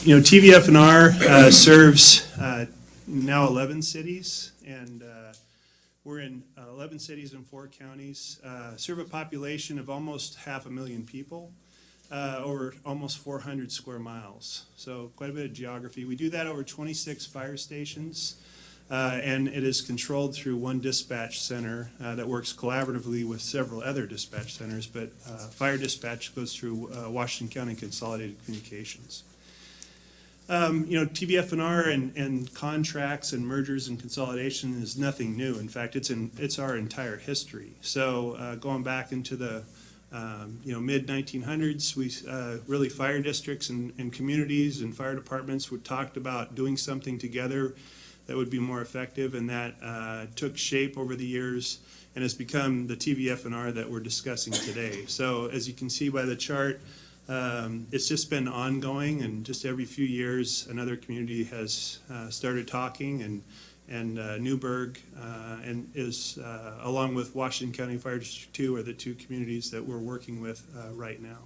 TVF&R serves now 11 cities, and we're in 11 cities and 4 counties, serve a population of almost 500,000 people, over almost 400 square miles. So quite a bit of geography. We do that over 26 fire stations, and it is controlled through one dispatch center that works collaboratively with several other dispatch centers, but fire dispatch goes through Washington County Consolidated Communications. TVF&R and contracts and mergers and consolidation is nothing new. In fact, it's our entire history. So going back into the mid 1900s, we really fire districts and communities and fire departments would talked about doing something together that would be more effective, and that took shape over the years and has become the TVF&R that we're discussing today. So as you can see by the chart, it's just been ongoing, and just every few years another community has started talking, and Newberg and is along with Washington County Fire District 2 are the 2 communities that we're working with right now.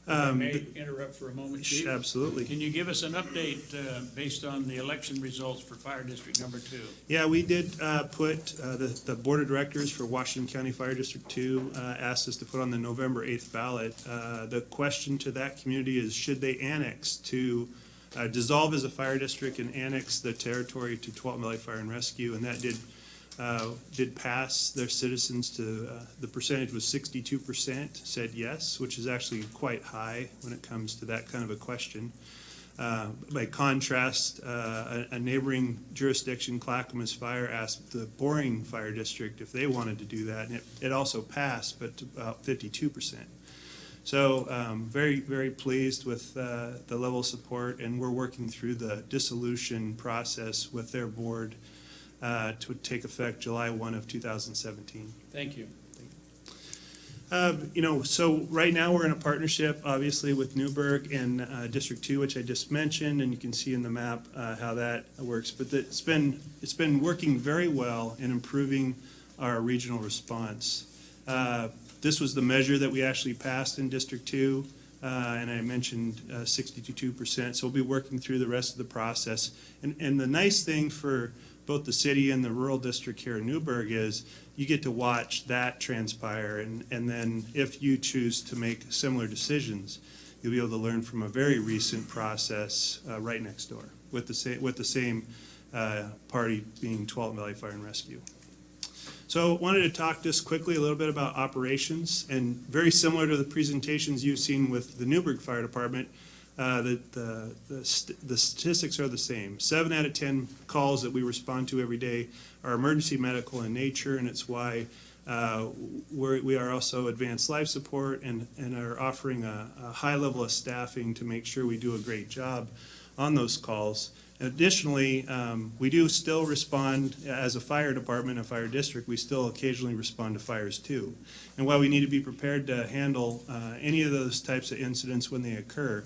If I may interrupt for a moment, Chief? Absolutely. Can you give us an update based on the election results for Fire District Number 2? Yeah, we did put the Board of Directors for Washington County Fire District 2 asked us to put on the November 8th ballot. The question to that community is, should they annex to dissolve as a fire district and annex the territory to Tualatin Valley Fire and Rescue, and that did pass their citizens to, the percentage was 62% said yes, which is actually quite high when it comes to that kind of a question. By contrast, a neighboring jurisdiction, Clackamas Fire, asked the Boring Fire District if they wanted to do that, and it also passed, but to about 52%. So very, very pleased with the level of support, and we're working through the dissolution process with their board to take effect July 1 of 2017. Thank you. So right now we're in a partnership, obviously, with Newberg and District 2, which I just mentioned, and you can see in the map how that works. But it's been working very well in improving our regional response. This was the measure that we actually passed in District 2, and I mentioned 62%. So we'll be working through the rest of the process. And the nice thing for both the city and the rural district here in Newberg is you get to watch that transpire, and then if you choose to make similar decisions, you'll be able to learn from a very recent process right next door with the same party being Tualatin Valley Fire and Rescue. So I wanted to talk just quickly a little bit about operations, and very similar to the presentations you've seen with the Newberg Fire Department, the statistics are the same. 7 out of 10 calls that we respond to every day are emergency medical in nature, and it's why we are also advanced life support and are offering a high level of staffing to make sure we do a great job on those calls. Additionally, we do still respond as a fire department, a fire district. We still occasionally respond to fires too. And while we need to be prepared to handle any of those types of incidents when they occur,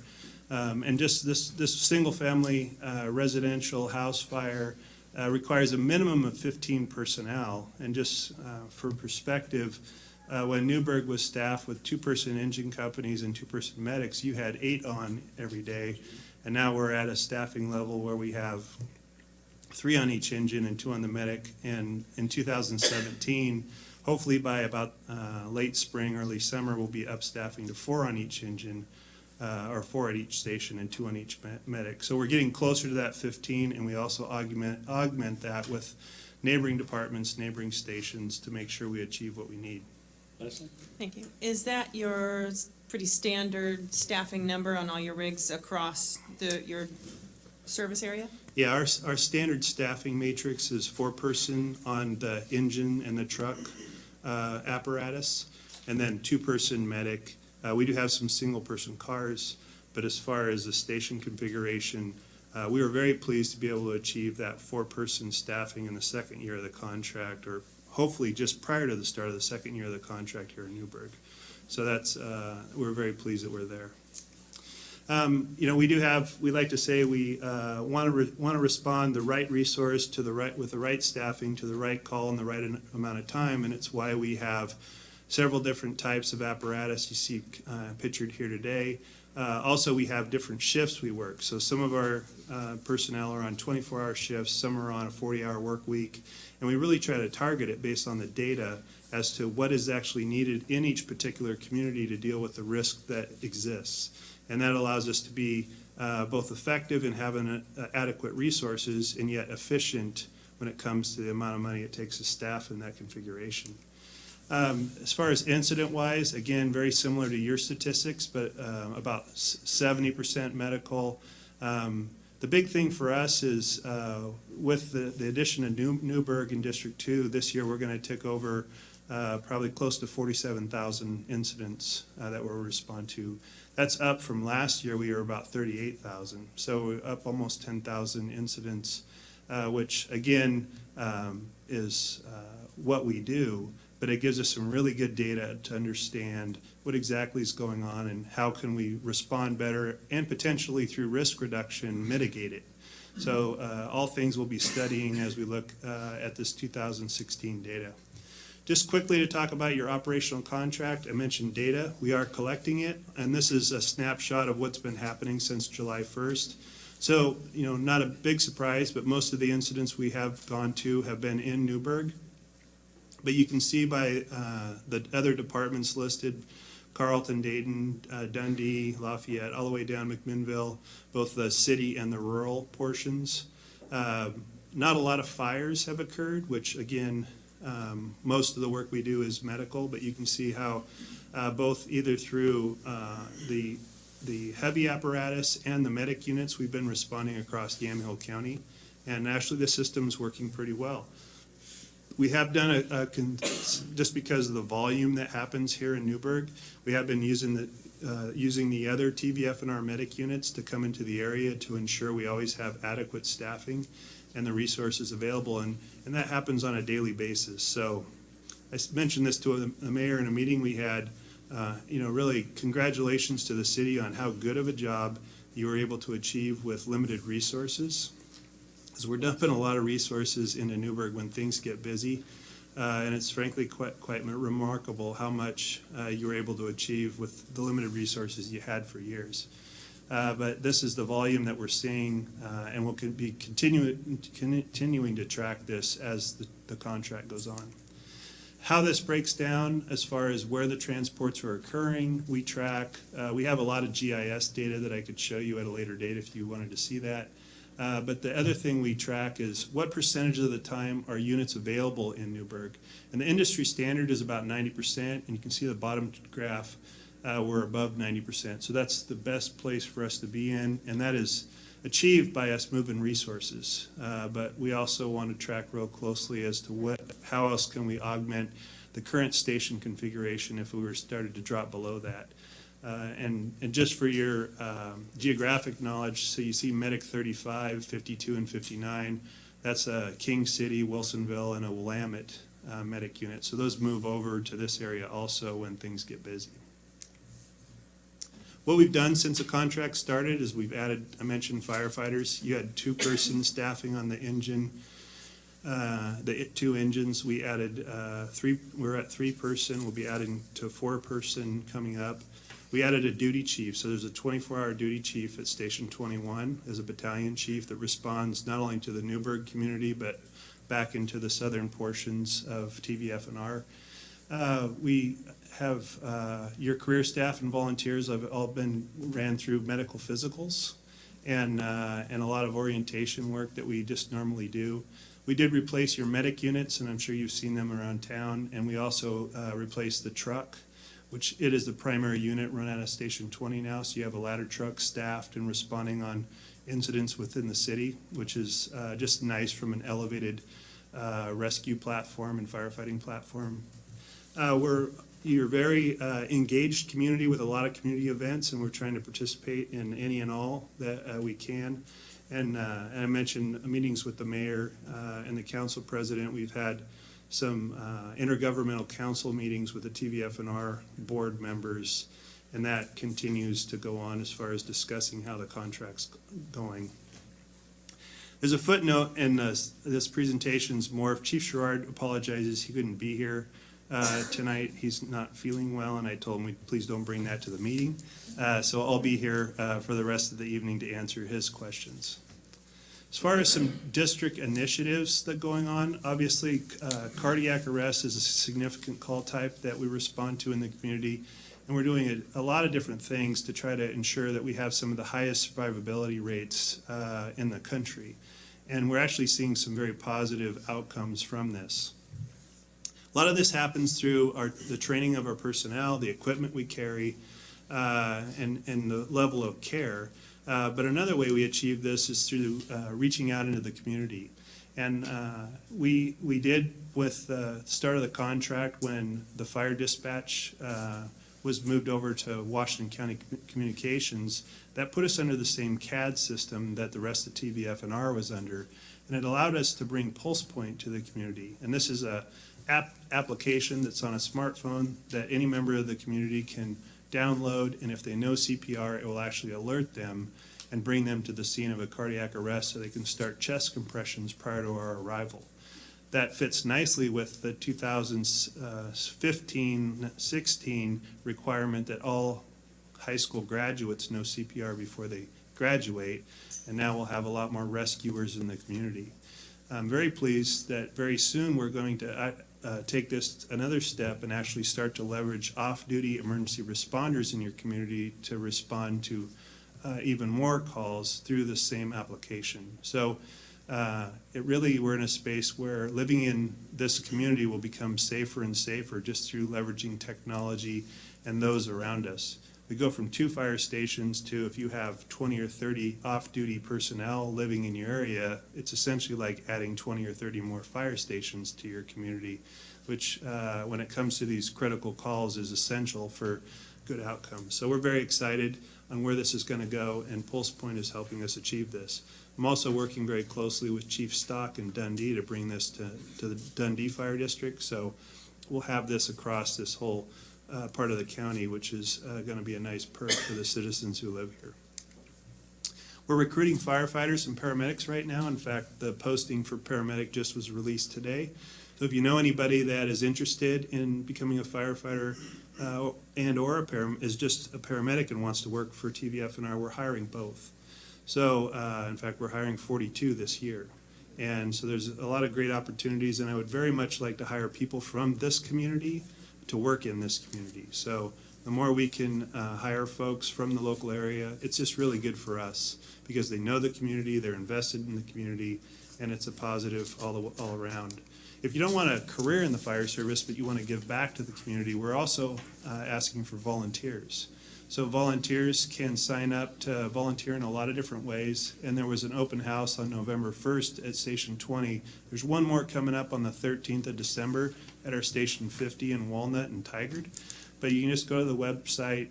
and just this single-family residential house fire requires a minimum of 15 personnel. And just for perspective, when Newberg was staffed with 2-person engine companies and 2-person medics, you had 8 on every day. And now we're at a staffing level where we have 3 on each engine and 2 on the medic. And in 2017, hopefully by about late spring, early summer, we'll be up staffing to 4 on each engine, or 4 at each station and 2 on each medic. So we're getting closer to that 15, and we also augment that with neighboring departments, neighboring stations to make sure we achieve what we need. Leslie? Thank you. Is that your pretty standard staffing number on all your rigs across your service area? Yeah, our standard staffing matrix is 4-person on the engine and the truck apparatus, and then 2-person medic. We do have some single-person cars, but as far as the station configuration, we were very pleased to be able to achieve that 4-person staffing in the second year of the contract, or hopefully just prior to the start of the second year of the contract here in Newberg. So that's we're very pleased that we're there. We like to say we want to respond the right resource to with the right staffing to the right call in the right amount of time, and it's why we have several different types of apparatus you see pictured here today. Also, we have different shifts we work. So some of our personnel are on 24-hour shifts, some are on a 40-hour work week, and we really try to target it based on the data as to what is actually needed in each particular community to deal with the risk that exists. And that allows us to be both effective in having adequate resources and yet efficient when it comes to the amount of money it takes to staff in that configuration. As far as incident-wise, again, very similar to your statistics, but about 70% medical. The big thing for us is with the addition of Newberg in District 2, this year we're going to take over probably close to 47,000 incidents that we'll respond to. That's up from last year, we were about 38,000. So we're up almost 10,000 incidents, which again is what we do, but it gives us some really good data to understand what exactly is going on and how can we respond better and potentially through risk reduction mitigate it. So all things we'll be studying as we look at this 2016 data. Just quickly to talk about your operational contract, I mentioned data. We are collecting it, and this is a snapshot of what's been happening since July 1st. So, not a big surprise, but most of the incidents we have gone to have been in Newberg. But you can see by the other departments listed, Carlton, Dayton, Dundee, Lafayette, all the way down McMinnville, both the city and the rural portions. Not a lot of fires have occurred, which again, most of the work we do is medical, but you can see how both either through the heavy apparatus and the medic units, we've been responding across Yamhill County, and actually the system's working pretty well. We have done just because of the volume that happens here in Newberg, we have been using the other TVF&R medic units to come into the area to ensure we always have adequate staffing and the resources available, and that happens on a daily basis. So I mentioned this to the mayor in a meeting we had. Really congratulations to the city on how good of a job you were able to achieve with limited resources. Because we're dumping a lot of resources into Newberg when things get busy, and it's frankly quite remarkable how much you were able to achieve with the limited resources you had for years. But this is the volume that we're seeing, and we'll be continuing to track this as the contract goes on. How this breaks down as far as where the transports are occurring, we track. We have a lot of GIS data that I could show you at a later date if you wanted to see that. But the other thing we track is what percentage of the time are units available in Newberg. And the industry standard is about 90%, and you can see the bottom graph, we're above 90%. So that's the best place for us to be in, and that is achieved by us moving resources. But we also want to track real closely as to how else can we augment the current station configuration if we were started to drop below that. And just for your geographic knowledge, so you see Medic 35, 52, and 59. That's a King City, Wilsonville, and a Willamette medic unit. So those move over to this area also when things get busy. What we've done since the contract started is we've added, I mentioned firefighters. You had 2-person staffing on the engine. The 2 engines, we added 3, we're at 3-person. We'll be adding to 4-person coming up. We added a duty chief, so there's a 24-hour duty chief at Station 21 as a battalion chief that responds not only to the Newberg community, but back into the southern portions of TVF&R. We have your career staff and volunteers have all been ran through medical physicals and a lot of orientation work that we just normally do. We did replace your medic units, and I'm sure you've seen them around town, and we also replaced the truck, which it is the primary unit run out of Station 20 now, so you have a ladder truck staffed and responding on incidents within the city, which is just nice from an elevated rescue platform and firefighting platform. You're a very engaged community with a lot of community events, and we're trying to participate in any and all that we can. And I mentioned meetings with the mayor and the council president. We've had some intergovernmental council meetings with the TVF&R board members, and that continues to go on as far as discussing how the contract's going. There's a footnote in this presentation's more. Chief Sherrard apologizes he couldn't be here. tonight. He's not feeling well, and I told him, please don't bring that to the meeting. So I'll be here for the rest of the evening to answer his questions. As far as some district initiatives that are going on, obviously cardiac arrest is a significant call type that we respond to in the community. And we're doing a lot of different things to try to ensure that we have some of the highest survivability rates in the country. And we're actually seeing some very positive outcomes from this. A lot of this happens through the training of our personnel, the equipment we carry, and the level of care. But another way we achieve this is through reaching out into the community. And we did with the start of the contract when the fire dispatch was moved over to Washington County Communications. That put us under the same CAD system that the rest of TVF&R was under. And it allowed us to bring PulsePoint to the community. And this is a application that's on a smartphone that any member of the community can download, and if they know CPR, it will actually alert them and bring them to the scene of a cardiac arrest so they can start chest compressions prior to our arrival. That fits nicely with the 2015-16 requirement that all high school graduates know CPR before they graduate, and now we'll have a lot more rescuers in the community. I'm very pleased that very soon we're going to take this another step and actually start to leverage off-duty emergency responders in your community to respond to even more calls through the same application. So we're in a space where living in this community will become safer and safer just through leveraging technology and those around us. We go from 2 fire stations to, if you have 20 or 30 off-duty personnel living in your area, it's essentially like adding 20 or 30 more fire stations to your community, which when it comes to these critical calls is essential for good outcomes. So we're very excited on where this is going to go, and PulsePoint is helping us achieve this. I'm also working very closely with Chief Stock in Dundee to bring this to the Dundee Fire District. So we'll have this across this whole part of the county, which is going to be a nice perk for the citizens who live here. We're recruiting firefighters and paramedics right now. In fact, the posting for paramedic just was released today. So if you know anybody that is interested in becoming a firefighter and or is just a paramedic and wants to work for TVF&R, we're hiring both. So in fact, we're hiring 42 this year. And so there's a lot of great opportunities, and I would very much like to hire people from this community to work in this community. So the more we can hire folks from the local area, it's just really good for us because they know the community, they're invested in the community, and it's a positive all around. If you don't want a career in the fire service, but you want to give back to the community, we're also asking for volunteers. So volunteers can sign up to volunteer in a lot of different ways, and there was an open house on November 1st at Station 20. There's one more coming up on the 13th of December at our Station 50 in Walnut and Tigard. But you can just go to the website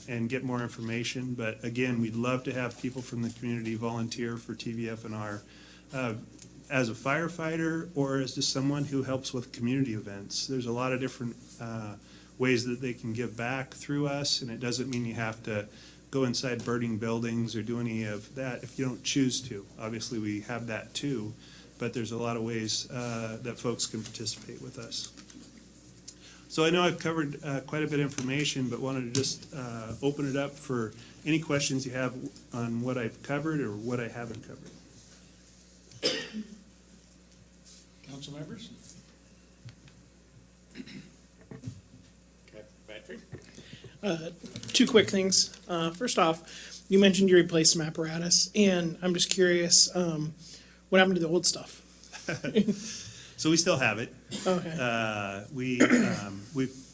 and get more information. But again, we'd love to have people from the community volunteer for TVF&R as a firefighter or as just someone who helps with community events. There's a lot of different ways that they can give back through us, and it doesn't mean you have to go inside burning buildings or do any of that if you don't choose to. Obviously, we have that too, but there's a lot of ways that folks can participate with us. So I know I've covered quite a bit of information, but wanted to just open it up for any questions you have on what I've covered or what I haven't covered. Council members? Patrick? 2 quick things. First off, you mentioned you replaced some apparatus, and I'm just curious, what happened to the old stuff? So we still have it. Okay.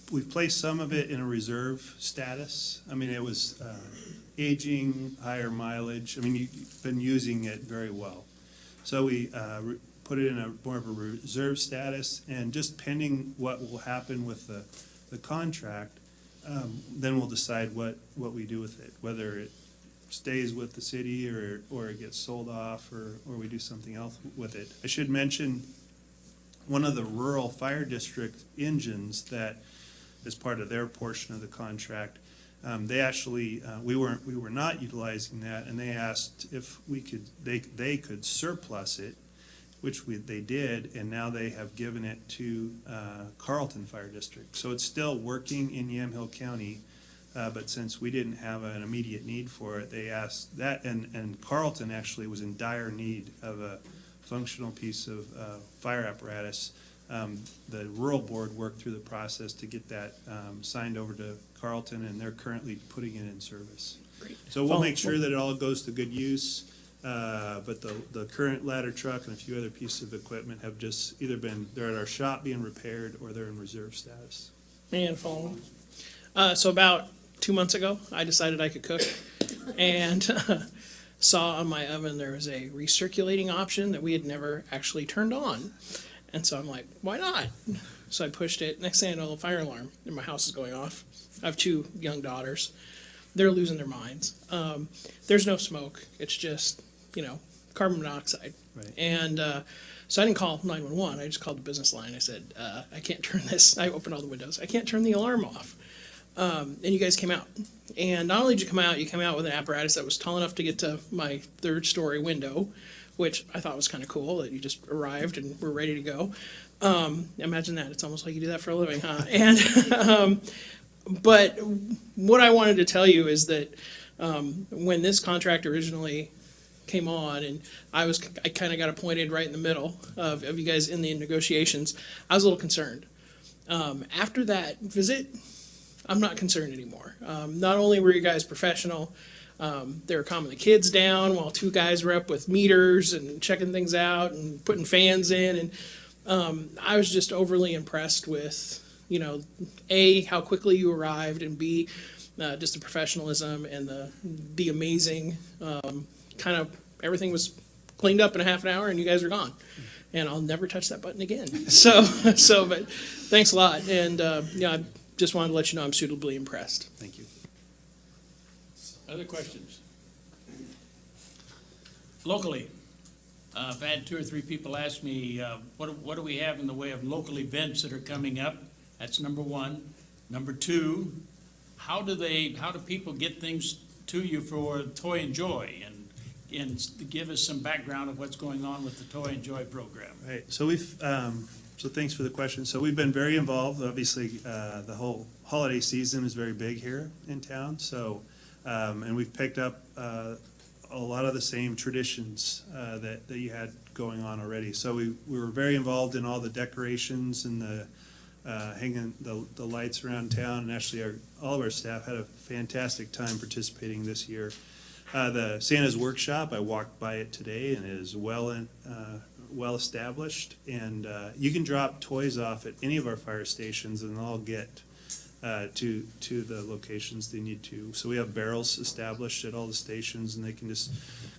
We've placed some of it in a reserve status. I mean, it was aging, higher mileage. I mean, you've been using it very well. So we put it in a more of a reserve status, and just pending what will happen with the contract, then we'll decide what we do with it, whether it stays with the city or it gets sold off or we do something else with it. I should mention one of the rural fire district engines that is part of their portion of the contract. They actually we were not utilizing that, and they asked if they could surplus it they did, and now they have given it to Carlton Fire District. So it's still working in Yamhill County, but since we didn't have an immediate need for it, they asked that, and Carlton actually was in dire need of a functional piece of fire apparatus. The rural board worked through the process to get that signed over to Carlton, and they're currently putting it in service. Great. So we'll make sure that it all goes to good use, but the current ladder truck and a few other pieces of equipment have just either they're at our shop being repaired, or they're in reserve status. And follow. So about 2 months ago, I decided I could cook, and saw on my oven there was a recirculating option that we had never actually turned on. And so I'm like, why not? So I pushed it. Next thing I know, the fire alarm in my house is going off. I have 2 young daughters. They're losing their minds. There's no smoke. It's just, carbon monoxide. Right. And so I didn't call 911. I just called the business line. I said, I can't turn this. I opened all the windows. I can't turn the alarm off. And you guys came out. And not only did you came out with an apparatus that was tall enough to get to my 3rd-story window, which I thought was kind of cool, that you just arrived and were ready to go. Imagine that. It's almost like you do that for a living, huh? And but what I wanted to tell you is that when this contract originally came on, and I kind of got appointed right in the middle of you guys in the negotiations, I was a little concerned. After that visit, I'm not concerned anymore. Not only were you guys professional, they were calming the kids down while 2 guys were up with meters and checking things out and putting fans in, and I was just overly impressed with, A, how quickly you arrived, and B, just the professionalism and the amazing kind of everything was cleaned up in a half an hour, and you guys are gone. And I'll never touch that button again. But thanks a lot, and I just wanted to let you know I'm suitably impressed. Thank you. Other questions? Locally, I've had 2 or 3 people ask me, what do we have in the way of local events that are coming up? That's number 1. Number 2, how do people get things to you for Toy and Joy? And give us some background of what's going on with the Toy and Joy program. Right, so so thanks for the question. So we've been very involved. Obviously, the whole holiday season is very big here in town. So, and we've picked up a lot of the same traditions that you had going on already. So we were very involved in all the decorations and the hanging the lights around town. And actually, all of our staff had a fantastic time participating this year. The Santa's Workshop, I walked by it today, and it is well established. And you can drop toys off at any of our fire stations, and they'll all get to the locations they need to. So we have barrels established at all the stations, and they can just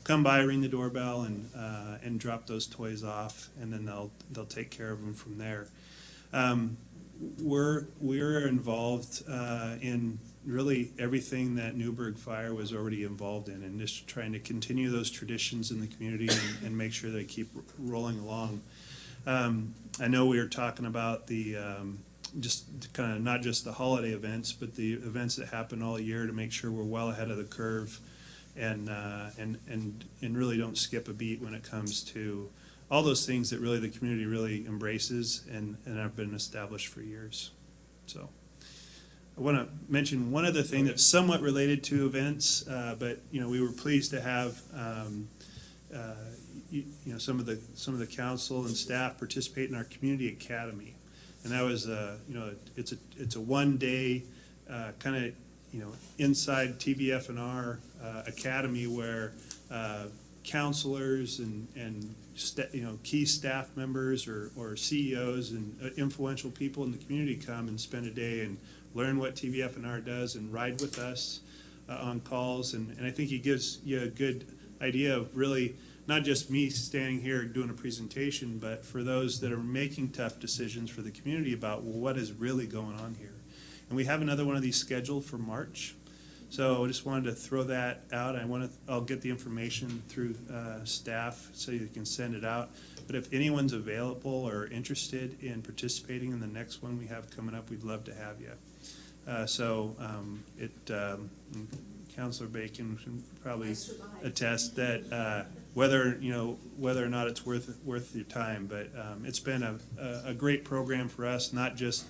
come by, ring the doorbell, and drop those toys off, and then they'll take care of them from there. We're involved in really everything that Newberg Fire was already involved in, and just trying to continue those traditions in the community and make sure they keep rolling along. I know we were talking about the just kind of not just the holiday events, but the events that happen all year to make sure we're well ahead of the curve, and really don't skip a beat when it comes to all those things that really the community really embraces and have been established for years. So I want to mention one other thing that's somewhat related to events, but we were pleased to have some of the council and staff participate in our community academy, and that was it's a 1-day kind of inside TVF&R academy where counselors and key staff members or CEOs and influential people in the community come and spend a day and learn what TVF&R does and ride with us on calls. And I think it gives you a good idea of really not just me standing here doing a presentation, but for those that are making tough decisions for the community about, well, what is really going on here. And we have another one of these scheduled for March. So I just wanted to throw that out. I'll get the information through staff so you can send it out. But if anyone's available or interested in participating in the next one we have coming up, we'd love to have you. Councilor Bacon can probably attest that whether or not it's worth your time. But it's been a great program for us, not just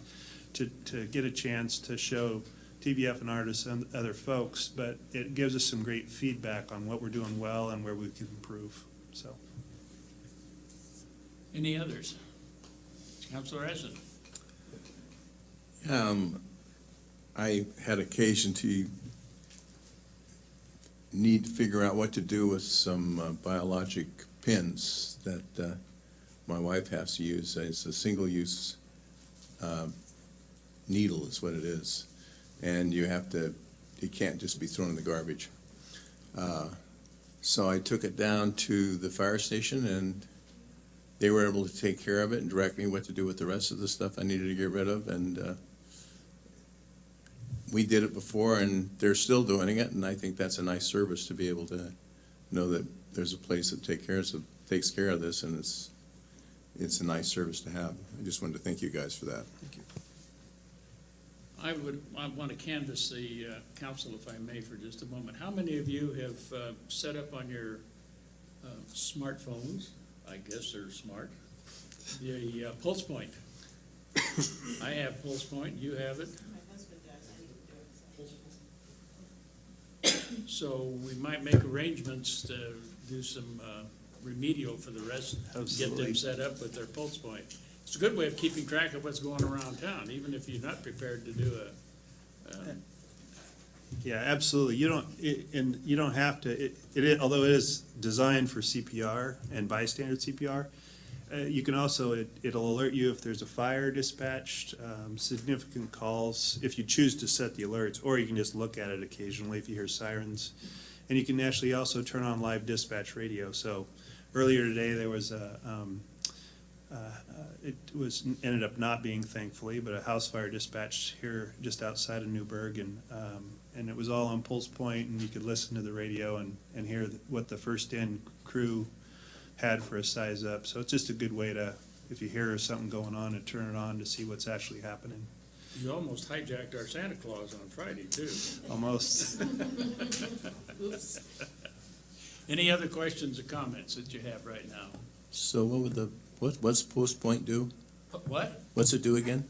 to get a chance to show TVF and artists and other folks, but it gives us some great feedback on what we're doing well and where we can improve. So, Any others? Councilor Essen? I had occasion to need to figure out what to do with some biologic pins that my wife has to use. It's a single-use needle is what it is. And you can't just be thrown in the garbage. So I took it down to the fire station, and they were able to take care of it and direct me what to do with the rest of the stuff I needed to get rid of. And we did it before, and they're still doing it, and I think that's a nice service to be able to know that there's a place that takes care of this, and it's a nice service to have. I just wanted to thank you guys for that. Thank you. I want to canvass the council, if I may, for just a moment. How many of you have set up on your smartphones, I guess they're smart, the Pulse Point? I have Pulse Point, you have it? My husband does, I need to do it. So we might make arrangements to do some remedial for the rest, get Absolutely. them set up with their Pulse Point. It's a good way of keeping track of what's going around town, even if you're not prepared to do yeah, absolutely. You don't have to. Although it is designed for CPR and bystander CPR, you can also it'll alert you if there's a fire dispatched, significant calls if you choose to set the alerts, or you can just look at it occasionally if you hear sirens, and you can actually also turn on live dispatch radio. So earlier today there was it ended up not being, thankfully, but a house fire dispatched here just outside of Newberg, and it was all on Pulse Point, and you could listen to the radio and hear what the first in crew had for a size up. So it's just a good way to, if you hear something going on, to turn it on to see what's actually happening. You almost hijacked our Santa Claus on Friday, too. Almost. Oops. Any other questions or comments that you have right now? So what's Post Point do? What? What's it do again?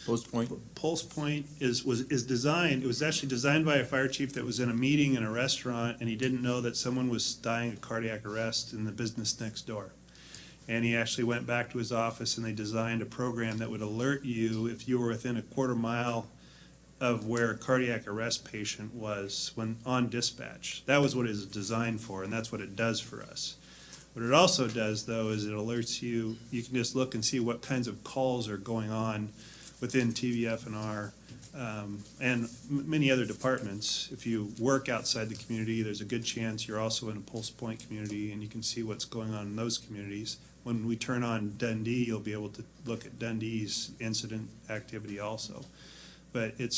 Post Point? Pulse Point is designed, it was actually designed by a fire chief that was in a meeting in a restaurant, and he didn't know that someone was dying of cardiac arrest in the business next door. And he actually went back to his office, and they designed a program that would alert you if you were within a quarter mile of where a cardiac arrest patient was when on dispatch. That was what it was designed for, and that's what it does for us. What it also does, though, is it alerts you. You can just look and see what kinds of calls are going on within TVF&R and many other departments. If you work outside the community, there's a good chance you're also in a Pulse Point community, and you can see what's going on in those communities. When we turn on Dundee, you'll be able to look at Dundee's incident activity also. But it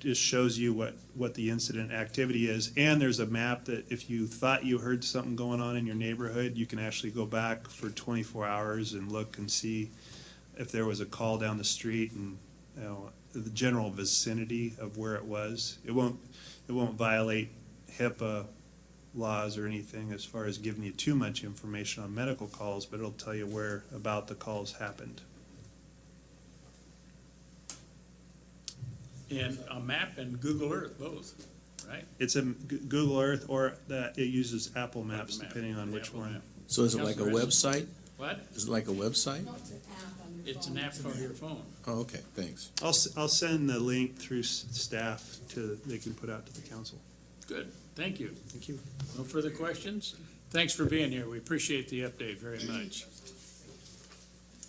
just shows you what the incident activity is, and there's a map that if you thought you heard something going on in your neighborhood, you can actually go back for 24 hours and look and see if there was a call down the street and the general vicinity of where it was. It won't violate HIPAA laws or anything as far as giving you too much information on medical calls, but it'll tell you where about the calls happened. And a map and Google Earth, both, right? It's a Google Earth, or that it uses Apple Maps, Apple Map, depending on the which Apple one. Map. So is it like a Councilor website? What? Is it like a website? It's an app for your phone. Oh, okay, thanks. I'll send the link through staff they can put out to the council. Good, thank you. Thank you. No further questions? Thanks for being here. We appreciate the update very much.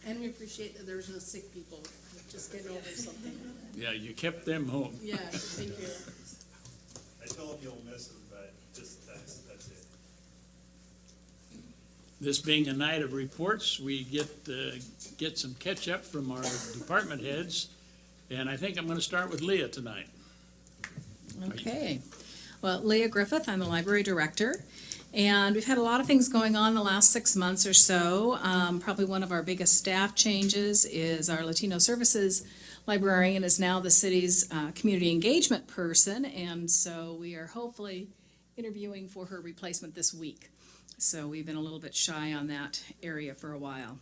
And we appreciate that there's no sick people, just getting over something. Yeah, you kept them home. Yeah, thank you. I told them you'll miss them, but just that's it. This being a night of reports, we get some catch up from our department heads. And I think I'm gonna start with Leah tonight. Okay. Well, Leah Griffith, I'm the library director, and we've had a lot of things going on the last 6 months or so. Probably one of our biggest staff changes is our Latino Services librarian is now the city's community engagement person, and so we are hopefully interviewing for her replacement this week. So we've been a little bit shy on that area for a while.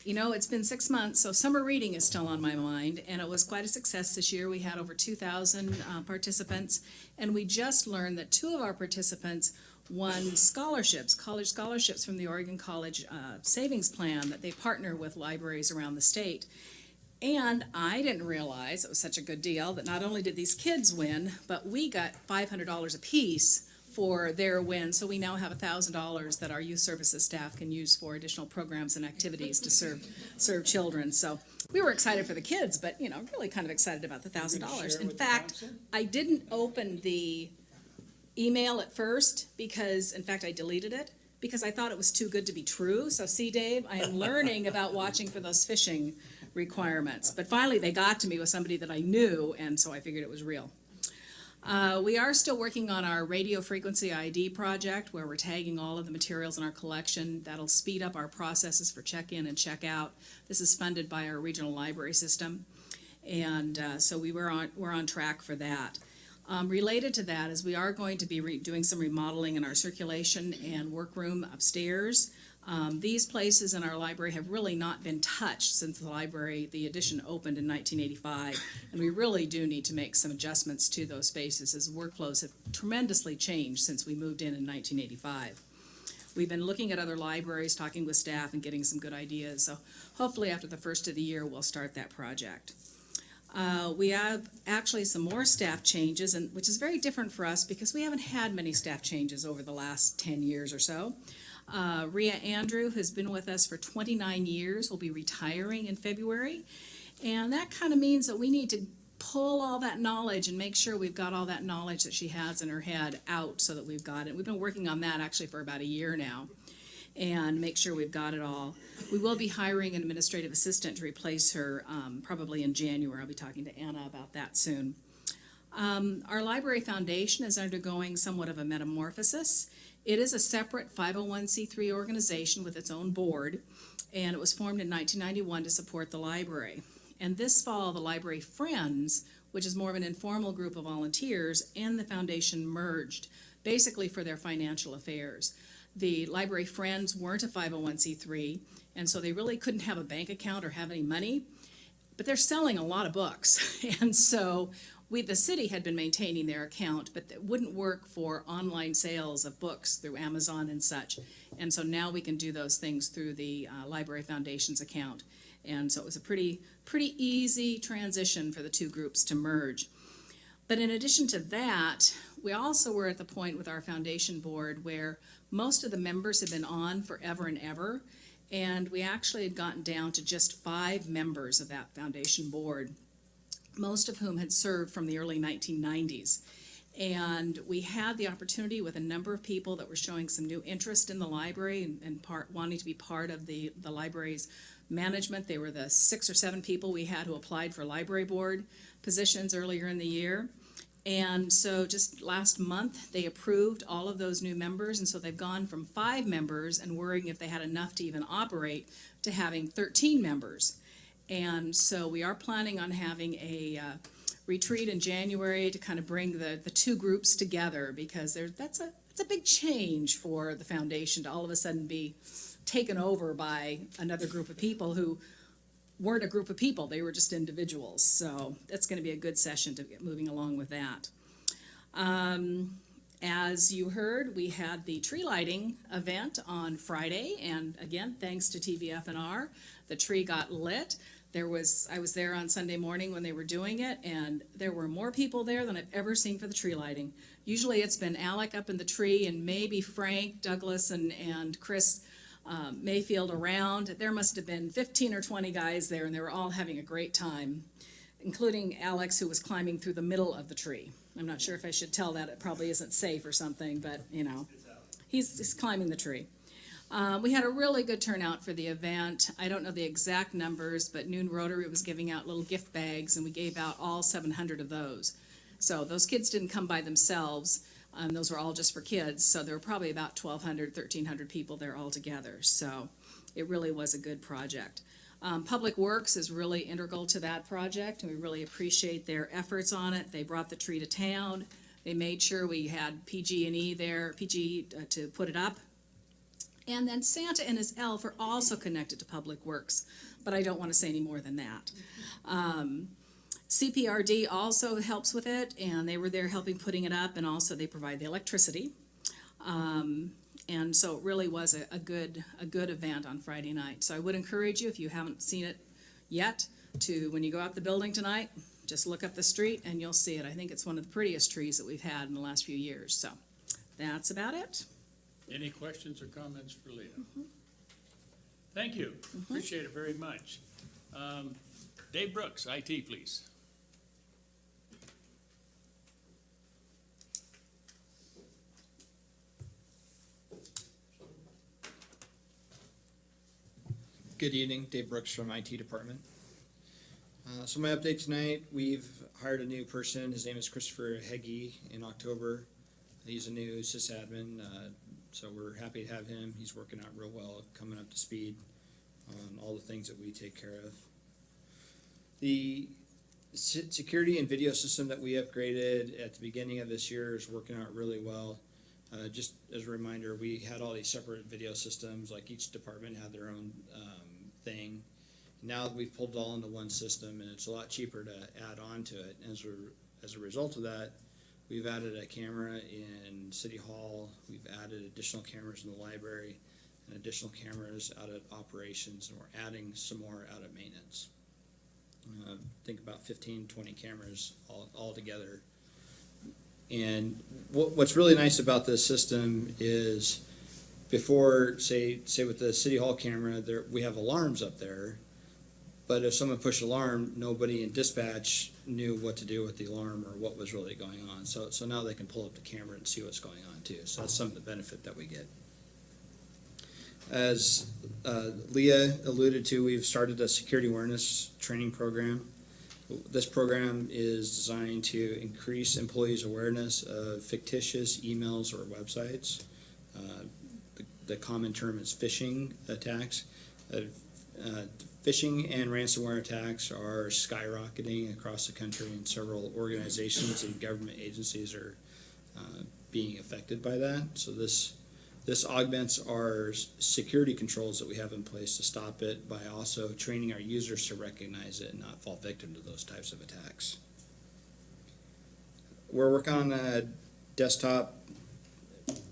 You know, it's been 6 months, so summer reading is still on my mind, and it was quite a success this year. We had over 2,000 participants, and we just learned that 2 of our participants won scholarships, college scholarships from the Oregon College Savings Plan that they partner with libraries around the state. And I didn't realize it was such a good deal that not only did these kids win, but we got $500 apiece for their win. So we now have $1,000 that our youth services staff can use for additional programs and activities to serve children. So we were excited for the kids, but really kind of excited about the $1,000. In fact, I didn't open the email at first because, in fact, I deleted it because I thought it was too good to be true. So see, Dave, I am learning about watching for those phishing requirements. But finally, they got to me with somebody that I knew, and so I figured it was real. We are still working on our radio frequency ID project where we're tagging all of the materials in our collection. That'll speed up our processes for check-in and check-out. This is funded by our regional library system, and so we're on track for that. Related to that is we are going to be doing some remodeling in our circulation and workroom upstairs. These places in our library have really not been touched since the addition opened in 1985, and we really do need to make some adjustments to those spaces as workflows have tremendously changed since we moved in 1985. We've been looking at other libraries, talking with staff, and getting some good ideas, so hopefully after the first of the year we'll start that project. We have actually some more staff changes, which is very different for us because we haven't had many staff changes over the last 10 years or so. Rhea Andrew has been with us for 29 years, will be retiring in February. And that kind of means that we need to pull all that knowledge and make sure we've got all that knowledge that she has in her head out so that we've got it. We've been working on that actually for about a year now and make sure we've got it all. We will be hiring an administrative assistant to replace her probably in January. I'll be talking to Anna about that soon. Our library foundation is undergoing somewhat of a metamorphosis. It is a separate 501c3 organization with its own board, and it was formed in 1991 to support the library. And this fall, the Library Friends, which is more of an informal group of volunteers, and the foundation merged, basically for their financial affairs. The Library Friends weren't a 501c3, and so they really couldn't have a bank account or have any money, but they're selling a lot of books, and so the city had been maintaining their account, but it wouldn't work for online sales of books through Amazon and such. And so now we can do those things through the Library Foundation's account. And so it was a pretty easy transition for the two groups to merge. But in addition to that, we also were at the point with our foundation board where most of the members had been on forever and ever. And we actually had gotten down to just 5 members of that foundation board, most of whom had served from the early 1990s. And we had the opportunity with a number of people that were showing some new interest in the library and wanting to be part of the library's management. They were the 6 or 7 people we had who applied for library board positions earlier in the year. And so just last month, they approved all of those new members, and so they've gone from 5 members and worrying if they had enough to even operate to having 13 members. And so we are planning on having a retreat in January to kind of bring the two groups together because it's a big change for the foundation to all of a sudden be taken over by another group of people who weren't a group of people, they were just individuals. So that's going to be a good session to get moving along with that. As you heard, we had the tree lighting event on Friday, and again, thanks to TVFNR, the tree got lit. I was there on Sunday morning when they were doing it, and there were more people there than I've ever seen for the tree lighting. Usually it's been Alec up in the tree and maybe Frank, Douglas, and Chris Mayfield around. There must have been 15 or 20 guys there, and they were all having a great time, including Alex, who was climbing through the middle of the tree. I'm not sure if I should tell that. It probably isn't safe or something, but, he's climbing the tree. We had a really good turnout for the event. I don't know the exact numbers, but Noon Rotary was giving out little gift bags, and we gave out all 700 of those. So those kids didn't come by themselves. Those were all just for kids, so there were probably about 1,200, 1,300 people there all together. So it really was a good project. Public Works is really integral to that project, and we really appreciate their efforts on it. They brought the tree to town. They made sure we had PG&E there, PG to put it up. And then Santa and his elf are also connected to Public Works, but I don't want to say any more than that. CPRD also helps with it, and they were there helping putting it up, and also they provide the electricity. And so it really was a good event on Friday night. So I would encourage you, if you haven't seen it yet, to, when you go out the building tonight, just look up the street and you'll see it. I think it's one of the prettiest trees that we've had in the last few years. So that's about it. Any questions or comments for Leah? Thank you. Appreciate it very much. Dave Brooks, IT, please. Good evening, Dave Brooks from IT Department. So my update tonight, we've hired a new person. His name is Christopher Heggie in October. He's a new sysadmin, so we're happy to have him. He's working out real well, coming up to speed on all the things that we take care of. The security and video system that we upgraded at the beginning of this year is working out really well. Just as a reminder, we had all these separate video systems, like each department had their own thing. Now we've pulled it all into one system, and it's a lot cheaper to add on to it. And as a result of that, we've added a camera in City Hall, we've added additional cameras in the library, and additional cameras out at operations, and we're adding some more out at maintenance. Think about 15, 20 cameras all together. And what's really nice about this system is before, say with the City Hall camera, we have alarms up there, but if someone pushed alarm, nobody in dispatch knew what to do with the alarm or what was really going on. So now they can pull up the camera and see what's going on too. So that's some of the benefit that we get. As Leah alluded to, we've started a security awareness training program. This program is designed to increase employees' awareness of fictitious emails or websites. The common term is phishing attacks. Phishing and ransomware attacks are skyrocketing across the country, and several organizations and government agencies are being affected by that. So this augments our security controls that we have in place to stop it by also training our users to recognize it and not fall victim to those types of attacks. We're working on a desktop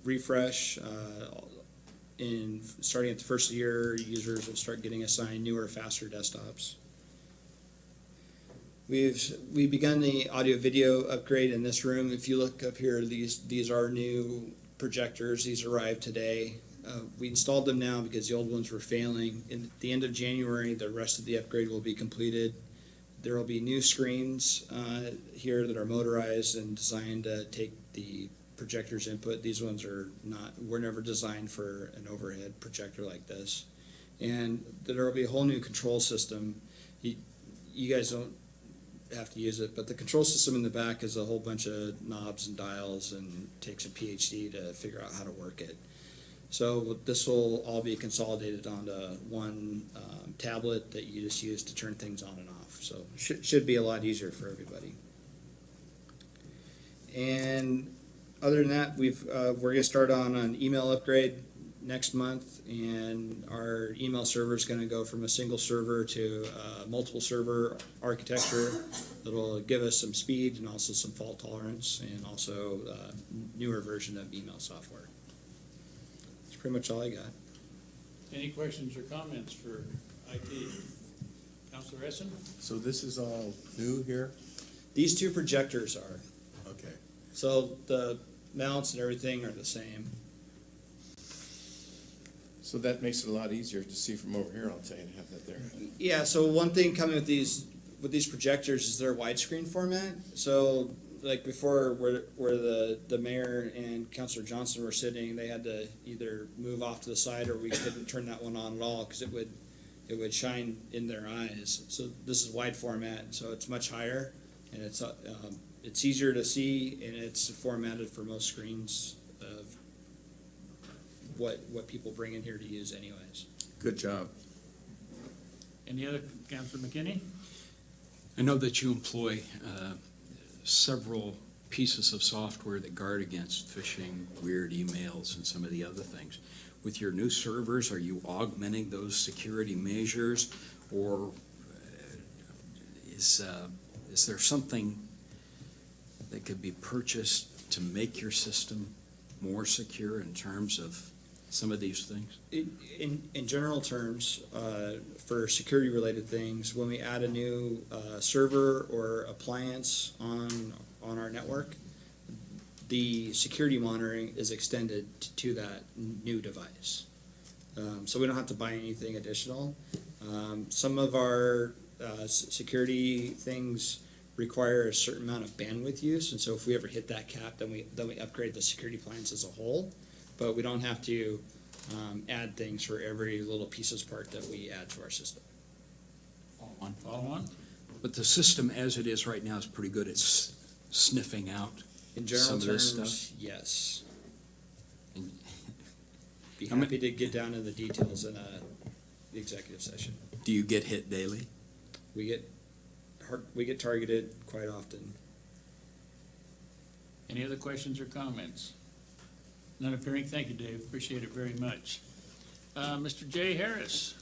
refresh. Starting at the first of the year, users will start getting assigned newer, faster desktops. We've begun the audio-video upgrade in this room. If you look up here, these are new projectors. These arrived today. We installed them now because the old ones were failing. At the end of January, the rest of the upgrade will be completed. There will be new screens here that are motorized and designed to take the projector's input. These ones were never designed for an overhead projector like this. And there will be a whole new control system. You guys don't have to use it, but the control system in the back is a whole bunch of knobs and dials, and takes a PhD to figure out how to work it. So this will all be consolidated onto one tablet that you just use to turn things on and off. So should be a lot easier for everybody. And other than that, we're going to start on an email upgrade next month, and our email server is going to go from a single server to a multiple server architecture that'll give us some speed and also some fault tolerance, and also a newer version of email software. That's pretty much all I got. Any questions or comments for IT? Counselor Essen? So this is all new here? These two projectors are. Okay. So the mounts and everything are the same. So that makes it a lot easier to see from over here, I'll tell you, to have that there. Yeah, so one thing coming with these projectors is their widescreen format. So like before, where the mayor and Councilor Johnson were sitting, they had to either move off to the side, or we couldn't turn that one on at all because it would shine in their eyes. So this is wide format, so it's much higher, and it's easier to see, and it's formatted for most screens of what people bring in here to use anyways. Good job. Any other, Counselor McKinney? I know that you employ several pieces of software that guard against phishing, weird emails, and some of the other things. With your new servers, are you augmenting those security measures, or is there something that could be purchased to make your system more secure in terms of some of these things? In general terms, for security-related things, when we add a new server or appliance on our network, the security monitoring is extended to that new device. So we don't have to buy anything additional. Some of our security things require a certain amount of bandwidth use, and so if we ever hit that cap, then we upgrade the security appliance as a whole. But we don't have to add things for every little pieces part that we add to our system. Follow on? But the system as it is right now is pretty good at sniffing out. In general Some of this terms, stuff? yes. And- Be How many- happy to get down in the details in a executive session. Do you get hit daily? We get targeted quite often. Any other questions or comments? None appearing. Thank you, Dave. Appreciate it very much. Mr. Jay Harris.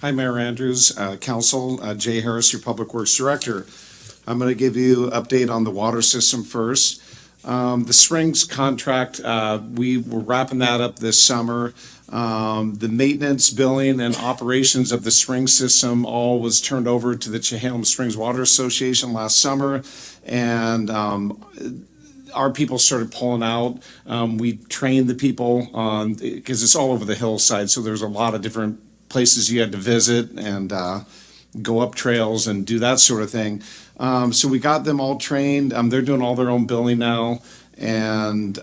Hi, Mayor Andrews, Council, Jay Harris, your Public Works Director. I'm going to give you an update on the water system first. The Springs contract, we were wrapping that up this summer. The maintenance, billing, and operations of the spring system all was turned over to the Chehalem Springs Water Association last summer, and our people started pulling out. We trained the people on, because it's all over the hillside, so there's a lot of different places you had to visit and go up trails and do that sort of thing. So we got them all trained. They're doing all their own billing now. And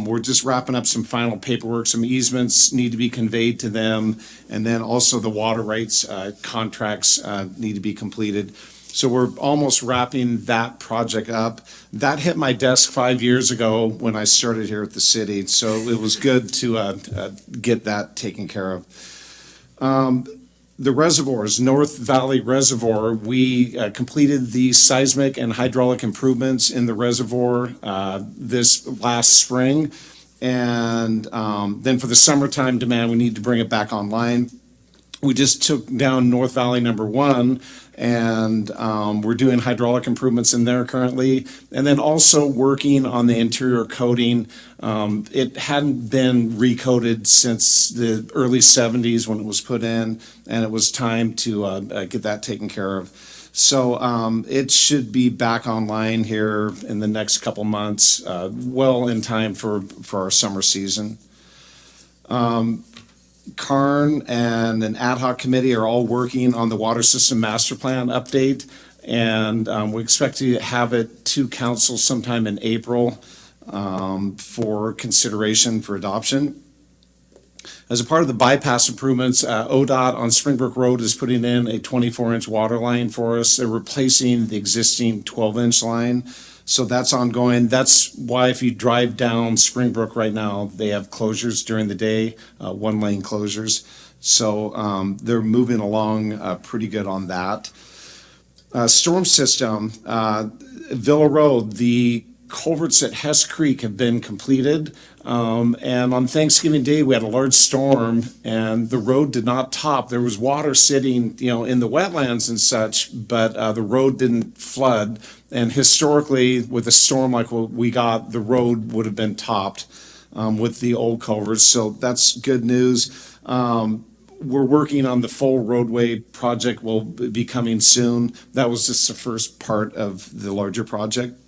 we're just wrapping up some final paperwork. Some easements need to be conveyed to them. And then also the water rights contracts need to be completed. So we're almost wrapping that project up. That hit my desk 5 years ago when I started here at the city. So it was good to get that taken care of. The reservoirs, North Valley Reservoir, we completed the seismic and hydraulic improvements in the reservoir this last spring. And then for the summertime demand, we need to bring it back online. We just took down North Valley number 1, and we're doing hydraulic improvements in there currently. And then also working on the interior coating. It hadn't been recoated since the early 70s when it was put in, and it was time to get that taken care of. So it should be back online here in the next couple months, well in time for our summer season. Karn and an ad hoc committee are all working on the water system master plan update, and we expect to have it to council sometime in April for consideration for adoption. As a part of the bypass improvements, ODOT on Springbrook Road is putting in a 24-inch water line for us. They're replacing the existing 12-inch line. So that's ongoing. That's why if you drive down Springbrook right now, they have closures during the day, one-lane closures. So they're moving along pretty good on that. Storm system, Villa Road, the culverts at Hess Creek have been completed. And on Thanksgiving Day, we had a large storm and the road did not top. There was water sitting, in the wetlands and such, but the road didn't flood. And historically, with a storm like what we got, the road would have been topped with the old culverts. So that's good news. We're working on the full roadway project, will be coming soon. That was just the first part of the larger project.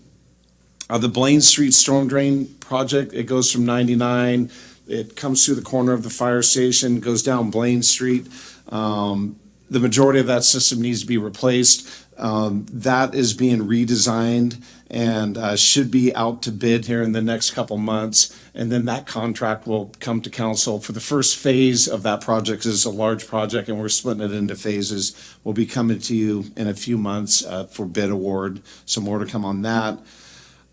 The Blaine Street Storm Drain Project, it goes from 99, it comes through the corner of the fire station, goes down Blaine Street. The majority of that system needs to be replaced. That is being redesigned and should be out to bid here in the next couple months. And then that contract will come to council for the first phase of that project. This is a large project and we're splitting it into phases. We'll be coming to you in a few months for bid award. So more to come on that.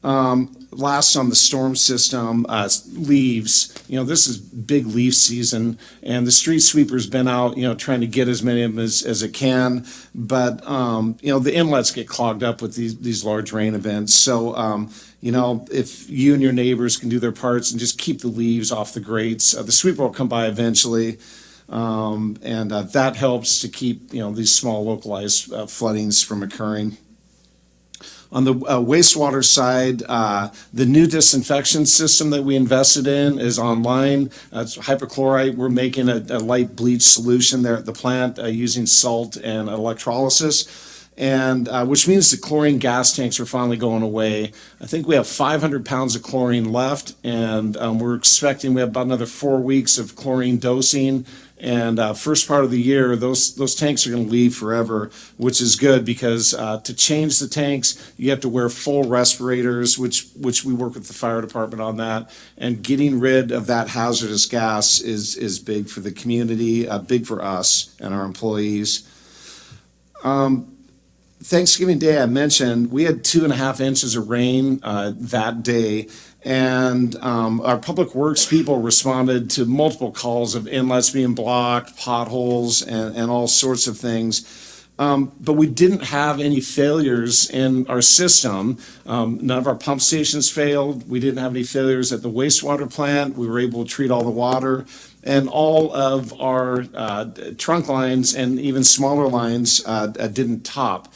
Last on the storm system, leaves. This is big leaf season, and the street sweeper's been out, trying to get as many of them as it can. But, the inlets get clogged up with these large rain events. So, if you and your neighbors can do their parts and just keep the leaves off the grates, the sweeper will come by eventually. And that helps to keep, these small localized floodings from occurring. On the wastewater side, the new disinfection system that we invested in is online. It's hypochlorite. We're making a light bleach solution there at the plant using salt and electrolysis, and which means the chlorine gas tanks are finally going away. I think we have 500 pounds of chlorine left, and we're expecting we have about another 4 weeks of chlorine dosing. And first part of the year, those tanks are going to leave forever, which is good because to change the tanks, you have to wear full respirators, which we work with the fire department on that. And getting rid of that hazardous gas is big for the community, big for us and our employees. Thanksgiving Day, I mentioned, we had 2.5 inches of rain that day. And our public works people responded to multiple calls of inlets being blocked, potholes, and all sorts of things. But we didn't have any failures in our system. None of our pump stations failed. We didn't have any failures at the wastewater plant. We were able to treat all the water. And all of our trunk lines and even smaller lines didn't top.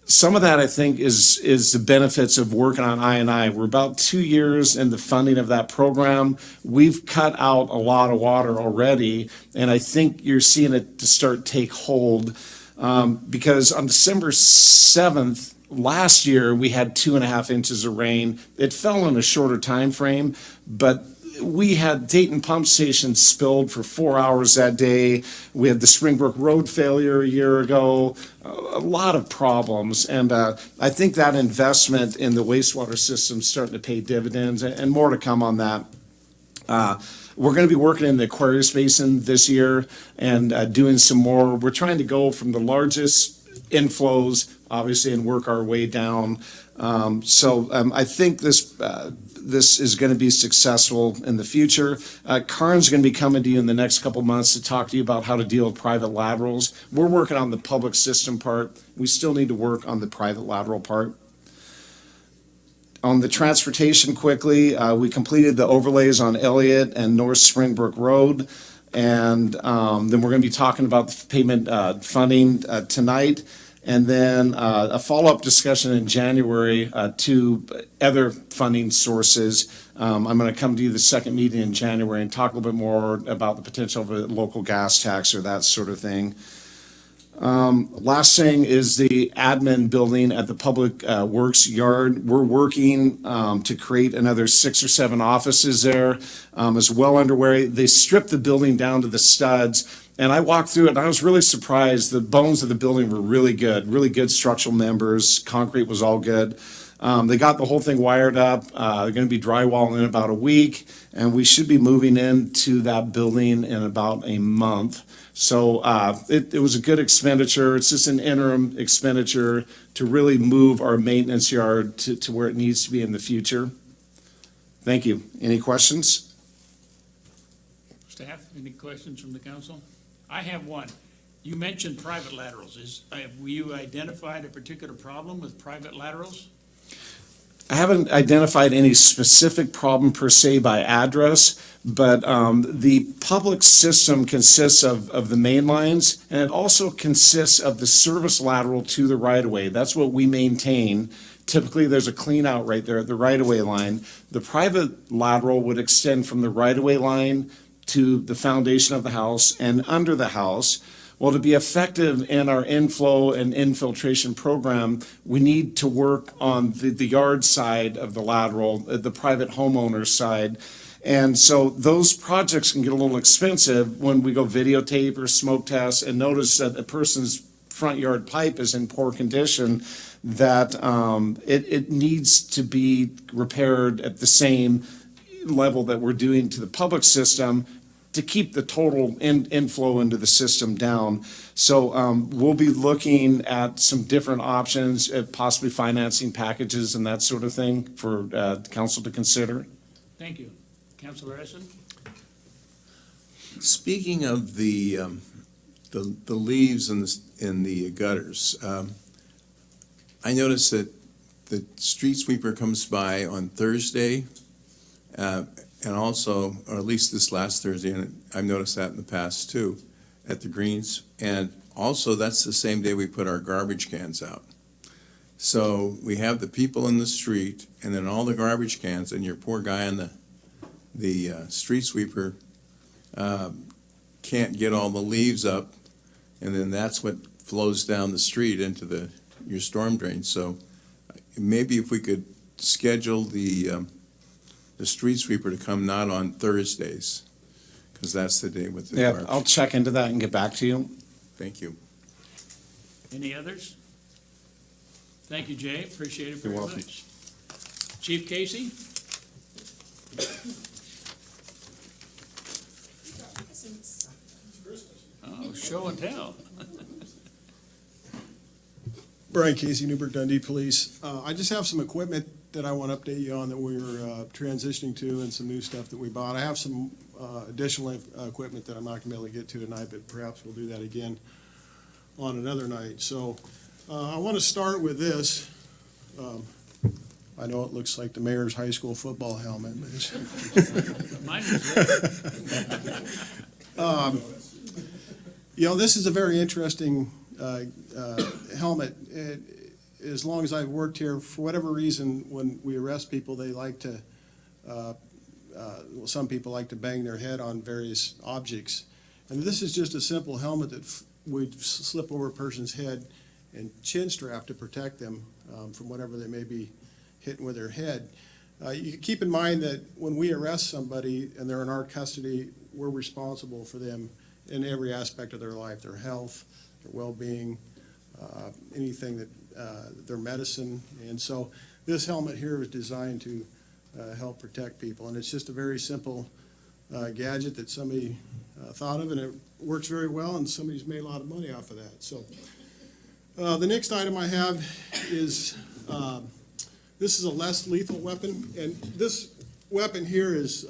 Some of that, I think, is the benefits of working on I&I. We're about 2 years in the funding of that program. We've cut out a lot of water already, and I think you're seeing it to start take hold. Because on December 7th last year, we had 2.5 inches of rain. It fell in a shorter time frame, but we had Dayton Pump Station spilled for 4 hours that day. We had the Springbrook Road failure a year ago, a lot of problems. And I think that investment in the wastewater system is starting to pay dividends, and more to come on that. We're going to be working in the Aquarius Basin this year and doing some more. We're trying to go from the largest inflows, obviously, and work our way down. I think this is going to be successful in the future. Karn's going to be coming to you in the next couple months to talk to you about how to deal with private laterals. We're working on the public system part. We still need to work on the private lateral part. On the transportation quickly, we completed the overlays on Elliott and North Springbrook Road. And then we're going to be talking about the payment funding tonight. And then a follow-up discussion in January to other funding sources. I'm going to come to you the second meeting in January and talk a little bit more about the potential of a local gas tax or that sort of thing. Last thing is the admin building at the Public Works Yard. We're working to create another 6 or 7 offices there. It's well underway. They stripped the building down to the studs. And I walked through it, and I was really surprised. The bones of the building were really good structural members. Concrete was all good. They got the whole thing wired up. They're going to be drywalling in about a week, and we should be moving into that building in about a month. So it was a good expenditure. It's just an interim expenditure to really move our maintenance yard to where it needs to be in the future. Thank you. Any questions? Staff, any questions from the council? I have one. You mentioned private laterals. Have you identified a particular problem with private laterals? I haven't identified any specific problem per se by address, but the public system consists of the main lines, and it also consists of the service lateral to the right-of-way. That's what we maintain. Typically, there's a clean out right there at the right-of-way line. The private lateral would extend from the right-of-way line to the foundation of the house and under the house. Well, to be effective in our inflow and infiltration program, we need to work on the yard side of the lateral, the private homeowner side. And so those projects can get a little expensive when we go videotape or smoke test and notice that a person's front yard pipe is in poor condition, that it needs to be repaired at the same level that we're doing to the public system, to keep the total inflow into the system down. So we'll be looking at some different options, possibly financing packages and that sort of thing for the council to consider. Thank you. Councilor Essen? Speaking of the leaves in the gutters, I noticed that the street sweeper comes by on Thursday, and also, or at least this last Thursday, and I've noticed that in the past too, at the greens. And also, that's the same day we put our garbage cans out. So we have the people in the street, and then all the garbage cans, and your poor guy on the street sweeper can't get all the leaves up, and then that's what flows down the street into your storm drain. So maybe if we could schedule the street sweeper to come not on Thursdays, because that's the day with the Yeah, garbage. I'll check into that and get back to you. Thank you. Any others? Thank you, Jay. Appreciate it You're very welcome. much. Chief Casey? Oh, show and tell. Brian Casey, Newberg Dundee Police. I just have some equipment that I want to update you on that we're transitioning to and some new stuff that we bought. I have some additional equipment that I'm not going to be able to get to tonight, but perhaps we'll do that again on another night. So I want to start with this. I know it looks like the mayor's high school football helmet, but it's Mine was there. you know, this is a very interesting helmet. As long as I've worked here, for whatever reason, when we arrest people, they like to, well, some people like to bang their head on various objects. And this is just a simple helmet that we slip over a person's head and chin strap to protect them from whatever they may be hitting with their head. You keep in mind that when we arrest somebody and they're in our custody, we're responsible for them in every aspect of their life, their health, their well-being, anything that, their medicine. And so this helmet here is designed to help protect people. And it's just a very simple gadget that somebody thought of, and it works very well, and somebody's made a lot of money off of that. So the next item I have is, this is a less lethal weapon, and this weapon here is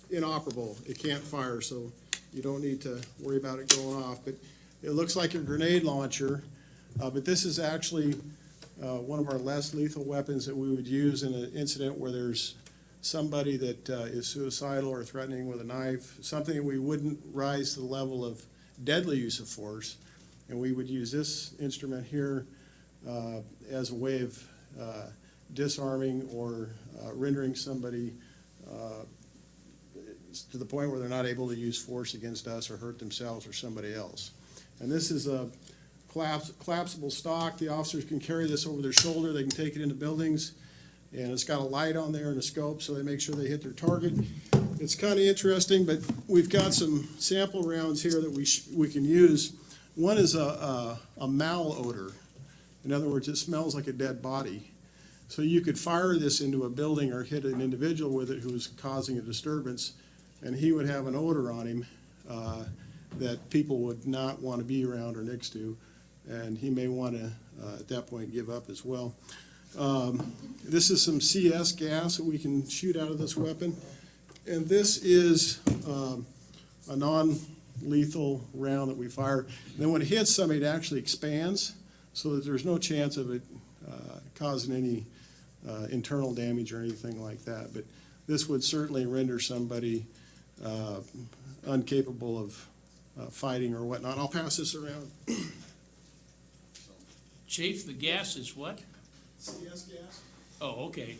inoperable. It can't fire, so you don't need to worry about it going off. But it looks like a grenade launcher, but this is actually one of our less lethal weapons that we would use in an incident where there's somebody that is suicidal or threatening with a knife, something that we wouldn't rise to the level of deadly use of force. And we would use this instrument here as a way of disarming or rendering somebody to the point where they're not able to use force against us or hurt themselves or somebody else. And this is a collapsible stock. The officers can carry this over their shoulder. They can take it into buildings. And it's got a light on there and a scope, so they make sure they hit their target. It's kind of interesting, but we've got some sample rounds here that we can use. One is a malodor. In other words, it smells like a dead body. So you could fire this into a building or hit an individual with it who's causing a disturbance, and he would have an odor on him that people would not want to be around or next to, and he may want to, at that point, give up as well. This is some CS gas that we can shoot out of this weapon, and this is a non-lethal round that we fire. And then when it hits somebody, it actually expands, so that there's no chance of it causing any internal damage or anything like that. But this would certainly render somebody incapable of fighting or whatnot. I'll pass this around. Chief, the gas is what? CS gas. Oh, okay.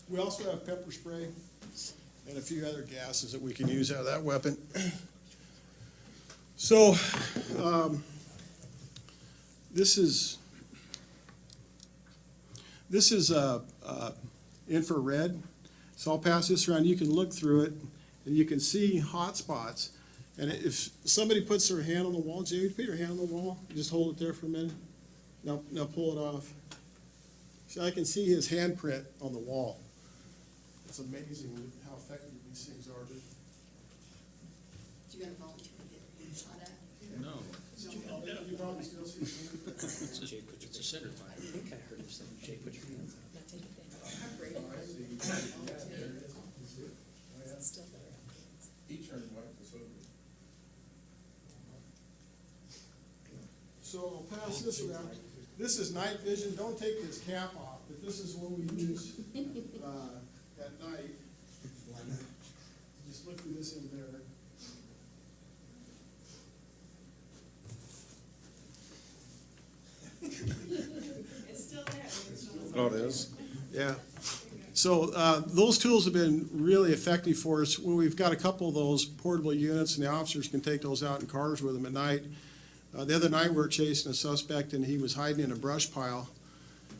We also have pepper spray and a few other gases that we can use out of that weapon. So, this is infrared. So I'll pass this around. You can look through it, and you can see hot spots. And if somebody puts their hand on the wall, Jamie, put your hand on the wall. Just hold it there for a minute. Now pull it off. So I can see his handprint on the wall. It's amazing how effective these things are. You gonna volunteer to get shot at? No, You probably still see the it's a center fire. I think I heard him say, Jay, put your hands up. So I'll pass this around. This is night vision. Don't take this cap off, but this is what we use at night. Just look through this in there. It's still there. Oh, it is? Yeah. So those tools have been really effective for us. When we've got a couple of those portable units, and the officers can take those out in cars with them at night. The other night, we were chasing a suspect, and he was hiding in a brush pile.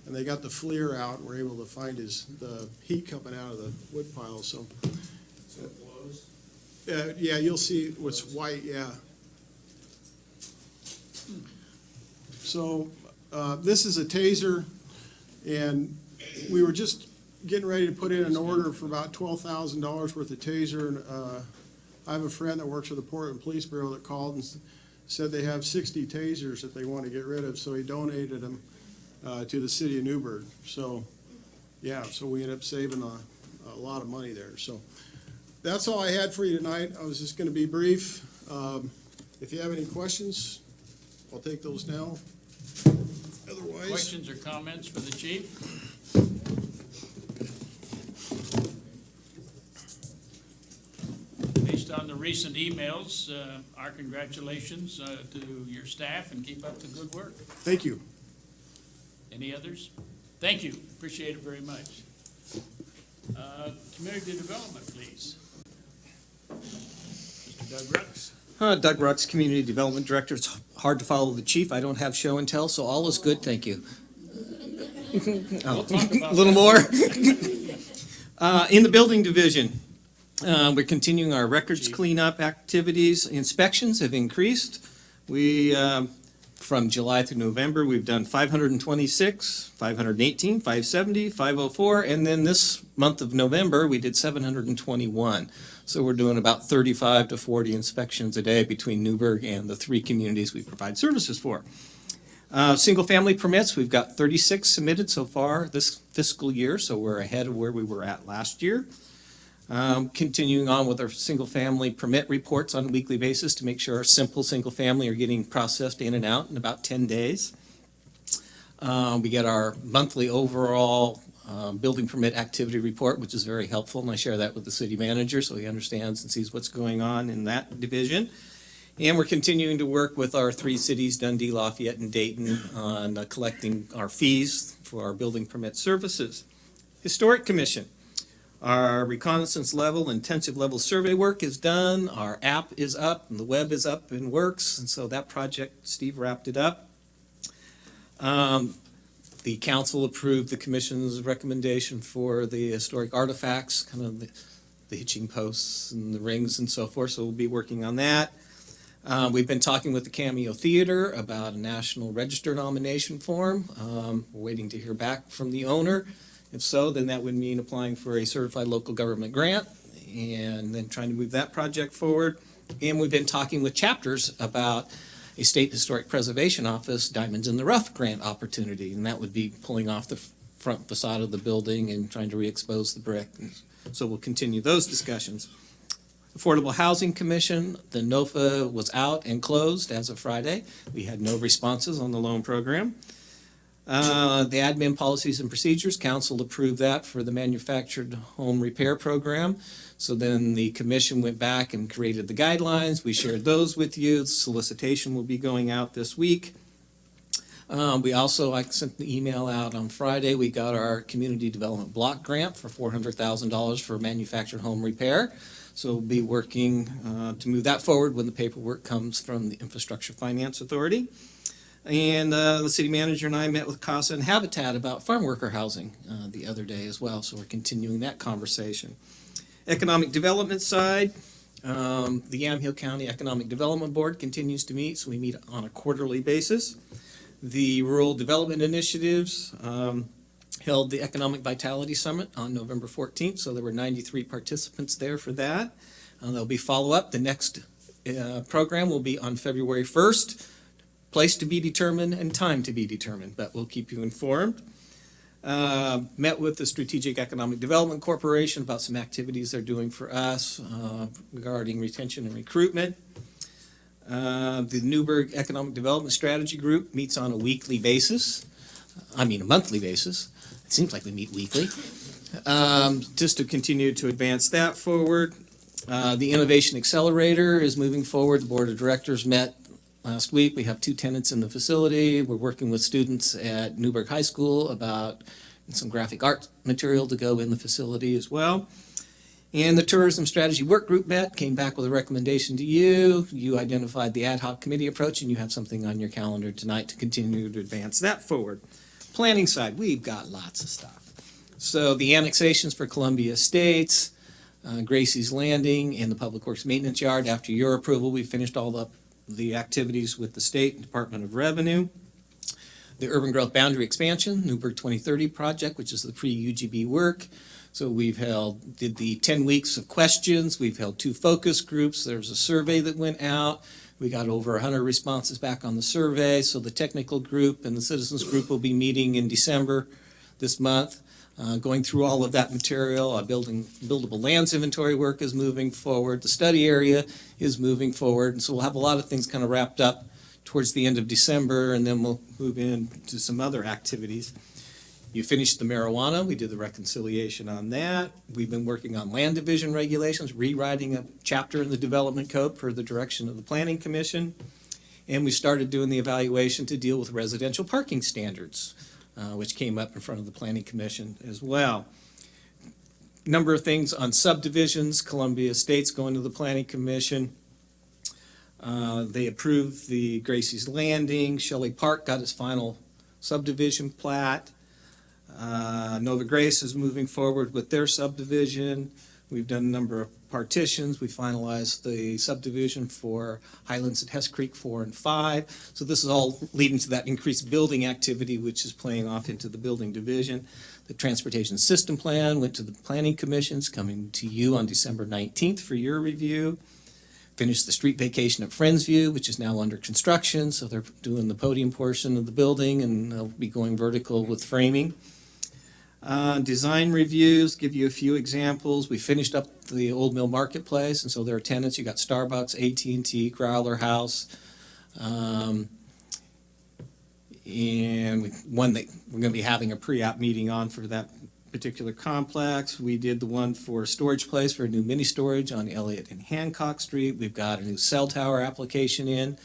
And they got the FLIR out, and were able to find the heat coming out of the wood pile. So it glows? Yeah, you'll see what's white, yeah. So this is a taser, and we were just getting ready to put in an order for about $12,000 worth of taser. And I have a friend that works for the Portland Police Bureau that called and said they have 60 tasers that they want to get rid of, so he donated them to the city of Newberg. So, yeah, so we ended up saving a lot of money there. So that's all I had for you tonight. I was just going to be brief. If you have any questions, I'll take those now. Otherwise, Questions or comments for the chief? Based on the recent emails, our congratulations to your staff and keep up the good work. thank you. Any others? Thank you, appreciate it very much. Community development, please. Mr. Doug Rux. Doug Rux, Community Development Director. It's hard to follow the chief. I don't have show and tell, so all is good, thank you. We'll talk about A little that. more. In the building division, we're continuing our records Chief. cleanup activities. Inspections have increased. We, from July through November, we've done 526, 518, 570, 504, and then this month of November, we did 721. So we're doing about 35 to 40 inspections a day between Newberg and the 3 communities we provide services for. Single-family permits, we've got 36 submitted so far this fiscal year, so we're ahead of where we were at last year. Continuing on with our single-family permit reports on a weekly basis to make sure our simple single-family are getting processed in and out in about 10 days. We get our monthly overall building permit activity report, which is very helpful, and I share that with the city manager so he understands and sees what's going on in that division. And we're continuing to work with our 3 cities, Dundee, Lafayette, and Dayton, on collecting our fees for our building permit services. Historic Commission. Our reconnaissance level, intensive level survey work is done. Our app is up, and the web is up and works, and so that project, Steve wrapped it up. The council approved the commission's recommendation for the historic artifacts, kind of the hitching posts and the rings and so forth, so we'll be working on that. We've been talking with the Cameo Theater about a National Register nomination form. We're waiting to hear back from the owner. If so, then that would mean applying for a certified local government grant and then trying to move that project forward. And we've been talking with chapters about a state historic preservation office Diamonds in the Rough grant opportunity, and that would be pulling off the front facade of the building and trying to re-expose the brick. And so we'll continue those discussions. Affordable Housing Commission, the NOFA was out and closed as of Friday. We had no responses on the loan program. The admin policies and procedures, council approved that for the manufactured home repair program. So then the commission went back and created the guidelines. We shared those with you. Solicitation will be going out this week. I sent the email out on Friday. We got our community development block grant for $400,000 for manufactured home repair. So we'll be working to move that forward when the paperwork comes from the Infrastructure Finance Authority. And the city manager and I met with CASA and Habitat about farm worker housing the other day as well. So we're continuing that conversation. Economic development side, the Yamhill County Economic Development Board continues to meet, so we meet on a quarterly basis. The rural development initiatives held the Economic Vitality Summit on November 14th, so there were 93 participants there for that. There'll be follow-up. The next program will be on February 1st. Place to be determined and time to be determined, but we'll keep you informed. Met with the Strategic Economic Development Corporation about some activities they're doing for us regarding retention and recruitment. The Newberg Economic Development Strategy Group meets on a weekly basis. A monthly basis. It seems like we meet weekly. Just to continue to advance that forward. The Innovation Accelerator is moving forward. The Board of Directors met last week. We have 2 tenants in the facility. We're working with students at Newberg High School about some graphic art material to go in the facility as well. And the Tourism Strategy Work Group met, came back with a recommendation to you. You identified the ad hoc committee approach, and you have something on your calendar tonight to continue to advance that forward. Planning side, we've got lots of stuff. So the annexations for Columbia Estates, Gracie's Landing, and the Public Works Maintenance Yard. After your approval, we finished all the activities with the state and Department of Revenue. The Urban Growth Boundary Expansion, Newberg 2030 project, which is the pre-UGB work. So did the 10 weeks of questions. We've held 2 focus groups. There's a survey that went out. We got over 100 responses back on the survey. So the technical group and the citizens group will be meeting in December this month, going through all of that material. Our buildable lands inventory work is moving forward. The study area is moving forward. And so we'll have a lot of things kind of wrapped up towards the end of December, and then we'll move into some other activities. You finished the marijuana. We did the reconciliation on that. We've been working on land division regulations, rewriting a chapter in the development code per the direction of the Planning Commission. And we started doing the evaluation to deal with residential parking standards, which came up in front of the Planning Commission as well. Number of things on subdivisions. Columbia Estates going to the Planning Commission. They approved the Gracie's Landing. Shelley Park got its final subdivision plat. Nova Grace is moving forward with their subdivision. We've done a number of partitions. We finalized the subdivision for Highlands and Hess Creek 4 and 5. So this is all leading to that increased building activity, which is playing off into the building division. The Transportation System Plan went to the Planning Commissions, coming to you on December 19th for your review. Finished the street vacation at Friendsview, which is now under construction. So they're doing the podium portion of the building, and they'll be going vertical with framing. Design reviews, give you a few examples. We finished up the Old Mill Marketplace, and so there are tenants. You got Starbucks, AT&T, Growler House, and one that we're going to be having a pre-app meeting on for that particular complex. We did the one for Storage Place for a new mini storage on Elliott and Hancock Street. We've got a new cell tower application in.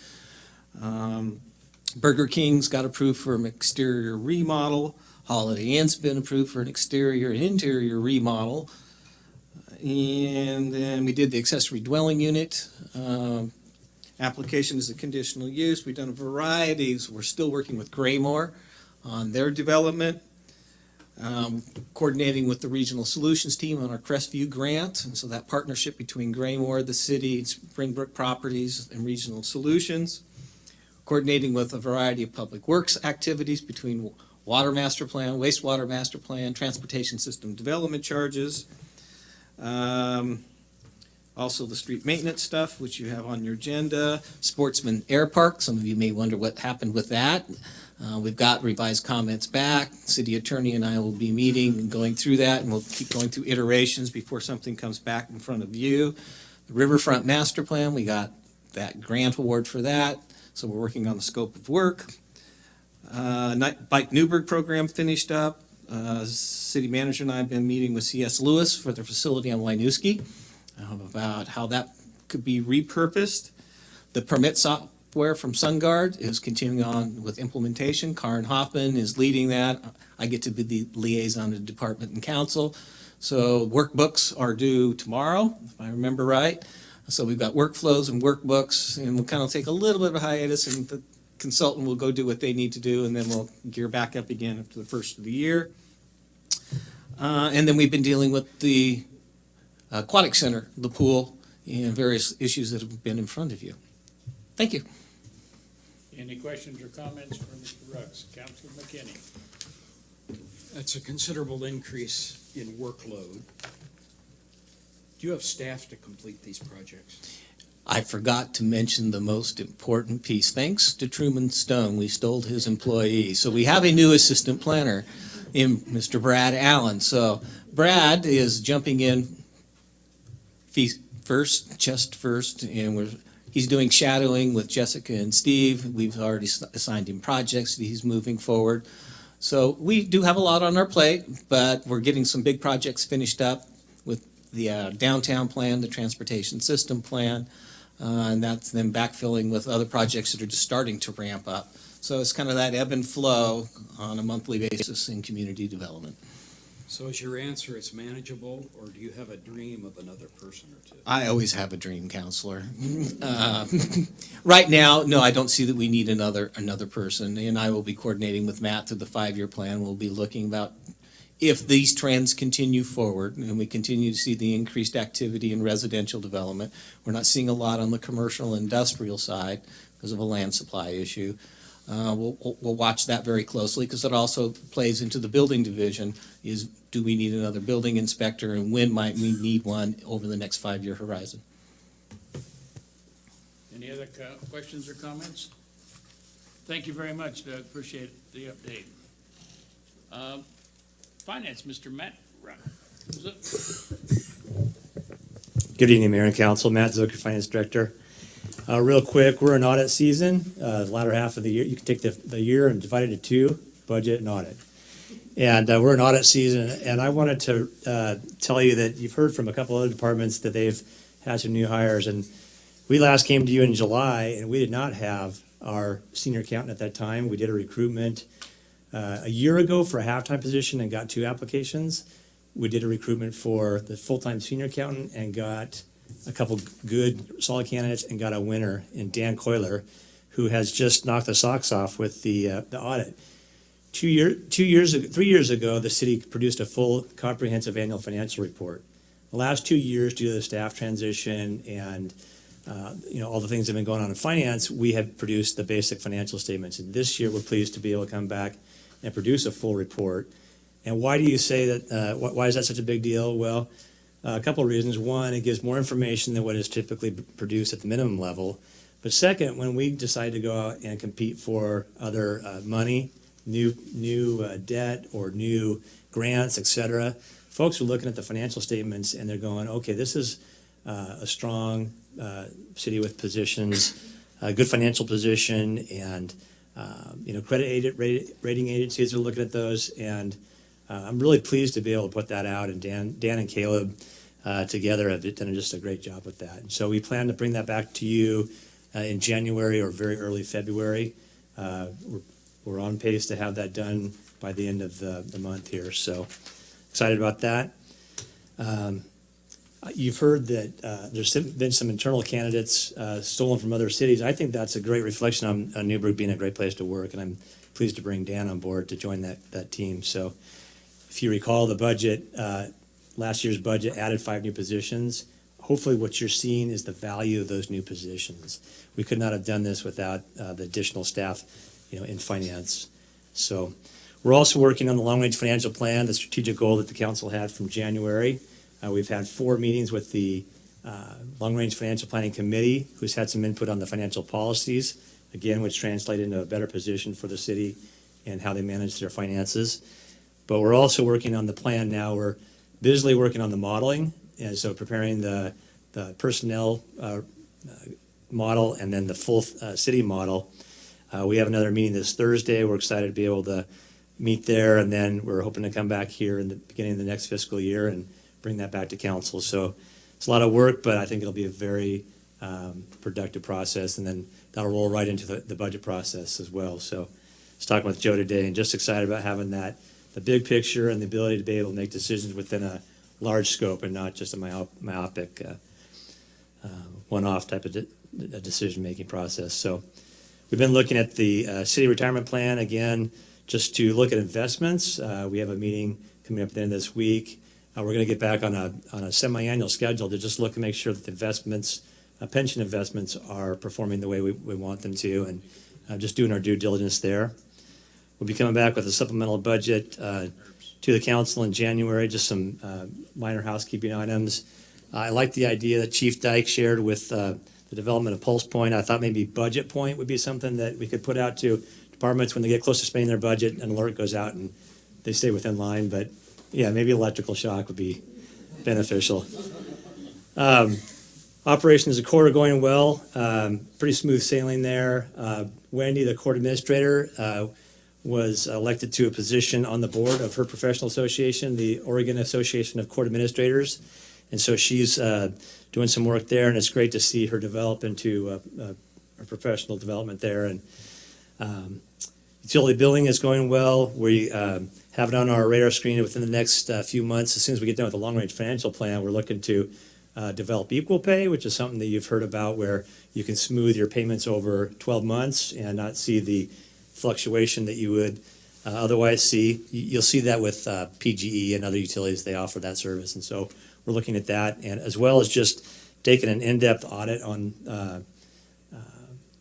Burger King's got approved for an exterior remodel. Holiday Inn's been approved for an exterior and interior remodel. And then we did the accessory dwelling unit application as a conditional use. We've done a variety. We're still working with Graymore on their development. Coordinating with the Regional Solutions team on our Crestview grant. And so that partnership between Graymore, the city, Springbrook Properties, and Regional Solutions. Coordinating with a variety of public works activities between Water Master Plan, Wastewater Master Plan, Transportation System Development Charges. Also the street maintenance stuff, which you have on your agenda. Sportsman Air Park, some of you may wonder what happened with that. We've got revised comments back. City Attorney and I will be meeting and going through that, and we'll keep going through iterations before something comes back in front of you. The Riverfront Master Plan, we got that grant award for that, so we're working on the scope of work. Bike Newberg program finished up. City manager and I have been meeting with C.S. Lewis for their facility on Winooski about how that could be repurposed. The permit software from SunGuard is continuing on with implementation. Karen Hoffman is leading that. I get to be the liaison to department and council. So workbooks are due tomorrow, if I remember right. So we've got workflows and workbooks, and we'll kind of take a little bit of a hiatus, and the consultant will go do what they need to do, and then we'll gear back up again after the first of the year. And then we've been dealing with the aquatic center, the pool, and various issues that have been in front of you. Thank you. Any questions or comments for Mr. Rux? Councilor McKinney? That's a considerable increase in workload. Do you have staff to complete these projects? I forgot to mention the most important piece. Thanks to Truman Stone, we stole his employee. So we have a new assistant planner in Mr. Brad Allen. So Brad is jumping in chest first, and he's doing shadowing with Jessica and Steve. We've already assigned him projects that he's moving forward. So we do have a lot on our plate, but we're getting some big projects finished up with the downtown plan, the transportation system plan, and that's then backfilling with other projects that are just starting to ramp up. So it's kind of that ebb and flow on a monthly basis in community development. So is your answer it's manageable, or do you have a dream of another person or two? I always have a dream, counselor. Right now, no, I don't see that we need another person, and I will be coordinating with Matt through the 5-year plan. We'll be looking about if these trends continue forward and we continue to see the increased activity in residential development. We're not seeing a lot on the commercial industrial side because of a land supply issue. We'll watch that very closely because it also plays into the building division. Do we need another building inspector, and when might we need one over the next 5-year horizon? Any other questions or comments? Thank you very much, Doug. Appreciate the update. Finance, Mr. Matt Ruck. Who's up? Good evening, Mayor and Council. Matt Zucker, Finance Director. Real quick, we're in audit season, the latter half of the year. You can take the year and divide it into 2, budget and audit. And we're in audit season, and I wanted to tell you that you've heard from a couple other departments that they've had some new hires. And we last came to you in July, and we did not have our senior accountant at that time. We did a recruitment a year ago for a half-time position and got 2 applications. We did a recruitment for the full-time senior accountant and got a couple good, solid candidates and got a winner in Dan Coiler, who has just knocked the socks off with the audit. 3 years ago, the city produced a full comprehensive annual financial report. The last 2 years, due to the staff transition and all the things that have been going on in finance, we have produced the basic financial statements. And this year, we're pleased to be able to come back and produce a full report. And why do you say that? Why is that such a big deal? Well, a couple of reasons. One, it gives more information than what is typically produced at the minimum level. But second, when we decide to go out and compete for other money, new debt or new grants, et cetera, folks are looking at the financial statements and they're going, okay, this is a strong city with positions, a good financial position, and rating agencies are looking at those, and I'm really pleased to be able to put that out. And Dan and Caleb together have done just a great job with that. And so we plan to bring that back to you in January or very early February. We're on pace to have that done by the end of the month here. So excited about that. You've heard that there's been some internal candidates stolen from other cities. I think that's a great reflection on Newberg being a great place to work, and I'm pleased to bring Dan on board to join that team. So if you recall the budget, last year's budget added 5 new positions. Hopefully what you're seeing is the value of those new positions. We could not have done this without the additional staff in finance. So we're also working on the long-range financial plan, the strategic goal that the council had from January. We've had 4 meetings with the long-range financial planning committee, who's had some input on the financial policies, again, which translate into a better position for the city and how they manage their finances. But we're also working on the plan now. We're busily working on the modeling, and so preparing the personnel model and then the full city model. We have another meeting this Thursday. We're excited to be able to meet there, and then we're hoping to come back here in the beginning of the next fiscal year and bring that back to council. So it's a lot of work, but I think it'll be a very productive process, and then that'll roll right into the budget process as well. So I was talking with Joe today, and just excited about having the big picture and the ability to be able to make decisions within a large scope and not just a myopic one-off type of decision-making process. So we've been looking at the city retirement plan, again, just to look at investments. We have a meeting coming up at the end of this week. We're going to get back on a semi-annual schedule to just look and make sure that the investments, pension investments, are performing the way we want them to, and just doing our due diligence there. We'll be coming back with a supplemental budget to the council in January, just some minor housekeeping items. I like the idea that Chief Dyke shared with the development of Pulse Point. I thought maybe Budget Point would be something that we could put out to departments when they get close to spending their budget, an alert goes out and they stay within line. But yeah, maybe electrical shock would be beneficial. Operations of court are going well. Pretty smooth sailing there. Wendy, the court administrator, was elected to a position on the board of her professional association, the Oregon Association of Court Administrators. And so she's doing some work there, and it's great to see her develop into a professional development there. And utility billing is going well. We have it on our radar screen within the next few months. As soon as we get done with the long-range financial plan, we're looking to develop equal pay, which is something that you've heard about, where you can smooth your payments over 12 months and not see the fluctuation that you would otherwise see. You'll see that with PGE and other utilities. They offer that service. And so we're looking at that, and as well as just taking an in-depth audit on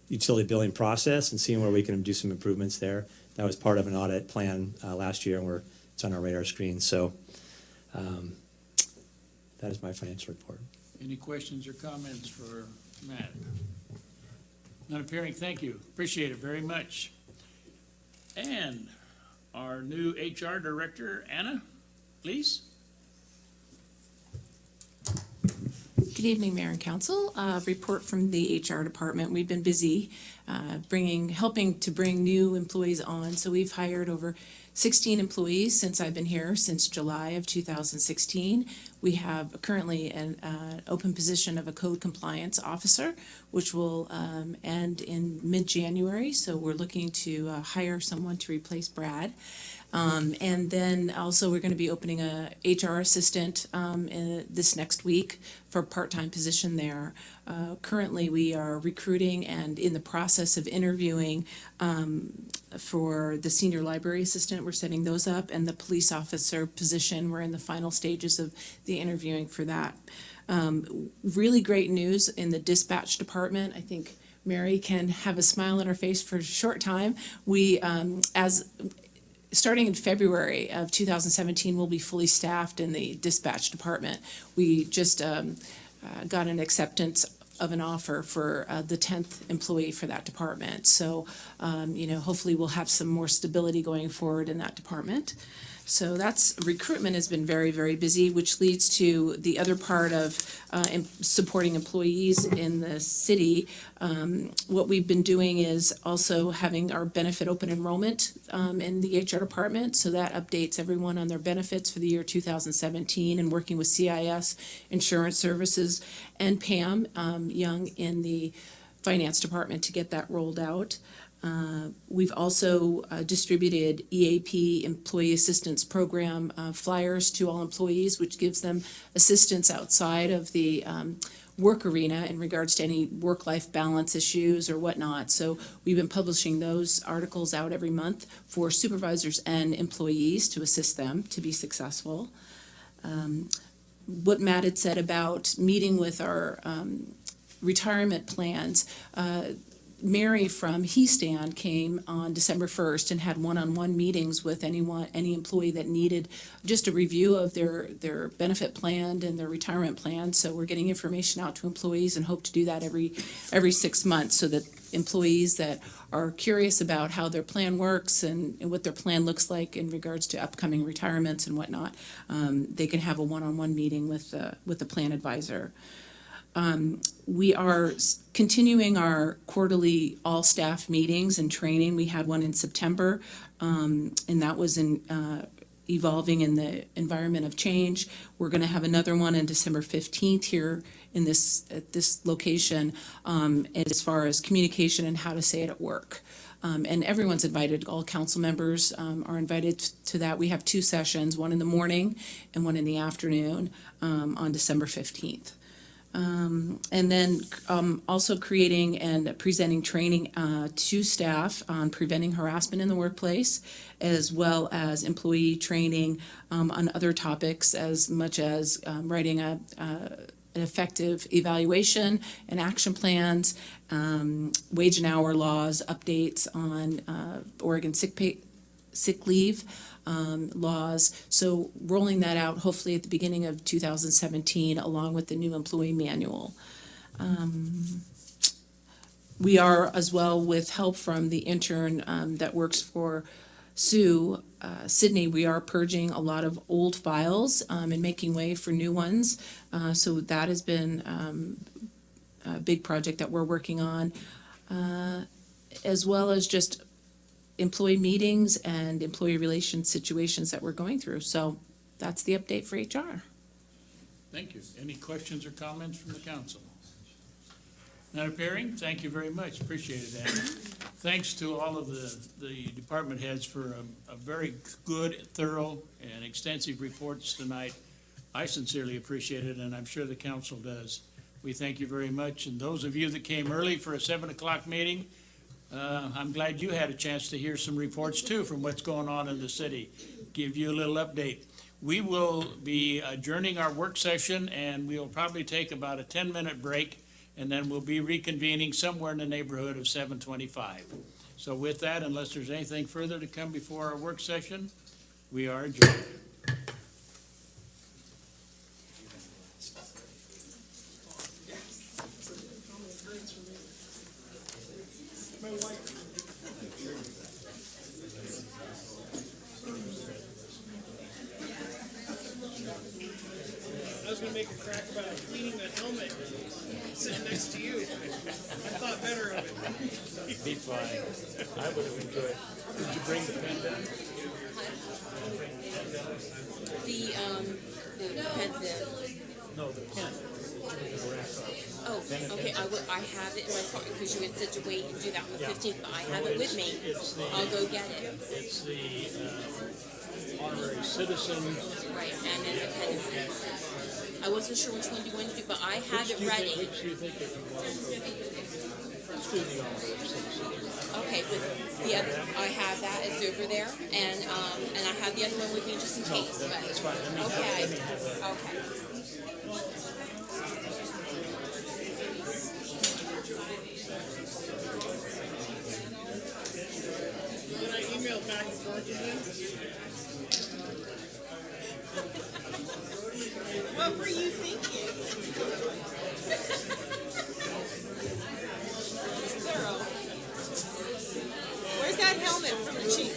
utility billing process and seeing where we can do some improvements there. That was part of an audit plan last year, and it's on our radar screen. So that is my financial report. Any questions or comments for Matt? None appearing, thank you. Appreciate it very much. And our new HR director, Anna, please. Good evening, Mayor and Council. Report from the HR department. We've been busy helping to bring new employees on. So we've hired over 16 employees since I've been here, since July of 2016. We have currently an open position of a code compliance officer, which will end in mid-January. So we're looking to hire someone to replace Brad. And then also we're going to be opening a HR assistant this next week for a part-time position there. Currently, we are recruiting and in the process of interviewing for the senior library assistant. We're setting those up, and the police officer position. We're in the final stages of the interviewing for that. Really great news in the dispatch department. I think Mary can have a smile on her face for a short time. Starting in February of 2017, we'll be fully staffed in the dispatch department. We just got an acceptance of an offer for the 10th employee for that department. So, hopefully we'll have some more stability going forward in that department. So recruitment has been very, very busy, which leads to the other part of supporting employees in the city. What we've been doing is also having our benefit open enrollment in the HR department. So that updates everyone on their benefits for the year 2017, and working with CIS Insurance Services and Pam Young in the finance department to get that rolled out. We've also distributed EAP, Employee Assistance Program, flyers to all employees, which gives them assistance outside of the work arena in regards to any work-life balance issues or whatnot. So we've been publishing those articles out every month for supervisors and employees to assist them to be successful. What Matt had said about meeting with our retirement plans, Mary from HeStand came on December 1st and had one-on-one meetings with any employee that needed just a review of their benefit plan and their retirement plan. So we're getting information out to employees and hope to do that every 6 months, so that employees that are curious about how their plan works and what their plan looks like in regards to upcoming retirements and whatnot, they can have a one-on-one meeting with the plan advisor. We are continuing our quarterly all-staff meetings and training. We had one in September, and that was evolving in the environment of change. We're going to have another one on December 15th here at this location, as far as communication and how to say it at work. And everyone's invited, all council members are invited to that. We have 2 sessions, one in the morning and one in the afternoon on December 15th. And then also creating and presenting training to staff on preventing harassment in the workplace, as well as employee training on other topics, as much as writing an effective evaluation and action plans, wage and hour laws, updates on Oregon sick pay sick leave laws. So rolling that out hopefully at the beginning of 2017, along with the new employee manual. We are, as well, with help from the intern that works for Sue, Sydney, we are purging a lot of old files and making way for new ones. So that has been a big project that we're working on, as well as just employee meetings and employee relations situations that we're going through. So that's the update for HR. Thank you. Any questions or comments from the council? Not appearing? Thank you very much. Appreciate it, Andy. Thanks to all of the department heads for a very good, thorough, and extensive reports tonight. I sincerely appreciate it, and I'm sure the council does. We thank you very much. And those of you that came early for a 7 o'clock meeting, I'm glad you had a chance to hear some reports too from what's going on in the city. Give you a little update. We will be adjourning our work session, and we'll probably take about a 10-minute break, and then we'll be reconvening somewhere in the neighborhood of 7:25. So with that, unless there's anything further to come before our work session, we are adjourned. I was gonna make a crack about cleaning the helmet sitting next to you. I thought better of it. Be fine. I would have enjoyed. Did you bring the pen down? The pen, No, the pen. oh, okay, I have it in my car, because you had said to wait and do that on the 15th, but I have it with me. I'll go get it. It's the honorary citizen. Right, and then the pen. I wasn't sure which one you wanted to do, but I have it ready. Which do you think it was? Let's do the honorary citizen. Okay, but the other, I have that, it's over there, and I have the other one with me just in case, but. That's fine. Let me Okay, have that. okay. Then I emailed back and forth again. What were you thinking? Thorough. Where's that helmet from the chief?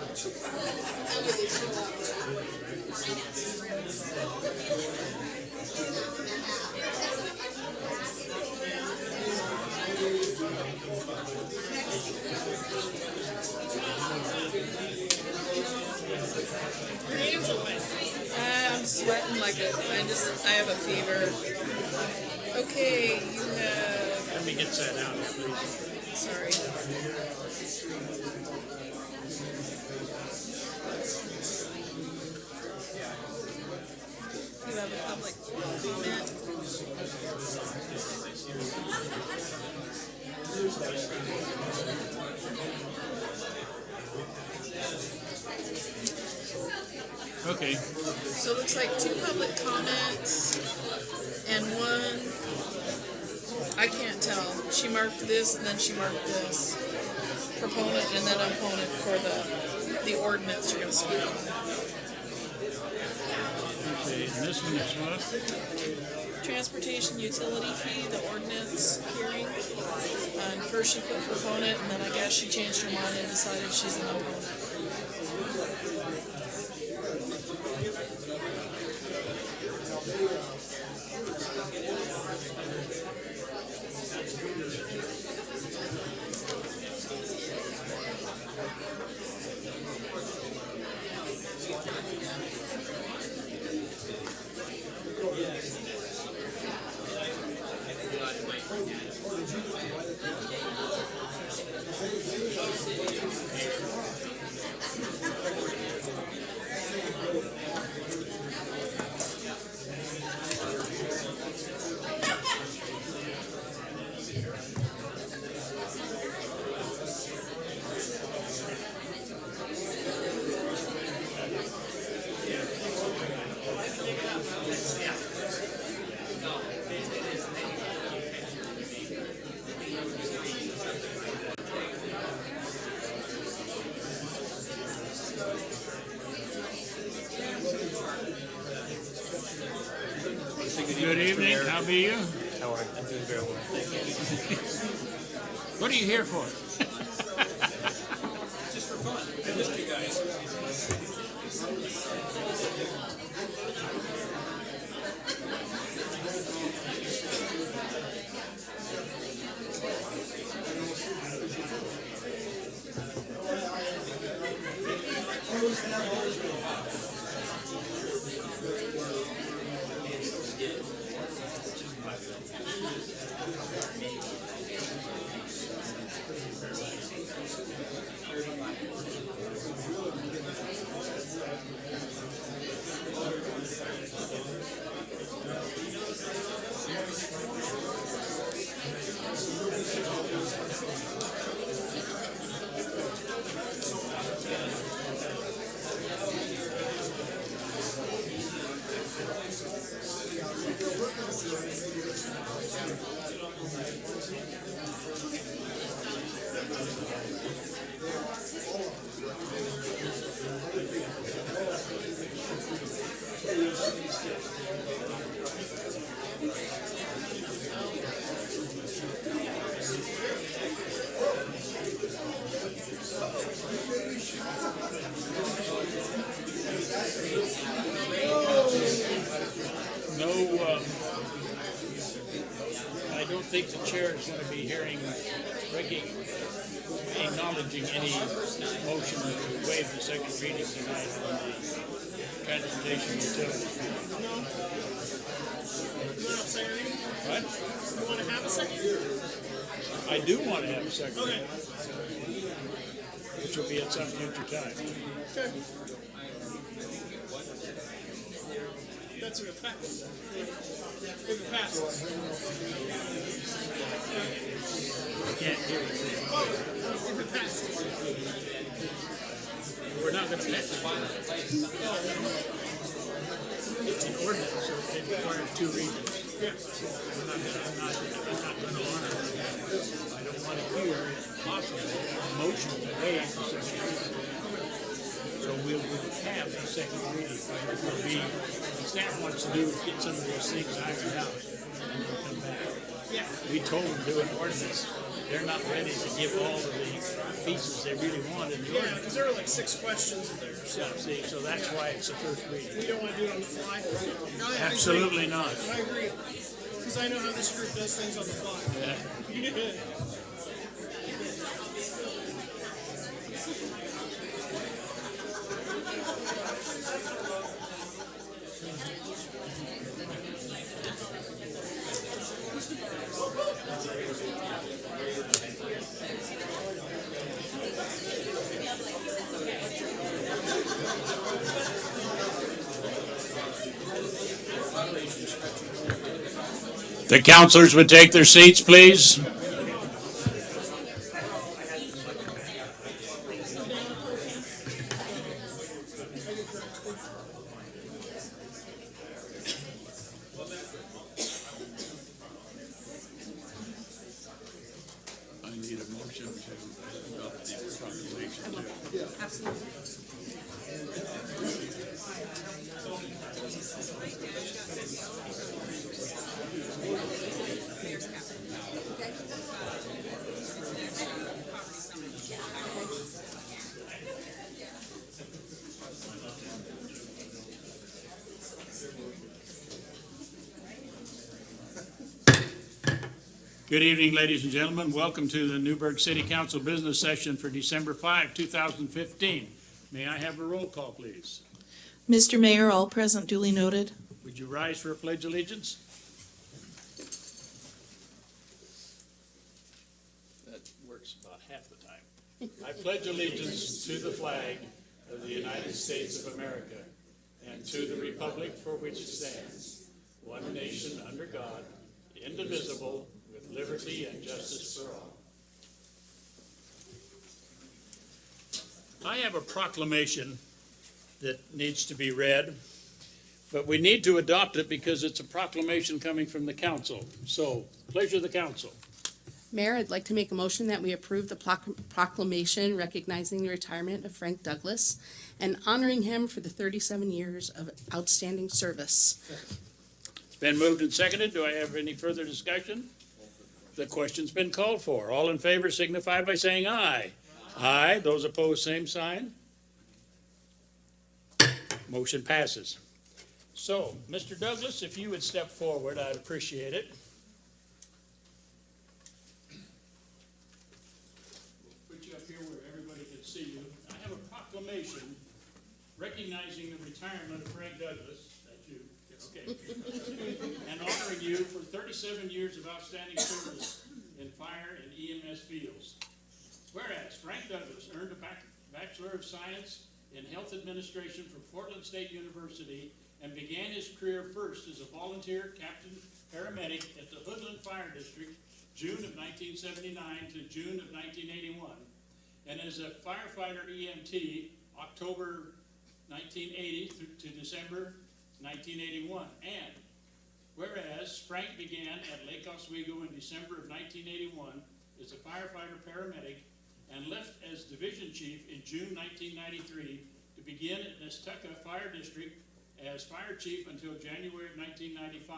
I'm sweating like I have a fever. Okay, you have, Let me get that out, please. sorry. You have a public comment? Okay, So it looks like 2 public comments and 1, I can't tell. She marked this and then she marked this. Proponent and then opponent for the ordinance you're gonna speak on. okay, and this one is what? Transportation utility fee, the ordinance hearing. And first she put proponent and then I guess she changed her mind and decided she's an opponent. Good evening, how be you? How are you? I'm doing very well. What are you here for? Just for fun. I missed you guys. No, I don't think the chair is going to be acknowledging any motion to waive the second reading tonight on the transportation utility. What? You wanna have a second? I do want to have a second reading, which will be at some future time. Sure. That's if it passes. If it passes. I can't hear you. If it passes. We're not going to pass it. It's an ordinance, so it requires 2 readings. I'm not going to honor it. I don't want to hear, if possible, a motion to waive the second reading. So we will have a second reading. It'll be, what staff wants to do is get some of those things ironed out and then come back. Yeah. We told them to do an ordinance they're not ready to give all of the pieces they really want in the Yeah, ordinance. because there are like 6 questions in there, so Yeah, see, so that's why it's the first reading. we don't want to do it on the fly. No, I agree. Absolutely not. I agree, because I know how this group does things on the fly. Yeah. The counselors would take their seats, please. I need a motion to adopt the proclamation. Good evening, ladies and gentlemen. Welcome to the Newberg City Council Business Session for December 5, 2015. May I have a roll call, please? Mr. Mayor, all present duly noted. Would you rise for a pledge of allegiance? That works about half the time. I pledge allegiance to the flag of the United States of America and to the republic for which it stands, one nation under God, indivisible, with liberty and justice for all. I have a proclamation that needs to be read, but we need to adopt it because it's a proclamation coming from the council. So, pleasure of the council. Mayor, I'd like to make a motion that we approve the proclamation recognizing the retirement of Frank Douglas and honoring him for the 37 years of outstanding service. It's been moved and seconded. Do I have any further discussion? The question's been called for. All in favor signify by saying aye. Aye. Those opposed, same sign. Motion passes. So, Mr. Douglas, if you would step forward, I'd appreciate it. We'll put you up here where everybody can see you. I have a proclamation recognizing the retirement of Frank Douglas. That's you. Okay. And honoring you for 37 years of outstanding service in fire and EMS fields. Whereas Frank Douglas earned a Bachelor of Science in Health Administration from Portland State University and began his career first as a volunteer captain paramedic at the Hoodland Fire District, June of 1979 to June of 1981, and as a firefighter EMT, October 1980 to December 1981. And whereas Frank began at Lake Oswego in December of 1981 as a firefighter paramedic and left as division chief in June 1993 to begin at Nestucca Fire District as fire chief until January of 1995.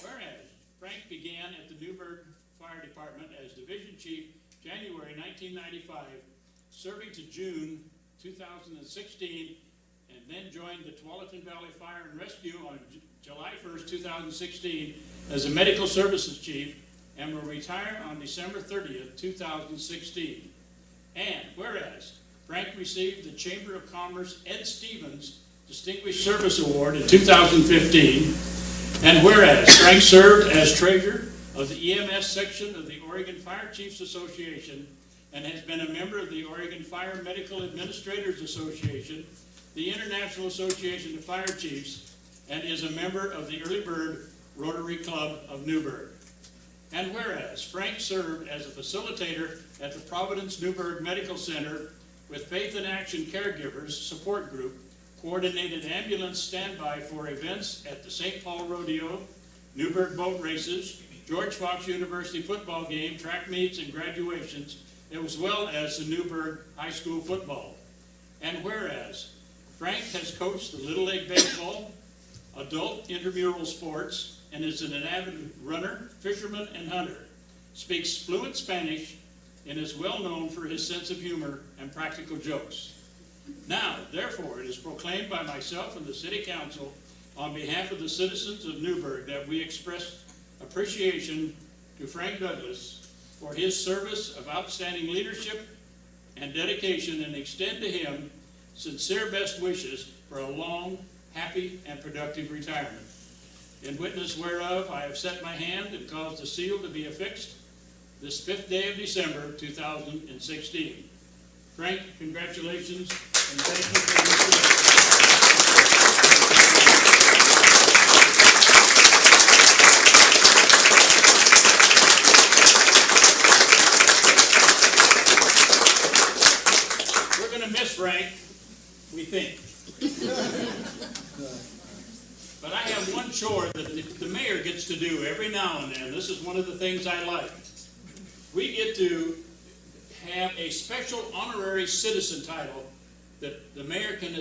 Whereas Frank began at the Newberg Fire Department as division chief January 1995, serving to June 2016, and then joined the Tualatin Valley Fire and Rescue on July 1st, 2016 as a medical services chief, and will retire on December 30th, 2016. And whereas Frank received the Chamber of Commerce Ed Stevens Distinguished Service Award in 2015, and whereas Frank served as treasurer of the EMS section of the Oregon Fire Chiefs Association and has been a member of the Oregon Fire Medical Administrators Association, the International Association of Fire Chiefs, and is a member of the Early Bird Rotary Club of Newberg. And whereas Frank served as a facilitator at the Providence Newberg Medical Center with Faith in Action Caregivers Support Group, coordinated ambulance standby for events at the St. Paul Rodeo, Newberg boat races, George Fox University football game, track meets, and graduations, as well as the Newberg High School football. And whereas Frank has coached the Little League Baseball, adult intramural sports, and is an avid runner, fisherman, and hunter. speaks fluent Spanish, and is well known for his sense of humor and practical jokes. Now, therefore, it is proclaimed by myself and the City Council on behalf of the citizens of Newberg that we express appreciation to Frank Douglas for his service of outstanding leadership and dedication, and extend to him sincere best wishes for a long, happy, and productive retirement. In witness whereof, I have set my hand and caused the seal to be affixed this 5th day of December, 2016. Frank, congratulations, and thank you for your service. We're going to miss Frank, we think. But I have one chore that the mayor gets to do every now and then. This is one of the things I like. We get to have a special honorary citizen title that the mayor can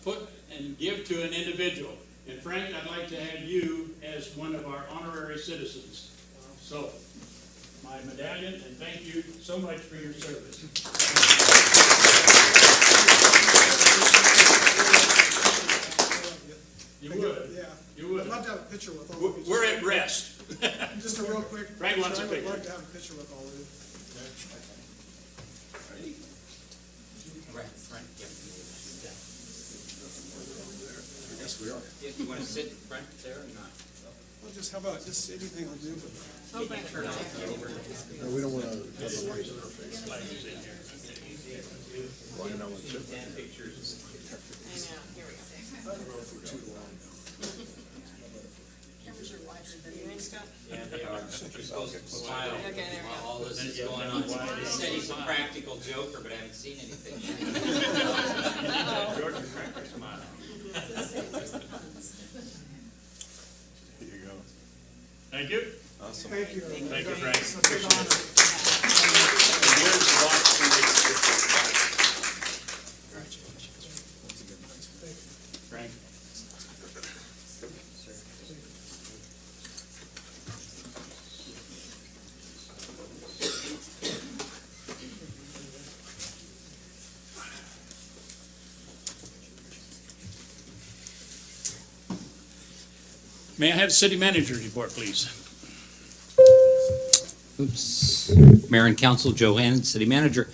put and give to an individual. And Frank, I'd like to have you as one of our honorary citizens. So, my medallion, and thank you so much for your service. You would? Yeah. You would? I'd love to have a picture with all of you. We're at rest. Just a real quick. Frank wants a I picture. would love to have a picture with all of you. I guess we are. If you want to sit front there or not? Well, just how about just anything I'll do. We don't want to. Yeah, they are. You're supposed to smile while all this is going on. They said he's a practical joker, but I haven't seen anything. George, your cracker smile. Here you go. Thank you. Awesome. Thank you. Thank you, Frank. It's a big honor. And here's the box. Frank. May I have the city manager's report, please? Oops. Mayor and Council, Joe Hannon, City Manager.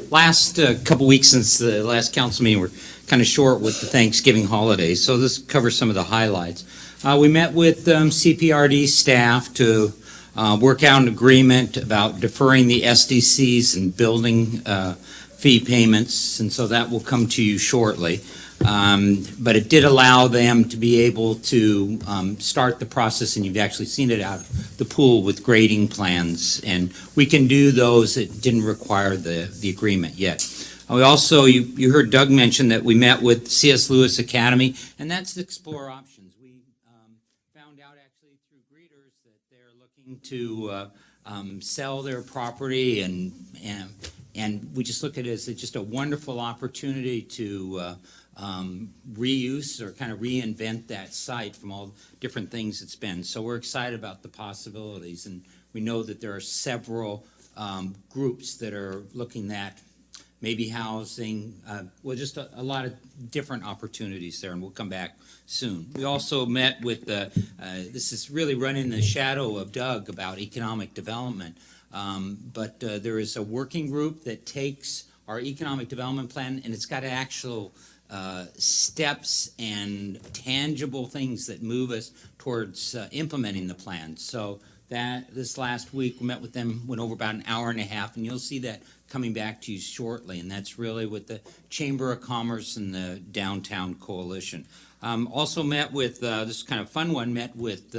Last couple weeks since the last council meeting, we're kind of short with the Thanksgiving holidays, so this covers some of the highlights. We met with CPRD staff to work out an agreement about deferring the SDCs and building fee payments, and so that will come to you shortly. But it did allow them to be able to start the process, and you've actually seen it out of the pool with grading plans, and we can do those. It didn't require the agreement yet. We also, you heard Doug mention that we met with C.S. Lewis Academy, and that's to explore options. We found out actually through greeters that they're looking to sell their property, and we just look at it as just a wonderful opportunity to reuse or kind of reinvent that site from all different things it's been. So we're excited about the possibilities, and we know that there are several groups that are looking at maybe housing, just a lot of different opportunities there, and we'll come back soon. We also met with, this is really running in the shadow of Doug about economic development, but there is a working group that takes our economic development plan, and it's got actual steps and tangible things that move us towards implementing the plan. So that this last week we met with them, went over about an hour and a half, and you'll see that coming back to you shortly. And that's really with the Chamber of Commerce and the Downtown Coalition. Also met with, this is kind of a fun one, met with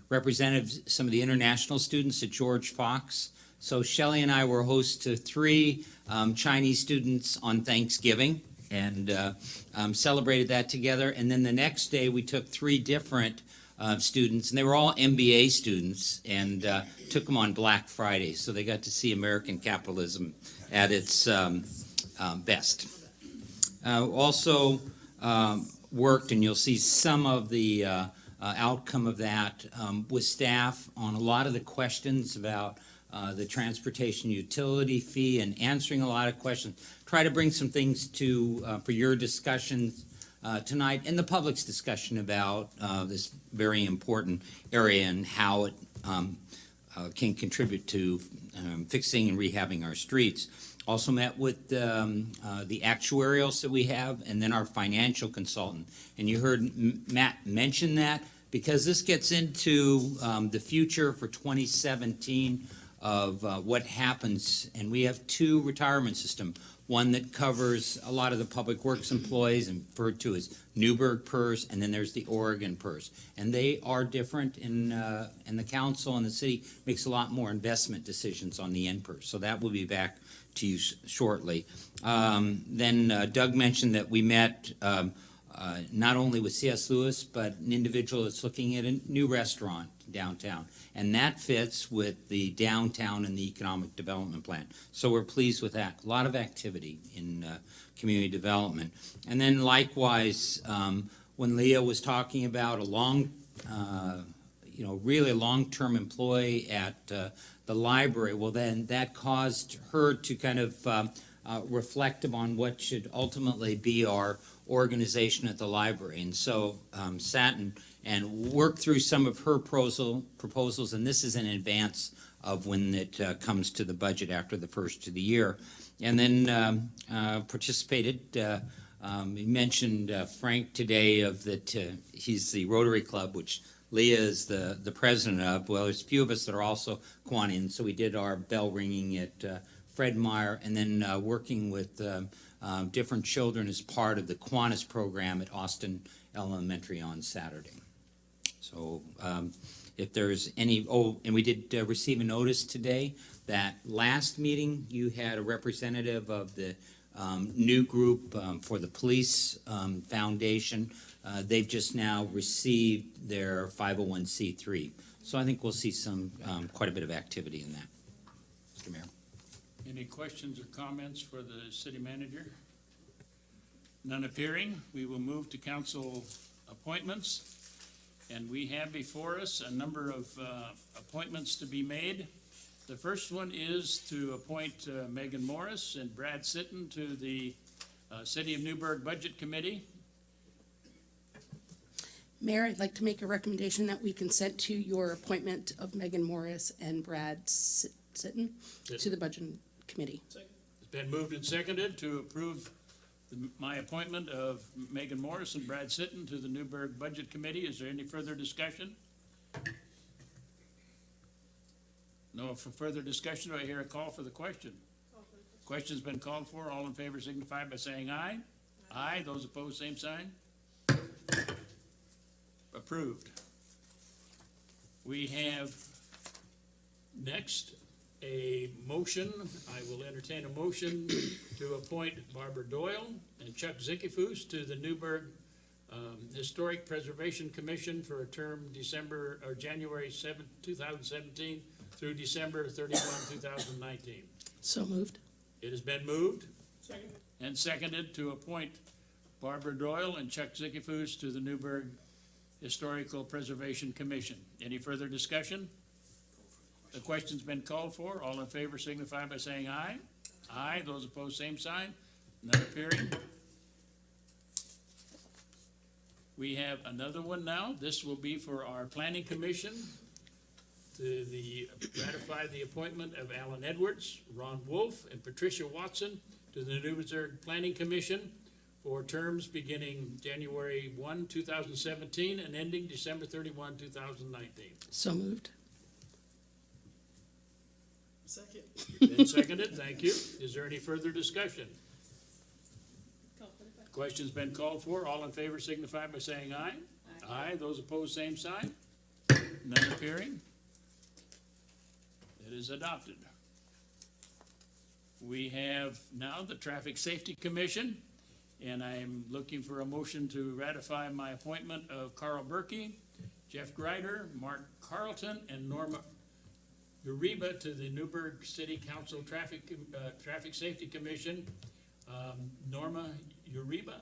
representatives, some of the international students at George Fox. So Shelley and I were hosts to 3 Chinese students on Thanksgiving, and celebrated that together. And then the next day we took 3 different students, and they were all MBA students, and took them on Black Friday. So they got to see American capitalism at its best. Also worked, and you'll see some of the outcome of that with staff on a lot of the questions about the transportation utility fee and answering a lot of questions. Try to bring some things for your discussions tonight and the public's discussion about this very important area and how it can contribute to fixing and rehabbing our streets. Also met with the actuarials that we have and then our financial consultant. And you heard Matt mention that because this gets into the future for 2017 of what happens. And we have two retirement systems. One that covers a lot of the public works employees and referred to as Newberg PERS, and then there's the Oregon PERS. And they are different, and the council and the city makes a lot more investment decisions on the NPERS. So that will be back to you shortly. Then Doug mentioned that we met not only with C.S. Lewis, but an individual that's looking at a new restaurant downtown. And that fits with the downtown and the economic development plan. So we're pleased with that. A lot of activity in community development. And then likewise, when Leah was talking about really a long-term employee at the library, well then that caused her to kind of reflect upon what should ultimately be our organization at the library. And so sat and worked through some of her proposals, and this is in advance of when it comes to the budget after the first of the year. And then participated, you mentioned Frank today of that he's the Rotary Club, which Leah is the president of. Well, there's a few of us that are also Kiwanis, so we did our bell ringing at Fred Meyer, and then working with different children as part of the Kiwanis program at Austin Elementary on Saturday. So if there's any, and we did receive a notice today that last meeting you had a representative of the new group for the police foundation. They've just now received their 501c3. So I think we'll see some quite a bit of activity in that. Mr. Mayor. Any questions or comments for the city manager? None appearing. We will move to council appointments. And we have before us a number of appointments to be made. The first one is to appoint Megan Morris and Brad Sitton to the City of Newberg Budget Committee. Mayor, I'd like to make a recommendation that we consent to your appointment of Megan Morris and Brad Sitton to the Budget Committee. It's been moved and seconded to approve my appointment of Megan Morris and Brad Sitton to the Newberg Budget Committee. Is there any further discussion? No further discussion. Do I hear a call for the question? Question's been called for. All in favor signify by saying aye. Aye. Those opposed, same sign. Approved. We have next a motion. I will entertain a motion to appoint Barbara Doyle and Chuck Zickifus to the Newberg Historic Preservation Commission for a term January 7, 2017 through December 31, 2019. So moved. It has been moved and seconded to appoint Barbara Doyle and Chuck Zickifus to the Newberg Historical Preservation Commission. Any further discussion? The question's been called for. All in favor signify by saying aye. Aye. Those opposed, same sign. None appearing. We have another one now. This will be for our Planning Commission to ratify the appointment of Alan Edwards, Ron Wolf, and Patricia Watson to the Newberg Planning Commission for terms beginning January 1, 2017 and ending December 31, 2019. So moved. Second. Been seconded, thank you. Is there any further discussion? Question's been called for. All in favor signify by saying aye. Aye. Those opposed, same sign. None appearing. It is adopted. We have now the Traffic Safety Commission, and I am looking for a motion to ratify my appointment of Carl Berkey, Jeff Greider, Mark Carlton, and Norma Uriba to the Newberg City Council Traffic Safety Commission. Norma Uriba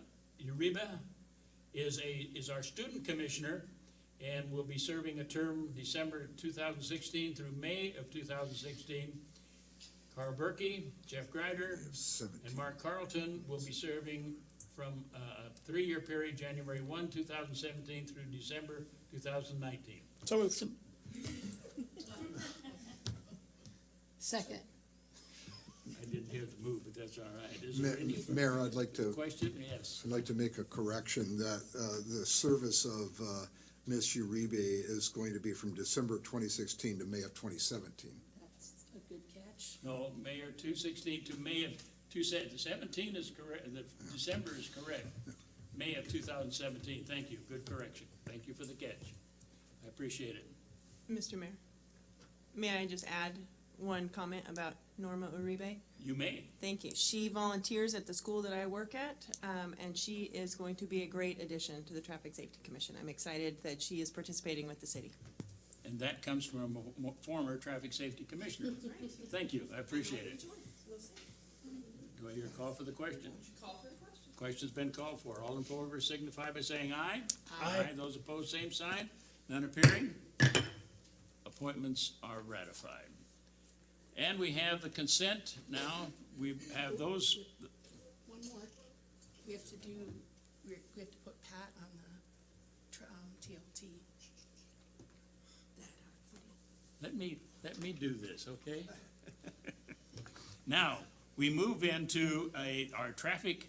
is our student commissioner, and will be serving a term December 2016 through May of 2016. Carl Berkey, Jeff Greider, and Mark Carlton will be serving from a 3-year period, January 1, 2017 through December 2019. So moved. Second. I didn't hear the move, but that's all right. Is there any Mayor, I'd like to, question? Yes. I'd like to make a correction that the service of Ms. Uribe is going to be from December 2016 to May of 2017. That's a good catch. No, Mayor, 216 to May of 2017 is correct, the December is correct. May of 2017, thank you, good correction. Thank you for the catch. I appreciate it. Mr. Mayor, may I just add one comment about Norma Uribe? You may. Thank you. She volunteers at the school that I work at, and she is going to be a great addition to the Traffic Safety Commission. I'm excited that she is participating with the city. And that comes from a former traffic safety commissioner. Thank you, I appreciate it. Do I hear a call for the question? Call for the question. Question's been called for. All in favor signify by saying aye. Aye. Those opposed, same sign. None appearing. Appointments are ratified. And we have the consent now. We have those. One more. We have to put Pat on the TLT. Let me do this, okay? Now, we move into our traffic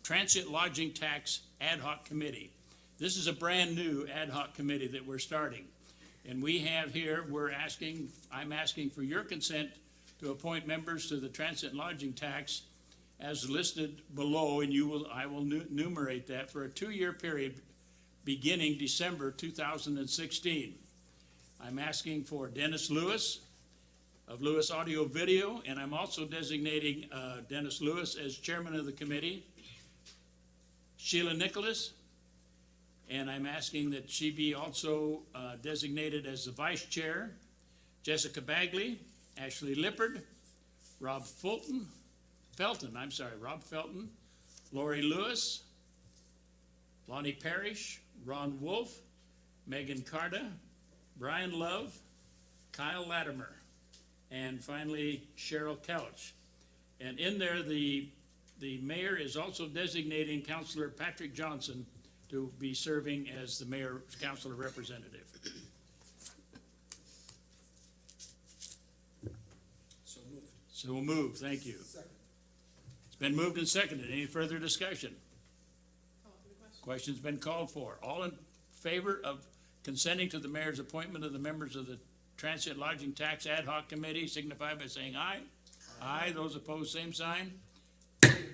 transit lodging tax ad hoc committee. This is a brand-new ad hoc committee that we're starting. And we have here, I'm asking for your consent to appoint members to the transit lodging tax as listed below, and I will enumerate that for a 2-year period beginning December 2016. I'm asking for Dennis Lewis of Lewis Audio Video, and I'm also designating Dennis Lewis as chairman of the committee. Sheila Nicholas, and I'm asking that she be also designated as the vice chair. Jessica Bagley, Ashley Lippard, Rob Felton, Lori Lewis, Lonnie Parrish, Ron Wolf, Megan Carta, Brian Love, Kyle Latimer, and finally Cheryl Couch. And in there, the mayor is also designating Councilor Patrick Johnson to be serving as the mayor's councilor representative. So moved, thank you. It's been moved and seconded. Any further discussion? Question's been called for. All in favor of consenting to the mayor's appointment of the members of the Transit Lodging Tax Ad Hoc Committee signify by saying aye. Aye. Those opposed, same sign.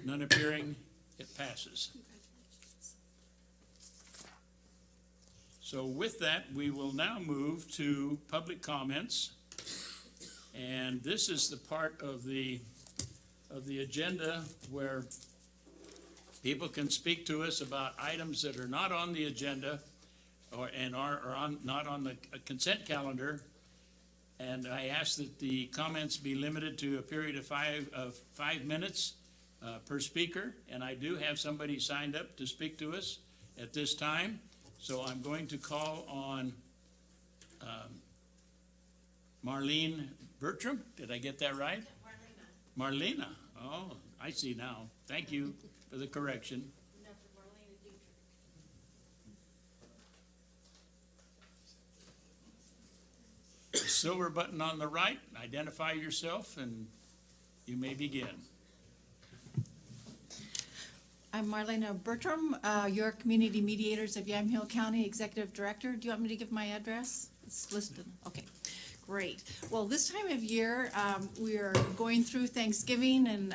None appearing, it passes. So with that, we will now move to public comments. And this is the part of the agenda where people can speak to us about items that are not on the agenda not on the consent calendar. And I ask that the comments be limited to a period of 5 minutes per speaker. And I do have somebody signed up to speak to us at this time. So I'm going to call on Marlene Bertram. Did I get that right? Marlena. Oh, I see now. Thank you for the correction. The silver button on the right. Identify yourself and you may begin. I'm Marlena Bertram, your Community Mediators of Yamhill County Executive Director. Do you want me to give my address? It's listed. Okay, great. Well, this time of year, we are going through Thanksgiving and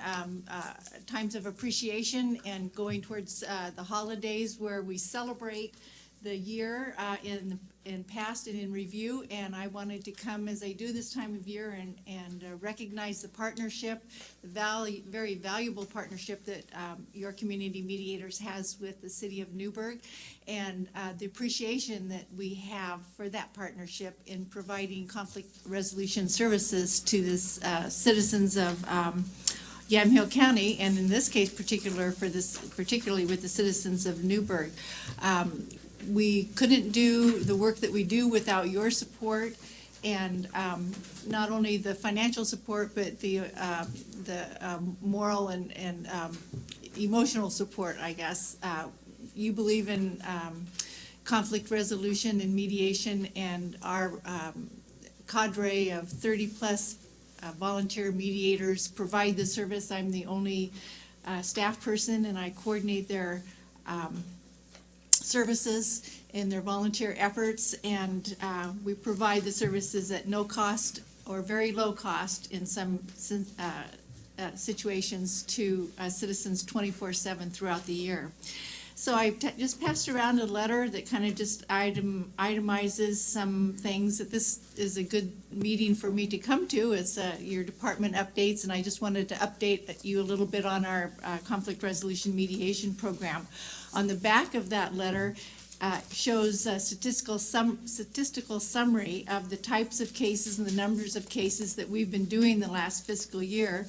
times of appreciation and going towards the holidays where we celebrate the year in past and in review, and I wanted to come as I do this time of year and recognize the partnership, the very valuable partnership that your Community Mediators has with the city of Newberg, and the appreciation that we have for that partnership in providing conflict resolution services to the citizens of Yamhill County, and in this case particularly with the citizens of Newberg. We couldn't do the work that we do without your support, and not only the financial support, but the moral and emotional support, I guess. You believe in conflict resolution and mediation, and our cadre of 30-plus volunteer mediators provide the service. I'm the only staff person, and I coordinate their services and their volunteer efforts, and we provide the services at no cost or very low cost in some situations to citizens 24/7 throughout the year. So I just passed around a letter that kind of just itemizes some things, that this is a good meeting for me to come to. It's your department updates, and I just wanted to update you a little bit on our conflict resolution mediation program. On the back of that letter shows a statistical summary of the types of cases and the numbers of cases that we've been doing the last fiscal year.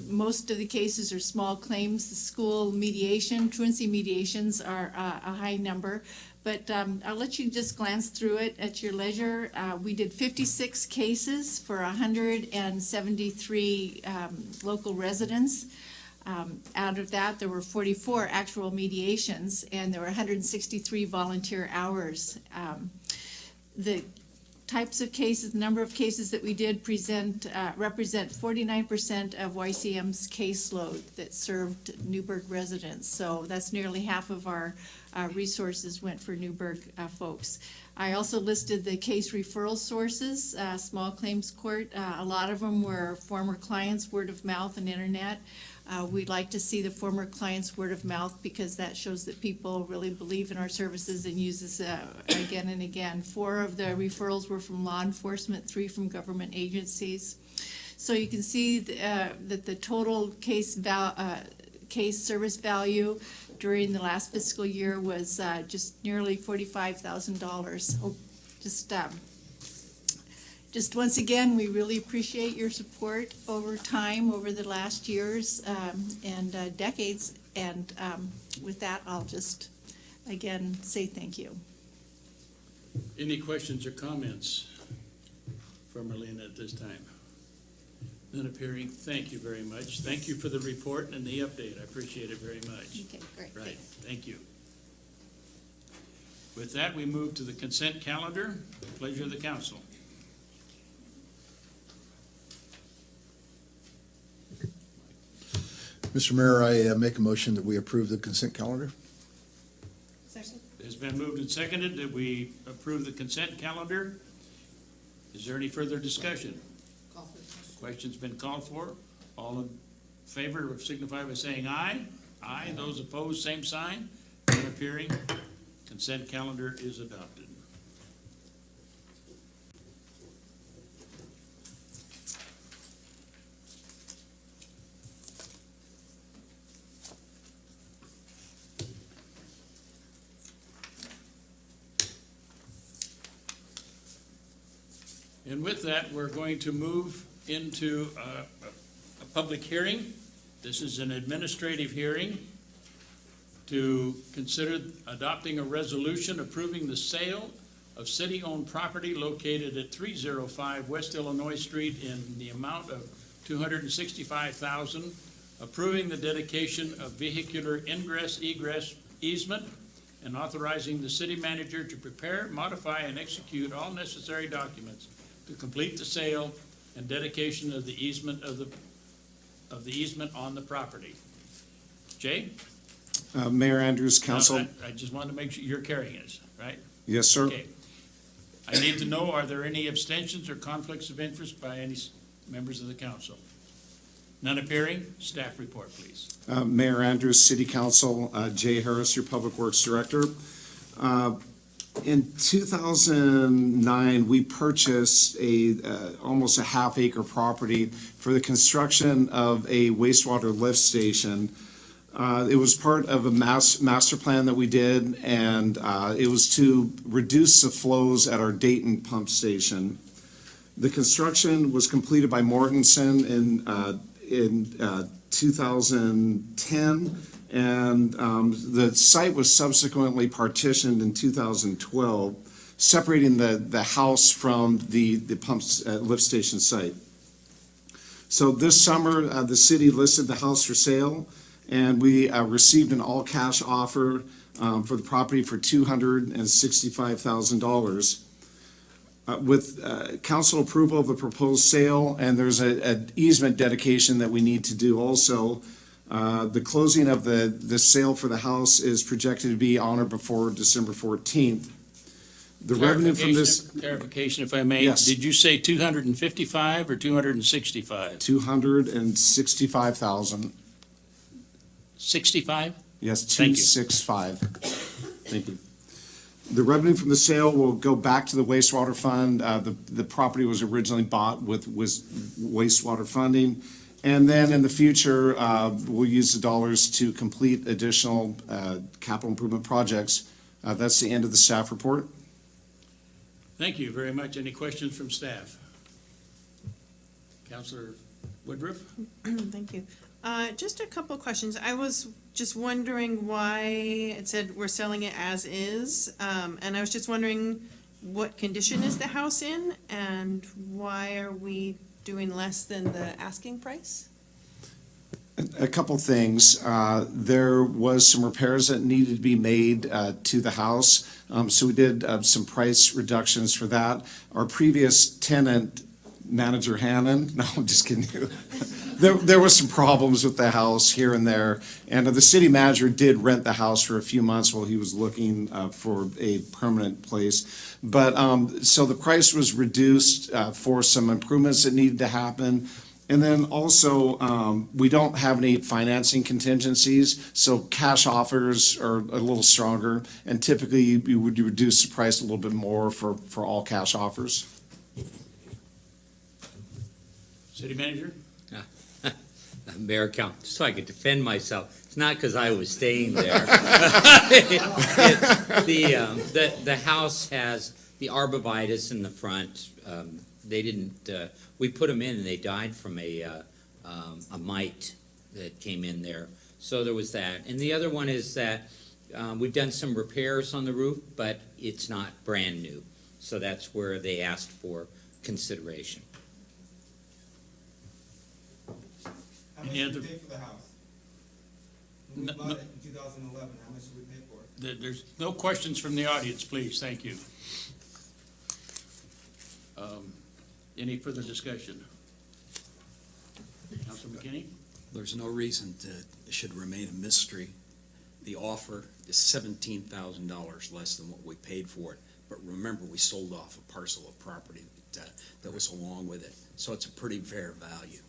Most of the cases are small claims. The school mediation, truancy mediations are a high number, but I'll let you just glance through it at your leisure. We did 56 cases for 173 local residents. Out of that, there were 44 actual mediations, and there were 163 volunteer hours. The types of cases, the number of cases that we did represent 49% of YCM's caseload that served Newberg residents. So that's nearly half of our resources went for Newberg folks. I also listed the case referral sources, small claims court. A lot of them were former clients, word of mouth and internet. We'd like to see the former clients' word of mouth, because that shows that people really believe in our services and use us again and again. 4 of the referrals were from law enforcement, 3 from government agencies. So you can see that the total case service value during the last fiscal year was just nearly $45,000. Just once again, we really appreciate your support over time, over the last years and decades. And with that, I'll just, again, say thank you. Any questions or comments for Marlena at this time? None appearing. Thank you very much. Thank you for the report and the update. I appreciate it very much. Okay, great. Right, thank you. With that, we move to the consent calendar. Pleasure of the council. Mr. Mayor, I make a motion that we approve the consent calendar. It's been moved and seconded that we approve the consent calendar. Is there any further discussion? Question's been called for. All in favor signify by saying aye. Aye. Those opposed, same sign. None appearing. Consent calendar is adopted. And with that, we're going to move into a public hearing. This is an administrative hearing to consider adopting a resolution approving the sale of city-owned property located at 305 West Illinois Street in the amount of $265,000, approving the dedication of vehicular ingress-egress easement, and authorizing the city manager to prepare, modify, and execute all necessary documents to complete the sale and dedication of the easement of the easement on the property. Jay? Mayor Andrews, council. I just wanted to make sure you're carrying it, right? Yes, sir. Okay. I need to know, are there any abstentions or conflicts of interest by any members of the council? None appearing. Staff report, please. Mayor Andrews, City Council, Jay Harris, your Public Works Director. In 2009, we purchased almost a half-acre property for the construction of a wastewater lift station. It was part of a master plan that we did, and it was to reduce the flows at our Dayton pump station. The construction was completed by Mortensen in 2010, and the site was subsequently partitioned in 2012, separating the house from the pumps lift station site. So this summer, the city listed the house for sale, and we received an all-cash offer for the property for $265,000. With council approval of the proposed sale, and there's an easement dedication that we need to do also, the closing of the sale for the house is projected to be on or before December 14th. The revenue from this, Clarification, if I may. Yes. Did you say 255 or 265? 265,000. 65? Yes, Thank you. 265. Thank you. The revenue from the sale will go back to the wastewater fund. The property was originally bought with wastewater funding. And then in the future, we'll use the dollars to complete additional capital improvement projects. That's the end of the staff report. Thank you very much. Any questions from staff? Councilor Woodruff? Thank you. Just a couple of questions. I was just wondering why it said we're selling it as is, and I was just wondering what condition is the house in, and why are we doing less than the asking price? A couple things. There was some repairs that needed to be made to the house, so we did some price reductions for that. Our previous tenant, manager Hannon, no, I'm just kidding you. There was some problems with the house here and there, and the city manager did rent the house for a few months while he was looking for a permanent place. But, so the price was reduced for some improvements that needed to happen. And then also, we don't have any financing contingencies, so cash offers are a little stronger, and typically you would reduce the price a little bit more for all cash offers. City manager? Mayor Count, so I could defend myself. It's not because I was staying there. The house has the arborvitae in the front. They didn't, we put them in and they died from a mite that came in there. So there was that. And the other one is that we've done some repairs on the roof, but it's not brand new. So that's where they asked for consideration. How much Any did other- we pay for the house? When we No, bought no. it in 2011, how much did we pay for it? There's no questions from the audience, please. Thank you. Any further discussion? Councilor McKinney? There's no reason it should remain a mystery. The offer is $17,000 less than what we paid for it. But remember, we sold off a parcel of property that was along with it. So it's a pretty fair value.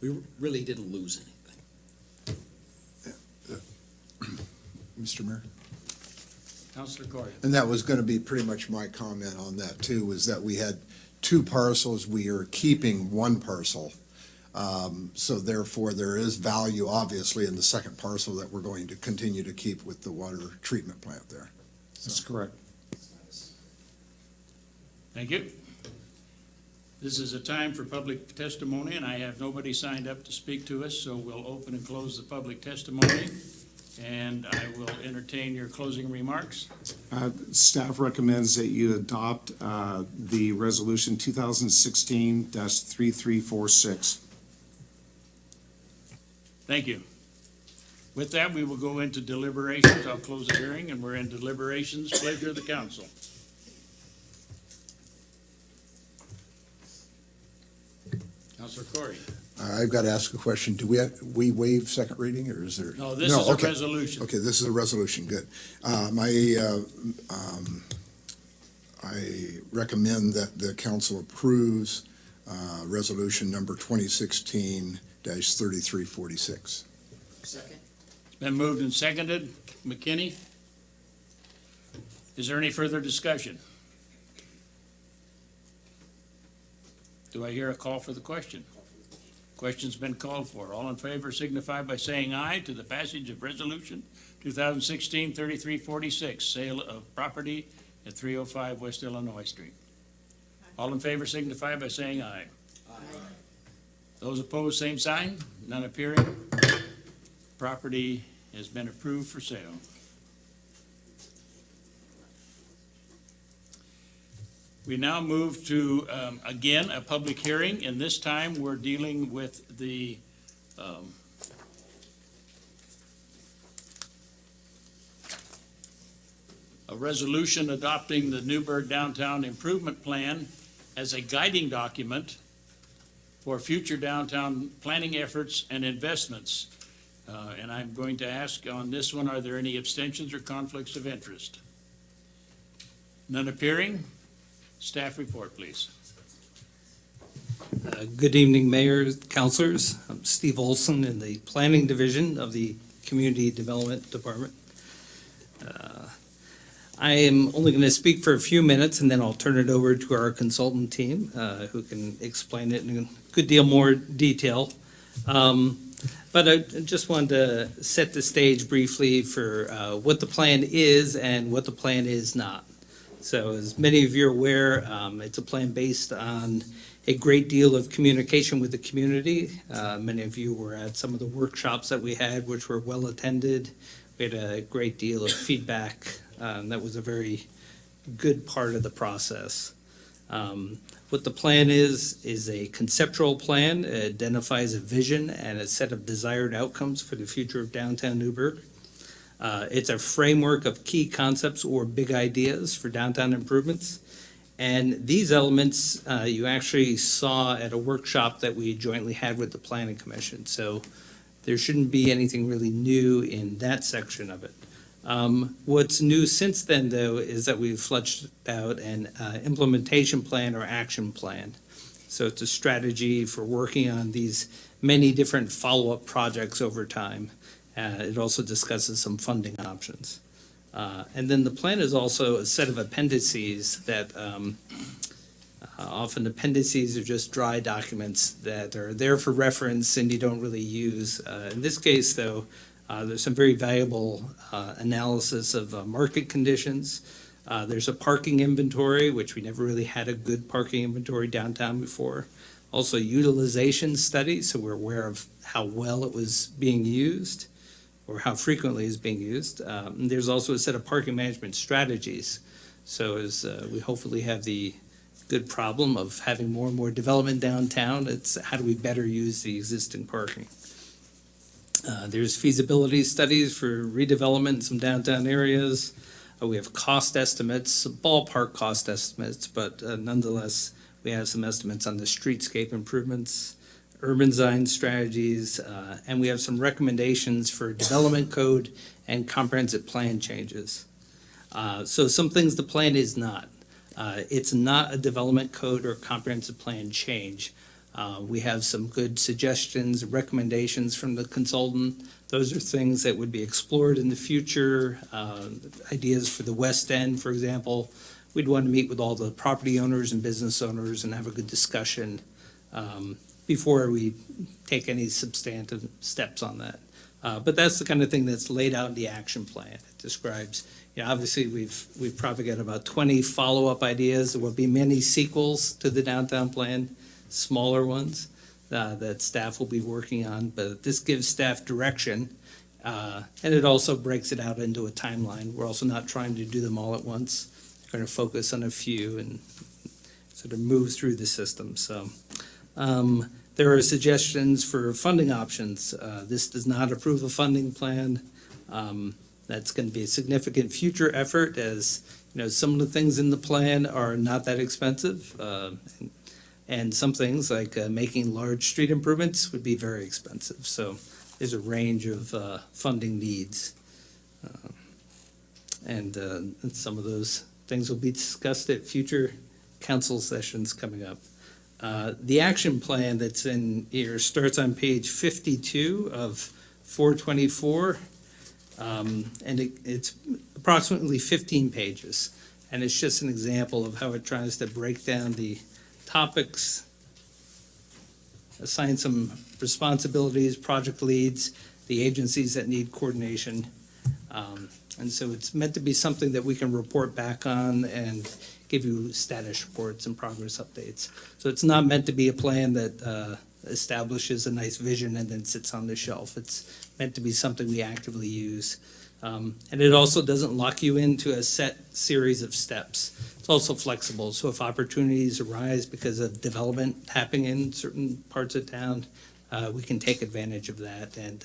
We really didn't lose anything. Mr. Mayor? Councilor Corey? And that was going to be pretty much my comment on that too, was that we had two parcels, we are keeping one parcel. So therefore, there is value obviously in the second parcel that we're going to continue to keep with the water treatment plant there. That's correct. Thank you. This is a time for public testimony, and I have nobody signed up to speak to us, so we'll open and close the public testimony. And I will entertain your closing remarks. Staff recommends that you adopt the resolution 2016-3346. Thank you. With that, we will go into deliberations. I'll close the hearing, and we're in deliberations. Pleasure of the council. Councilor Corey? I've got to ask a question. Do we waive second reading, or is there? No, this is a okay. resolution. Okay, this is a resolution, good. I recommend that the council approves resolution number 2016-3346. Second. It's been moved and seconded. McKinney? Is there any further discussion? Do I hear a call for the question? Question's been called for. All in favor signify by saying aye to the passage of resolution 2016-3346, sale of property at 305 West Illinois Street. All in favor signify by saying aye. Those opposed, same sign. None appearing. Property has been approved for sale. We now move to, again, a public hearing, and this time we're dealing with the a resolution adopting the Newberg Downtown Improvement Plan as a guiding document for future downtown planning efforts and investments. And I'm going to ask on this one, are there any abstentions or conflicts of interest? None appearing. Staff report, please. Good evening, Mayor, Councilors. I'm Steve Olson in the Planning Division of the Community Development Department. I am only going to speak for a few minutes, and then I'll turn it over to our consultant team, who can explain it in a good deal more detail. But I just wanted to set the stage briefly for what the plan is and what the plan is not. So as many of you are aware, it's a plan based on a great deal of communication with the community. Many of you were at some of the workshops that we had, which were well attended. We had a great deal of feedback. That was a very good part of the process. What the plan is a conceptual plan. It identifies a vision and a set of desired outcomes for the future of downtown Newberg. It's a framework of key concepts or big ideas for downtown improvements. And these elements you actually saw at a workshop that we jointly had with the Planning Commission. So there shouldn't be anything really new in that section of it. What's new since then, though, is that we've fleshed out an implementation plan or action plan. So it's a strategy for working on these many different follow-up projects over time. It also discusses some funding options. And then the plan is also a set of appendices that often appendices are just dry documents that are there for reference and you don't really use. In this case, though, there's some very valuable analysis of market conditions. There's a parking inventory, which we never really had a good parking inventory downtown before. Also utilization studies, so we're aware of how well it was being used or how frequently it's being used. There's also a set of parking management strategies. So as we hopefully have the good problem of having more and more development downtown, it's how do we better use the existing parking? There's feasibility studies for redevelopment in some downtown areas. We have cost estimates, ballpark cost estimates, but nonetheless, we have some estimates on the streetscape improvements, urban design strategies, and we have some recommendations for development code and comprehensive plan changes. So some things the plan is not. It's not a development code or comprehensive plan change. We have some good suggestions, recommendations from the consultant. Those are things that would be explored in the future. Ideas for the West End, for example. We'd want to meet with all the property owners and business owners and have a good discussion before we take any substantive steps on that. But that's the kind of thing that's laid out in the action plan. It describes, obviously we've probably got about 20 follow-up ideas. There will be many sequels to the downtown plan, smaller ones that staff will be working on, but this gives staff direction, and it also breaks it out into a timeline. We're also not trying to do them all at once. We're going to focus on a few and sort of move through the system. So there are suggestions for funding options. This does not approve a funding plan. That's going to be a significant future effort, as some of the things in the plan are not that expensive. And some things like making large street improvements would be very expensive. So there's a range of funding needs. And some of those things will be discussed at future council sessions coming up. The action plan that's in here starts on page 52 of 424. And it's approximately 15 pages. And it's just an example of how it tries to break down the topics, assign some responsibilities, project leads, the agencies that need coordination. And so it's meant to be something that we can report back on and give you status reports and progress updates. So it's not meant to be a plan that establishes a nice vision and then sits on the shelf. It's meant to be something we actively use. And it also doesn't lock you into a set series of steps. It's also flexible, so if opportunities arise because of development happening in certain parts of town, we can take advantage of that and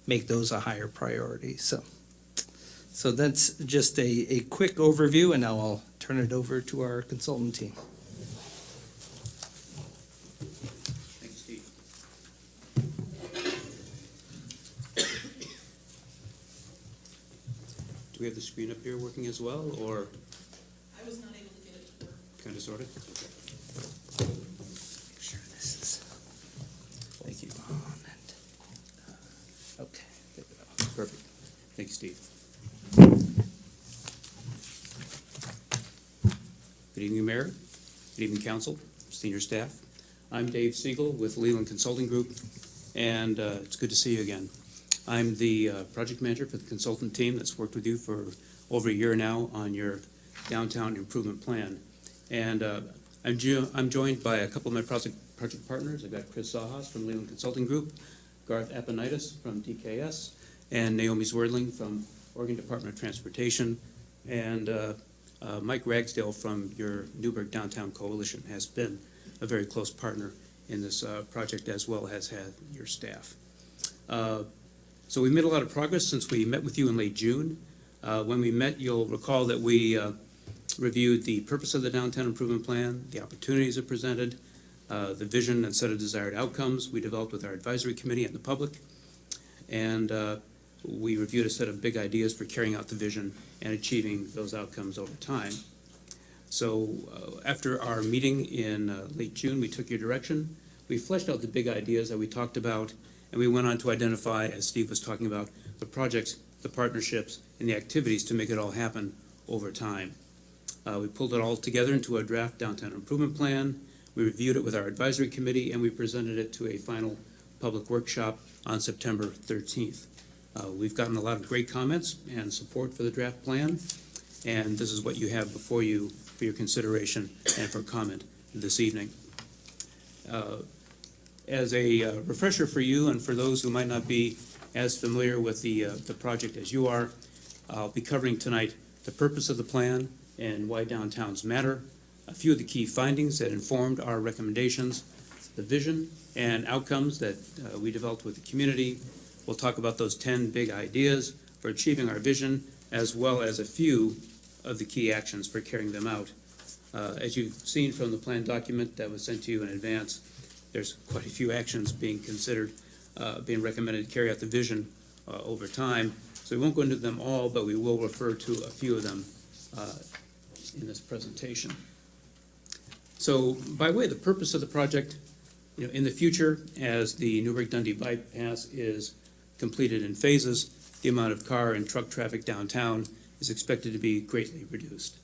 make those a higher priority. So that's just a quick overview, and now I'll turn it over to our consultant team. Thanks, Steve. Do we have the screen up here working as well, or I was not able to get it to work. kind of, sort of? Make sure this is. Thank you. Okay, there we go. Perfect. Thank you, Steve. Good evening, Mayor. Good evening, Council, senior staff. I'm Dave Siegel with Leland Consulting Group, and it's good to see you again. I'm the project manager for the consultant team that's worked with you for over a year now on your downtown improvement plan. And I'm joined by a couple of my project partners. I've got Chris Sajas from Leland Consulting Group, Garth Aponitis from DKS, and Naomi Zwerdling from Oregon Department of Transportation, and Mike Ragsdale from your Newberg Downtown Coalition has been a very close partner in this project, as well as had your staff. So we've made a lot of progress since we met with you in late June. When we met, you'll recall that we reviewed the purpose of the downtown improvement plan, the opportunities it presented, the vision and set of desired outcomes we developed with our advisory committee and the public, and we reviewed a set of big ideas for carrying out the vision and achieving those outcomes over time. So after our meeting in late June, we took your direction. We fleshed out the big ideas that we talked about, and we went on to identify, as Steve was talking about, the projects, the partnerships, and the activities to make it all happen over time. We pulled it all together into a draft downtown improvement plan. We reviewed it with our advisory committee, and we presented it to a final public workshop on September 13th. We've gotten a lot of great comments and support for the draft plan, and this is what you have before you for your consideration and for comment this evening. As a refresher for you and for those who might not be as familiar with the project as you are, I'll be covering tonight the purpose of the plan and why downtowns matter, a few of the key findings that informed our recommendations, the vision and outcomes that we developed with the community. We'll talk about those 10 big ideas for achieving our vision, as well as a few of the key actions for carrying them out. As you've seen from the plan document that was sent to you in advance, there's quite a few actions being considered, being recommended to carry out the vision over time. So we won't go into them all, but we will refer to a few of them in this presentation. So by way of the purpose of the project, in the future, as the Newberg-Dundee bypass is completed in phases, the amount of car and truck traffic downtown is expected to be greatly reduced,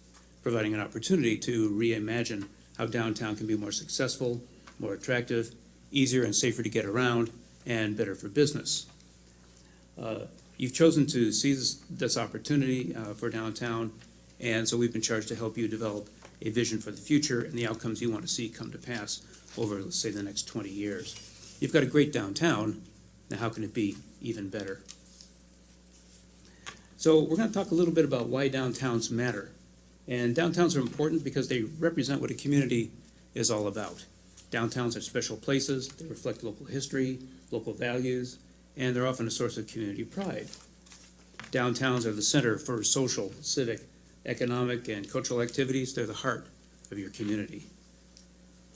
providing an opportunity to reimagine how downtown can be more successful, more attractive, easier and safer to get around, and better for business. You've chosen to seize this opportunity for downtown, and so we've been charged to help you develop a vision for the future and the outcomes you want to see come to pass over, let's say, the next 20 years. You've got a great downtown, now how can it be even better? So we're going to talk a little bit about why downtowns matter. And downtowns are important because they represent what a community is all about. Downtowns are special places, they reflect local history, local values, and they're often a source of community pride. Downtowns are the center for social, civic, economic, and cultural activities. They're the heart of your community.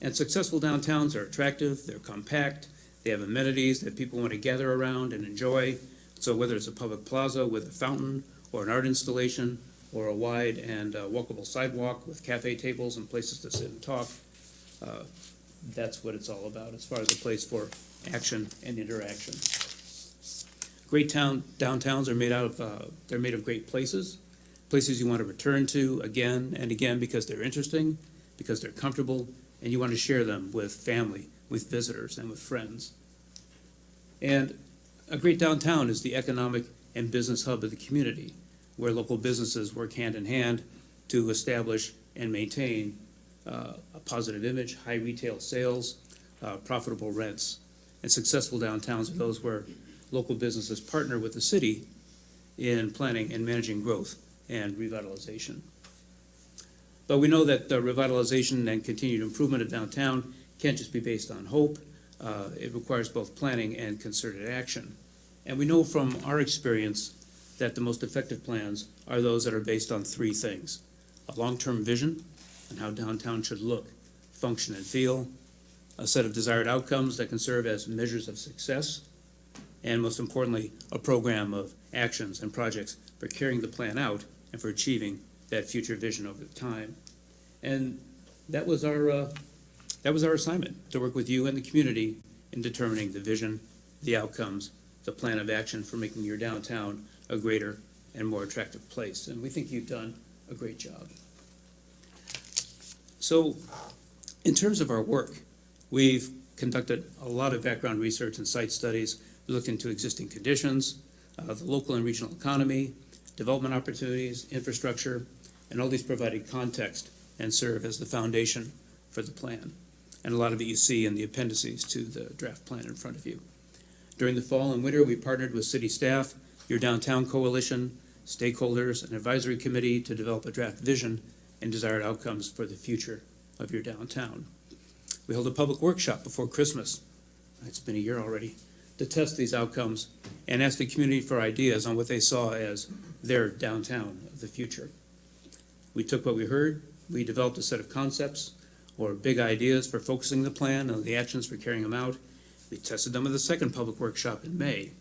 And successful downtowns are attractive, they're compact, they have amenities that people want to gather around and enjoy. So whether it's a public plaza with a fountain, or an art installation, or a wide and walkable sidewalk with cafe tables and places to sit and talk, that's what it's all about as far as a place for action and interaction. Great downtowns are made out of, they're made of great places you want to return to again and again because they're interesting, because they're comfortable, and you want to share them with family, with visitors, and with friends. And a great downtown is the economic and business hub of the community, where local businesses work hand in hand to establish and maintain a positive image, high retail sales, profitable rents. And successful downtowns are those where local businesses partner with the city in planning and managing growth and revitalization. But we know that revitalization and continued improvement of downtown can't just be based on hope. It requires both planning and concerted action. And we know from our experience that the most effective plans are those that are based on three things: a long-term vision on how downtown should look, function, and feel, a set of desired outcomes that can serve as measures of success, and most importantly, a program of actions and projects for carrying the plan out and for achieving that future vision over time. And that was our assignment, to work with you and the community in determining the vision, the outcomes, the plan of action for making your downtown a greater and more attractive place. And we think you've done a great job. So, in terms of our work, we've conducted a lot of background research and site studies. We looked into existing conditions, the local and regional economy, development opportunities, infrastructure, and all these provided context and serve as the foundation for the plan. And a lot of it you see in the appendices to the draft plan in front of you. During the fall and winter, we partnered with city staff, your downtown coalition, stakeholders, and advisory committee to develop a draft vision and desired outcomes for the future of your downtown. We held a public workshop before Christmas, it's been a year already, to test these outcomes and ask the community for ideas on what they saw as their downtown of the future. We took what we heard, we developed a set of concepts or big ideas for focusing the plan and the actions for carrying them out. We tested them at the second public workshop in May.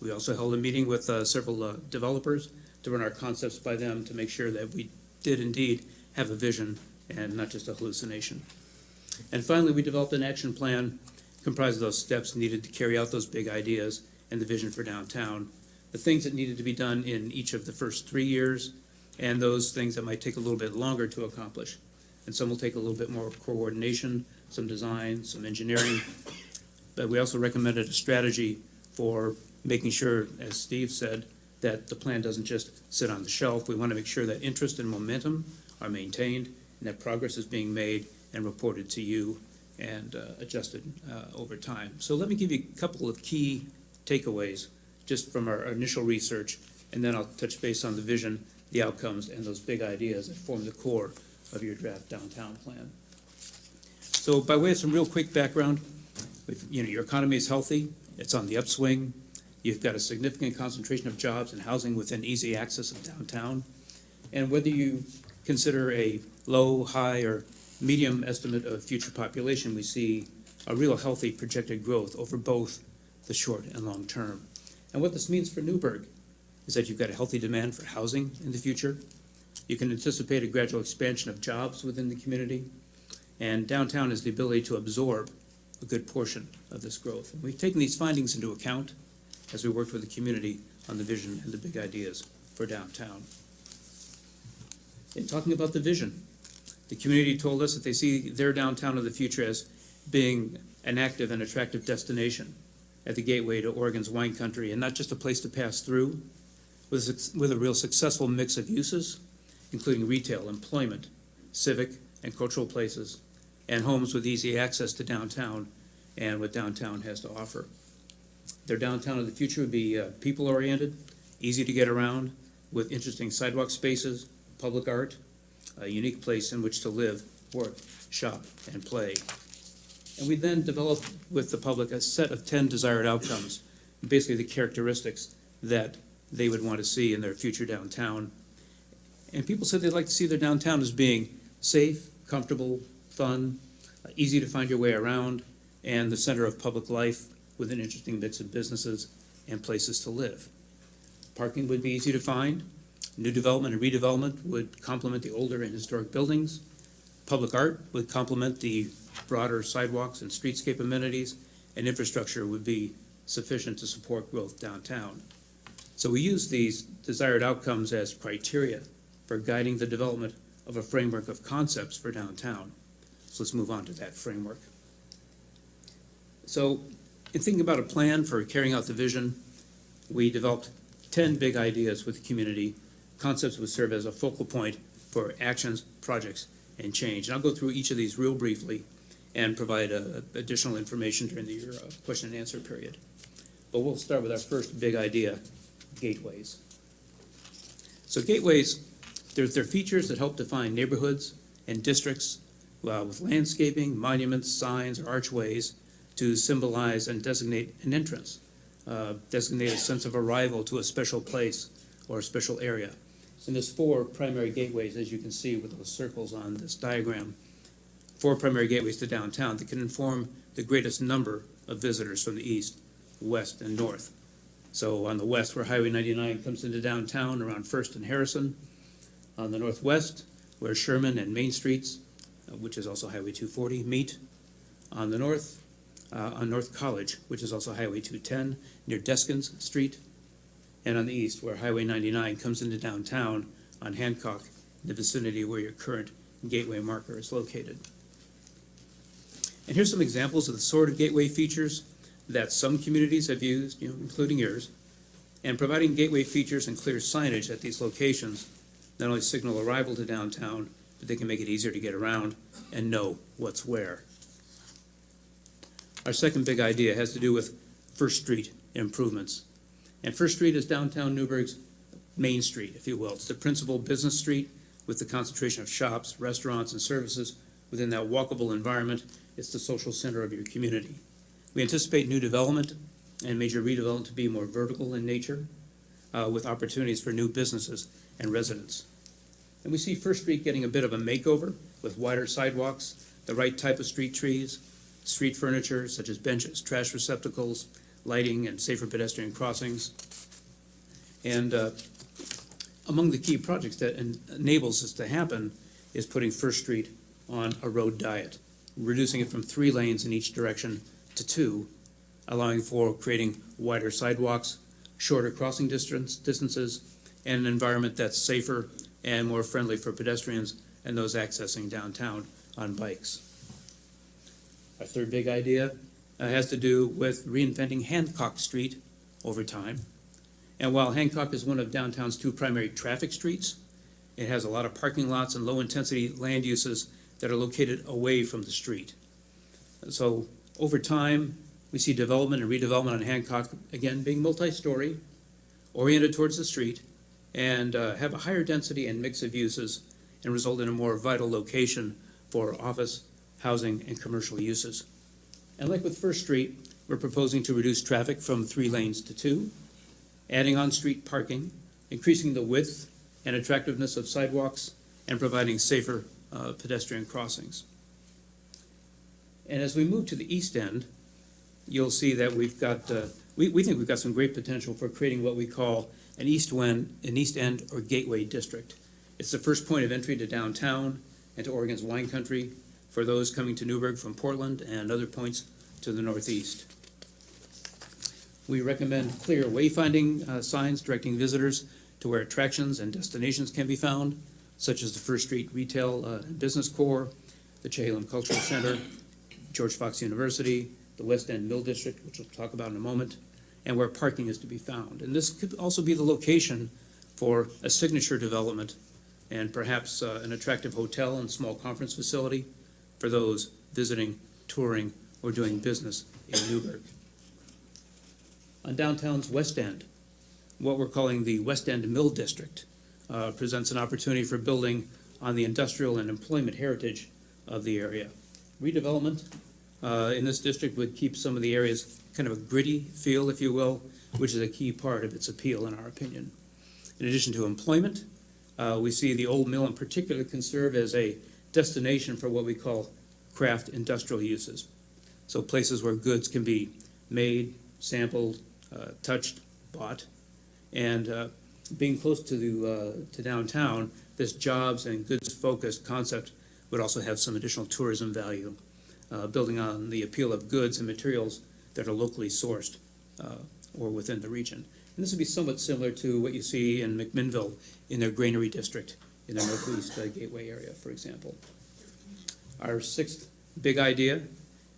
We also held a meeting with several developers to run our concepts by them to make sure that we did indeed have a vision and not just a hallucination. And finally, we developed an action plan comprised of those steps needed to carry out those big ideas and the vision for downtown, the things that needed to be done in each of the first 3 years, and those things that might take a little bit longer to accomplish. And some will take a little bit more coordination, some design, some engineering. But we also recommended a strategy for making sure, as Steve said, that the plan doesn't just sit on the shelf. We want to make sure that interest and momentum are maintained and that progress is being made and reported to you and adjusted over time. So let me give you a couple of key takeaways just from our initial research, and then I'll touch base on the vision, the outcomes, and those big ideas that form the core of your draft downtown plan. So by way of some real quick background, your economy is healthy, it's on the upswing, you've got a significant concentration of jobs and housing within easy access of downtown, and whether you consider a low, high, or medium estimate of future population, we see a real healthy projected growth over both the short and long term. And what this means for Newberg is that you've got a healthy demand for housing in the future. You can anticipate a gradual expansion of jobs within the community, and downtown has the ability to absorb a good portion of this growth. And we've taken these findings into account as we worked with the community on the vision and the big ideas for downtown. In talking about the vision, the community told us that they see their downtown of the future as being an active and attractive destination at the gateway to Oregon's wine country, and not just a place to pass through, with a real successful mix of uses, including retail, employment, civic and cultural places, and homes with easy access to downtown and what downtown has to offer. Their downtown of the future would be people-oriented, easy to get around, with interesting sidewalk spaces, public art, a unique place in which to live, work, shop, and play. And we then developed with the public a set of 10 desired outcomes, basically the characteristics that they would want to see in their future downtown. And people said they'd like to see their downtown as being safe, comfortable, fun, easy to find your way around, and the center of public life with an interesting mix of businesses and places to live. Parking would be easy to find. New development and redevelopment would complement the older and historic buildings. Public art would complement the broader sidewalks and streetscape amenities, and infrastructure would be sufficient to support growth downtown. So we use these desired outcomes as criteria for guiding the development of a framework of concepts for downtown. So let's move on to that framework. So in thinking about a plan for carrying out the vision, we developed 10 big ideas with the community. Concepts would serve as a focal point for actions, projects, and change. And I'll go through each of these real briefly and provide additional information during your question and answer period. But we'll start with our first big idea, gateways. So gateways, they're features that help define neighborhoods and districts with landscaping, monuments, signs, or archways to symbolize and designate an entrance, designate a sense of arrival to a special place or a special area. And there's 4 primary gateways, as you can see with those circles on this diagram, 4 primary gateways to downtown that can inform the greatest number of visitors from the east, west, and north. So on the west, where Highway 99 comes into downtown around First and Harrison. On the northwest, where Sherman and Main Streets, which is also Highway 240, meet. On the north, on North College, which is also Highway 210, near Deskins Street. And on the east, where Highway 99 comes into downtown on Hancock, in the vicinity where your current gateway marker is located. And here's some examples of the sort of gateway features that some communities have used, including yours. And providing gateway features and clear signage at these locations not only signal arrival to downtown, but they can make it easier to get around and know what's where. Our second big idea has to do with First Street improvements. And First Street is downtown Newberg's main street, if you will. It's the principal business street with the concentration of shops, restaurants, and services within that walkable environment. It's the social center of your community. We anticipate new development and major redevelopment to be more vertical in nature, with opportunities for new businesses and residents. And we see First Street getting a bit of a makeover with wider sidewalks, the right type of street trees, street furniture such as benches, trash receptacles, lighting, and safer pedestrian crossings. And among the key projects that enables this to happen is putting First Street on a road diet, reducing it from 3 lanes in each direction to 2, allowing for creating wider sidewalks, shorter crossing distances, and an environment that's safer and more friendly for pedestrians and those accessing downtown on bikes. Our third big idea has to do with reinventing Hancock Street over time. And while Hancock is one of downtown's 2 primary traffic streets, it has a lot of parking lots and low-intensity land uses that are located away from the street. So over time, we see development and redevelopment on Hancock, again, being multi-story, oriented towards the street, and have a higher density and mix of uses and result in a more vital location for office, housing, and commercial uses. And like with First Street, we're proposing to reduce traffic from 3 lanes to 2, adding on-street parking, increasing the width and attractiveness of sidewalks, and providing safer pedestrian crossings. And as we move to the east end, you'll see that we've got, we think we've got some great potential for creating what we call an east end or gateway district. It's the first point of entry to downtown and to Oregon's wine country for those coming to Newberg from Portland and other points to the northeast. We recommend clear wayfinding signs directing visitors to where attractions and destinations can be found, such as the First Street Retail and Business Core, the Chehalem Cultural Center, George Fox University, the West End Mill District, which we'll talk about in a moment, and where parking is to be found. And this could also be the location for a signature development and perhaps an attractive hotel and small conference facility for those visiting, touring, or doing business in Newberg. On downtown's West End, what we're calling the West End Mill District presents an opportunity for building on the industrial and employment heritage of the area. Redevelopment in this district would keep some of the areas kind of a gritty feel, if you will, which is a key part of its appeal in our opinion. In addition to employment, we see the old mill in particular can serve as a destination for what we call craft industrial uses. So places where goods can be made, sampled, touched, bought, and being close to downtown, this jobs and goods-focused concept would also have some additional tourism value, building on the appeal of goods and materials that are locally sourced or within the region. And this would be somewhat similar to what you see in McMinnville in their granary district in the northeast gateway area, for example. Our sixth big idea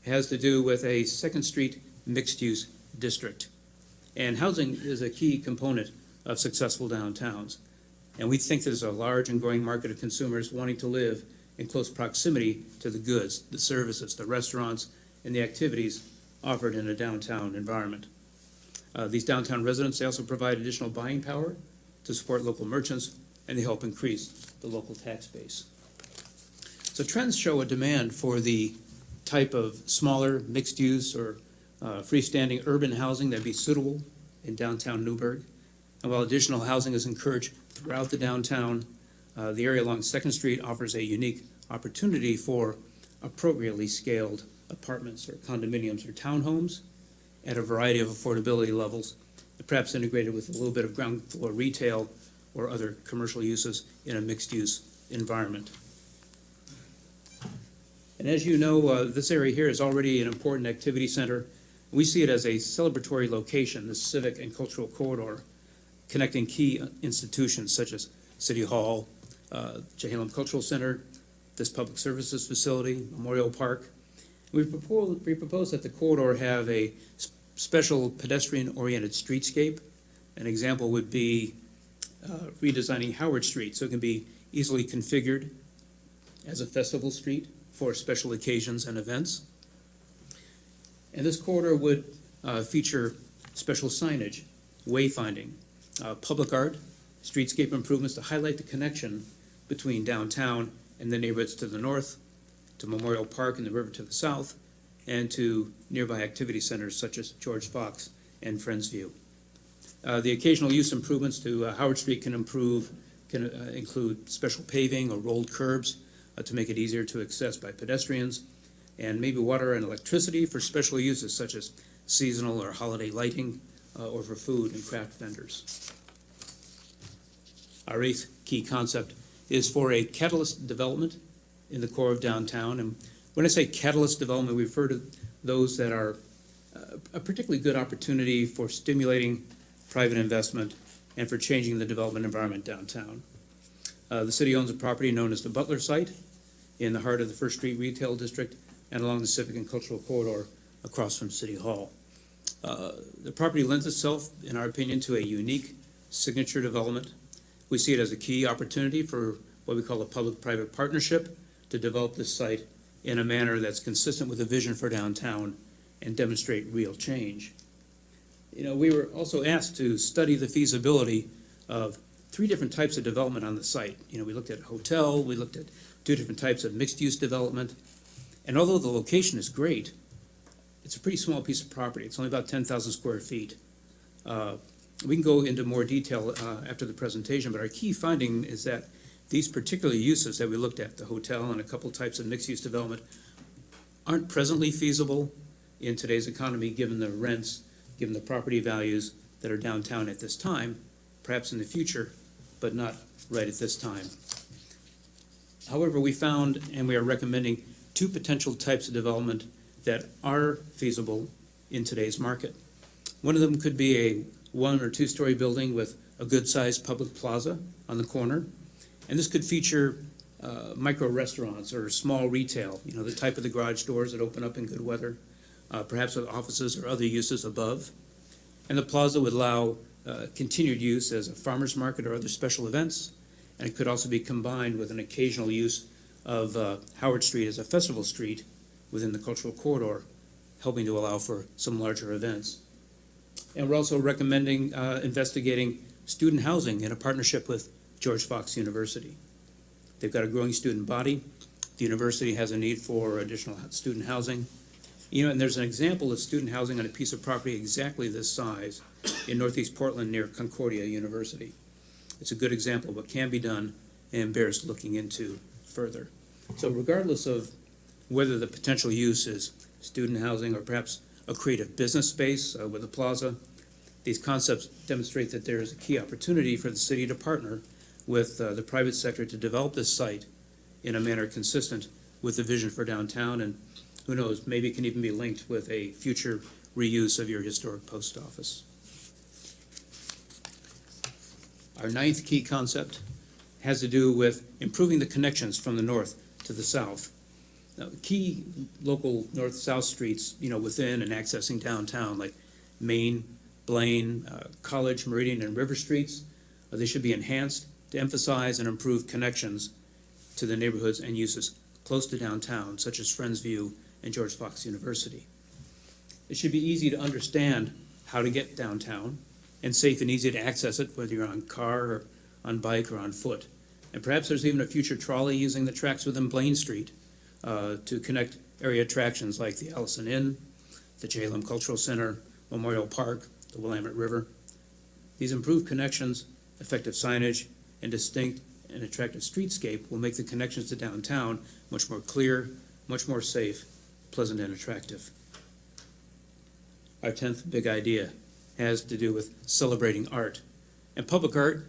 has to do with a Second Street mixed-use district. And housing is a key component of successful downtowns. And we think there's a large and growing market of consumers wanting to live in close proximity to the goods, the services, the restaurants, and the activities offered in a downtown environment. These downtown residents, they also provide additional buying power to support local merchants, and they help increase the local tax base. So trends show a demand for the type of smaller, mixed-use, or freestanding urban housing that'd be suitable in downtown Newberg. And while additional housing is encouraged throughout the downtown, the area along 2nd Street offers a unique opportunity for appropriately scaled apartments or condominiums or townhomes at a variety of affordability levels, perhaps integrated with a little bit of ground floor retail or other commercial uses in a mixed-use environment. And as you know, this area here is already an important activity center. We see it as a celebratory location, the civic and cultural corridor, connecting key institutions such as City Hall, Chehalem Cultural Center, this public services facility, Memorial Park. We propose that the corridor have a special pedestrian-oriented streetscape. An example would be redesigning Howard Street so it can be easily configured as a festival street for special occasions and events. And this corridor would feature special signage, wayfinding, public art, streetscape improvements to highlight the connection between downtown and the neighborhoods to the north, to Memorial Park and the river to the south, and to nearby activity centers such as George Fox and Friendsview. The occasional use improvements to Howard Street can include special paving or rolled curbs to make it easier to access by pedestrians, and maybe water and electricity for special uses such as seasonal or holiday lighting, or for food and craft vendors. Our 8th key concept is for a catalyst development in the core of downtown. And when I say catalyst development, we refer to those that are a particularly good opportunity for stimulating private investment and for changing the development environment downtown. The city owns a property known as the Butler site in the heart of the First Street Retail District and along the civic and cultural corridor across from City Hall. The property lends itself, in our opinion, to a unique signature development. We see it as a key opportunity for what we call a public-private partnership to develop this site in a manner that's consistent with the vision for downtown and demonstrate real change. You know, we were also asked to study the feasibility of 3 different types of development on the site. You know, we looked at a hotel, we looked at 2 different types of mixed-use development, and although the location is great, it's a pretty small piece of property. It's only about 10,000 square feet. We can go into more detail after the presentation, but our key finding is that these particular uses that we looked at, the hotel and a couple types of mixed-use development, aren't presently feasible in today's economy, given the rents, given the property values that are downtown at this time, perhaps in the future, but not right at this time. However, we found, and we are recommending, 2 potential types of development that are feasible in today's market. One of them could be a 1 or 2 story building with a good-sized public plaza on the corner. And this could feature micro restaurants or small retail, you know, the type of the garage doors that open up in good weather, perhaps with offices or other uses above. And the plaza would allow continued use as a farmer's market or other special events. And it could also be combined with an occasional use of Howard Street as a festival street within the cultural corridor, helping to allow for some larger events. And we're also recommending investigating student housing in a partnership with George Fox University. They've got a growing student body. The university has a need for additional student housing. You know, and there's an example of student housing on a piece of property exactly this size in Northeast Portland near Concordia University. It's a good example of what can be done and bears looking into further. So regardless of whether the potential use is student housing or perhaps a creative business space with a plaza, these concepts demonstrate that there is a key opportunity for the city to partner with the private sector to develop this site in a manner consistent with the vision for downtown, and who knows, maybe it can even be linked with a future reuse of your historic post office. Our 9th key concept has to do with improving the connections from the north to the south. Now, key local north-south streets, you know, within and accessing downtown, like Main, Blaine, College, Meridian, and River Streets, they should be enhanced to emphasize and improve connections to the neighborhoods and uses close to downtown, such as Friendsview and George Fox University. It should be easy to understand how to get downtown and safe and easy to access it, whether you're on car or on bike or on foot. And perhaps there's even a future trolley using the tracks within Blaine Street to connect area attractions like the Allison Inn, the Jalem Cultural Center, Memorial Park, the Willamette River. These improved connections, effective signage, and distinct and attractive streetscape will make the connections to downtown much more clear, much more safe, pleasant, and attractive. Our 10th big idea has to do with celebrating art. And public art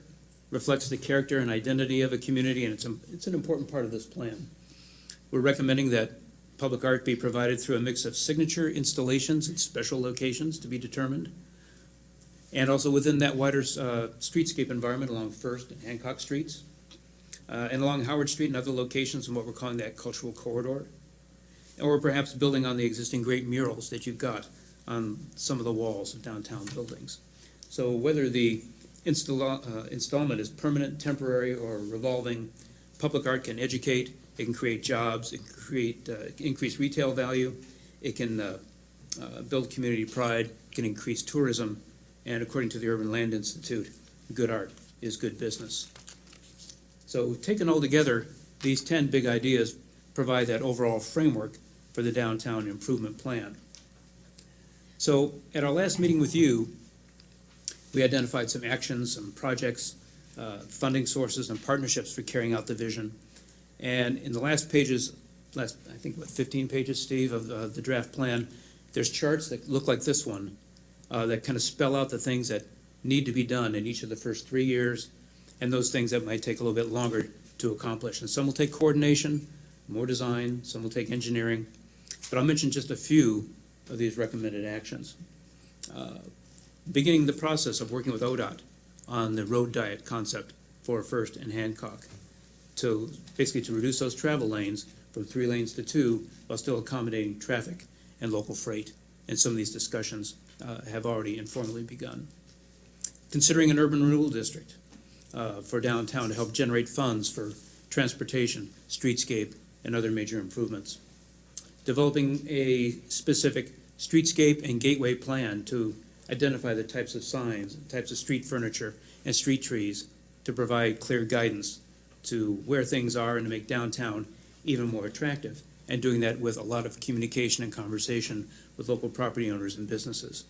reflects the character and identity of a community, and it's an important part of this plan. We're recommending that public art be provided through a mix of signature installations in special locations to be determined, and also within that wider streetscape environment along First and Hancock Streets, and along Howard Street and other locations in what we're calling that cultural corridor, or perhaps building on the existing great murals that you've got on some of the walls of downtown buildings. So whether the installment is permanent, temporary, or revolving, public art can educate, it can create jobs, it can create increase retail value, it can build community pride, it can increase tourism, and according to the Urban Land Institute, good art is good business. So taken all together, these 10 big ideas provide that overall framework for the downtown improvement plan. So at our last meeting with you, we identified some actions, some projects, funding sources, and partnerships for carrying out the vision. And in the last pages, I think, 15 pages, Steve, of the draft plan, there's charts that look like this one that kind of spell out the things that need to be done in each of the first 3 years, and those things that might take a little bit longer to accomplish. And some will take coordination, more design, some will take engineering, but I'll mention just a few of these recommended actions. Beginning the process of working with ODOT on the road diet concept for First and Hancock, to basically to reduce those travel lanes from 3 lanes to 2 while still accommodating traffic and local freight. And some of these discussions have already informally begun. Considering an urban renewal district for downtown to help generate funds for transportation, streetscape, and other major improvements. Developing a specific streetscape and gateway plan to identify the types of signs, types of street furniture, and street trees to provide clear guidance to where things are and to make downtown even more attractive, and doing that with a lot of communication and conversation with local property owners and businesses.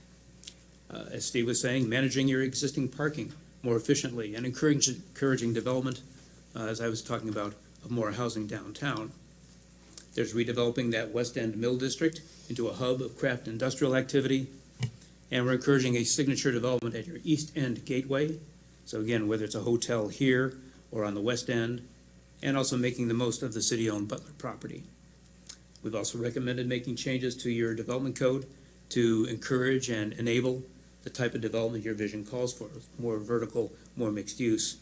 As Steve was saying, managing your existing parking more efficiently and encouraging development, as I was talking about, of more housing downtown. There's redeveloping that West End Mill District into a hub of craft industrial activity, and we're encouraging a signature development at your East End Gateway. So again, whether it's a hotel here or on the West End, and also making the most of the city-owned Butler property. We've also recommended making changes to your development code to encourage and enable the type of development your vision calls for, more vertical, more mixed use.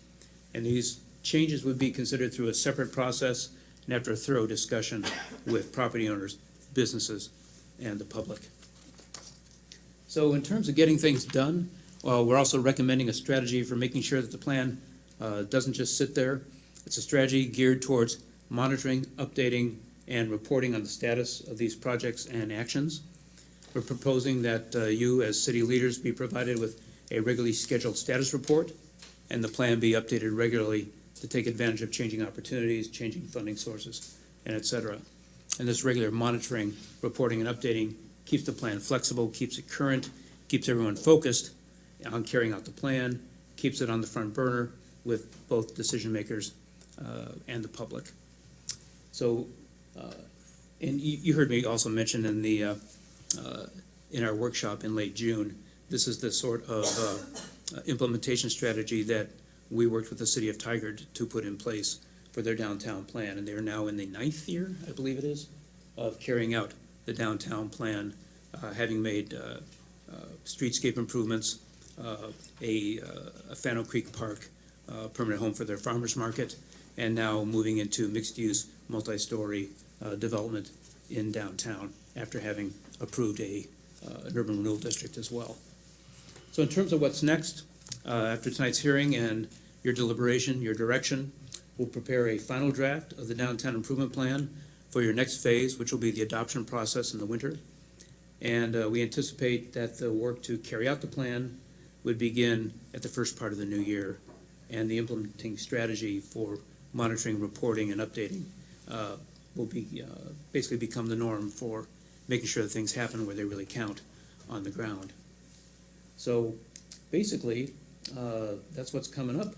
And these changes would be considered through a separate process and after a thorough discussion with property owners, businesses, and the public. So in terms of getting things done, we're also recommending a strategy for making sure that the plan doesn't just sit there. It's a strategy geared towards monitoring, updating, and reporting on the status of these projects and actions. We're proposing that you, as city leaders, be provided with a regularly scheduled status report, and the plan be updated regularly to take advantage of changing opportunities, changing funding sources, and et cetera. And this regular monitoring, reporting, and updating keeps the plan flexible, keeps it current, keeps everyone focused on carrying out the plan, keeps it on the front burner with both decision makers and the public. So, and you heard me also mention in our workshop in late June, this is the sort of implementation strategy that we worked with the city of Tigard to put in place for their downtown plan, and they're now in the 9th year, I believe it is, of carrying out the downtown plan, having made streetscape improvements, a Fano Creek Park permanent home for their farmers market, and now moving into mixed-use, multi-story development in downtown after having approved an urban renewal district as well. So in terms of what's next, after tonight's hearing and your deliberation, your direction, will prepare a final draft of the downtown improvement plan for your next phase, which will be the adoption process in the winter. And we anticipate that the work to carry out the plan would begin at the first part of the new year, and the implementing strategy for monitoring, reporting, and updating will be basically become the norm for making sure that things happen where they really count on the ground. So basically, that's what's coming up.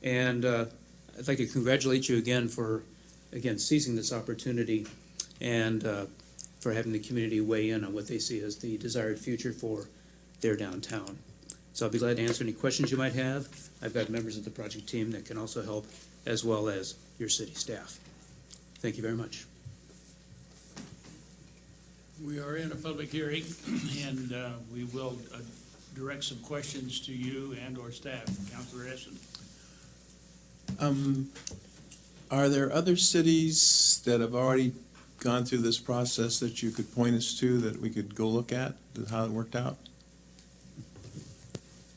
And I'd like to congratulate you again for, again, seizing this opportunity and for having the community weigh in on what they see as the desired future for their downtown. So I'll be glad to answer any questions you might have. I've got members of the project team that can also help, as well as your city staff. Thank you very much. We are in a public hearing, and we will direct some questions to you and/or staff. Councilor Essen. Are there other cities that have already gone through this process that you could point us to that we could go look at, how it worked out?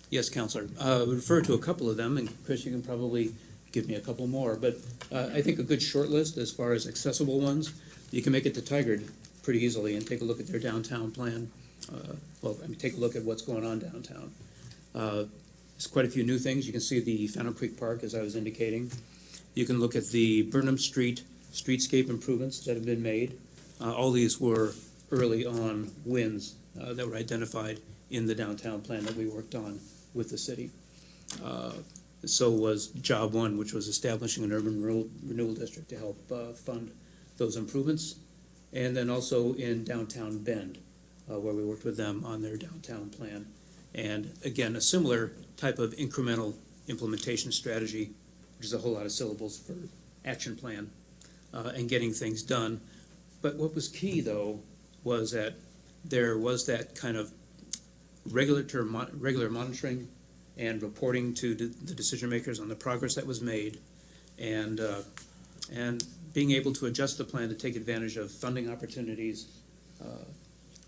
Yes, Counselor. I would refer to a couple of them, and Chris, you can probably give me a couple more. But I think a good short list as far as accessible ones, you can make it to Tigard pretty easily and take a look at their downtown plan. Take a look at what's going on downtown. There's quite a few new things. You can see the Fountain Creek Park, as I was indicating. You can look at the Burnham Street streetscape improvements that have been made. All these were early on wins that were identified in the downtown plan that we worked on with the city. So was Job One, which was establishing an urban renewal district to help fund those improvements. And then also in downtown Bend, where we worked with them on their downtown plan. And again, a similar type of incremental implementation strategy, which is a whole lot of syllables for action plan, and getting things done. But what was key, though, was that there was that kind of regular monitoring and reporting to the decision makers on the progress that was made, and being able to adjust the plan to take advantage of funding opportunities,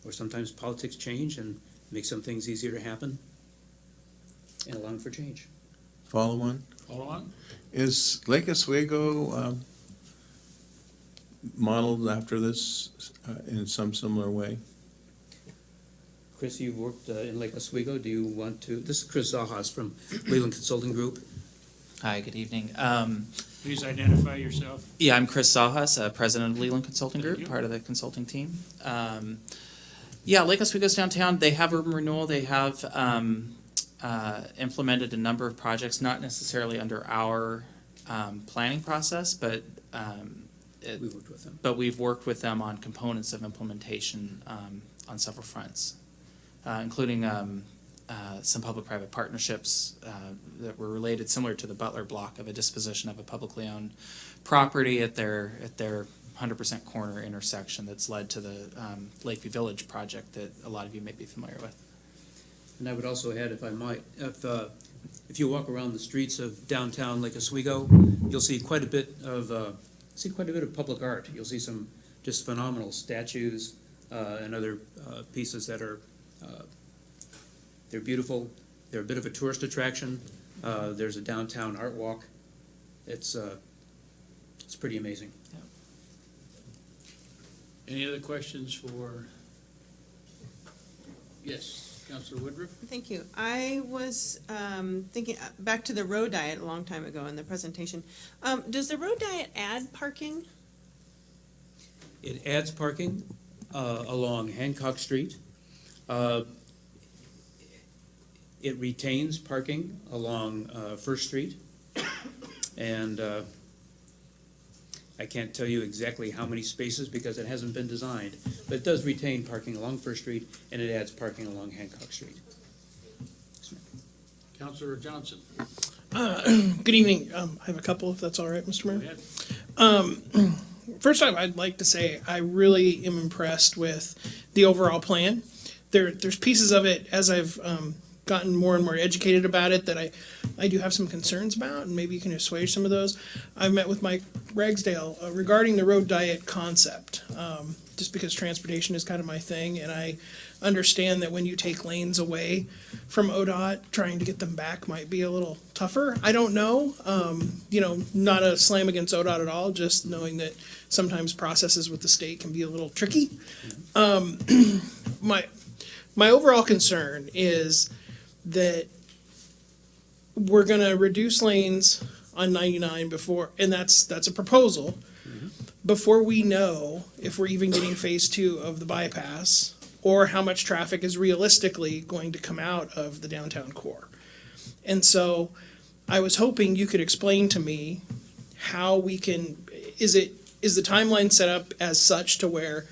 or sometimes politics change and make some things easier to happen, and allowing for change. Follow on? Follow on? Is Lake Oswego modeled after this in some similar way? Chris, you've worked in Lake Oswego. Do you want to? This is Chris Zajas from Leland Consulting Group. Hi, good evening. Please identify yourself. Yeah, I'm Chris Zajas, president of Leland Consulting Thank Group, you. part of the consulting team. Yeah, Lake Oswego's downtown. They have urban renewal. They have implemented a number of projects, not necessarily under our planning process, but We worked with them. But we've worked with them on components of implementation on several fronts, including some public-private partnerships that were related, similar to the Butler block, of a disposition of a publicly owned property at their 100% corner intersection that's led to the Lakeview Village project that a lot of you may be familiar with. And I would also add, if I might, if you walk around the streets of downtown Lake Oswego, you'll see quite a bit of public art. You'll see some just phenomenal statues and other pieces that are they're beautiful. They're a bit of a tourist attraction. There's a downtown art walk. It's pretty amazing. Any other questions for? Yes, Councilor Woodruff. Thank you. I was thinking back to the road diet a long time ago in the presentation. Does the road diet add parking? It adds parking along Hancock Street. It retains parking along First Street. And I can't tell you exactly how many spaces because it hasn't been designed, but it does retain parking along First Street, and it adds parking along Hancock Street. Councilor Johnson. Good evening. I have a couple, if that's all right, Mr. Go Mayor. ahead. First off, I'd like to say I really am impressed with the overall plan. There's pieces of it, as I've gotten more and more educated about it, that I do have some concerns about, and maybe you can assuage some of those. I've met with Mike Ragsdale regarding the road diet concept, just because transportation is kind of my thing, and I understand that when you take lanes away from ODOT, trying to get them back might be a little tougher. I don't know. Not a slam against ODOT at all, just knowing that sometimes processes with the state can be a little tricky. My overall concern is that we're gonna reduce lanes on 99 before, and that's a proposal, before we know if we're even getting phase 2 of the bypass or how much traffic is realistically going to come out of the downtown core. And so I was hoping you could explain to me how we can, is the timeline set up as such to where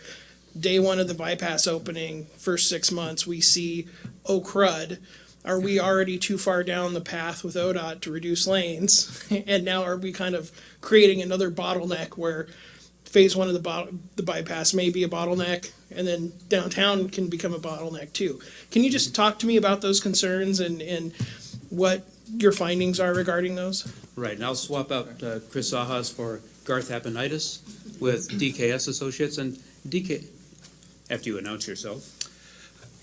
day one of the bypass opening, first 6 months, we see, oh crud, are we already too far down the path with ODOT to reduce lanes? And now are we kind of creating another bottleneck where phase 1 of the bypass may be a bottleneck, and then downtown can become a bottleneck too? Can you just talk to me about those concerns and what your findings are regarding those? Right, and I'll swap out Chris Sajas for Garth Aponitis with DKS Associates, and DK, after you announce yourself.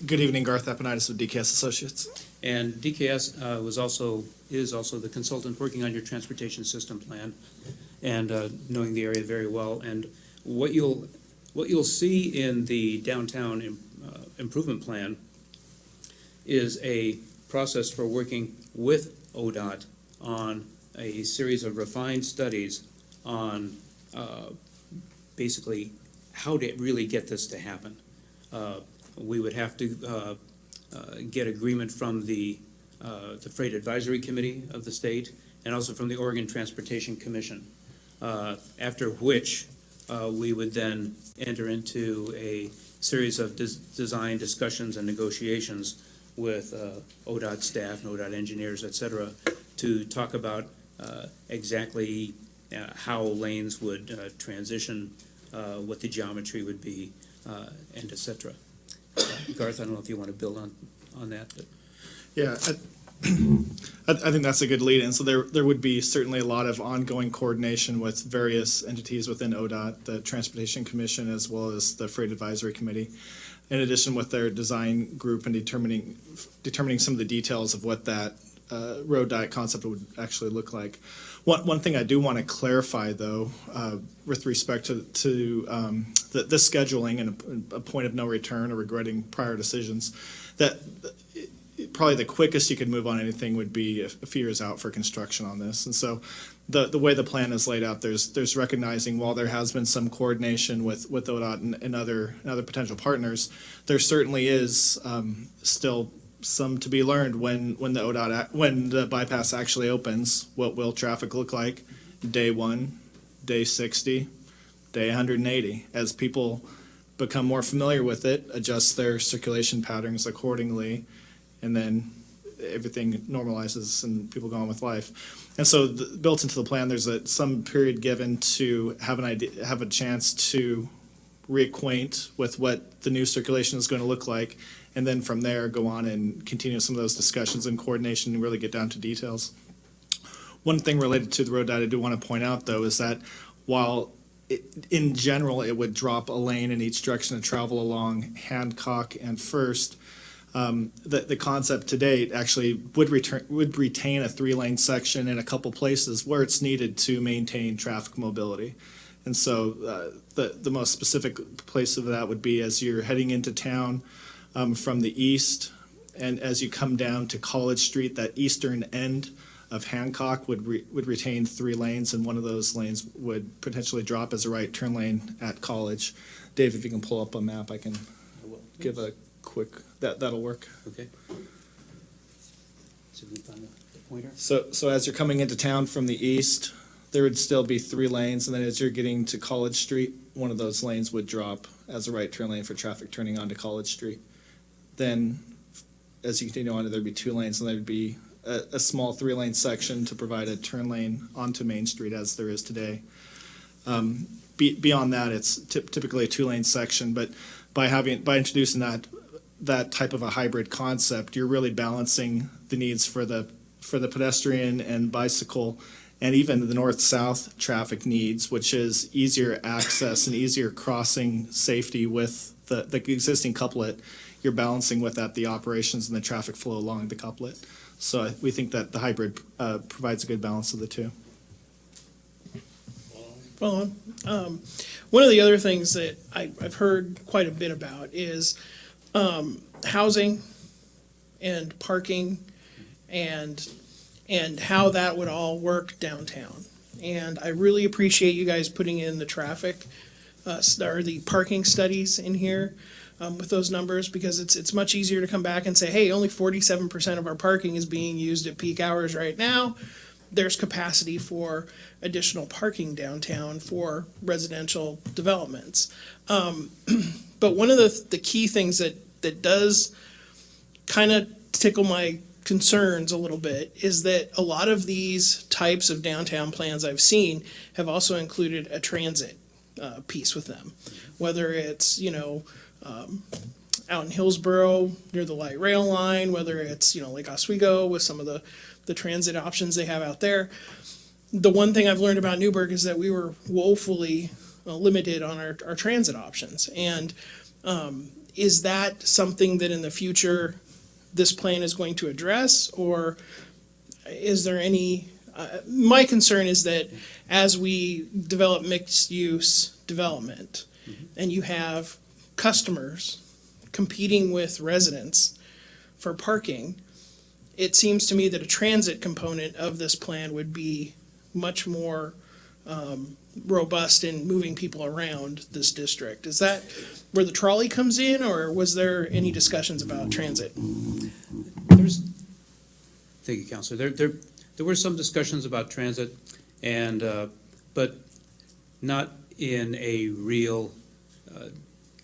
Good evening, Garth Aponitis with DKS Associates. And DKS is also the consultant working on your transportation system plan and knowing the area very well. And what you'll see in the downtown improvement plan is a process for working with ODOT on a series of refined studies on basically how to really get this to happen. We would have to get agreement from the Freight Advisory Committee of the state and also from the Oregon Transportation Commission, after which we would then enter into a series of design discussions and negotiations with ODOT staff and ODOT engineers, et cetera, to talk about exactly how lanes would transition, what the geometry would be, and et cetera. Garth, I don't know if you want to build on that, but. Yeah, I think that's a good lead-in. So there would be certainly a lot of ongoing coordination with various entities within ODOT, the Transportation Commission, as well as the Freight Advisory Committee. In addition, with their design group and determining some of the details of what that road diet concept would actually look like. One thing I do want to clarify, though, with respect to the scheduling and a point of no return or regretting prior decisions, that probably the quickest you could move on anything would be a few years out for construction on this. And so the way the plan is laid out, there's recognizing while there has been some coordination with ODOT and other potential partners, there certainly is still some to be learned when the bypass actually opens. What will traffic look like day 1, day 60, day 180? As people become more familiar with it, adjust their circulation patterns accordingly, and then everything normalizes and people go on with life. And so built into the plan, there's some period given to have a chance to reacquaint with what the new circulation is going to look like, and then from there go on and continue some of those discussions and coordination and really get down to details. One thing related to the road data I do want to point out, though, is that while in general it would drop a lane in each direction to travel along Hancock and First, the concept to date actually would retain a 3-lane section in a couple places where it's needed to maintain traffic mobility. And so the most specific place of that would be as you're heading into town from the east, and as you come down to College Street, that eastern end of Hancock would retain 3 lanes, and one of those lanes would potentially drop as a right turn lane at College. Dave, if you can pull up a map, I can give a quick, that'll work. Okay. So we find the pointer? So as you're coming into town from the east, there would still be 3 lanes, and then as you're getting to College Street, one of those lanes would drop as a right turn lane for traffic turning onto College Street. Then, as you continue on, there'd be 2 lanes, and there'd be a small 3-lane section to provide a turn lane onto Main Street as there is today. Beyond that, it's typically a 2-lane section, but by introducing that type of a hybrid concept, you're really balancing the needs for the pedestrian and bicycle, and even the north-south traffic needs, which is easier access and easier crossing safety with the existing couplet you're balancing with that the operations and the traffic flow along the couplet. So we think that the hybrid provides a good balance of the two. Well, one of the other things that I've heard quite a bit about is housing and parking and how that would all work downtown. And I really appreciate you guys putting in the traffic or the parking studies in here with those numbers, because it's much easier to come back and say, hey, only 47% of our parking is being used at peak hours right now. There's capacity for additional parking downtown for residential developments. But one of the key things that does kind of tickle my concerns a little bit is that a lot of these types of downtown plans I've seen have also included a transit piece with them. Whether it's, out in Hillsborough near the light rail line, whether it's, Lake Oswego with some of the transit options they have out there. The one thing I've learned about Newberg is that we were woefully limited on our transit options. And is that something that in the future this plan is going to address, or is there any, my concern is that as we develop mixed-use development and you have customers competing with residents for parking, it seems to me that a transit component of this plan would be much more robust in moving people around this district. Is that where the trolley comes in, or was there any discussions about transit? Thank you, Councilor. There were some discussions about transit, and but not in a real,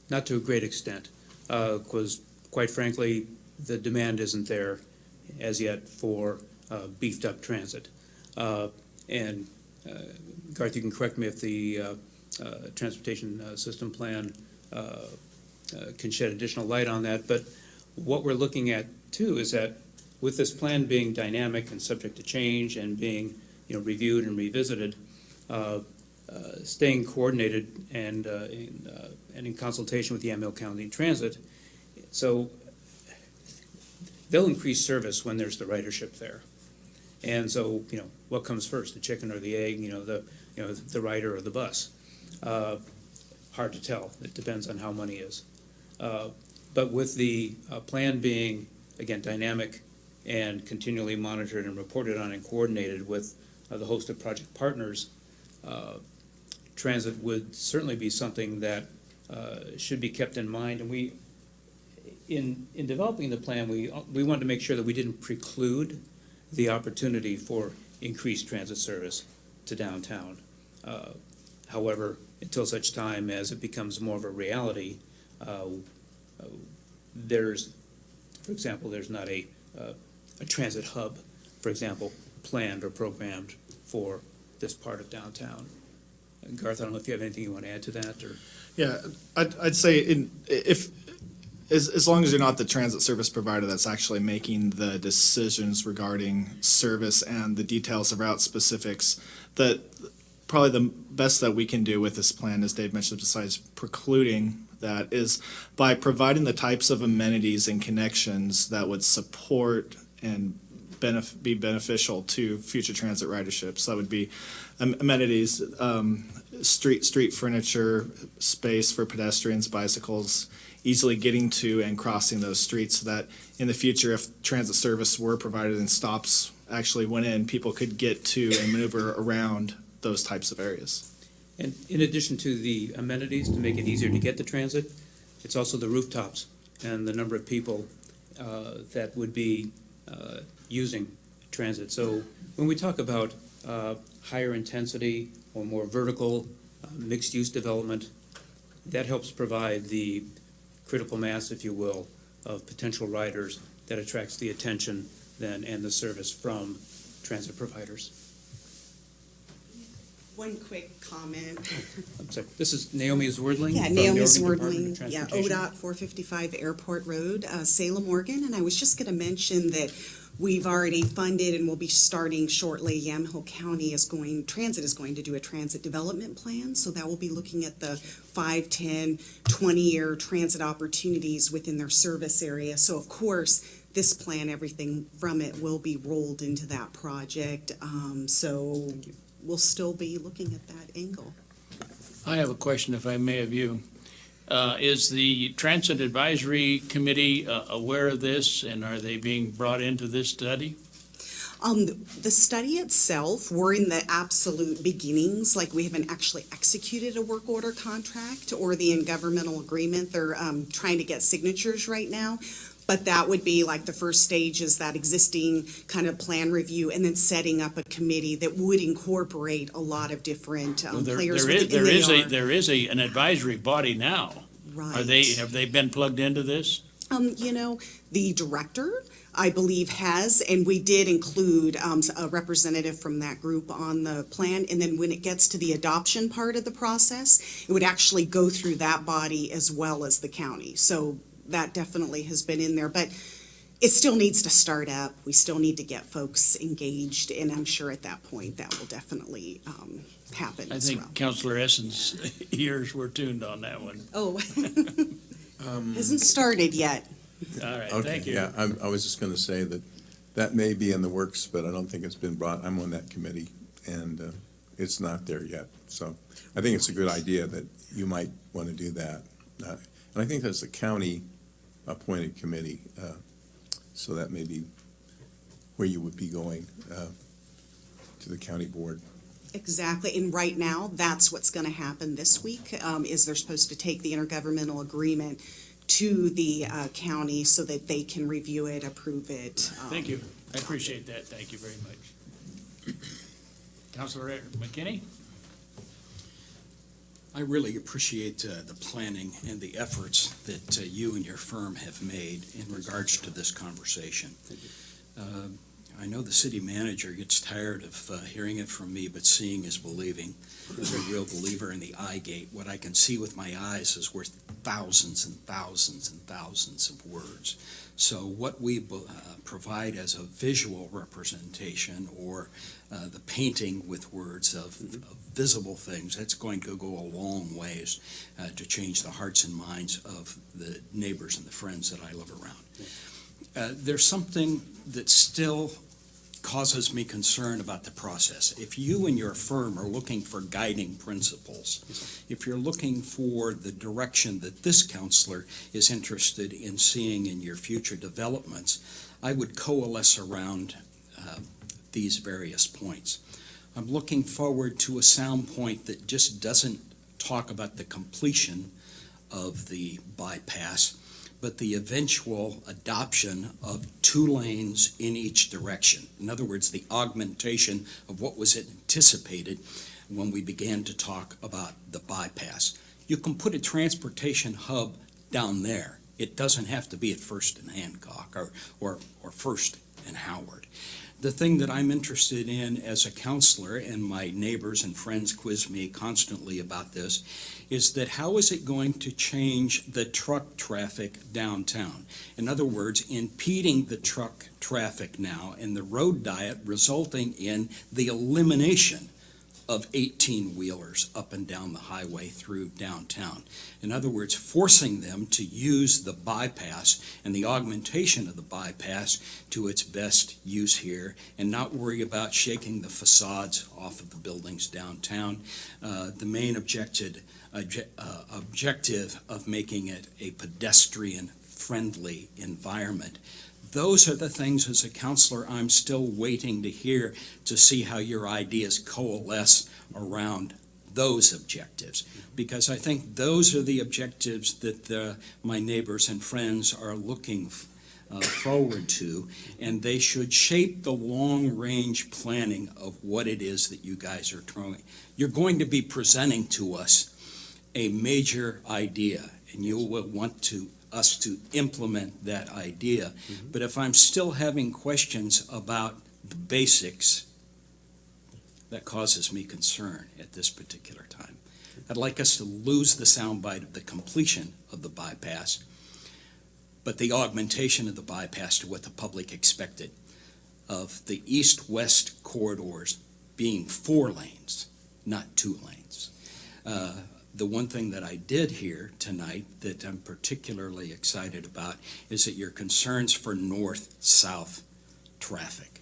not to a great extent, because quite frankly, the demand isn't there as yet for beefed up transit. And Garth, you can correct me if the transportation system plan can shed additional light on that. But what we're looking at too is that with this plan being dynamic and subject to change and being reviewed and revisited, staying coordinated and in consultation with the Yamhill County Transit, so they'll increase service when there's the ridership there. And so, what comes first, the chicken or the egg, the rider or the bus? Hard to tell. It depends on how money is. But with the plan being, again, dynamic and continually monitored and reported on and coordinated with the host of project partners, transit would certainly be something that should be kept in mind. And we, in developing the plan, we wanted to make sure that we didn't preclude the opportunity for increased transit service to downtown. However, until such time as it becomes more of a reality, for example, there's not a transit hub, for example, planned or programmed for this part of downtown. Garth, I don't know if you have anything you want to add to that, or? Yeah, I'd say as long as you're not the transit service provider that's actually making the decisions regarding service and the details of route specifics, that probably the best that we can do with this plan, as Dave mentioned, besides precluding that, is by providing the types of amenities and connections that would support and be beneficial to future transit ridership. So that would be amenities, street furniture, space for pedestrians, bicycles, easily getting to and crossing those streets, so that in the future, if transit service were provided and stops actually went in, people could get to and maneuver around those types of areas. And in addition to the amenities to make it easier to get to transit, it's also the rooftops and the number of people that would be using transit. So when we talk about higher intensity or more vertical mixed-use development, that helps provide the critical mass, if you will, of potential riders that attracts the attention then and the service from transit providers. One quick comment. I'm sorry, this is Naomi Zwerdling? Yeah, from the Naomi Oregon Department Zwerdling, of yeah, Transportation. ODOT 455 Airport Road, Salem, Oregon. And I was just going to mention that we've already funded and will be starting shortly. Yamhill County Transit is going to do a transit development plan, so that will be looking at the 5, 10, 20-year transit opportunities within their service area. So of course, this plan, everything from it will be rolled into that project. So we'll still be looking at that angle. I have a question, if I may, of you. Is the Transit Advisory Committee aware of this, and are they being brought into this study? The study itself, we're in the absolute beginnings, like we haven't actually executed a work order contract or the intergovernmental agreement. They're trying to get signatures right now. But that would be like the first stage is that existing kind of plan review and then setting up a committee that would incorporate a lot of different Well, players. there is an advisory body now. Right. Have they been plugged into this? The director, I believe, has, and we did include a representative from that group on the plan. And then when it gets to the adoption part of the process, it would actually go through that body as well as the county. So that definitely has been in there, but it still needs to start up. We still need to get folks engaged, and I'm sure at that point that will definitely happen I as think well. Councilor Essen's ears were tuned on that one. Oh, hasn't started yet. All right, Okay, thank you. yeah, I was just gonna say that may be in the works, but I don't think it's been brought, I'm on that committee, and it's not there yet. So I think it's a good idea that you might want to do that. And I think that's a county-appointed committee, so that may be where you would be going, to the county board. Exactly, and right now, that's what's gonna happen this week, is they're supposed to take the intergovernmental agreement to the county so that they can review it, approve it. Thank you. I appreciate that. Thank you very much. Councilor McKinney? I really appreciate the planning and the efforts that you and your firm have made in regards to this conversation. I know the city manager gets tired of hearing it from me, but seeing is believing. I'm a real believer in the eye gate. What I can see with my eyes is worth thousands and thousands and thousands of words. So what we provide as a visual representation, or the painting with words of visible things, that's going to go a long ways to change the hearts and minds of the neighbors and the friends that I live around. There's something that still causes me concern about the process. If you and your firm are looking for guiding principles, if you're looking for the direction that this counselor is interested in seeing in your future developments, I would coalesce around these various points. I'm looking forward to a sound point that just doesn't talk about the completion of the bypass, but the eventual adoption of 2 lanes in each direction. In other words, the augmentation of what was anticipated when we began to talk about the bypass. You can put a transportation hub down there. It doesn't have to be at First and Hancock or First and Howard. The thing that I'm interested in as a counselor, and my neighbors and friends quiz me constantly about this, is that how is it going to change the truck traffic downtown? In other words, impeding the truck traffic now and the road diet resulting in the elimination of 18-wheelers up and down the highway through downtown. In other words, forcing them to use the bypass and the augmentation of the bypass to its best use here, and not worry about shaking the facades off of the buildings downtown. The main objective of making it a pedestrian-friendly environment. Those are the things, as a counselor, I'm still waiting to hear, to see how your ideas coalesce around those objectives. Because I think those are the objectives that my neighbors and friends are looking forward to, and they should shape the long-range planning of what it is that you guys are throwing. You're going to be presenting to us a major idea, and you will want us to implement that idea. But if I'm still having questions about the basics, that causes me concern at this particular time. I'd like us to lose the soundbite of the completion of the bypass, but the augmentation of the bypass to what the public expected. of the east-west corridors being 4 lanes, not 2 lanes. The one thing that I did hear tonight that I'm particularly excited about is that your concerns for north-south traffic,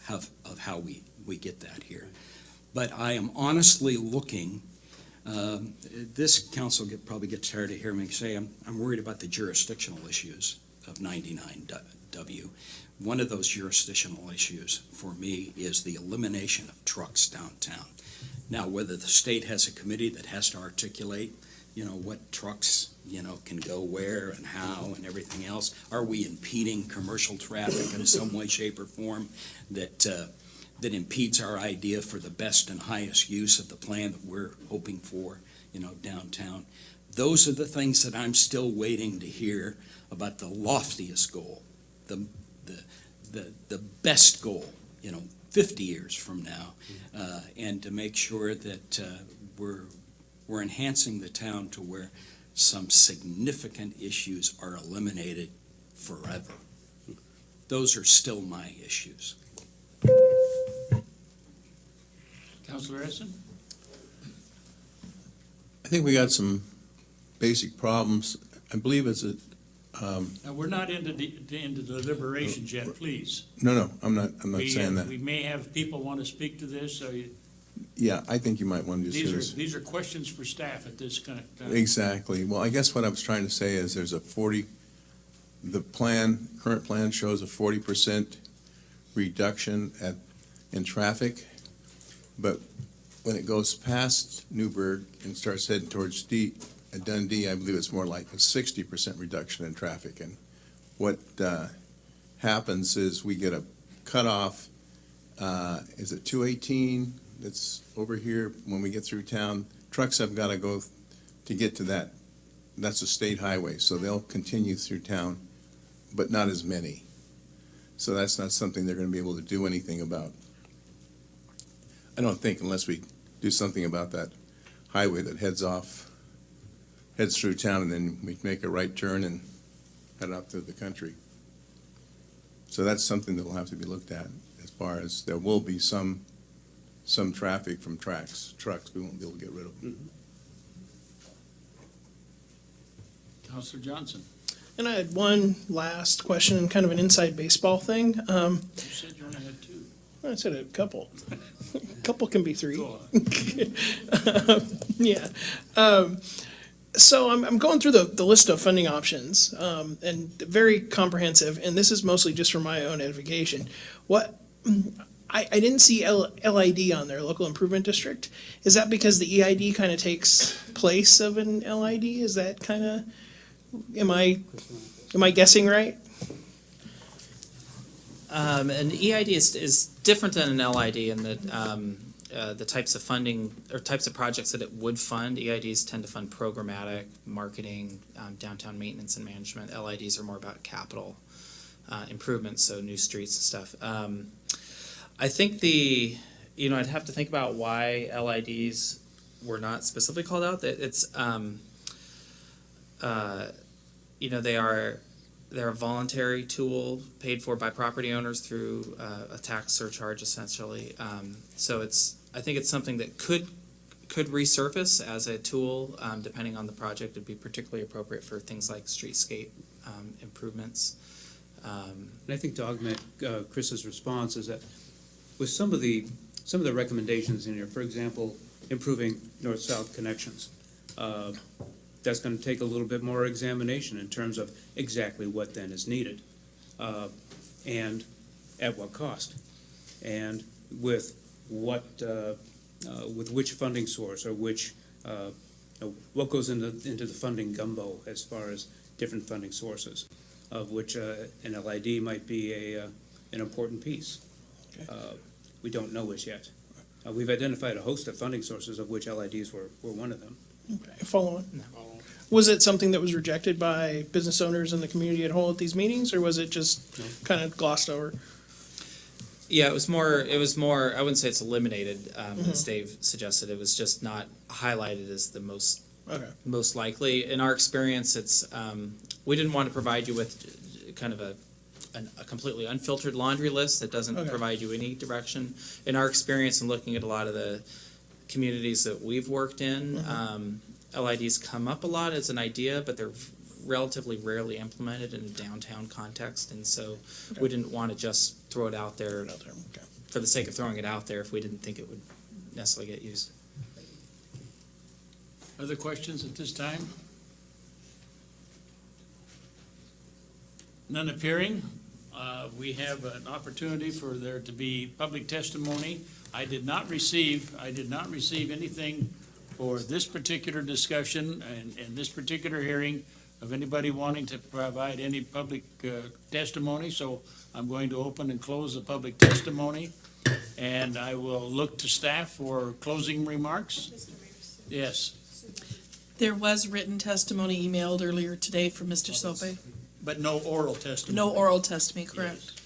of how we get that here. But I am honestly looking, this council probably gets tired of hearing me say I'm worried about the jurisdictional issues of 99W. One of those jurisdictional issues for me is the elimination of trucks downtown. Now, whether the state has a committee that has to articulate, what trucks, can go where and how and everything else, are we impeding commercial traffic in some way, shape, or form that impedes our idea for the best and highest use of the plan that we're hoping for, downtown? Those are the things that I'm still waiting to hear about the loftiest goal, the best goal, 50 years from now, and to make sure that we're enhancing the town to where some significant issues are eliminated forever. Those are still my issues. Councilor Edson? I think we got some basic problems. I believe it's a, Now, we're not into deliberations yet, please. no, I'm not saying that. We may have people want to speak to this, so Yeah, I think you might want to just do this. these are questions for staff at this kind of time. Exactly. Well, I guess what I was trying to say is there's the current plan shows a 40% reduction in traffic, but when it goes past Newberg and starts heading towards Dundee, I believe it's more like a 60% reduction in traffic. And what happens is we get a cutoff, is it 218? It's over here when we get through town. Trucks have got to go to get to that. That's a state highway, so they'll continue through town, but not as many. So that's not something they're going to be able to do anything about. I don't think, unless we do something about that highway that heads through town, and then we make a right turn and head out through the country. So that's something that will have to be looked at, as far as there will be some traffic from trucks. We won't be able to get rid of them. Councilor Johnson? And I had one last question, kind of an inside baseball thing. You said you only had 2. I said a couple. A couple can be 3. Go on. Yeah. So I'm going through the list of funding options, and very comprehensive, and this is mostly just for my own edification. I didn't see LID on there, Local Improvement District. Is that because the EID kind of takes place of an LID? Is that kind of, am I guessing right? An EID is different than an LID in that the types of funding or types of projects that it would fund. EIDs tend to fund programmatic, marketing, downtown maintenance and management. LIDs are more about capital improvements, so new streets and stuff. I think I'd have to think about why LIDs were not specifically called out. That it's they're a voluntary tool paid for by property owners through a tax surcharge, essentially. So I think it's something that could resurface as a tool, depending on the project. It'd be particularly appropriate for things like streetscape improvements. And I think to augment Chris's response is that with some of the recommendations in here, for example, improving north-south connections, that's going to take a little bit more examination in terms of exactly what then is needed, and at what cost, and with which funding source, or what goes into the funding gumbo as far as different funding sources, of which an LID might be an important piece. Okay. We don't know as yet. We've identified a host of funding sources, of which LIDs were one of them. Okay, follow on. Was it something that was rejected by business owners and the community at whole at these meetings, or was it just kind of glossed over? Yeah, it was more, I wouldn't say it's eliminated, as Dave suggested. It was just not highlighted as the most likely. In our experience, it's, we didn't want to provide you with kind of a a completely unfiltered laundry list that doesn't Okay. provide you any direction. In our experience in looking at a lot of the communities that we've worked in, LIDs come up a lot as an idea, but they're relatively rarely implemented in a downtown context, and so we didn't want to just throw it out there for the sake of throwing it out there if we didn't think it would necessarily get used. Other questions at this time? None appearing. We have an opportunity for there to be public testimony. I did not receive anything for this particular discussion and this particular hearing of anybody wanting to provide any public testimony, so I'm going to open and close the public testimony, and I will look to staff for closing remarks. Yes, There was written testimony emailed earlier today from Mr. Sope. but no oral testimony. No oral testimony, correct?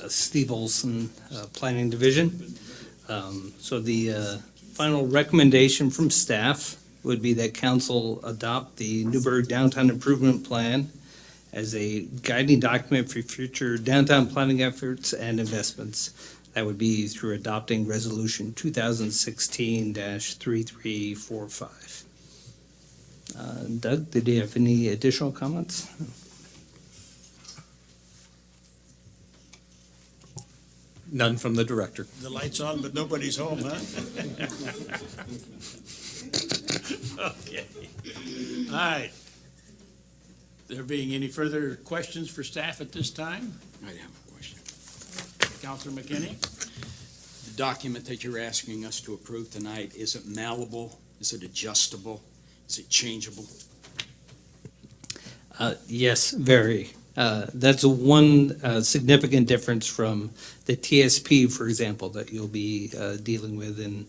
Steve Olson, Planning Division. So the final recommendation from staff would be that council adopt the Newberg Downtown Improvement Plan as a guiding document for future downtown planning efforts and investments. That would be through adopting Resolution 2016-3345. Doug, did you have any additional comments? None from the director. The light's on, but nobody's home, huh? Okay. All right. There being any further questions for staff at this time? I have a question. Counselor McKinney? The document that you're asking us to approve tonight, is it malleable? Is it adjustable? Is it changeable? Yes, very. That's one significant difference from the TSP, for example, that you'll be dealing with in,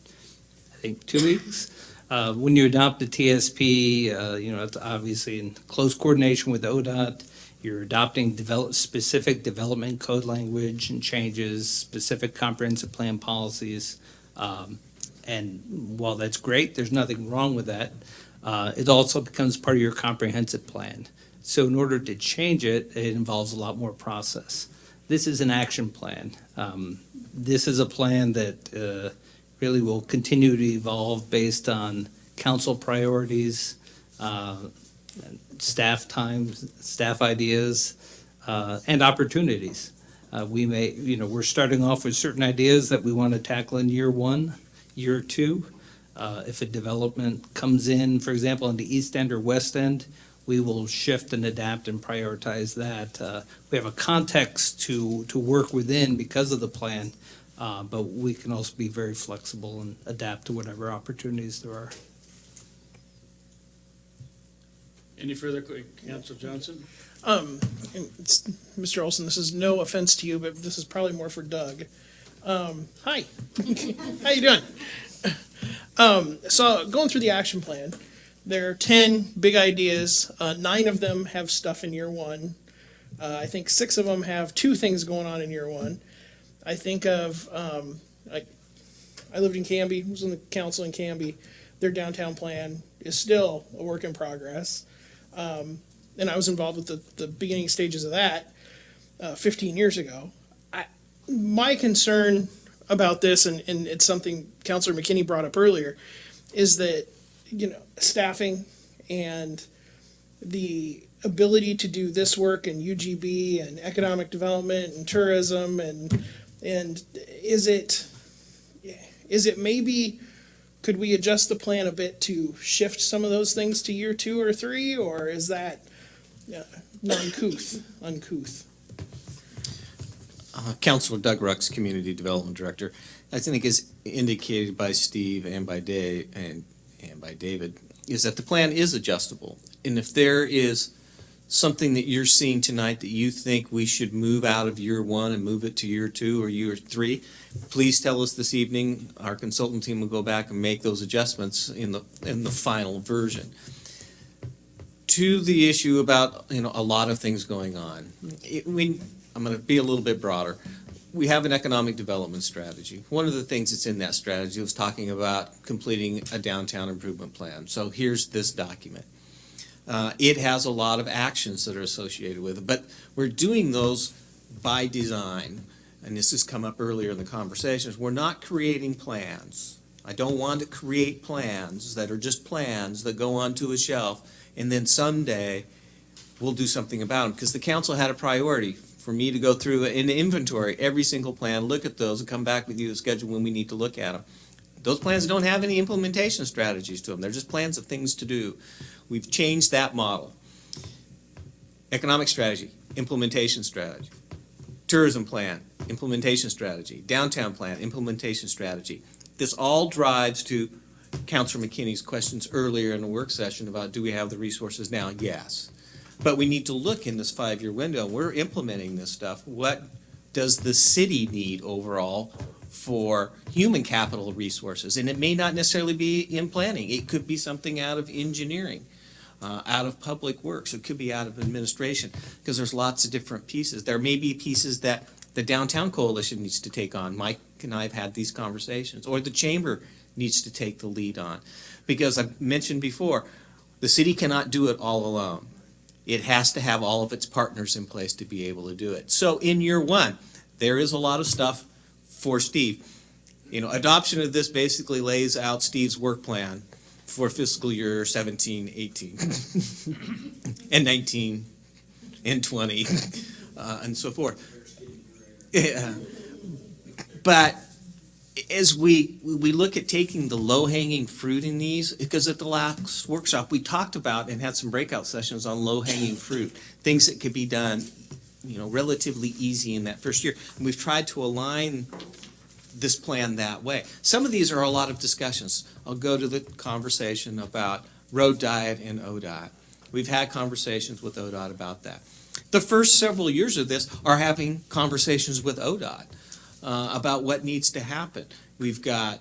I think, 2 weeks. When you adopt the TSP, it's obviously in close coordination with ODOT. You're adopting specific development code language and changes, specific comprehensive plan policies. And while that's great, there's nothing wrong with that. It also becomes part of your comprehensive plan. So in order to change it, it involves a lot more process. This is an action plan. This is a plan that really will continue to evolve based on council priorities, staff times, staff ideas, and opportunities. We're starting off with certain ideas that we want to tackle in year 1, year 2. If a development comes in, for example, in the East End or West End, we will shift and adapt and prioritize that. We have a context to work within because of the plan, but we can also be very flexible and adapt to whatever opportunities there are. Any further, Councilor Johnson? Mr. Olson, this is no offense to you, but this is probably more for Doug. Hi. How you doing? So going through the action plan, there are 10 big ideas. 9 of them have stuff in year 1. I think 6 of them have 2 things going on in year 1. I think of, I lived in Canby, was in the council in Canby. Their downtown plan is still a work in progress. And I was involved with the beginning stages of that 15 years ago. My concern about this, and it's something Councilor McKinney brought up earlier, is that, staffing and the ability to do this work in UGB and economic development and tourism and is it maybe, could we adjust the plan a bit to shift some of those things to year 2 or 3, or is that uncouth? Councilor Doug Rux, Community Development Director. I think is indicated by Steve and by Dave and by David, is that the plan is adjustable. And if there is something that you're seeing tonight that you think we should move out of year 1 and move it to year 2 or year 3, please tell us this evening. Our consultant team will go back and make those adjustments in the final version. to the issue about, a lot of things going on. I'm going to be a little bit broader. We have an economic development strategy. One of the things that's in that strategy was talking about completing a downtown improvement plan. So here's this document. It has a lot of actions that are associated with it, but we're doing those by design. And this has come up earlier in the conversations. We're not creating plans. I don't want to create plans that are just plans that go onto a shelf and then someday we'll do something about them. Because the council had a priority for me to go through an inventory, every single plan, look at those, and come back with you a schedule when we need to look at them. Those plans don't have any implementation strategies to them. They're just plans of things to do. We've changed that model. Economic strategy, implementation strategy. Tourism plan, implementation strategy. Downtown plan, implementation strategy. This all drives to Councilor McKinney's questions earlier in the work session about do we have the resources now? Yes. But we need to look in this 5-year window. We're implementing this stuff. What does the city need overall for human capital resources? And it may not necessarily be in planning. It could be something out of engineering, out of public works. It could be out of administration, because there's lots of different pieces. There may be pieces that the Downtown Coalition needs to take on. Mike and I have had these conversations. Or the Chamber needs to take the lead on. Because I mentioned before, the city cannot do it all alone. It has to have all of its partners in place to be able to do it. So in year one, there is a lot of stuff for Steve. Adoption of this basically lays out Steve's work plan for fiscal year 17, 18, and 19, and 20, and so forth. Yeah. But as we look at taking the low-hanging fruit in these, because at the last workshop, we talked about and had some breakout sessions on low-hanging fruit, things that could be done, relatively easy in that first year. And we've tried to align this plan that way. Some of these are a lot of discussions. I'll go to the conversation about road diet and ODOT. We've had conversations with ODOT about that. The first several years of this are having conversations with ODOT about what needs to happen. We've got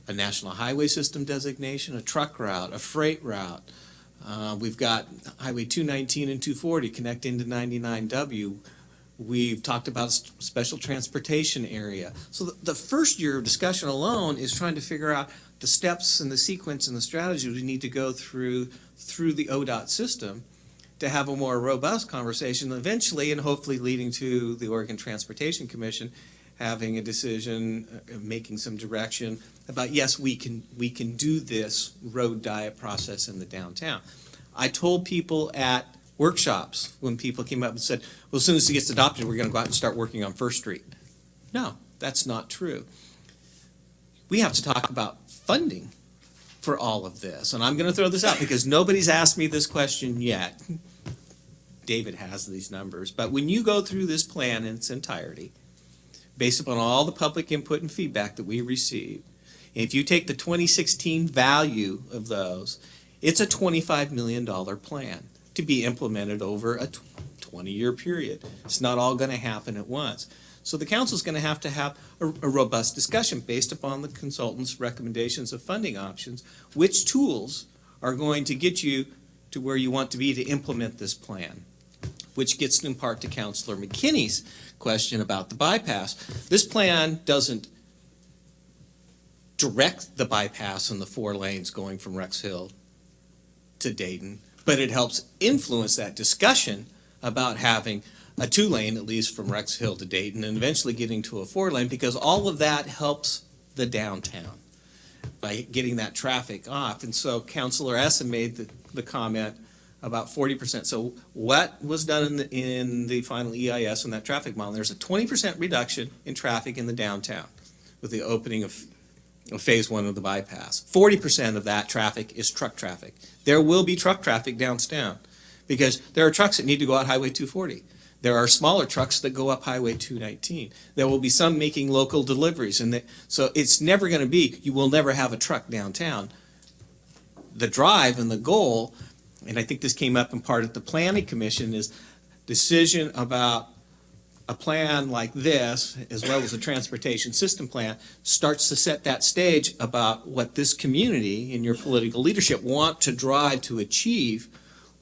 a national highway system designation, a truck route, a freight route. We've got Highway 219 and 240 connecting to 99W. We've talked about special transportation area. So the first year of discussion alone is trying to figure out the steps and the sequence and the strategies we need to go through the ODOT system to have a more robust conversation eventually, and hopefully leading to the Oregon Transportation Commission having a decision, making some direction about, yes, we can do this road diet process in the downtown. I told people at workshops when people came up and said, well, as soon as it gets adopted, we're going to go out and start working on First Street. No, that's not true. We have to talk about funding for all of this. And I'm going to throw this out because nobody's asked me this question yet. David has these numbers. But when you go through this plan in its entirety, based upon all the public input and feedback that we received, and if you take the 2016 value of those, it's a $25 million plan to be implemented over a 20-year period. It's not all going to happen at once. So the council's going to have a robust discussion based upon the consultant's recommendations of funding options, which tools are going to get you to where you want to be to implement this plan, which gets in part to Councilor McKinney's question about the bypass. This plan doesn't direct the bypass in the 4 lanes going from Rex Hill to Dayton, but it helps influence that discussion about having a 2-lane, at least from Rex Hill to Dayton, and eventually getting to a 4-lane, because all of that helps the downtown by getting that traffic off. And so Councilor Essen made the comment about 40%. So what was done in the final EIS and that traffic model? There's a 20% reduction in traffic in the downtown with the opening of phase 1 of the bypass. 40% of that traffic is truck traffic. There will be truck traffic downtown because there are trucks that need to go out Highway 240. There are smaller trucks that go up Highway 219. There will be some making local deliveries. So it's never going to be, you will never have a truck downtown. The drive and the goal, and I think this came up in part at the Planning Commission, is decision about a plan like this, as well as a transportation system plan, starts to set that stage about what this community and your political leadership want to drive to achieve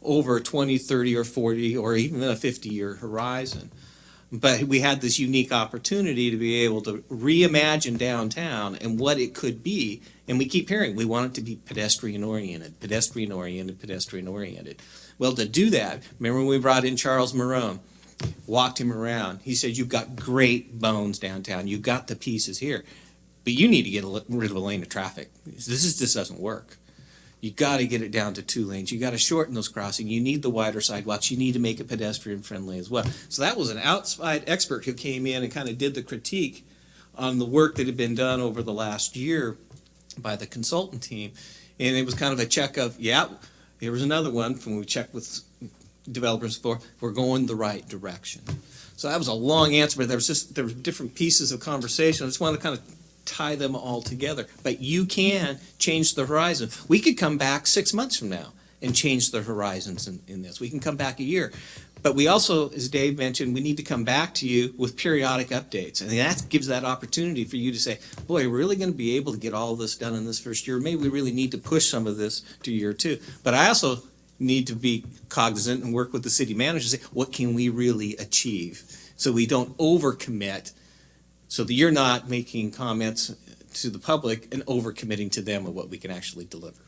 over a 20, 30, or 40, or even a 50-year horizon. But we had this unique opportunity to be able to reimagine downtown and what it could be. And we keep hearing, we want it to be pedestrian oriented, pedestrian oriented, pedestrian oriented. Well, to do that, remember when we brought in Charles Marone, walked him around. He said, you've got great bones downtown. You've got the pieces here, but you need to get rid of a lane of traffic. This doesn't work. You got to get it down to 2 lanes. You got to shorten those crossings. You need the wider sidewalks. You need to make it pedestrian friendly as well. So that was an outside expert who came in and kind of did the critique on the work that had been done over the last year by the consultant team. And it was kind of a check of, yeah, here was another one from when we checked with developers before, we're going the right direction. So that was a long answer, but there were different pieces of conversation. I just want to kind of tie them all together. But you can change the horizon. We could come back 6 months from now and change the horizons in this. We can come back a year. But we also, as Dave mentioned, we need to come back to you with periodic updates. And that gives that opportunity for you to say, boy, we're really going to be able to get all of this done in this first year. Maybe we really need to push some of this to year 2. But I also need to be cognizant and work with the city manager to say, what can we really achieve? So we don't overcommit, so that you're not making comments to the public and overcommitting to them of what we can actually deliver.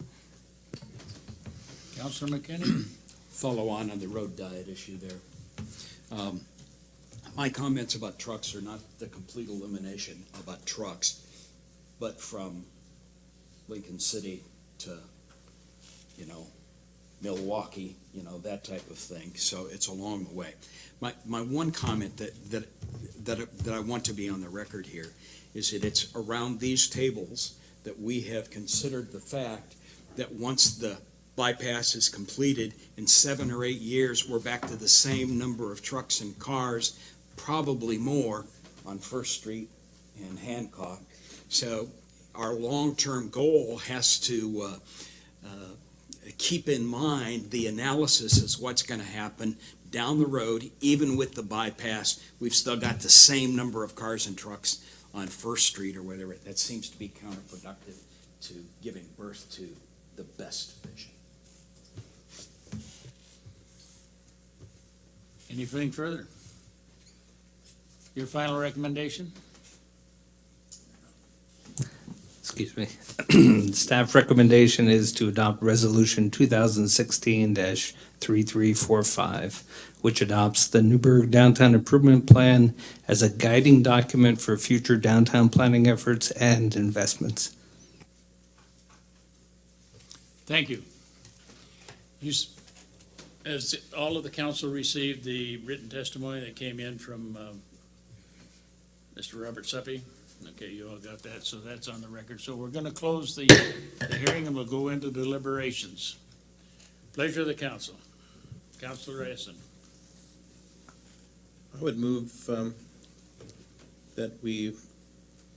Councilor McKinney? Follow on the road diet issue there. My comments about trucks are not the complete elimination about trucks, but from Lincoln City to, Milwaukee, that type of thing. So it's along the way. My one comment that I want to be on the record here is that it's around these tables that we have considered the fact that once the bypass is completed, in 7 or 8 years, we're back to the same number of trucks and cars, probably more, on First Street and Hancock. So our long-term goal has to keep in mind the analysis is what's going to happen down the road. Even with the bypass, we've still got the same number of cars and trucks on First Street or whatever. That seems to be counterproductive to giving birth to the best vision. Anything further? Your final recommendation? Excuse me. Staff recommendation is to adopt Resolution 2016-3345, which adopts the Newberg Downtown Improvement Plan as a guiding document for future downtown planning efforts and investments. Thank you. Has all of the council received the written testimony that came in from Mr. Robert Suppy? Okay, you all got that, so that's on the record. So we're going to close the hearing and we'll go into deliberations. Pleasure of the council. Councilor Essen. I would move that we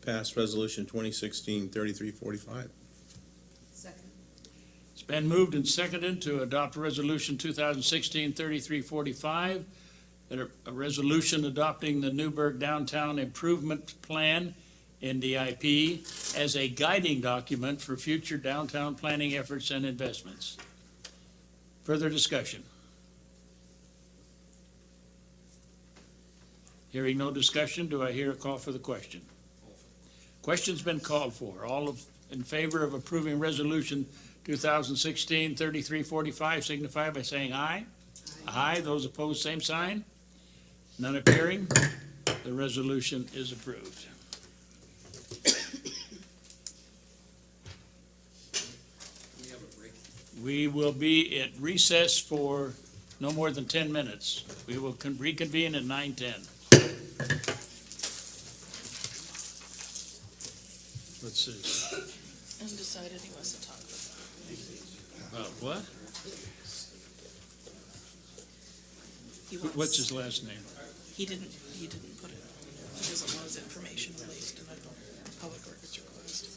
pass Resolution 2016-3345. It's been moved and seconded to adopt Resolution 2016-3345, a resolution adopting the Newberg Downtown Improvement Plan, NDIP, as a guiding document for future downtown planning efforts and investments. Further discussion? Hearing no discussion, do I hear a call for the question? Question's been called for. All in favor of approving Resolution 2016-3345 signify by saying aye. Aye. Those opposed, same sign. None appearing. The resolution is approved. We will be at recess for no more than 10 minutes. We will reconvene at 9:10. Let's see. Undecided he wants to talk about. What? He wants, What's his last name? He didn't put it. He doesn't want his information released in a public records request.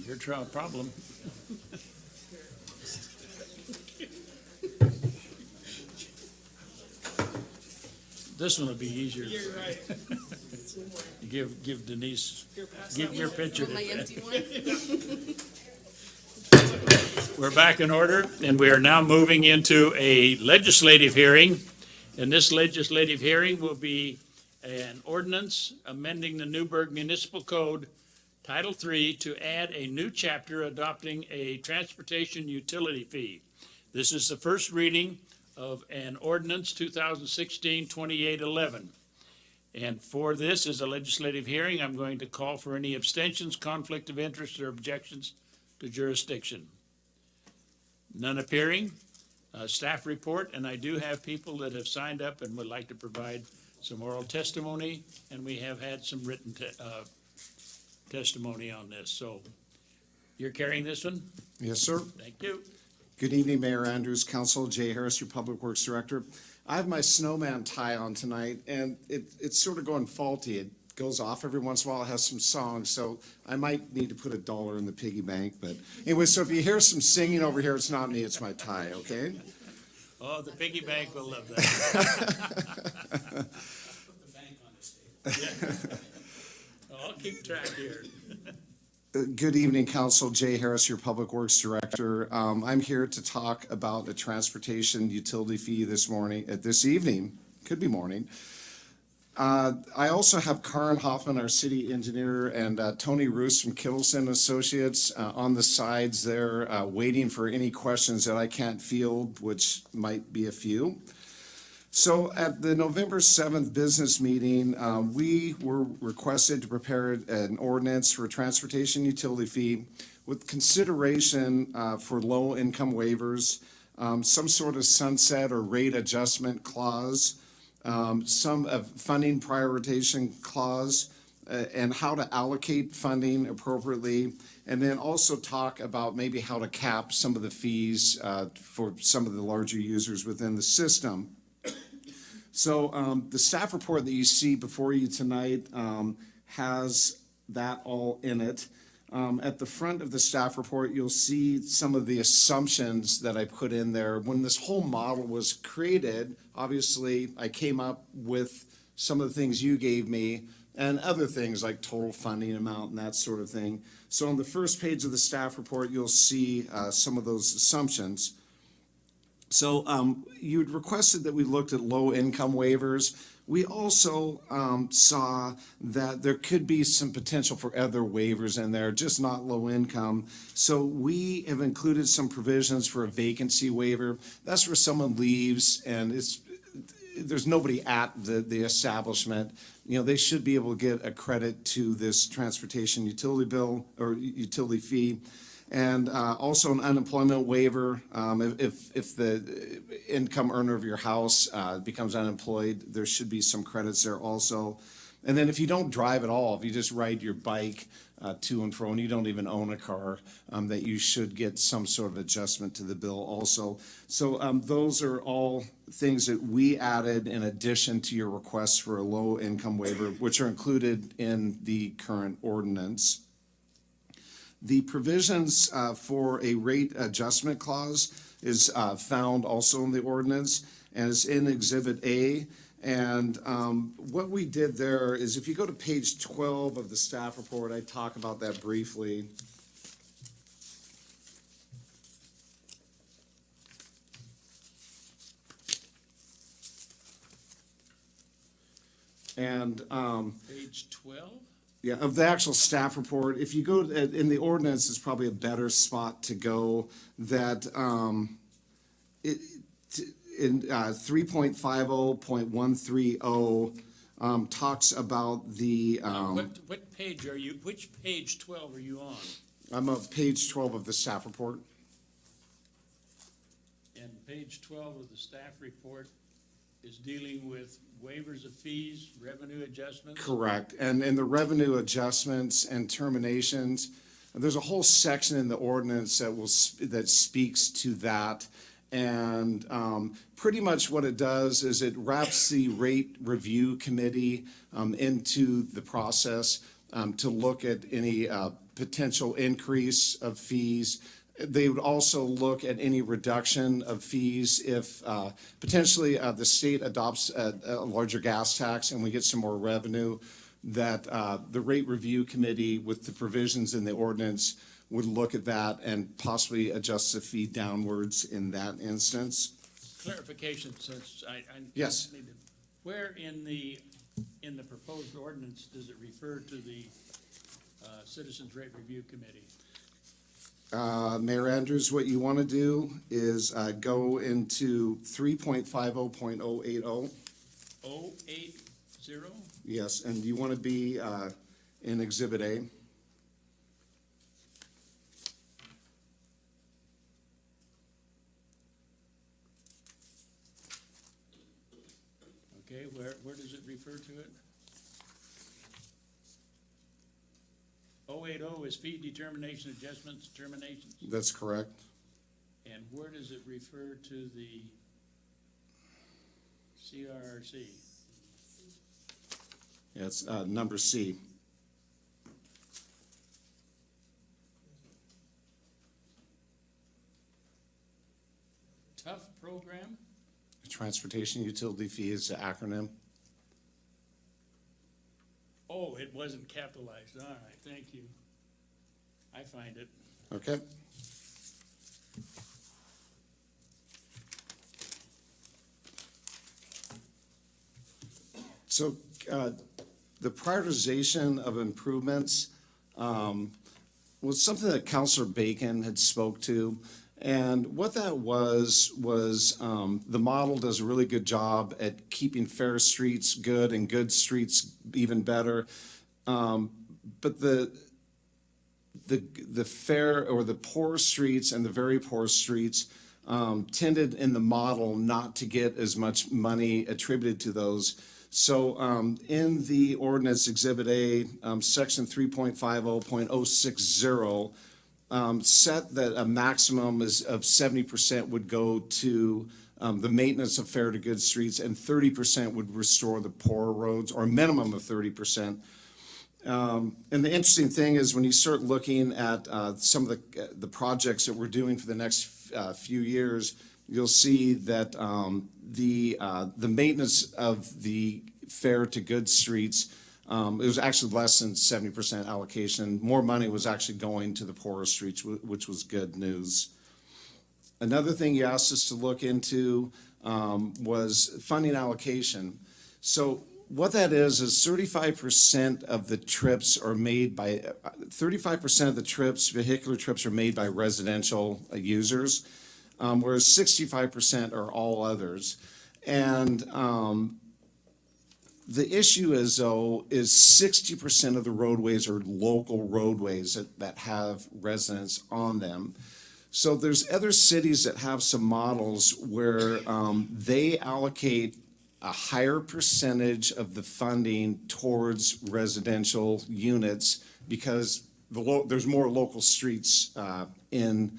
Your problem. This one will be easier. You're right. Give Denise, Here, pass give that your one. picture to My Ted. empty one? We're back in order, and we are now moving into a legislative hearing. And this legislative hearing will be an ordinance amending the Newberg Municipal Code, Title III, to add a new chapter adopting a transportation utility fee. This is the first reading of an ordinance 2016-2811. And for this, as a legislative hearing, I'm going to call for any abstentions, conflict of interest, or objections to jurisdiction. None appearing. Staff report, and I do have people that have signed up and would like to provide some oral testimony, and we have had some written testimony on this. So you're carrying this one? Yes, sir. Thank you. Good evening, Mayor Andrews, Council, Jay Harris, your Public Works Director. I have my snowman tie on tonight, and it's sort of going faulty. It goes off every once in a while. It has some songs, so I might need to put $1 in the piggy bank. But anyway, so if you hear some singing over here, it's not me, it's my tie, okay? Oh, the piggy bank will love that. Put the bank on the table. I'll keep track here. Good evening, Council. Jay Harris, your Public Works Director. I'm here to talk about a transportation utility fee this evening, could be morning. I also have Karen Hoffman, our city engineer, and Tony Roos from Kittleson Associates on the sides there, waiting for any questions that I can't field, which might be a few. So at the November 7th business meeting, we were requested to prepare an ordinance for a transportation utility fee with consideration for low-income waivers, some sort of sunset or rate adjustment clause, some funding prioritization clause, and how to allocate funding appropriately, and then also talk about maybe how to cap some of the fees for some of the larger users within the system. So the staff report that you see before you tonight has that all in it. At the front of the staff report, you'll see some of the assumptions that I put in there. When this whole model was created, obviously, I came up with some of the things you gave me and other things like total funding amount and that sort of thing. So on the first page of the staff report, you'll see some of those assumptions. So you'd requested that we looked at low-income waivers. We also saw that there could be some potential for other waivers in there, just not low income. So we have included some provisions for a vacancy waiver. That's where someone leaves and there's nobody at the establishment. You know, they should be able to get a credit to this transportation utility bill or utility fee. And also an unemployment waiver. If the income earner of your house becomes unemployed, there should be some credits there also. And then if you don't drive at all, if you just ride your bike to and fro and you don't even own a car, that you should get some sort of adjustment to the bill also. So those are all things that we added in addition to your request for a low income waiver, which are included in the current ordinance. The provisions for a rate adjustment clause is found also in the ordinance and is in Exhibit A. And what we did there is if you go to page 12 of the staff report, I talk about that briefly. And Page 12? yeah, of the actual staff report, if you go in the ordinance, it's probably a better spot to go. That in 3.50.130 talks about the. What page are you? Which page 12 are you on? I'm on page 12 of the staff report. And page 12 of the staff report is dealing with waivers of fees, revenue adjustments? Correct. And in the revenue adjustments and terminations, there's a whole section in the ordinance that speaks to that. And pretty much what it does is it wraps the rate review committee into the process. to look at any potential increase of fees. They would also look at any reduction of fees if potentially the state adopts a larger gas tax and we get some more revenue, that the rate review committee with the provisions in the ordinance would look at that and possibly adjust the fee downwards in that instance. Clarification, since I. Yes. need to- Where in the proposed ordinance does it refer to the Citizens Rate Review Committee? Mayor Andrews, what you want to do is go into 3.50.080. 080? Yes, and you want to be in Exhibit A. Okay, where does it refer to it? 080 is fee determination adjustments, determinations. That's correct. And where does it refer to the CRRC? Yeah, it's number C. Tough program? Transportation utility fee is the acronym. Oh, it wasn't capitalized. All right, thank you. I find it. Okay. So the prioritization of improvements was something that Councilor Bacon had spoke to. And what that was the model does a really good job at keeping fair streets good and good streets even better. But the fair or the poor streets and the very poor streets tended in the model not to get as much money attributed to those. So in the ordinance Exhibit A, Section 3.50.060, set that a maximum of 70% would go to the maintenance of fair to good streets and 30% would restore the poorer roads, or a minimum of 30%. And the interesting thing is when you start looking at some of the projects that we're doing for the next few years, you'll see that the maintenance of the fair to good streets, it was actually less than 70% allocation. More money was actually going to the poorer streets, which was good news. Another thing you asked us to look into was funding allocation. So what that is 35% of the trips are made by, 35% of the trips, vehicular trips, are made by residential users, whereas 65% are all others. And the issue is, though, is 60% of the roadways are local roadways that have residents on them. So there's other cities that have some models where they allocate a higher percentage of the funding towards residential units because there's more local streets in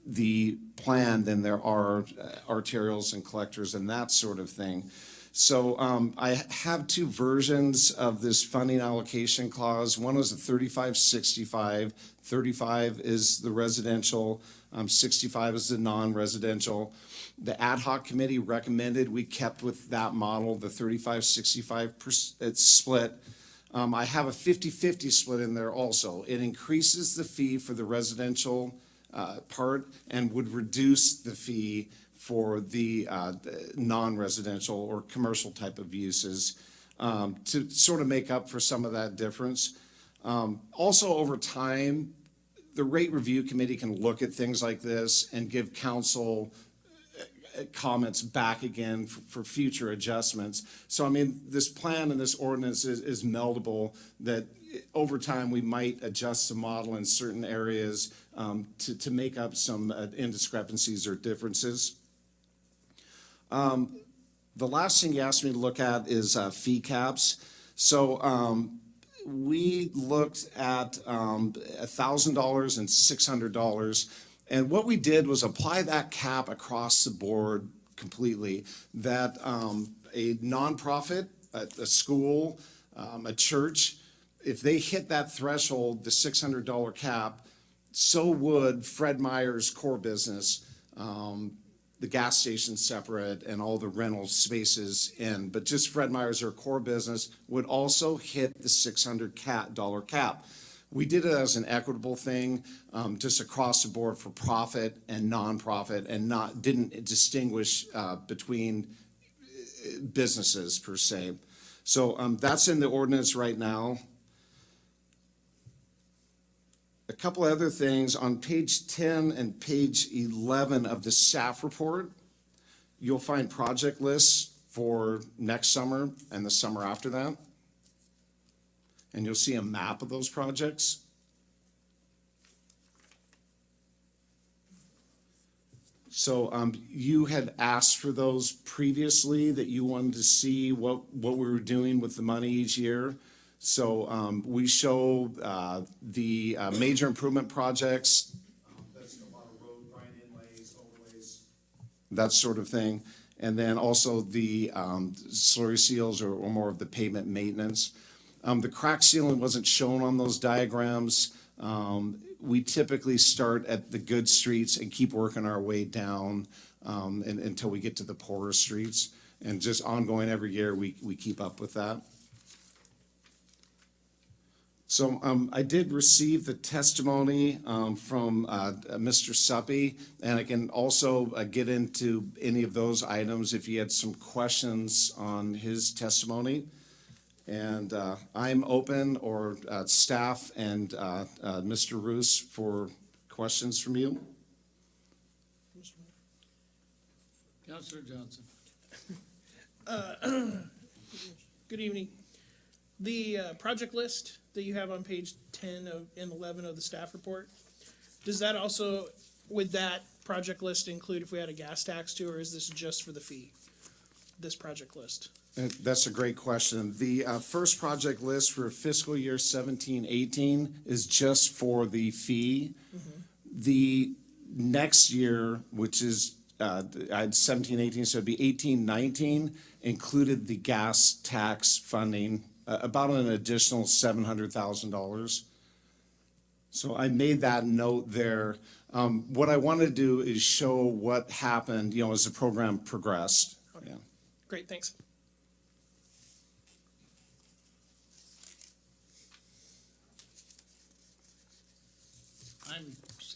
the plan than there are arterials and collectors and that sort of thing. So I have two versions of this funding allocation clause. One is a 35-65. 35 is the residential, 65 is the non-residential. The ad hoc committee recommended we kept with that model, the 35-65 split. I have a 50-50 split in there also. It increases the fee for the residential part and would reduce the fee for the non-residential or commercial type of uses to sort of make up for some of that difference. Also, over time, the rate review committee can look at things like this and give council comments back again for future adjustments. So, I mean, this plan and this ordinance is meldable, that over time we might adjust the model in certain areas to make up some indiscrepancies or differences. The last thing you asked me to look at is fee caps. So we looked at $1,000 and $600. And what we did was apply that cap across the board completely, that a nonprofit, a school, a church, if they hit that threshold, the $600 cap, so would Fred Meyer's core business. The gas station separate and all the rental spaces in, but just Fred Meyer's, their core business, would also hit the $600 cap. We did it as an equitable thing, just across the board for profit and nonprofit, and didn't distinguish between businesses per se. So that's in the ordinance right now. A couple other things, on page 10 and page 11 of the staff report, you'll find project lists for next summer and the summer after that. And you'll see a map of those projects. So you had asked for those previously, that you wanted to see what we were doing with the money each year. So we show the major improvement projects. That's a lot of road, brine inlays, overlays, that sort of thing. And then also the slurry seals, or more of the pavement maintenance. The crack sealing wasn't shown on those diagrams. We typically start at the good streets and keep working our way down until we get to the poorer streets. And just ongoing every year, we keep up with that. So I did receive the testimony from Mr. Suppy, and I can also get into any of those items if you had some questions on his testimony. And I'm open, or staff and Mr. Roos, for questions from you. Councilor Johnson. Good evening. The project list that you have on page 10 and 11 of the staff report, does that also, would that project list include if we had a gas tax too, or is this just for the fee, this project list? That's a great question. The first project list for fiscal year 17-18 is just for the fee. The next year, which is I had 17-18, so it'd be 18-19, included the gas tax funding, about an additional $700,000. So I made that note there. What I want to do is show what happened, as the program progressed. Okay. Yeah. Great, thanks.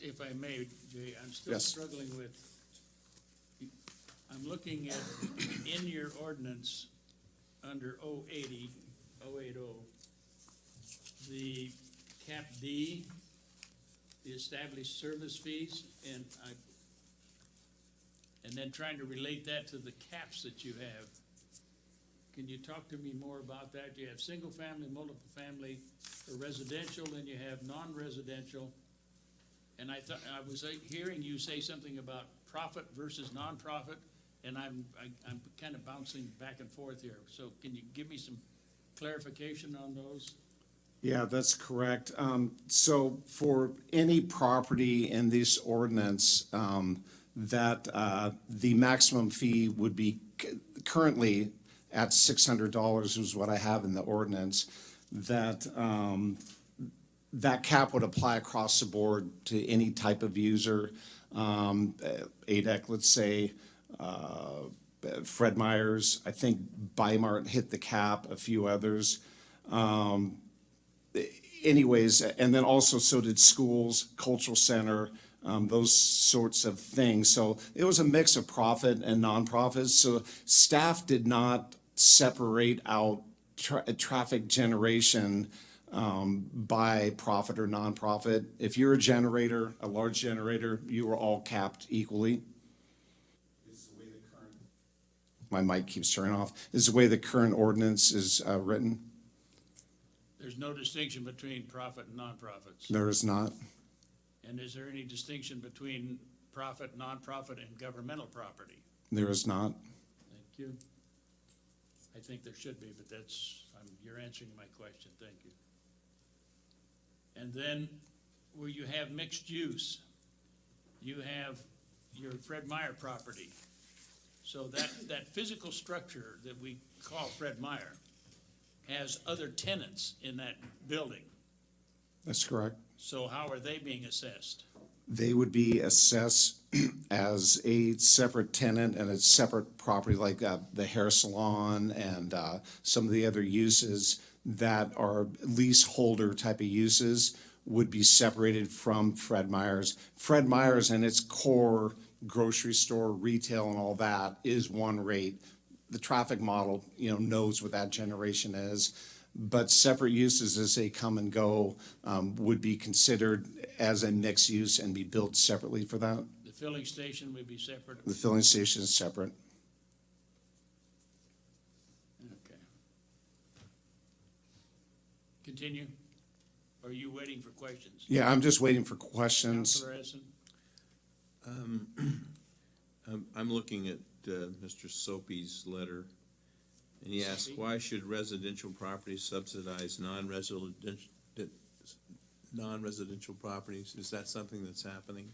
If I may, Jay, I'm still Yes. struggling with, I'm looking at, in your ordinance, under 080, the cap D, the established service fees, and then trying to relate that to the caps that you have. Can you talk to me more about that? You have single family, multiple family, or residential, and you have non-residential. And I was hearing you say something about profit versus nonprofit, and I'm kind of bouncing back and forth here. So can you give me some clarification on those? Yeah, that's correct. So for any property in this ordinance, that the maximum fee would be currently at $600 is what I have in the ordinance, that cap would apply across the board to any type of user. ADEC, let's say, Fred Meyer's, I think Bimart hit the cap, a few others. Anyways, and then also so did schools, cultural center, those sorts of things. So it was a mix of profit and nonprofits. So staff did not separate out traffic generation by profit or nonprofit. If you're a generator, a large generator, you are all capped equally. My mic keeps turning off. Is the way the current ordinance is written. There's no distinction between profit and nonprofits. There is not. And is there any distinction between profit, nonprofit, and governmental property? There is not. Thank you. I think there should be, but you're answering my question. Thank you. And then where you have mixed use, you have your Fred Meyer property. So that physical structure that we call Fred Meyer, has other tenants in that building. That's correct. So how are they being assessed? They would be assessed as a separate tenant and a separate property, like the hair salon and some of the other uses that are leaseholder type of uses would be separated from Fred Meyer's. Fred Meyer's and its core grocery store, retail and all that is one rate. The traffic model, knows what that generation is. But separate uses as they come and go would be considered as a mixed use and be built separately for that. The filling station would be separate? The filling station is separate. Okay. Continue. Or are you waiting for questions? Yeah, I'm just waiting for questions. Councilor Essen? I'm looking at Mr. Soapy's letter, and he asks, Soapy? why should residential properties subsidize non-residential properties? Is that something that's happening?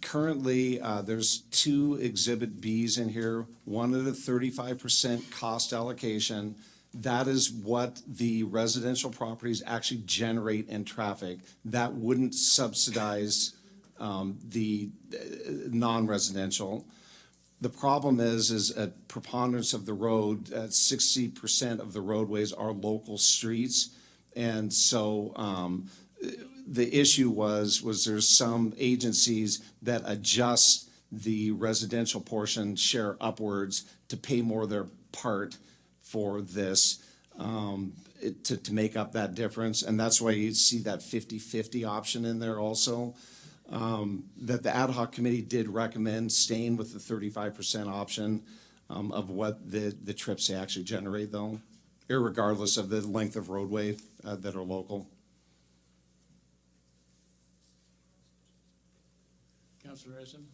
Currently, there's 2 Exhibit Bs in here, one at a 35% cost allocation. That is what the residential properties actually generate in traffic. That wouldn't subsidize the non-residential. The problem is a preponderance of the road, 60% of the roadways are local streets. And so the issue was there's some agencies that adjust the residential portion share upwards to pay more of their part for this, to make up that difference. And that's why you see that 50-50 option in there also. That the ad hoc committee did recommend staying with the 35% option of what the trips they actually generate though, irregardless of the length of roadway that are local. Councilor Essen?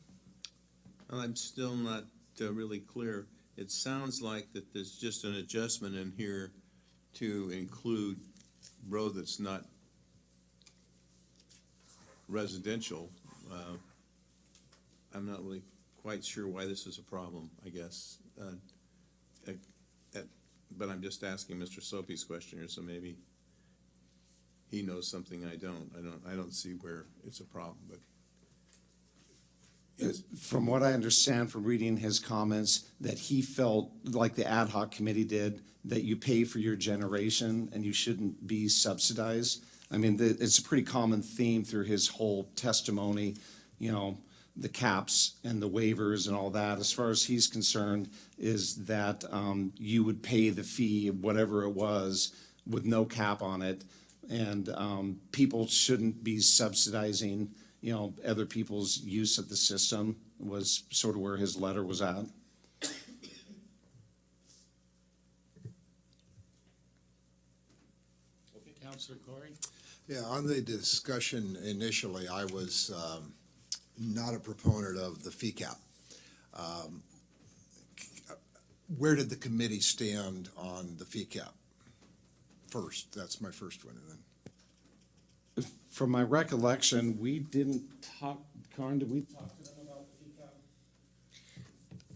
Well, I'm still not really clear. It sounds like that there's just an adjustment in here to include road that's not residential. I'm not really quite sure why this is a problem, I guess. But I'm just asking Mr. Soapy's question here, so maybe he knows something I don't. I don't see where it's a problem, but. From what I understand from reading his comments, that he felt like the ad hoc committee did, that you pay for your generation and you shouldn't be subsidized. I mean, it's a pretty common theme through his whole testimony, the caps and the waivers and all that. As far as he's concerned, is that you would pay the fee, whatever it was, with no cap on it. And people shouldn't be subsidizing other people's use of the system, was sort of where his letter was at. Councilor Corey? Yeah, on the discussion initially, I was not a proponent of the fee cap. Where did the committee stand on the fee cap? First, that's my first one, and then. From my recollection, we didn't talk, Karen, did we talk to them about the fee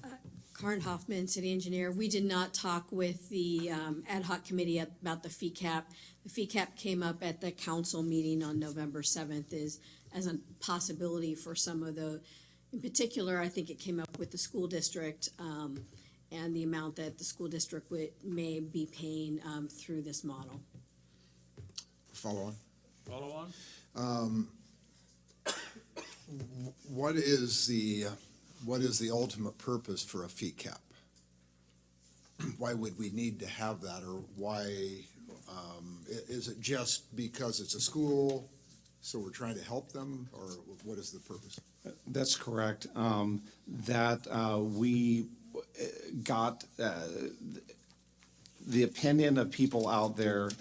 cap? Karen Hoffman, city engineer. We did not talk with the ad hoc committee about the fee cap. The fee cap came up at the council meeting on November 7th as a possibility for some of the, in particular, I think it came up with the school district and the amount that the school district may be paying through this model. Follow on. Follow on? What is the ultimate purpose for a fee cap? Why would we need to have that, or why, is it just because it's a school, so we're trying to help them, or what is the purpose? That's correct. We got, the opinion of people out there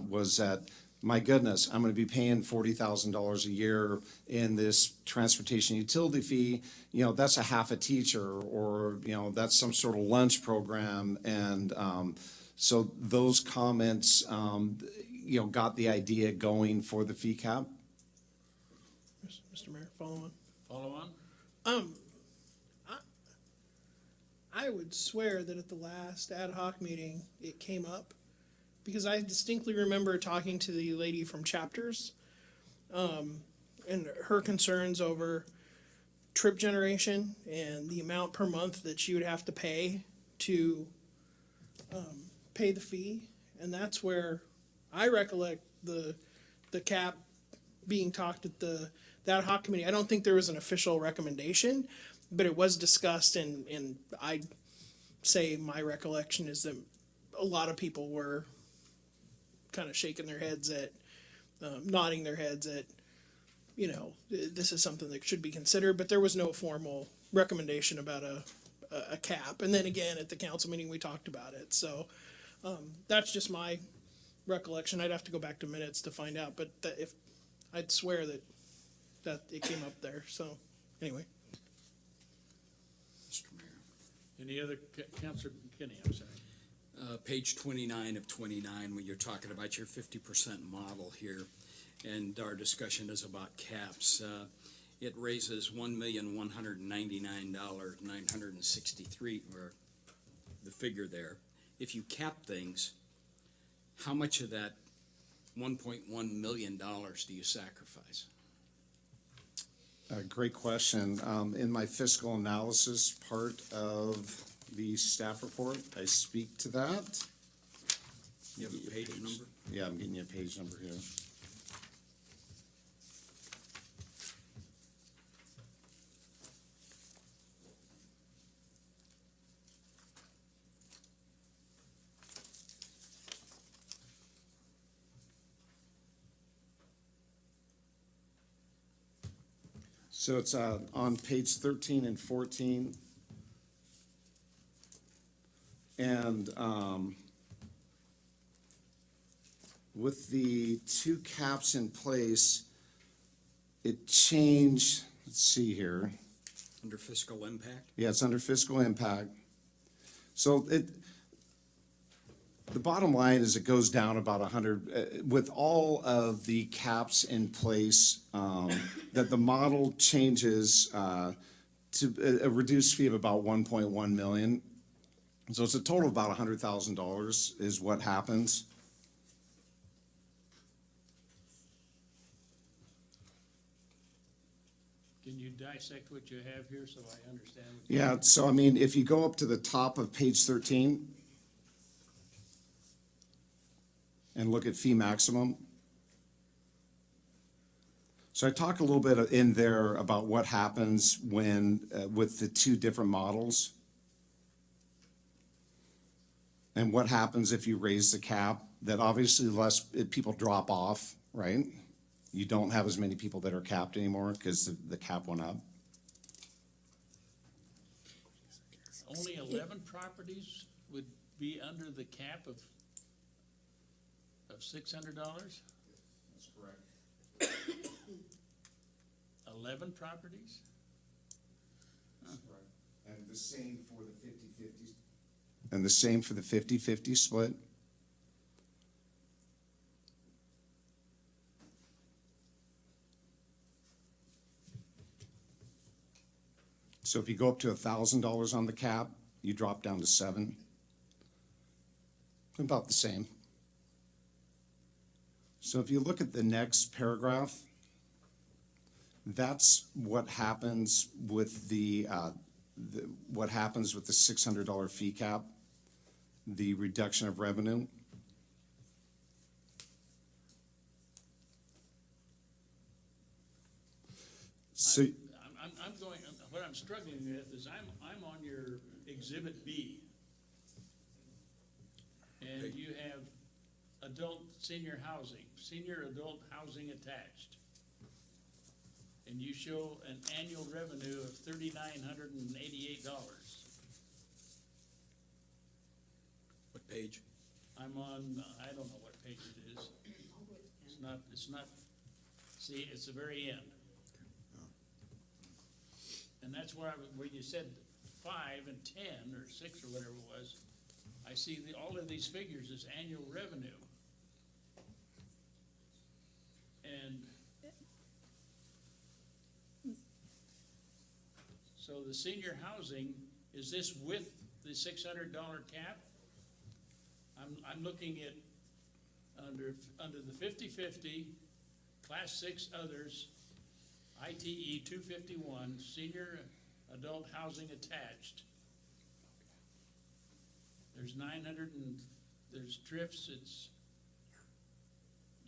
was that, my goodness, I'm going to be paying $40,000 a year in this transportation utility fee. That's a half a teacher, or, that's some sort of lunch program. And so those comments, got the idea going for the fee cap. Mr. Mayor, follow on. Follow on? I would swear that at the last ad hoc meeting, it came up. Because I distinctly remember talking to the lady from Chapters, and her concerns over trip generation and the amount per month that she would have to pay to pay the fee. And that's where I recollect the cap being talked at the ad hoc committee. I don't think there was an official recommendation, but it was discussed, and I'd say my recollection is that a lot of people were kind of shaking their heads at, nodding their heads at, this is something that should be considered, but there was no formal recommendation about a cap. And then again, at the council meeting, we talked about it. So that's just my recollection. I'd have to go back to minutes to find out, but if I'd swear that it came up there. So anyway. Mr. Mayor. Any other, Councilor McKinney, I'm sorry. Page 29 of 29, when you're talking about your 50% model here, and our discussion is about caps. It raises $1,199,963, or the figure there. If you cap things, how much of that $1.1 million do you sacrifice? Great question. In my fiscal analysis part of the staff report, I speak to that. You have a page number? Yeah, I'm getting you a page number here. So it's on page 13 and 14. And with the two caps in place, it changed, let's see here. Under fiscal impact? Yeah, it's under fiscal impact. So the bottom line is it goes down about 100, with all of the caps in place, that the model changes to a reduced fee of about 1.1 million. So it's a total of about $100,000 is what happens. Can you dissect what you have here so I understand? Yeah, so I mean, if you go up to the top of page 13 and look at fee maximum. So I talk a little bit in there about what happens when, with the two different models. And what happens if you raise the cap, that obviously less people drop off, right? You don't have as many people that are capped anymore because the cap went up. Only 11 properties would be under the cap of $600? That's correct. 11 properties? That's correct. And the same for the 50-50. And the same for the 50-50 split. So if you go up to $1,000 on the cap, you drop down to $7,000. About the same. So if you look at the next paragraph, that's what happens with the what happens with the $600 fee cap, the reduction of revenue. So I'm going, what I'm struggling with is I'm on your Exhibit B. And you have senior adult housing attached. And you show an annual revenue of $3,988. What page? I'm on, I don't know what page it is. It's not, see, it's the very end. And that's where you said 5 and 10 or 6 or whatever it was. I see all of these figures as annual revenue. And so the senior housing, is this with the $600 cap. I'm looking at under the 50/50, Class 6 others, ITE 251, senior adult housing attached. There's 900 and, there's trips, it's,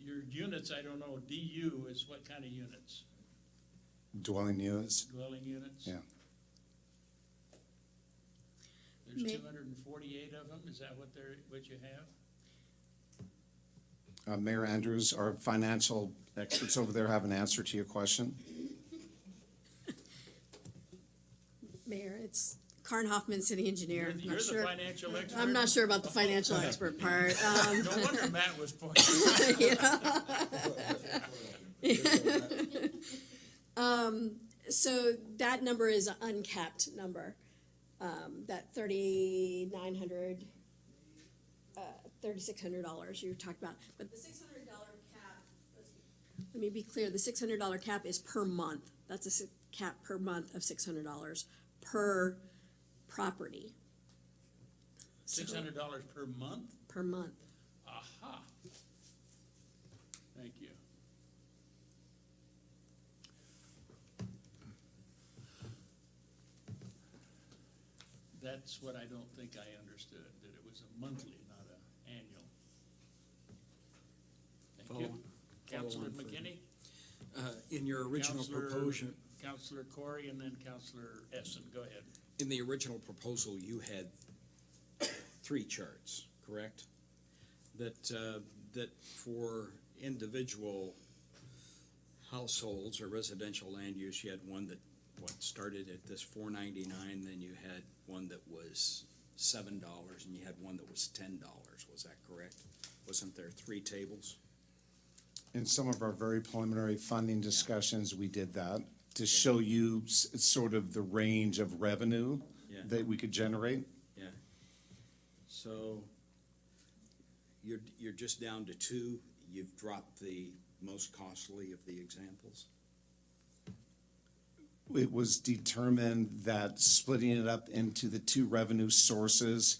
your units, I don't know, DU is what kind of units? Dwelling units. Dwelling units? Yeah. There's May- 248 of them, is that what you have? Mayor Andrews, our financial experts over there have an answer to your question. Mayor, it's Karn Hoffman, city engineer. You're Not the sure- financial expert? I'm not sure about the financial expert part. No wonder Matt was pointing. So that number is an uncapped number, that $3,900, $3,600 you talked about. But the $600 cap, let me be clear, the $600 cap is per month. That's a cap per month of $600 per property. So- $600 per month? Per month. Aha. Thank you. That's what I don't think I understood, that it was a monthly, not an annual. Thank you. Follow Councilor on for- McKinney? In your original proposal, Councilor Corey and then Councilor Essen, go ahead. in the original proposal, you had 3 charts, correct? That for individual households or residential land use, you had one that, started at this $4.99, then you had one that was $7, and you had one that was $10. Was that correct? Wasn't there 3 tables? In some of our very preliminary funding discussions, we did that to show you sort of the range of revenue Yeah. that we could generate. Yeah. So you're just down to 2. You've dropped the most costly of the examples? It was determined that splitting it up into the 2 revenue sources,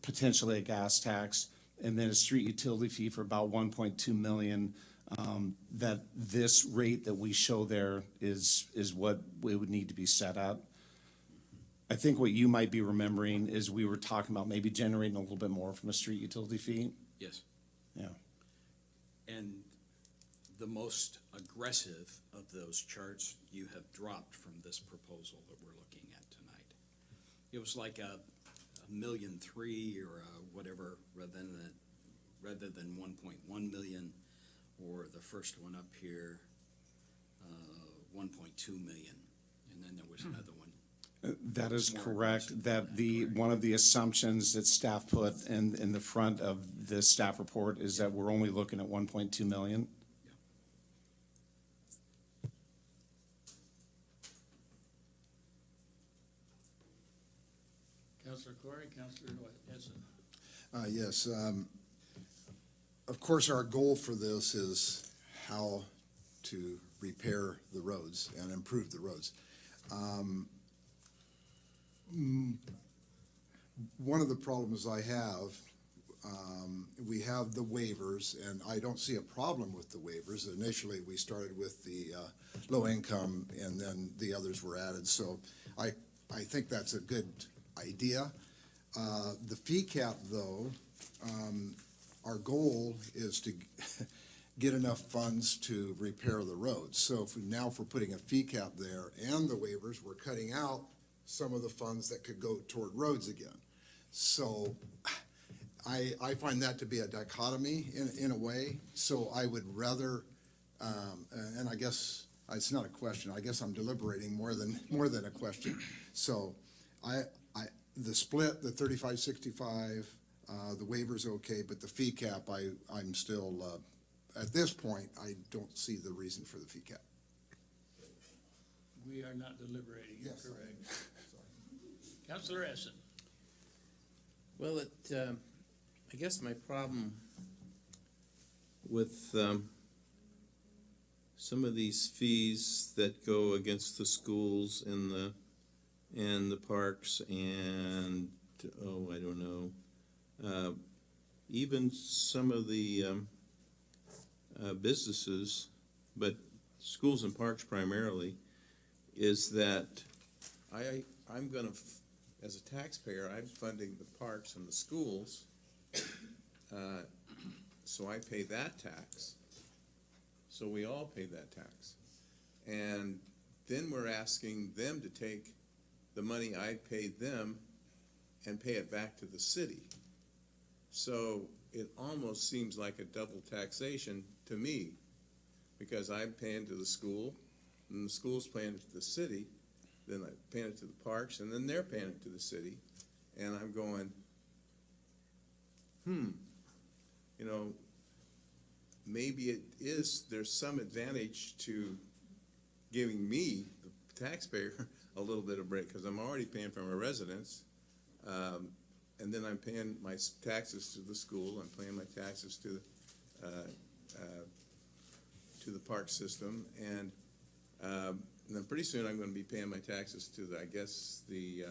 potentially a gas tax, and then a street utility fee for about 1.2 million, that this rate that we show there is what it would need to be set at. I think what you might be remembering is we were talking about maybe generating a little bit more from a street utility fee. Yes. Yeah. And the most aggressive of those charts you have dropped from this proposal that we're looking at tonight. It was like a 1.3 million or whatever, rather than 1.1 million, or the first one up here, 1.2 million, and then there was another one. That is More correct, aggressive that than that, one of the assumptions that staff put in the front of the staff report is that we're only looking at 1.2 million. Councilor Corey, Councilor Essen. Yes, of course, our goal for this is how to repair the roads and improve the roads. One of the problems I have, we have the waivers, and I don't see a problem with the waivers. Initially, we started with the low income, and then the others were added, so I think that's a good idea. The fee cap, though, our goal is to get enough funds to repair the roads. So if we're putting a fee cap there and the waivers, we're cutting out some of the funds that could go toward roads again. So I find that to be a dichotomy in a way. So I would rather, and I guess it's not a question, I guess I'm deliberating more than a question. So the split, the 35-65, the waiver's okay, but the fee cap, I'm still, at this point, I don't see the reason for the fee cap. We are not deliberating, you're Yes. correct. Councilor Essen. Well, I guess my problem with some of these fees that go against the schools in and the parks and, oh, I don't know, even some of the businesses, but schools and parks primarily, is that I'm gonna, as a taxpayer, I'm funding the parks and the schools, so I pay that tax. So we all pay that tax. And then we're asking them to take the money I paid them and pay it back to the city. So it almost seems like a double taxation to me, because I'm paying to the school, and the school's paying it to the city, then I'm paying it to the parks, and then they're paying it to the city, and I'm going, you know, maybe it is, there's some advantage to giving me, the taxpayer, a little bit of break, because I'm already paying for my residence, and then I'm paying my taxes to the school, I'm paying my taxes to the park system, and then pretty soon I'm going to be paying my taxes to the, I guess, the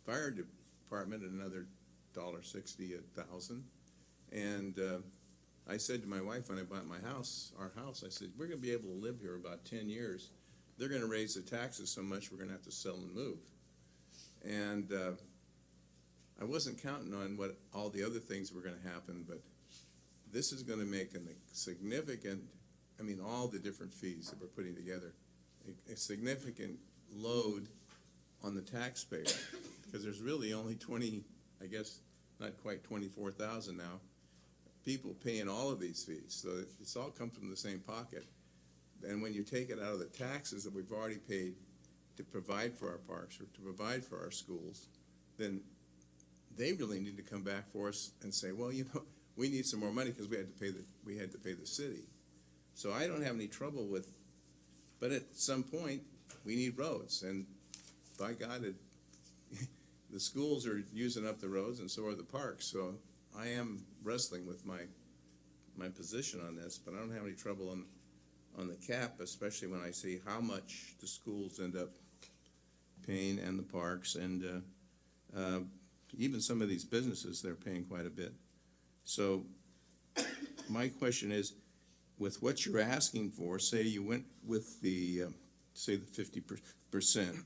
fire department at another $1.60 a thousand. And I said to my wife when I bought my house, our house, I said, we're going to be able to live here about 10 years. They're going to raise the taxes so much we're going to have to sell and move. And I wasn't counting on what all the other things were going to happen, but this is going to make a significant, I mean, all the different fees that we're putting together, a significant load on the taxpayer, because there's really only 20, I guess, not quite 24,000 now, people paying all of these fees. So it's all come from the same pocket. And when you take it out of the taxes that we've already paid to provide for our parks or to provide for our schools, then they really need to come back for us and say, well, you know, we need some more money because we had to pay the city. So I don't have any trouble with, but at some point we need roads, and by God, the schools are using up the roads and so are the parks. So I am wrestling with my position on this, but I don't have any trouble on the cap, especially when I see how much the schools end up paying and the parks, and even some of these businesses, they're paying quite a bit. So my question is, with what you're asking for, say you went with the, say the 50%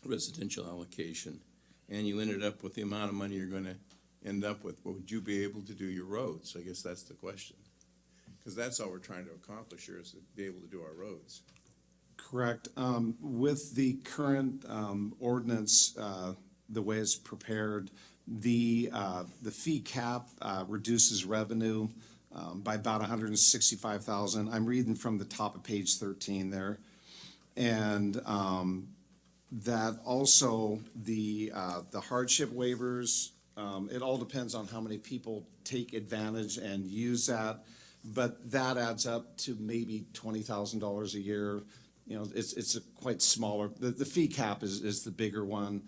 residential allocation, and you ended up with the amount of money you're going to end up with, would you be able to do your roads? I guess that's the question. Because that's all we're trying to accomplish here, is to be able to do our roads. Correct. With the current ordinance, the way it's prepared, the fee cap reduces revenue by about 165,000. I'm reading from the top of page 13 there. And that also the hardship waivers, it all depends on how many people take advantage and use that, but that adds up to maybe $20,000 a year. You know, it's a quite smaller, the fee cap is the bigger one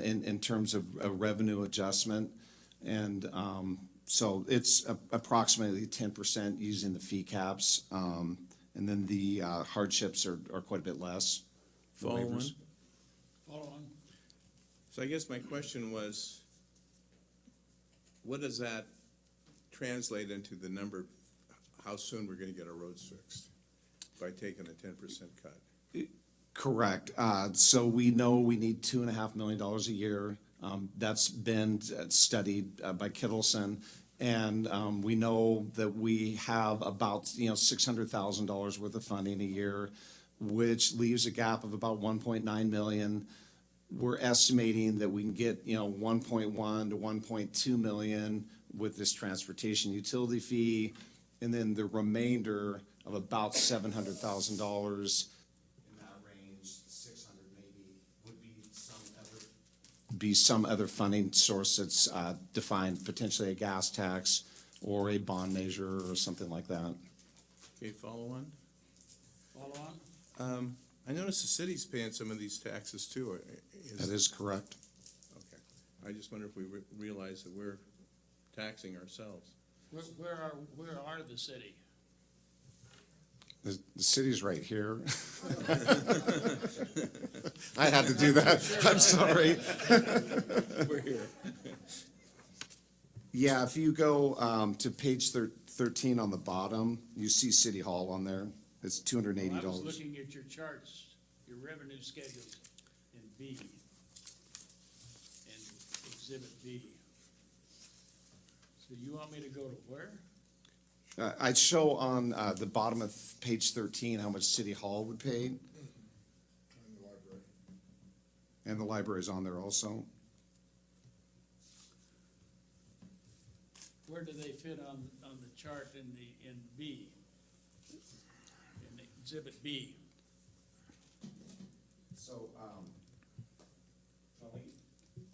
in terms of a revenue adjustment. And so it's approximately 10% using the fee caps. And then the hardships are quite a bit less. the Follow waivers. Follow on. So I guess my question was, what does that translate into the number, how soon we're going to get our roads fixed by taking a 10% cut? Correct. So we know we need $2.5 million a year. That's been studied by Kittleson. And we know that we have about, $600,000 worth of funding a year, which leaves a gap of about 1.9 million. We're estimating that we can get, 1.1 to 1.2 million with this transportation utility fee, and then the remainder of about $700,000 in that range, 600 maybe, would be some other funding source that's defined, potentially a gas tax or a bond measure or something like that. Okay, follow on? Follow on? I noticed the city's paying some of these taxes too. That is correct. Okay. I just wonder if we realize that we're taxing ourselves. Where are the city? The city's right here. I had to do that. I'm sorry. We're here. Yeah, if you go to page 13 on the bottom, you see City Hall on there. It's $280. I was looking at your charts, your revenue schedules in B, in Exhibit B. So you want me to go to where? I'd show on the bottom of page 13 how much City Hall would pay. And the library's on there also. Where do they fit on the chart in B? In Exhibit B? So,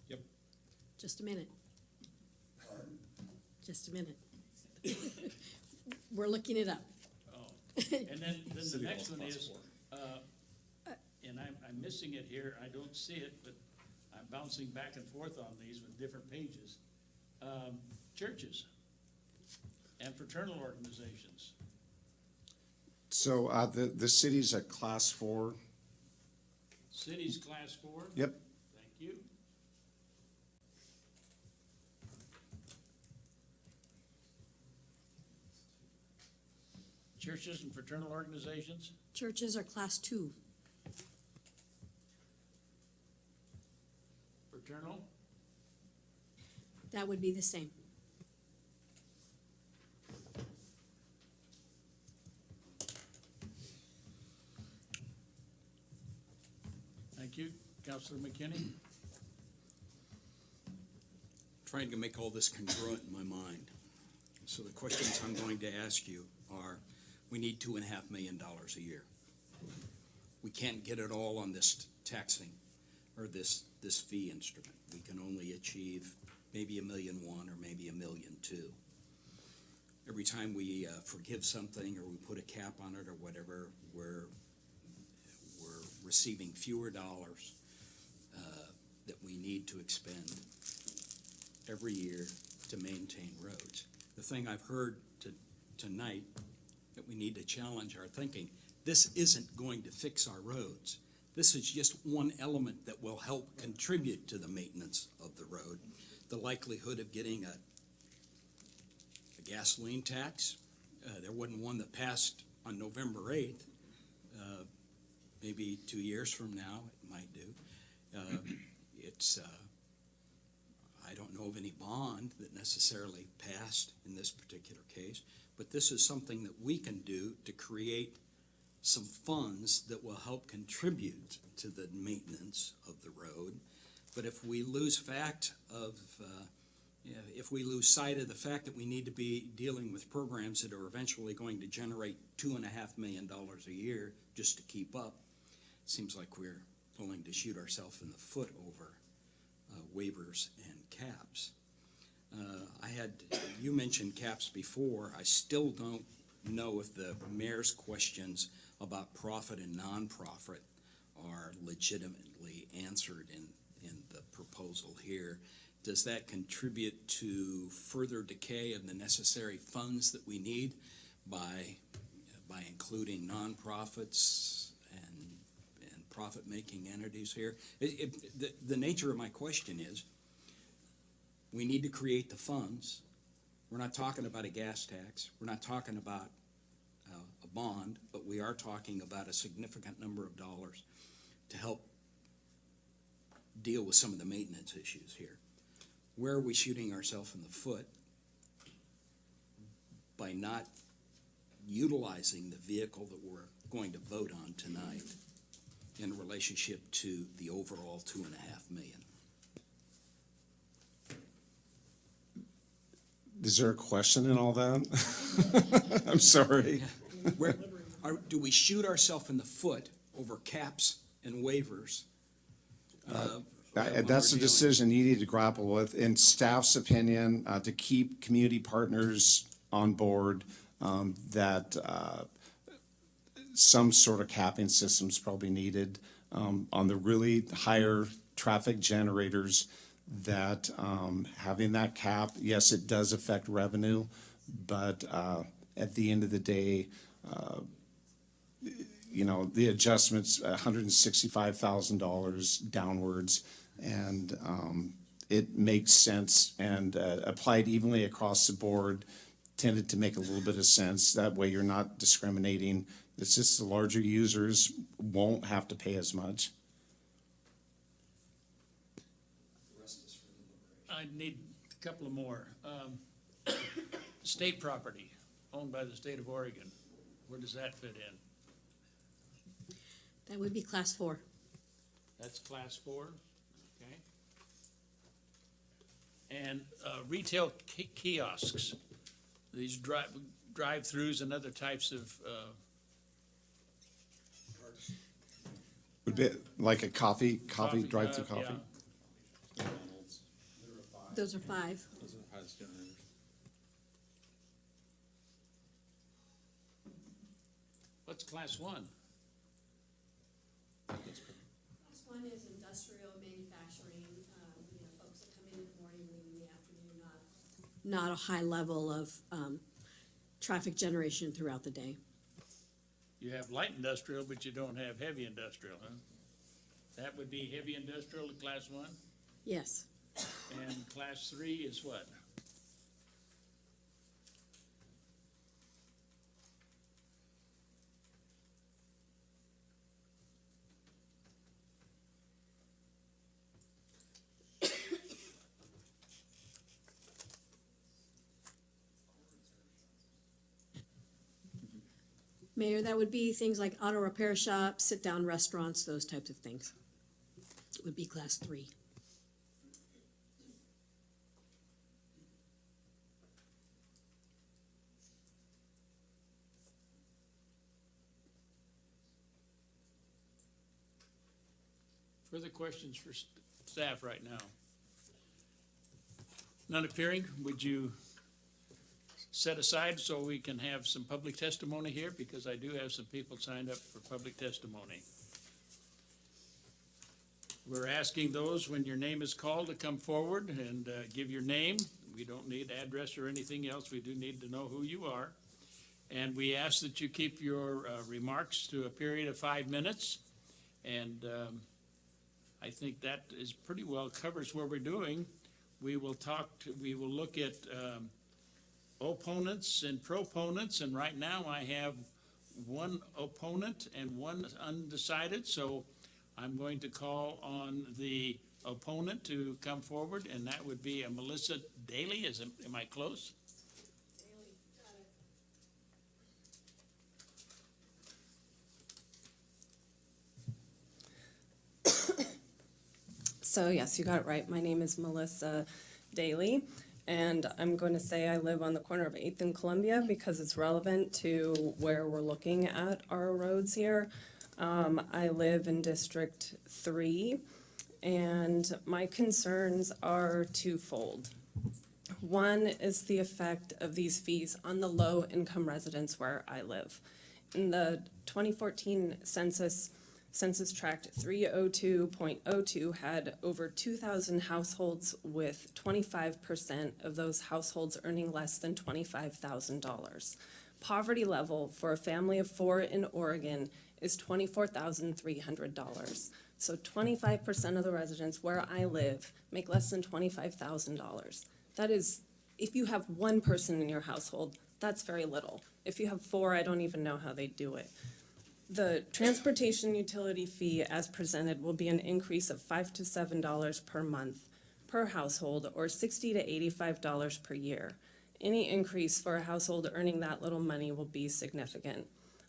Yep. Just a minute. Just a minute. We're looking it up. Oh, and then the City next Hall one plus is, and I'm missing it here, I don't see it, but I'm bouncing back and forth on these with different pages. Churches and fraternal organizations. so the city's at class 4. Cities Class 4? Yep. Thank you. Churches and fraternal organizations? Churches are class 2. Fraternal? That would be the same. Thank you. Councilor McKinney? Trying to make all this congruent in my mind. So the questions I'm going to ask you are, we need $2.5 million a year. We can't get it all on this taxing or this fee instrument. We can only achieve maybe $1.1 million or maybe $1.2 million. Every time we forgive something or we put a cap on it or whatever, we're receiving fewer dollars that we need to expend every year to maintain roads. The thing I've heard tonight that we need to challenge our thinking, this isn't going to fix our roads. This is just one element that will help contribute to the maintenance of the road. The likelihood of getting a gasoline tax, there wasn't one that passed on November 8th. Maybe 2 years from now, it might do. I don't know of any bond that necessarily passed in this particular case, but this is something that we can do to create some funds that will help contribute to the maintenance of the road. But if we lose sight of the fact that we need to be dealing with programs that are eventually going to generate $2.5 million a year just to keep up, it seems like we're willing to shoot ourselves in the foot over waivers and caps. You mentioned caps before. I still don't know if the mayor's questions about profit and nonprofit are legitimately answered in the proposal here. Does that contribute to further decay of the necessary funds that we need by including nonprofits and profit-making entities here? The nature of my question is, we need to create the funds. We're not talking about a gas tax. We're not talking about a bond, but we are talking about a significant number of dollars to help deal with some of the maintenance issues here. Where are we shooting ourselves in the foot by not utilizing the vehicle that we're going to vote on tonight in relationship to the overall $2.5 million? Is there a question in all that? I'm sorry. Do we shoot ourselves in the foot over caps and waivers? That's a decision you need to grapple with. In staff's opinion, to keep community partners on board, that some sort of capping system is probably needed on the really higher traffic generators. That having that cap, yes, it does affect revenue, but at the end of the day, the adjustments, $165,000 downwards, and it makes sense and applied evenly across the board tended to make a little bit of sense. That way you're not discriminating. It's just the larger users won't have to pay as much. I need a couple of more. State property owned by the state of Oregon, where does that fit in? That would be class 4. That's class 4, okay. And retail kiosks, these drive-throughs and other types of, Would be like a coffee drive-through coffee. yeah. Those are 5. What's class 1? Class 1 is industrial manufacturing, folks that come in the morning, leave in the afternoon, not a high level of traffic generation throughout the day. You have light industrial, but you don't have heavy industrial, huh? That would be heavy industrial in class 1? Yes. And class 3 is what? Mayor, that would be things like auto repair shops, sit-down restaurants, those types of things. It would be class 3. Further questions for staff right now? None appearing, would you set aside so we can have some public testimony here, because I do have some people signed up for public testimony. We're asking those, when your name is called, to come forward and give your name. We don't need address or anything else. We do need to know who you are. And we ask that you keep your remarks to a period of 5 minutes. And I think that is pretty well covers what we're doing. We will look at opponents and proponents, and right now I have one opponent and one undecided, so I'm going to call on the opponent to come forward, and that would be Melissa Daly. Am I close? So yes, you got it right. My name is Melissa Daly, and I'm going to say I live on the corner of 8th and Columbia because it's relevant to where we're looking at our roads here. I live in District 3, and my concerns are twofold. One is the effect of these fees on the low-income residents where I live. In the 2014 Census Tract 302.02 had over 2,000 households, with 25% of those households earning less than $25,000. Poverty level for a family of 4 in Oregon is $24,300. So 25% of the residents where I live make less than $25,000. That is, if you have one person in your household, that's very little. If you have 4, I don't even know how they do it. The transportation utility fee as presented will be an increase of $5 to $7 per month per household, or $60 to $85 per year. Any increase for a household earning that little money will be significant.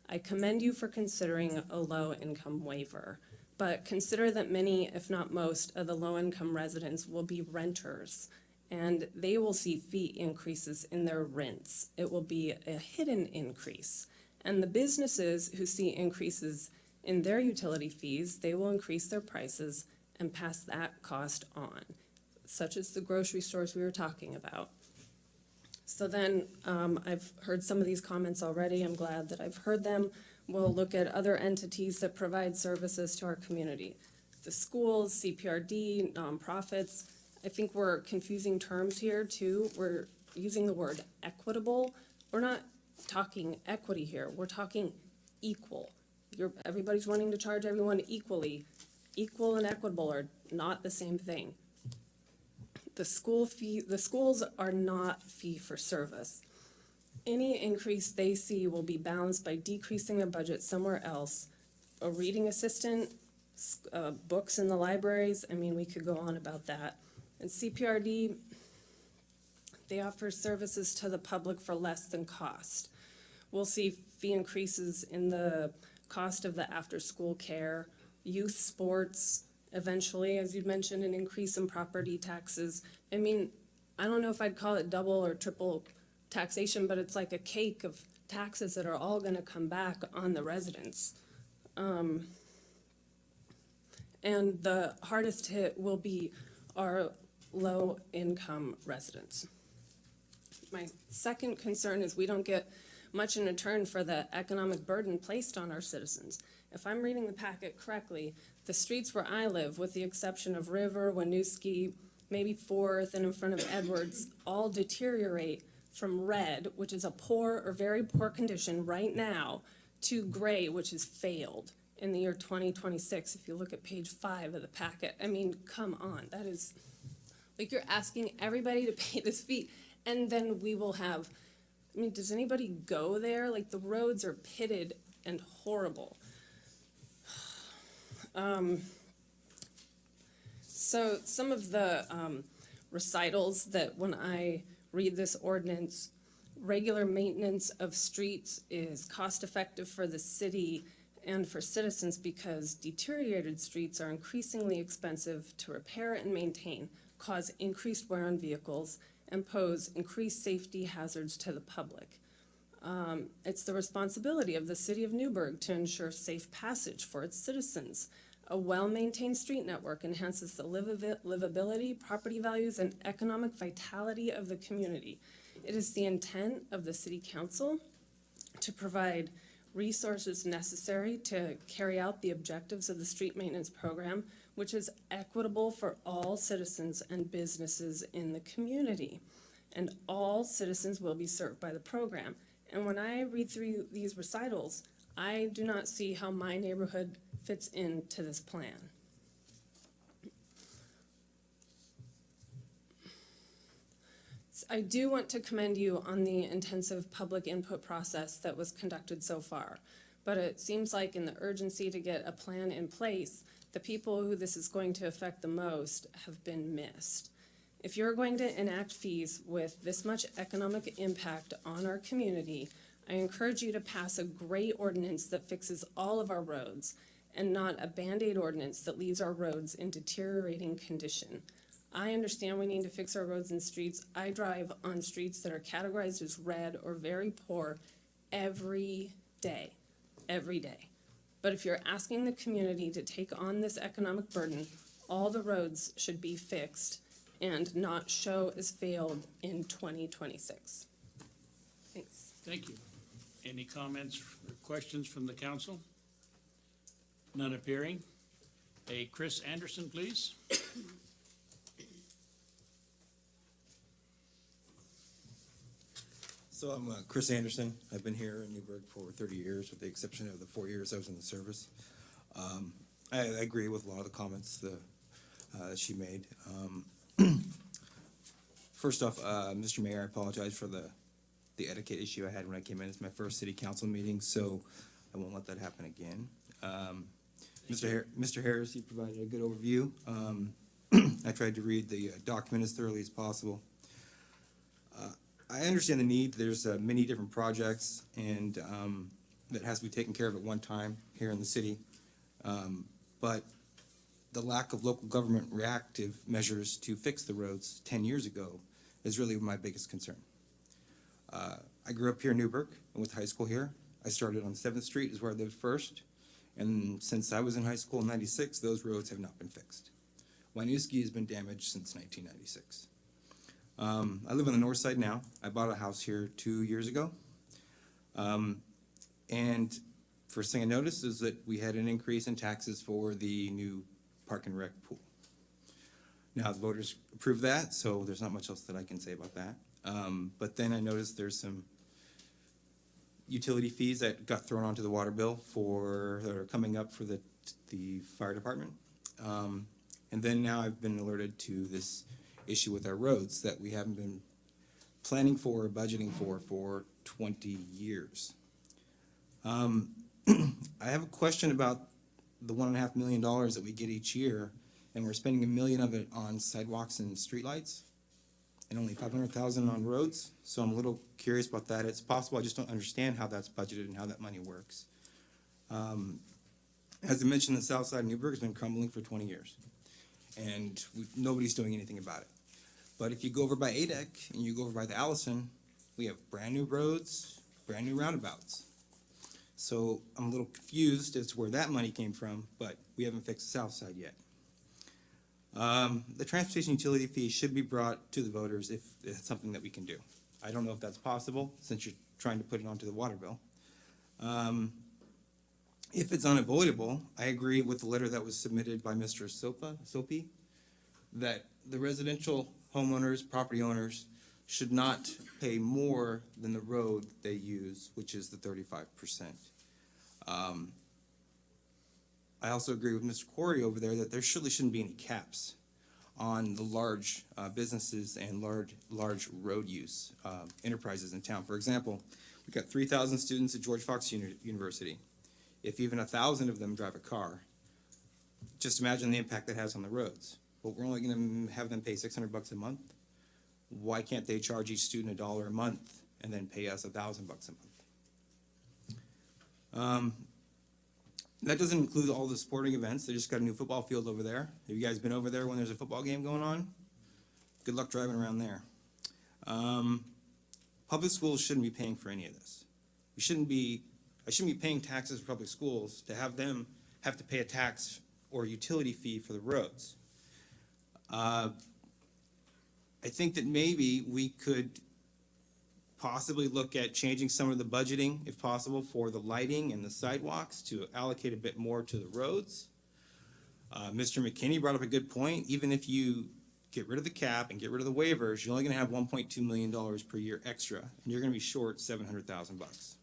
I commend you for considering a low-income waiver, but consider that many, if not most, of the low-income residents will be renters, and they will see fee increases in their rents. It will be a hidden increase. And the businesses who see increases in their utility fees, they will increase their prices and pass that cost on, such as the grocery stores we were talking about. So then, I've heard some of these comments already. I'm glad that I've heard them. We'll look at other entities that provide services to our community. The schools, CPRD, nonprofits. I think we're confusing terms here too. We're using the word equitable. We're not talking equity here. We're talking equal. everybody's wanting to charge everyone equally. Equal and equitable are not the same thing. The schools are not fee for service. Any increase they see will be balanced by decreasing their budget somewhere else. A reading assistant, books in the libraries, I mean, we could go on about that. And CPRD, they offer services to the public for less than cost. We'll see fee increases in the cost of the after-school care, youth sports, eventually, as you mentioned, an increase in property taxes. I mean, I don't know if I'd call it double or triple taxation, but it's like a cake of taxes that are all gonna come back on the residents. And the hardest hit will be our low-income residents. My second concern is we don't get much in return for the economic burden placed on our citizens. If I'm reading the packet correctly, the streets where I live, with the exception of River, Winooski, maybe Fourth, and in front of Edwards, all deteriorate from red, which is a poor or very poor condition right now, to gray, which has failed in the year 2026, if you look at page 5 of the packet. I mean, come on, that is, like, you're asking everybody to pay this fee, and then we will have, I mean, does anybody go there? Like, the roads are pitted and horrible. So some of the recitals that when I read this ordinance, regular maintenance of streets is cost-effective for the city and for citizens because deteriorated streets are increasingly expensive to repair and maintain, cause increased wear on vehicles, and pose increased safety hazards to the public. It's the responsibility of the city of Newberg to ensure safe passage for its citizens. A well-maintained street network enhances the livability, property values, and economic vitality of the community. It is the intent of the city council to provide resources necessary to carry out the objectives of the street maintenance program, which is equitable for all citizens and businesses in the community. And all citizens will be served by the program. And when I read through these recitals, I do not see how my neighborhood fits into this plan. I do want to commend you on the intensive public input process that was conducted so far. But it seems like in the urgency to get a plan in place, the people who this is going to affect the most have been missed. If you're going to enact fees with this much economic impact on our community, I encourage you to pass a great ordinance that fixes all of our roads and not a Band-Aid ordinance that leaves our roads in deteriorating condition. I understand we need to fix our roads and streets. I drive on streets that are categorized as red or very poor every day. But if you're asking the community to take on this economic burden, all the roads should be fixed and not show as failed in 2026. Thanks. Thank you. Any comments or questions from the council? None appearing. Chris Anderson, please. So I'm Chris Anderson. I've been here in Newberg for 30 years, with the exception of the 4 years I was in the service. I agree with a lot of the comments that she made. First off, Mr. Mayor, I apologize for the etiquette issue I had when I came in. It's my first city council meeting, so I won't let that happen again. Mr. Harris, you provided a good overview. I tried to read the document as thoroughly as possible. I understand the need. There's many different projects and that has to be taken care of at one time here in the city. But the lack of local government reactive measures to fix the roads 10 years ago is really my biggest concern. I grew up here in Newberg and went to high school here. I started on 7th Street is where I lived first. And since I was in high school in 96, those roads have not been fixed. Winooski has been damaged since 1996. I live on the north side now. I bought a house here 2 years ago. And first thing I noticed is that we had an increase in taxes for the new park and rec pool. Now the voters approved that, so there's not much else that I can say about that. But then I noticed there's some utility fees that got thrown onto the water bill that are coming up for the fire department. And then now I've been alerted to this issue with our roads that we haven't been planning for or budgeting for 20 years. I have a question about the $1.5 million that we get each year, and we're spending $1 million of it on sidewalks and streetlights, and only $500,000 on roads. So I'm a little curious about that. It's possible I just don't understand how that's budgeted and how that money works. As I mentioned, the south side of Newberg has been crumbling for 20 years, and nobody's doing anything about it. But if you go over by ADEC and you go over by the Allison, we have brand new roads, brand new roundabouts. So I'm a little confused as to where that money came from, but we haven't fixed the south side yet. The transportation utility fee should be brought to the voters if it's something that we can do. I don't know if that's possible, since you're trying to put it onto the water bill. If it's unavoidable, I agree with the letter that was submitted by Mr. Sopi, that the residential homeowners, property owners, should not pay more than the road they use, which is the 35%. I also agree with Mr. Corey over there that there shouldn't be any caps on the large businesses and large road use enterprises in town. For example, we've got 3,000 students at George Fox University. If even 1,000 of them drive a car, just imagine the impact that has on the roads. But we're only going to have them pay $600 a month. Why can't they charge each student $1 a month and then pay us $1,000 a month? That doesn't include all the sporting events. They just got a new football field over there. Have you guys been over there when there's a football game going on? Good luck driving around there. Public schools shouldn't be paying for any of this. I shouldn't be paying taxes for public schools to have them have to pay a tax or utility fee for the roads. I think that maybe we could possibly look at changing some of the budgeting, if possible, for the lighting and the sidewalks to allocate a bit more to the roads. Mr. McKinney brought up a good point. Even if you get rid of the cap and get rid of the waivers, you're only going to have $1.2 million per year extra, and you're going to be short $700,000.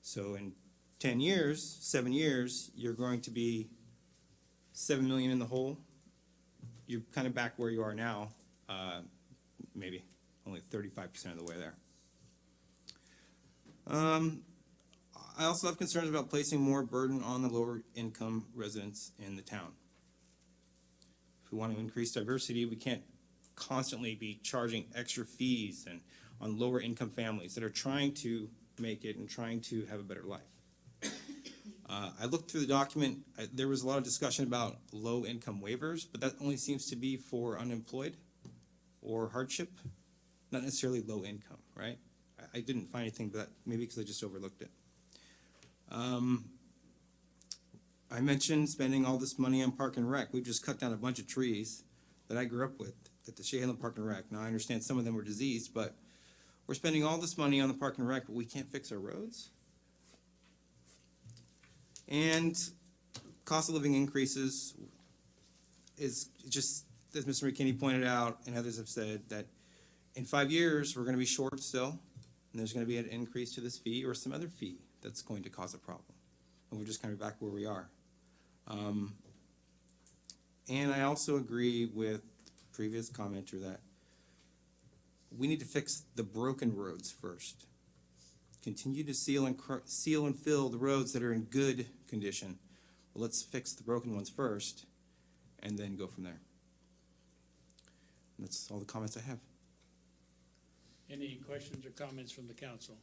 So in 7 years, you're going to be $7 million in the hole. You're kind of back where you are now, maybe only 35% of the way there. I also have concerns about placing more burden on the lower income residents in the town. If we want to increase diversity, we can't constantly be charging extra fees and on lower income families that are trying to make it and trying to have a better life. I looked through the document. There was a lot of discussion about low income waivers, but that only seems to be for unemployed or hardship, not necessarily low income, right? I didn't find anything, but maybe because I just overlooked it. I mentioned spending all this money on Park and Rec. We've just cut down a bunch of trees that I grew up with at the Shea Hill Park and Rec. Now, I understand some of them were diseased, but we're spending all this money on the Park and Rec, but we can't fix our roads. And cost of living increases is just, as Mr. McKinney pointed out, and others have said, that in 5 years, we're going to be short still, and there's going to be an increase to this fee or some other fee that's going to cause a problem. And we're just kind of back where we are. And I also agree with the previous commenter that we need to fix the broken roads first. Continue to seal and fill the roads that are in good condition. But let's fix the broken ones first, and then go from there. And that's all the comments I have. Any questions or comments from the council?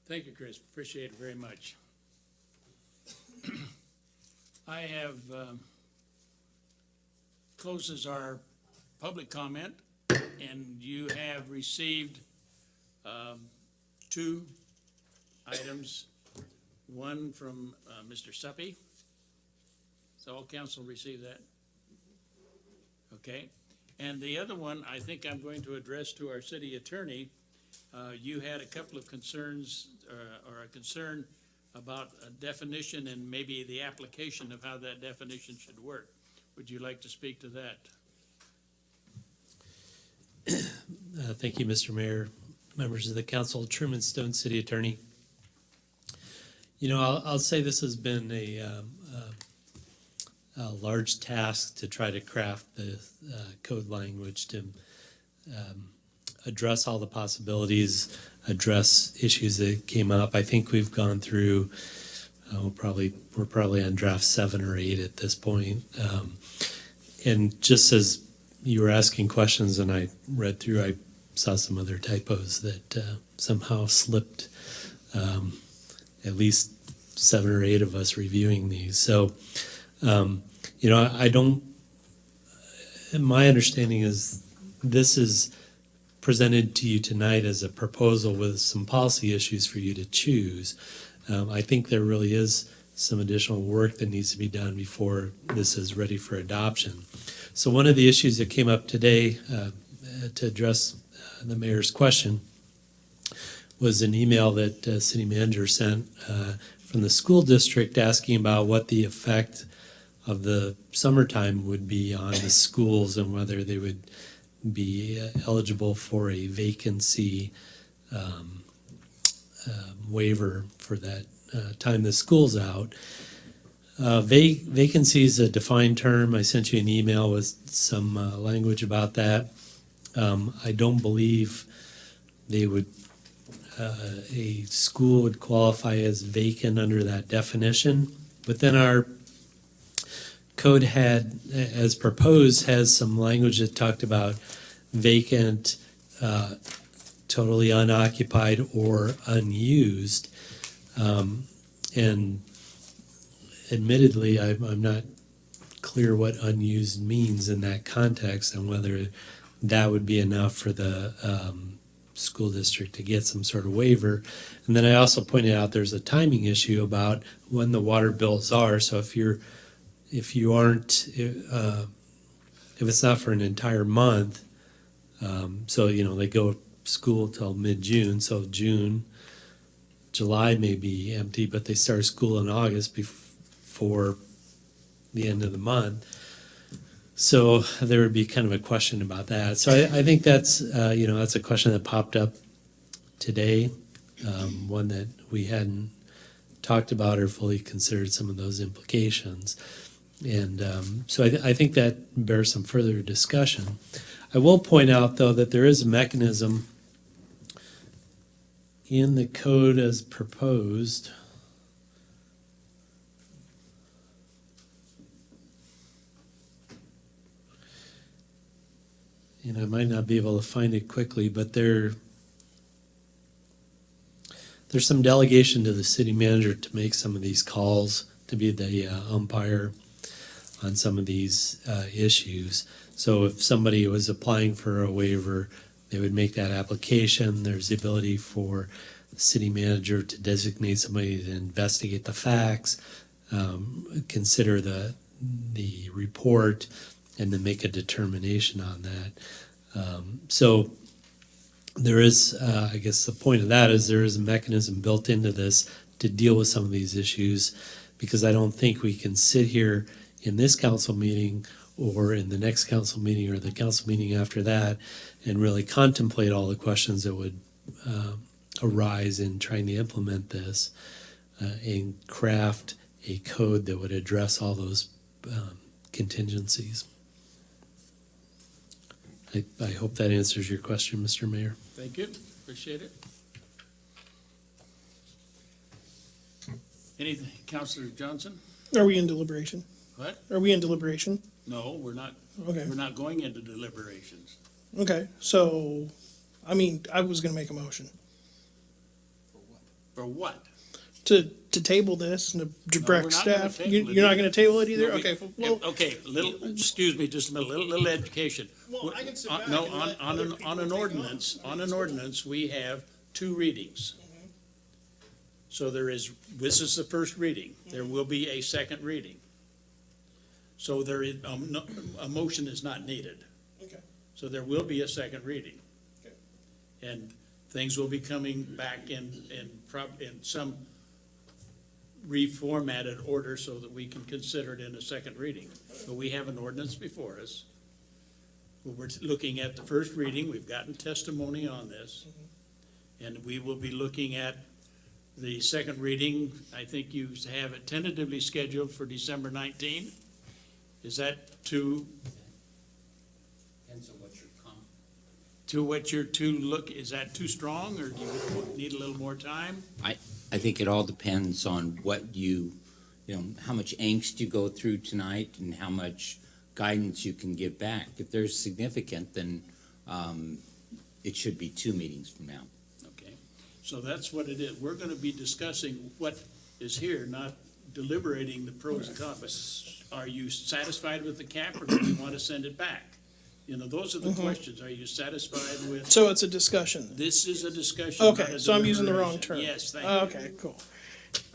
Thank you, Chris. Appreciate it very much. I have closes our public comment, and you have received 2 items. One from Mr. Suppy. So all council received that? Okay. And the other one, I think I'm going to address to our city attorney. You had a couple of concerns, or a concern about a definition and maybe the application of how that definition should work. Would you like to speak to that? Thank you, Mr. Mayor, members of the council. Truman Stone, City Attorney. You know, I'll say this has been a large task to try to craft the code language to address all the possibilities, address issues that came up. I think we've gone through, we're probably on draft 7 or 8 at this point. And just as you were asking questions and I read through, I saw some other typos that somehow slipped, at least 7 or 8 of us reviewing these. So, you know, my understanding is this is presented to you tonight as a proposal with some policy issues for you to choose. I think there really is some additional work that needs to be done before this is ready for adoption. So one of the issues that came up today to address the mayor's question was an email that city manager sent from the school district asking about what the effect of the summertime would be on the schools and whether they would be eligible for a vacancy waiver for that time the school's out. Vacancy is a defined term. I sent you an email with some language about that. I don't believe they would, a school would qualify as vacant under that definition. But then our code had, as proposed, has some language that talked about vacant, totally unoccupied or unused. And admittedly, I'm not clear what unused means in that context and whether that would be enough for the school district to get some sort of waiver. And then I also pointed out there's a timing issue about when the water bills are. So if you aren't, if it's not for an entire month, so, you know, they go school till mid-June, so June, July may be empty, but they start school in August before the end of the month. So there would be kind of a question about that. So I think that's, you know, that's a question that popped up today, one that we hadn't talked about or fully considered some of those implications. And so I think that bears some further discussion. I will point out, though, that there is a mechanism in the code as proposed. And I might not be able to find it quickly, but there's some delegation to the city manager to make some of these calls, to be the umpire on some of these issues. So if somebody was applying for a waiver, they would make that application. There's the ability for the city manager to designate somebody to investigate the facts, consider the report, and then make a determination on that. So there is, I guess the point of that is there is a mechanism built into this to deal with some of these issues, because I don't think we can sit here in this council meeting or in the next council meeting or the council meeting after that and really contemplate all the questions that would arise in trying to implement this and craft a code that would address all those contingencies. I hope that answers your question, Mr. Mayor. Thank you, appreciate it. Anything, Councilor Johnson? Are we in deliberation? What? Are we in deliberation? No, we're not. Okay. We're not going into deliberations. Okay, so, I mean, I was gonna make a motion For what? to table this and to No, direct we're not gonna staff. table it You're not either. gonna table it either? No, Okay, well, Okay, excuse me just a minute, little education. Well, I can sit back No, and let on other an people take on an ordinance, we have 2 readings. So this is the first reading. There will be a second reading. So there is, a motion is not needed. Okay. So there will be a second reading. Okay. And things will be coming back in some reformatted order so that we can consider it in a second reading. But we have an ordinance before us. We're looking at the first reading. We've gotten testimony on this. And we will be looking at The second reading, I think you have it tentatively scheduled for December 19. Is that too, Depends on what your is that too strong, or do you need a little more time? I think it all depends on what you know, how much angst you go through tonight and how much guidance you can give back. If there's significant, then it should be 2 meetings from now. Okay, so that's what it is. We're gonna be discussing what is here, not deliberating the pros and cons. Are you satisfied with the cap, or do you want to send it back? You know, those are the questions. Are you satisfied with? So it's a discussion. This is a discussion. not Okay, a so I'm using the wrong deliberation. term. Yes, thank you. Okay, cool.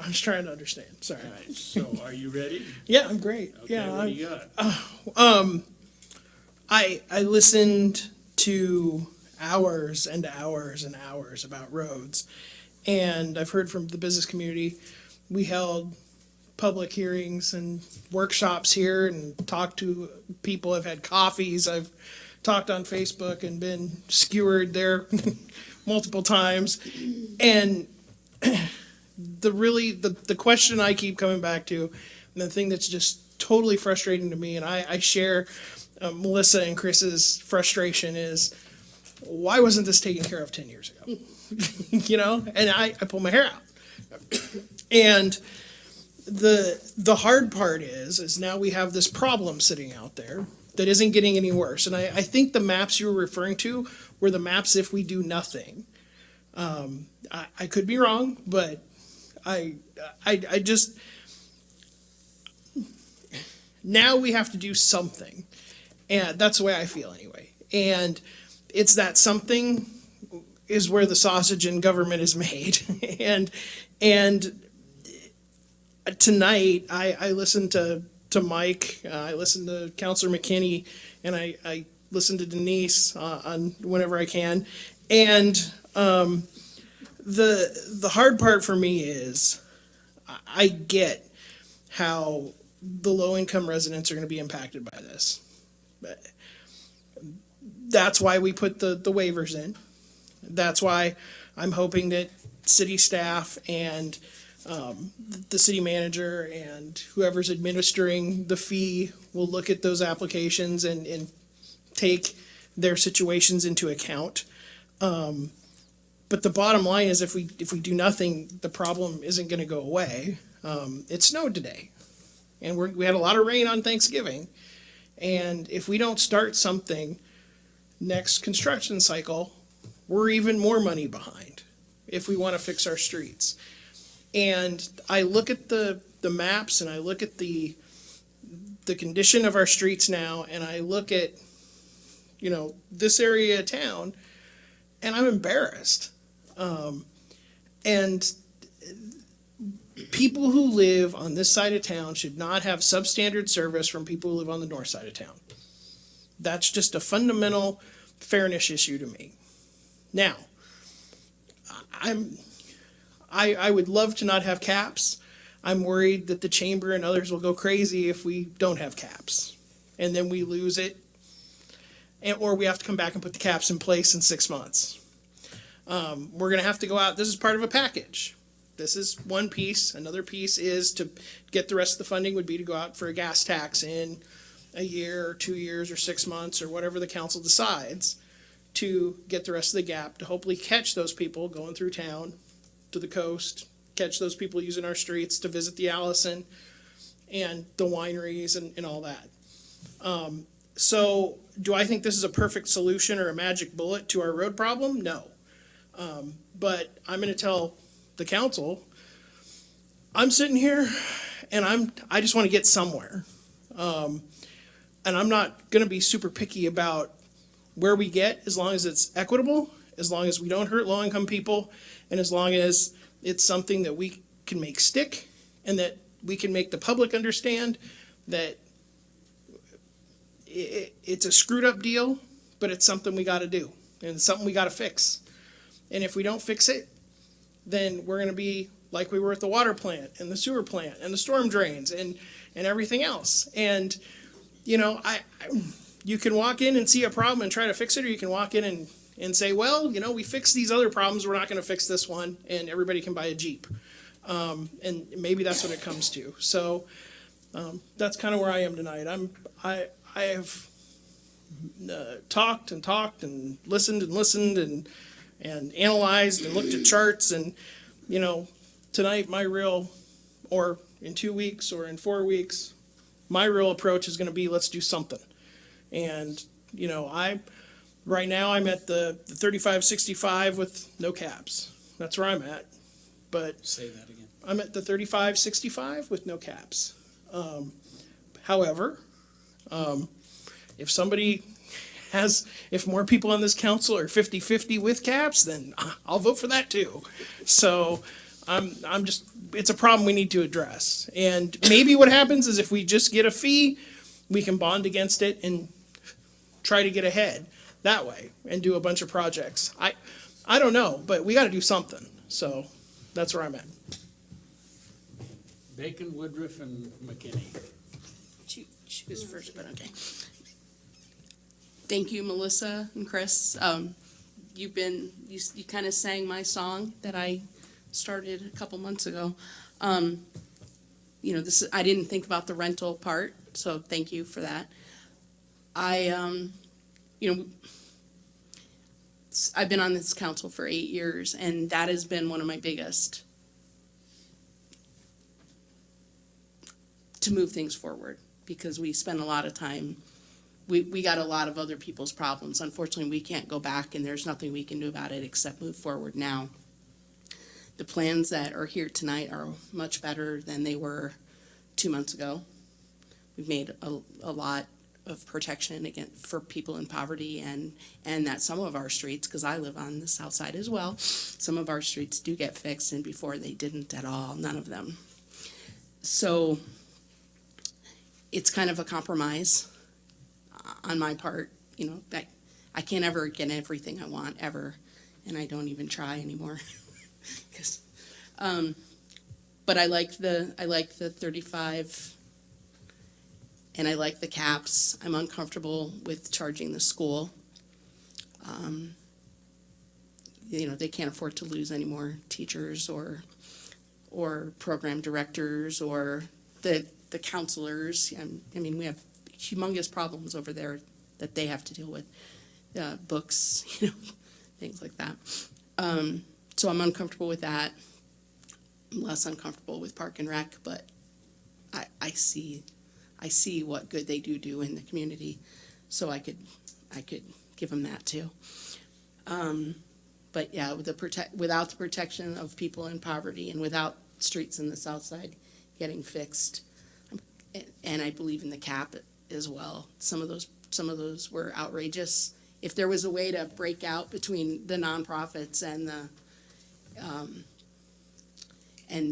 I was trying to understand, sorry. All right, so are you ready? Yeah, I'm great. Okay, Yeah, what do you got? I listened to hours and hours and hours about roads, and I've heard from the business community. We held public hearings and workshops here and talked to people. I've had coffees. I've talked on Facebook and been skewered there multiple times. And the question I keep coming back to, and the thing that's just totally frustrating to me, and I share Melissa and Chris's frustration, is why wasn't this taken care of 10 years ago? You know, and I pull my hair out. And the hard part is now we have this problem sitting out there that isn't getting any worse. And I think the maps you were referring to were the maps if we do nothing. I could be wrong, but I just, now we have to do something. And that's the way I feel anyway. And it's that something is where the sausage in government is made. and tonight, I listened to Mike, I listened to Counselor McKinney, and I listened to Denise on whenever I can. And the hard part for me is I get how the low-income residents are going to be impacted by this. But that's why we put the waivers in. That's why I'm hoping that city staff and the city manager and whoever's administering the fee will look at those applications and take their situations into account. But the bottom line is if we do nothing, the problem isn't going to go away. It snowed today, and we had a lot of rain on Thanksgiving. And if we don't start something next construction cycle, we're even more money behind if we want to fix our streets. And I look at the maps and I look at the condition of our streets now, and I look at, you know, this area of town, and I'm embarrassed. And people who live on this side of town should not have substandard service from people who live on the north side of town. That's just a fundamental fairness issue to me. Now, I would love to not have caps. I'm worried that the chamber and others will go crazy if we don't have caps. And then we lose it. Or we have to come back and put the caps in place in 6 months. We're going to have to go out. This is part of a package. This is one piece. Another piece is to get the rest of the funding would be to go out for a gas tax in a year or 2 years or 6 months or whatever the council decides to get the rest of the gap to hopefully catch those people going through town to the coast, catch those people using our streets to visit the Allison and the wineries and all that. So do I think this is a perfect solution or a magic bullet to our road problem? No. But I'm going to tell the council, I'm sitting here and I just want to get somewhere. And I'm not going to be super picky about where we get as long as it's equitable, as long as we don't hurt low-income people, and as long as it's something that we can make stick and that we can make the public understand that it's a screwed up deal, but it's something we got to do and it's something we got to fix. And if we don't fix it, then we're going to be like we were at the water plant and the sewer plant and the storm drains and everything else. And, you know, you can walk in and see a problem and try to fix it, or you can walk in and say, well, we fixed these other problems, we're not gonna fix this one, and everybody can buy a Jeep. And maybe that's what it comes to. So, that's kind of where I am tonight. I have talked and talked and listened and analyzed and looked at charts, and tonight or in 2 weeks or in 4 weeks, my real approach is going to be, let's do something. And right now I'm at the 3565 with no caps. That's where I'm at. But Say that again. I'm at the 3565 with no caps. However, if more people on this council are 50-50 with caps, then I'll vote for that too. So it's a problem we need to address. And maybe what happens is if we just get a fee, we can bond against it and try to get ahead that way and do a bunch of projects. I don't know, but we got to do something. So that's where I'm at. Bacon, Woodruff, and McKinney. She was first, but okay. Thank you, Melissa and Chris. You kind of sang my song that I started a couple months ago. I didn't think about the rental part, so thank you for that. I've been on this council for 8 years, and that has been one of my biggest to move things forward, because we spend a lot of time, we got a lot of other people's problems. Unfortunately, we can't go back, and there's nothing we can do about it except move forward now. The plans that are here tonight are much better than they were 2 months ago. We've made a lot of protection for people in poverty, and that some of our streets, because I live on the south side as well, some of our streets do get fixed, and before they didn't at all, none of them. So it's kind of a compromise on my part, that I can't ever get everything I want ever, and I don't even try anymore. But I like the 35, and I like the caps. I'm uncomfortable with charging the school. They can't afford to lose any more teachers or program directors or the counselors. We have humongous problems over there that they have to deal with, books, things like that. So I'm uncomfortable with that. I'm less uncomfortable with Park and Rec, but I see what good they do in the community, so I could give them that too. But yeah, without the protection of people in poverty and without streets in the south side getting fixed, and I believe in the cap as well. Some of those were outrageous. If there was a way to break out between the nonprofits and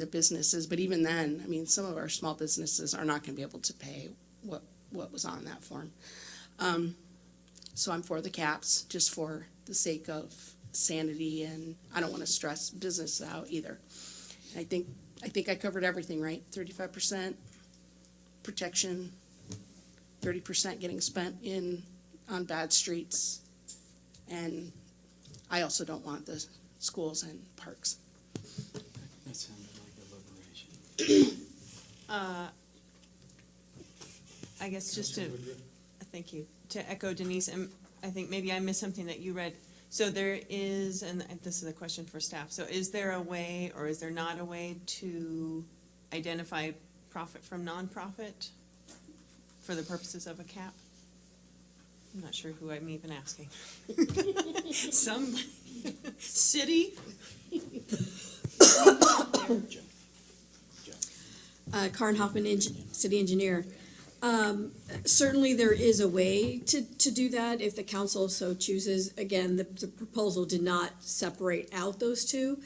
the businesses, but even then, some of our small businesses are not going to be able to pay what was on that form. So I'm for the caps, just for the sake of sanity, and I don't want to stress business out either. I think I covered everything, right? 35% protection, 30% getting spent on bad streets, and I also don't want the schools and parks. That sounded like a liberation. I guess just to, thank you, to echo Denise, and I think maybe I missed something that you read. So there is, and this is a question for staff, so is there a way, or is there not a way to identify profit from nonprofit for the purposes of a cap? I'm not sure who I'm even asking. Some city? Karen Hoffman, city engineer. Certainly there is a way to do that if the council so chooses. Again, the proposal did not separate out those two.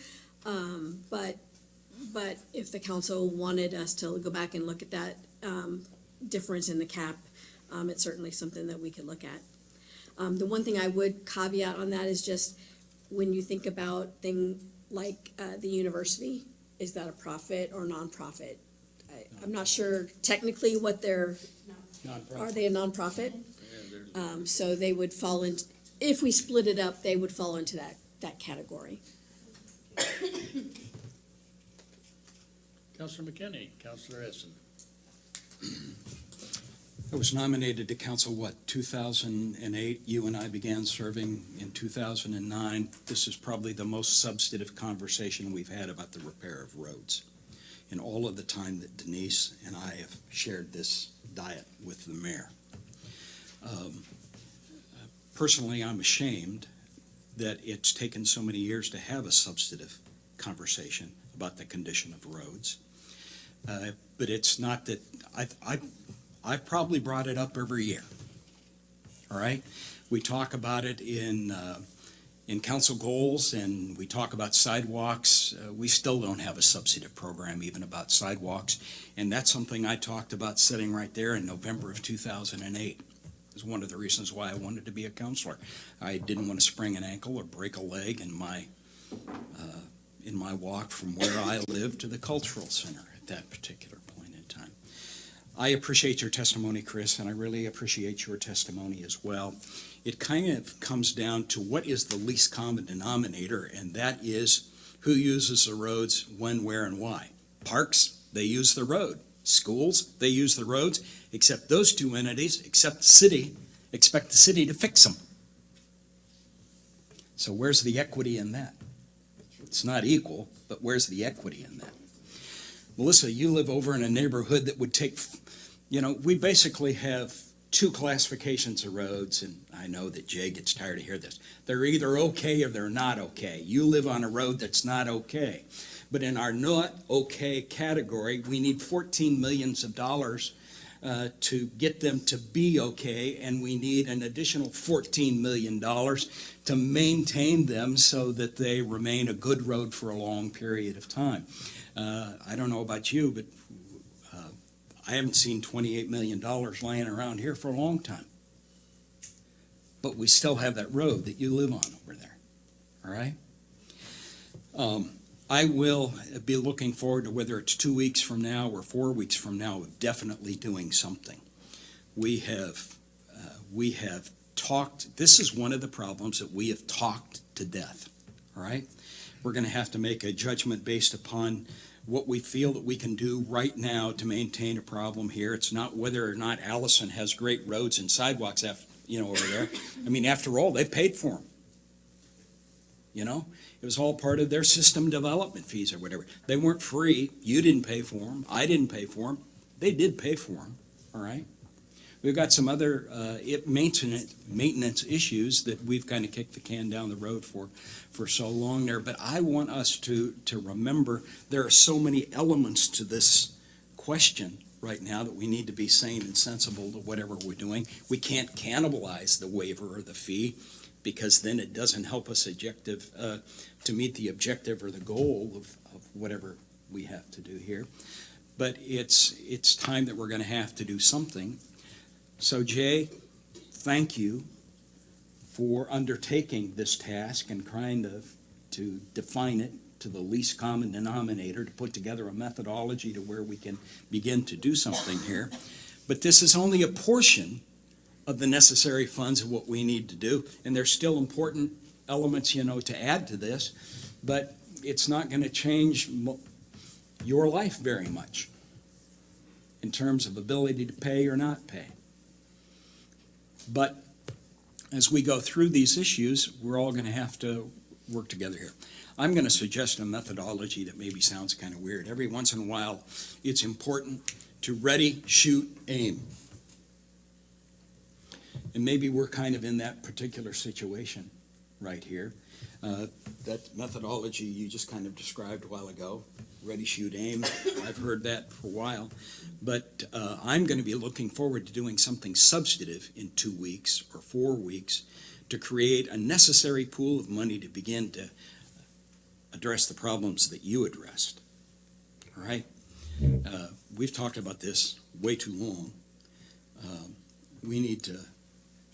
But if the council wanted us to go back and look at that difference in the cap, it's certainly something that we could look at. The one thing I would caveat on that is just when you think about things like the university, is that a profit or nonprofit? I'm not sure technically what they're, are they a nonprofit? So they would fall if we split it up, they would fall into that category. Councilor McKinney, Councilor Essen. I was nominated to council, 2008? You and I began serving in 2009. This is probably the most substantive conversation we've had about the repair of roads in all of the time that Denise and I have shared this diet with the mayor. Personally, I'm ashamed that it's taken so many years to have a substantive conversation about the condition of roads. But it's not that I've probably brought it up every year. All right, we talk about it in council goals, and we talk about sidewalks. We still don't have a substantive program even about sidewalks, and that's something I talked about sitting right there in November of 2008. It was one of the reasons why I wanted to be a counselor. I didn't want to sprain an ankle or break a leg in my walk from where I lived to the cultural center at that particular point in time. I appreciate your testimony, Chris, and I really appreciate your testimony as well. It kind of comes down to what is the least common denominator, and that is who uses the roads, when, where, and why. Parks, they use the road. Schools, they use the roads, except those two entities, except the city, expect the city to fix them. So where's the equity in that? It's not equal, but where's the equity in that? Melissa, you live over in a neighborhood that would take, we basically have two classifications of roads, and I know that Jay gets tired of hearing this. They're either okay or they're not okay. You live on a road that's not okay. But in our not okay category, we need $14 million to get them to be okay, and we need an additional $14 million to maintain them so that they remain a good road for a long period of time. I don't know about you, but I haven't seen $28 million laying around here for a long time. But we still have that road that you live on over there, all right? I will be looking forward to whether it's 2 weeks from now or 4 weeks from now of definitely doing something. We have talked, this is one of the problems that we have talked to death, all right? We're going to have to make a judgment based upon what we feel that we can do right now to maintain a problem here. It's not whether or not Allison has great roads and sidewalks over there. I mean, after all, they paid for them. It was all part of their system development fees or whatever. They weren't free. You didn't pay for them. I didn't pay for them. They did pay for them, all right? We've got some other maintenance issues that we've kind of kicked the can down the road for so long there. But I want us to remember there are so many elements to this question right now that we need to be sane and sensible to whatever we're doing. We can't cannibalize the waiver or the fee, because then it doesn't help us to meet the objective or the goal of whatever we have to do here. But it's time that we're going to have to do something. So Jay, thank you for undertaking this task and trying to define it to the least common denominator, to put together a methodology to where we can begin to do something here. But this is only a portion of the necessary funds of what we need to do. And there's still important elements, to add to this, but it's not going to change your life very much in terms of ability to pay or not pay. But as we go through these issues, we're all going to have to work together here. I'm going to suggest a methodology that maybe sounds kind of weird. Every once in a while, it's important to ready, shoot, aim. And maybe we're kind of in that particular situation right here. That methodology you just kind of described a while ago, ready, shoot, aim, I've heard that for a while. But I'm going to be looking forward to doing something substantive in 2 weeks or 4 weeks to create a necessary pool of money to begin to address the problems that you addressed. All right? We've talked about this way too long. We need to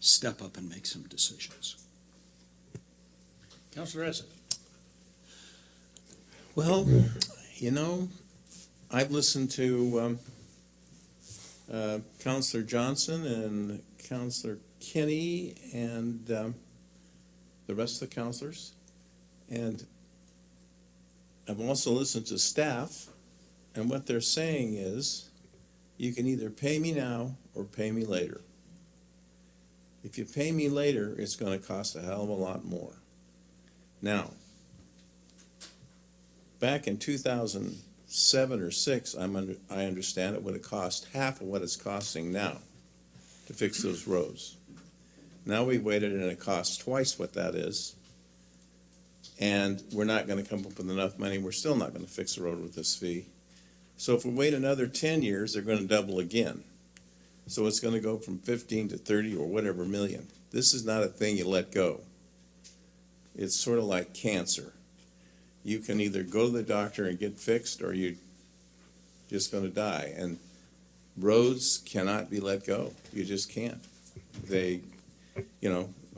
step up and make some decisions. Councilor Essen. Well, I've listened to Councilor Johnson and Councilor Kinney, and the rest of the counselors. And I've also listened to staff, and what they're saying is, you can either pay me now or pay me later. If you pay me later, it's gonna cost a hell of a lot more. Now, back in 2007 or 6, I understand it would have cost half of what it's costing now to fix those roads. Now we've waited and it costs twice what that is. And we're not gonna come up with enough money, we're still not gonna fix the road with this fee. So if we wait another 10 years, they're gonna double again. So it's gonna go from 15 to 30 or whatever million. This is not a thing you let go. It's sort of like cancer. You can either go to the doctor and get fixed, or you're just gonna die. And roads cannot be let go. You just can't. They,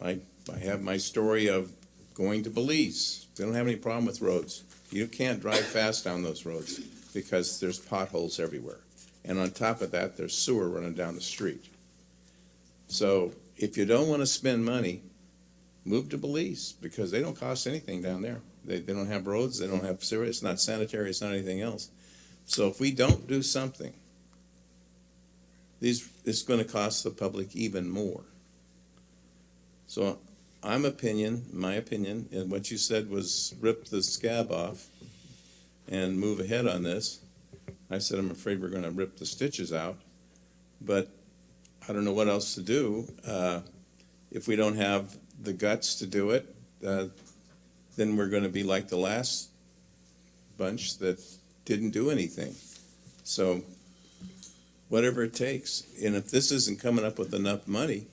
I have my story of going to Belize. They don't have any problem with roads. You can't drive fast down those roads because there's potholes everywhere. And on top of that, there's sewer running down the street. So if you don't want to spend money, move to Belize, because they don't cost anything down there. They don't have roads, they don't have sewer, it's not sanitary, it's not anything else. So if we don't do something, it's going to cost the public even more. So my opinion, and what you said was rip the scab off and move ahead on this. I said, I'm afraid we're going to rip the stitches out, but I don't know what else to do. If we don't have the guts to do it, then we're going to be like the last bunch that didn't do anything. So whatever it takes. And if this isn't coming up with enough money,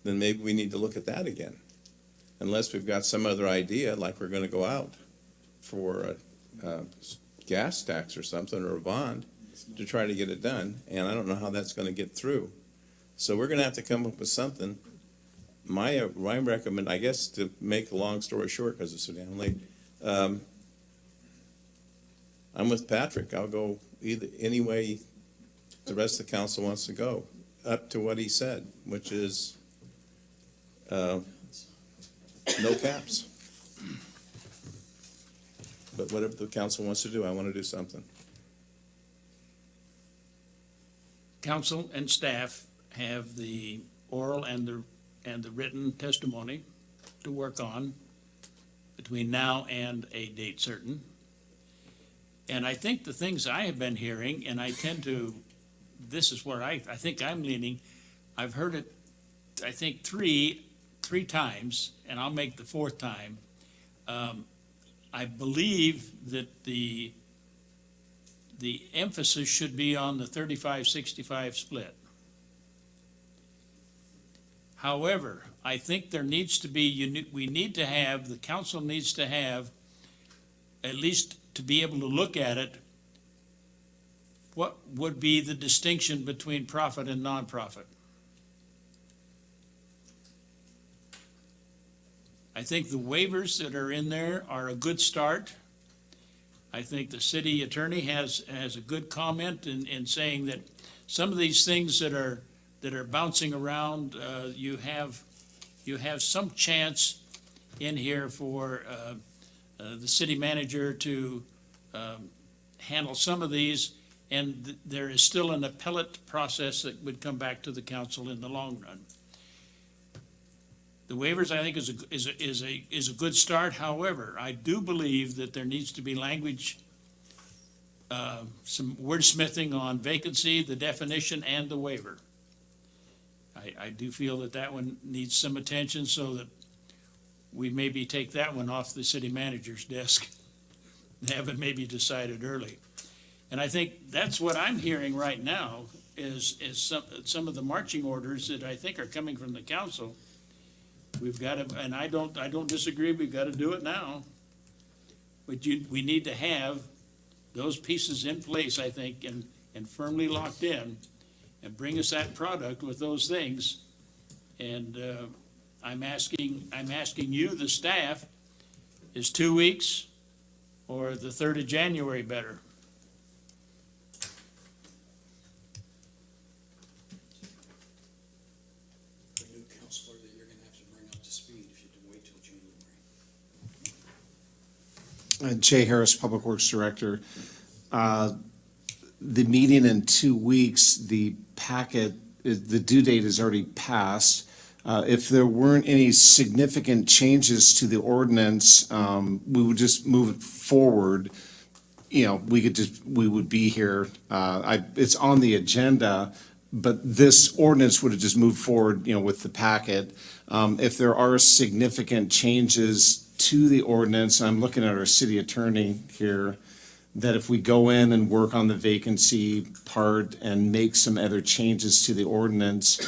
then maybe we need to look at that again. Unless we've got some other idea, like we're going to go out for a gas tax or something, or a bond, to try to get it done. And I don't know how that's going to get through. So we're going to have to come up with something. My recommend, I guess, to make a long story short, because it's so damn late, I'm with Patrick. I'll go any way the rest of the council wants to go, up to what he said, which is no caps. But whatever the council wants to do, I want to do something. Council and staff have the oral and the written testimony to work on between now and a date certain. And I think the things I have been hearing, and I tend to, this is where I think I'm leaning, I've heard it, I think three times, and I'll make the fourth time. I believe that the emphasis should be on the 35-65 split. However, I think there needs to be, the council needs to have, at least to be able to look at it, what would be the distinction between profit and nonprofit? I think the waivers that are in there are a good start. I think the city attorney has a good comment in saying that some of these things that are bouncing around, you have some chance in here for the city manager to handle some of these, and there is still an appellate process that would come back to the council in the long run. The waivers, I think, is a good start. However, I do believe that there needs to be language, some wordsmithing on vacancy, the definition, and the waiver. I do feel that one needs some attention, so that we maybe take that one off the city manager's desk and have it maybe decided early. And I think that's what I'm hearing right now is some of the marching orders that I think are coming from the council. We've got to, and I don't disagree, we've got to do it now. But we need to have those pieces in place, I think, and firmly locked in, and bring us that product with those things. And I'm asking you, the staff, is 2 weeks or the 3rd of January better? The new counselor that you're gonna have to bring up to speed if you wait till January Jay Harris, Public Works Director. The meeting in 2 weeks, the packet, the due date is already passed. If there weren't any significant changes to the ordinance, we would just move it forward. You know, we would be here. It's on the agenda, but this ordinance would have just moved forward, you know, with the packet. If there are significant changes to the ordinance, I'm looking at our city attorney here, that if we go in and work on the vacancy part and make some other changes to the ordinance,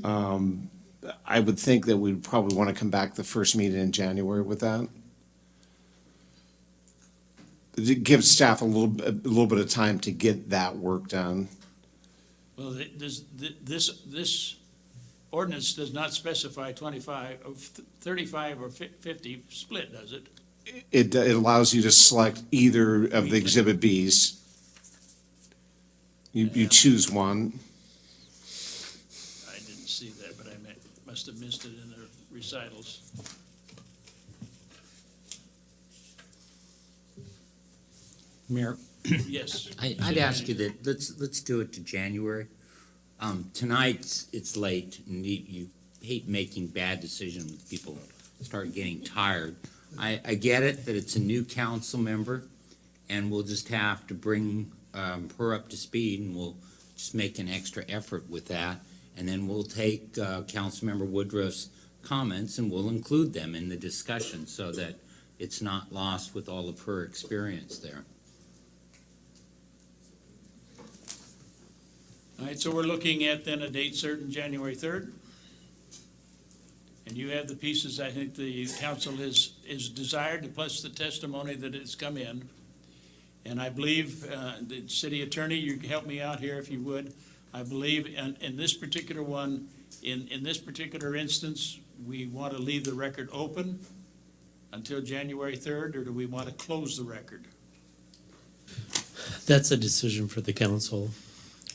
I would think that we'd probably want to come back the first meeting in January with that. It gives staff a little bit of time to get that work done. Well, this ordinance does not specify 35 or 50 split, does it? It allows you to select either of the Exhibit Bs. You choose one. I didn't see that, but I must have missed it in the recitals. Mayor, Yes. I'd ask you that, let's do it to January. Tonight, it's late, and you hate making bad decisions, people start getting tired. I get it that it's a new council member, and we'll just have to bring her up to speed, and we'll just make an extra effort with that. And then we'll take Councilmember Woodruff's comments, and we'll include them in the discussion so that it's not lost with all of her experience there. All right, so we're looking at then a date certain, January 3rd? And you have the pieces I think the council is desired, plus the testimony that has come in. And I believe, the city attorney, you can help me out here if you would. I believe in this particular one, in this particular instance, we want to leave the record open until January 3rd, or do we want to close the record? That's a decision for the council,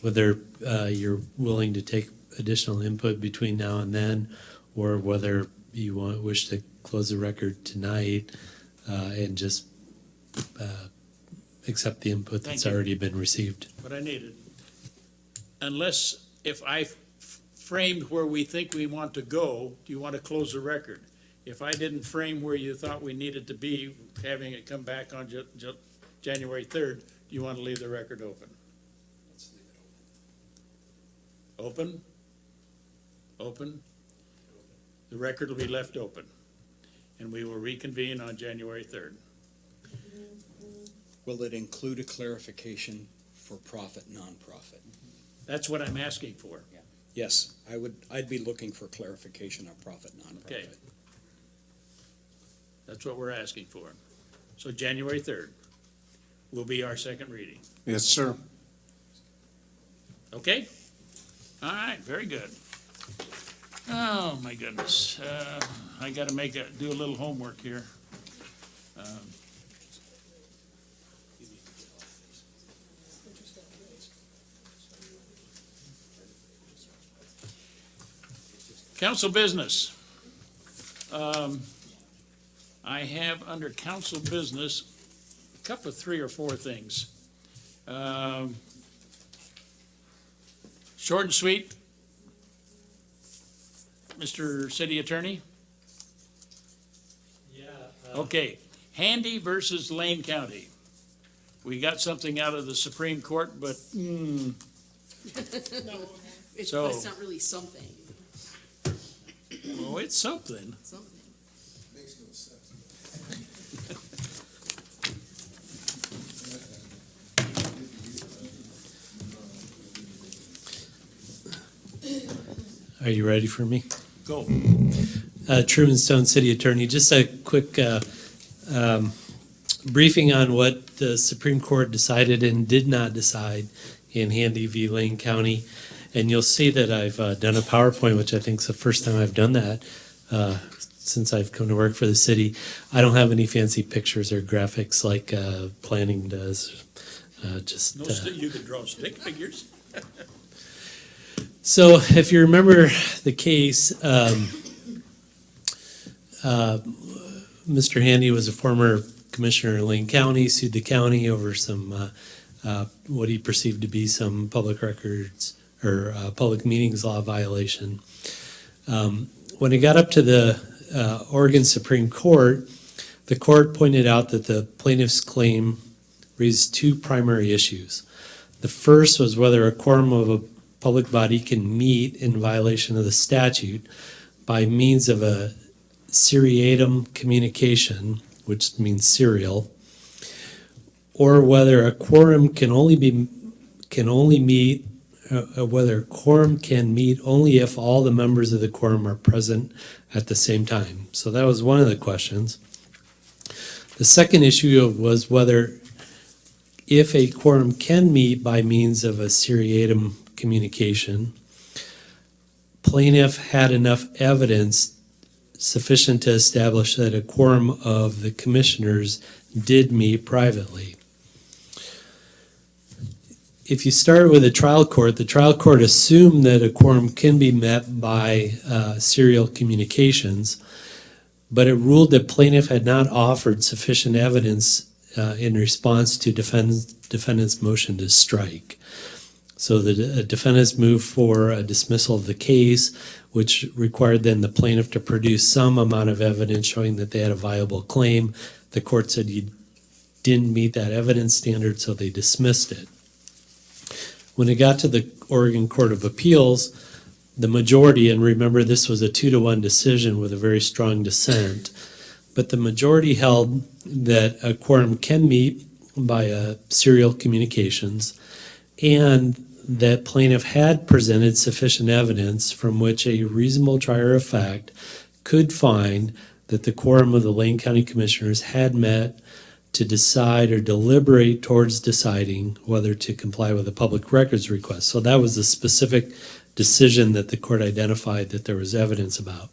whether you're willing to take additional input between now and then, or whether you wish to close the record tonight and just accept the input that's already been received. What I needed. Unless, if I framed where we think we want to go, do you want to close the record? If I didn't frame where you thought we needed to be, having it come back on January 3rd, do you want to leave the record open? Let's leave it open. Open? Open? The record will be left open, and we will reconvene on January 3rd. Will it include a clarification for profit, nonprofit? That's what I'm asking for. Yes, I'd be looking for clarification of profit, nonprofit. Okay. That's what we're asking for. So January 3rd will be our second reading. Yes, sir. Okay? All right, very good. Oh, my goodness. I got to do a little homework here. Council business. I have under council business a couple of 3 or 4 things. Short and sweet. Mr. City Attorney? Yeah. Okay, Handy versus Lane County. We got something out of the Supreme Court, but, No, it's not really something. well, it's something. Something. Makes no sense. Are you ready for me? Go. Truman Stone, City Attorney. Just a quick briefing on what the Supreme Court decided and did not decide in Handy v. Lane County. And you'll see that I've done a PowerPoint, which I think is the first time I've done that since I've come to work for the city. I don't have any fancy pictures or graphics like planning does. You could draw stick figures. So if you remember the case, Mr. Handy was a former commissioner in Lane County sued the county over some, what he perceived to be some public records or public meetings law violation. When it got up to the Oregon Supreme Court, the court pointed out that the plaintiff's claim raised two primary issues. The first was whether a quorum of a public body can meet in violation of the statute by means of a seriatim communication, which means serial, or whether a quorum can only meet whether a quorum can meet only if all the members of the quorum are present at the same time. So that was one of the questions. The second issue was whether if a quorum can meet by means of a seriatim communication, plaintiff had enough evidence sufficient to establish that a quorum of the commissioners did meet privately. If you start with the trial court assumed that a quorum can be met by serial communications, but it ruled that plaintiff had not offered sufficient evidence in response to defendant's motion to strike. So the defendants moved for a dismissal of the case, which required then the plaintiff to produce some amount of evidence showing that they had a viable claim. The court said you didn't meet that evidence standard, so they dismissed it. When it got to the Oregon Court of Appeals, the majority, and remember this was a 2-1 decision with a very strong dissent, but the majority held that a quorum can meet by serial communications and that plaintiff had presented sufficient evidence from which a reasonable trier of fact could find that the quorum of the Lane County Commissioners had met to decide or deliberate towards deciding whether to comply with a public records request. So that was the specific decision that the court identified that there was evidence about.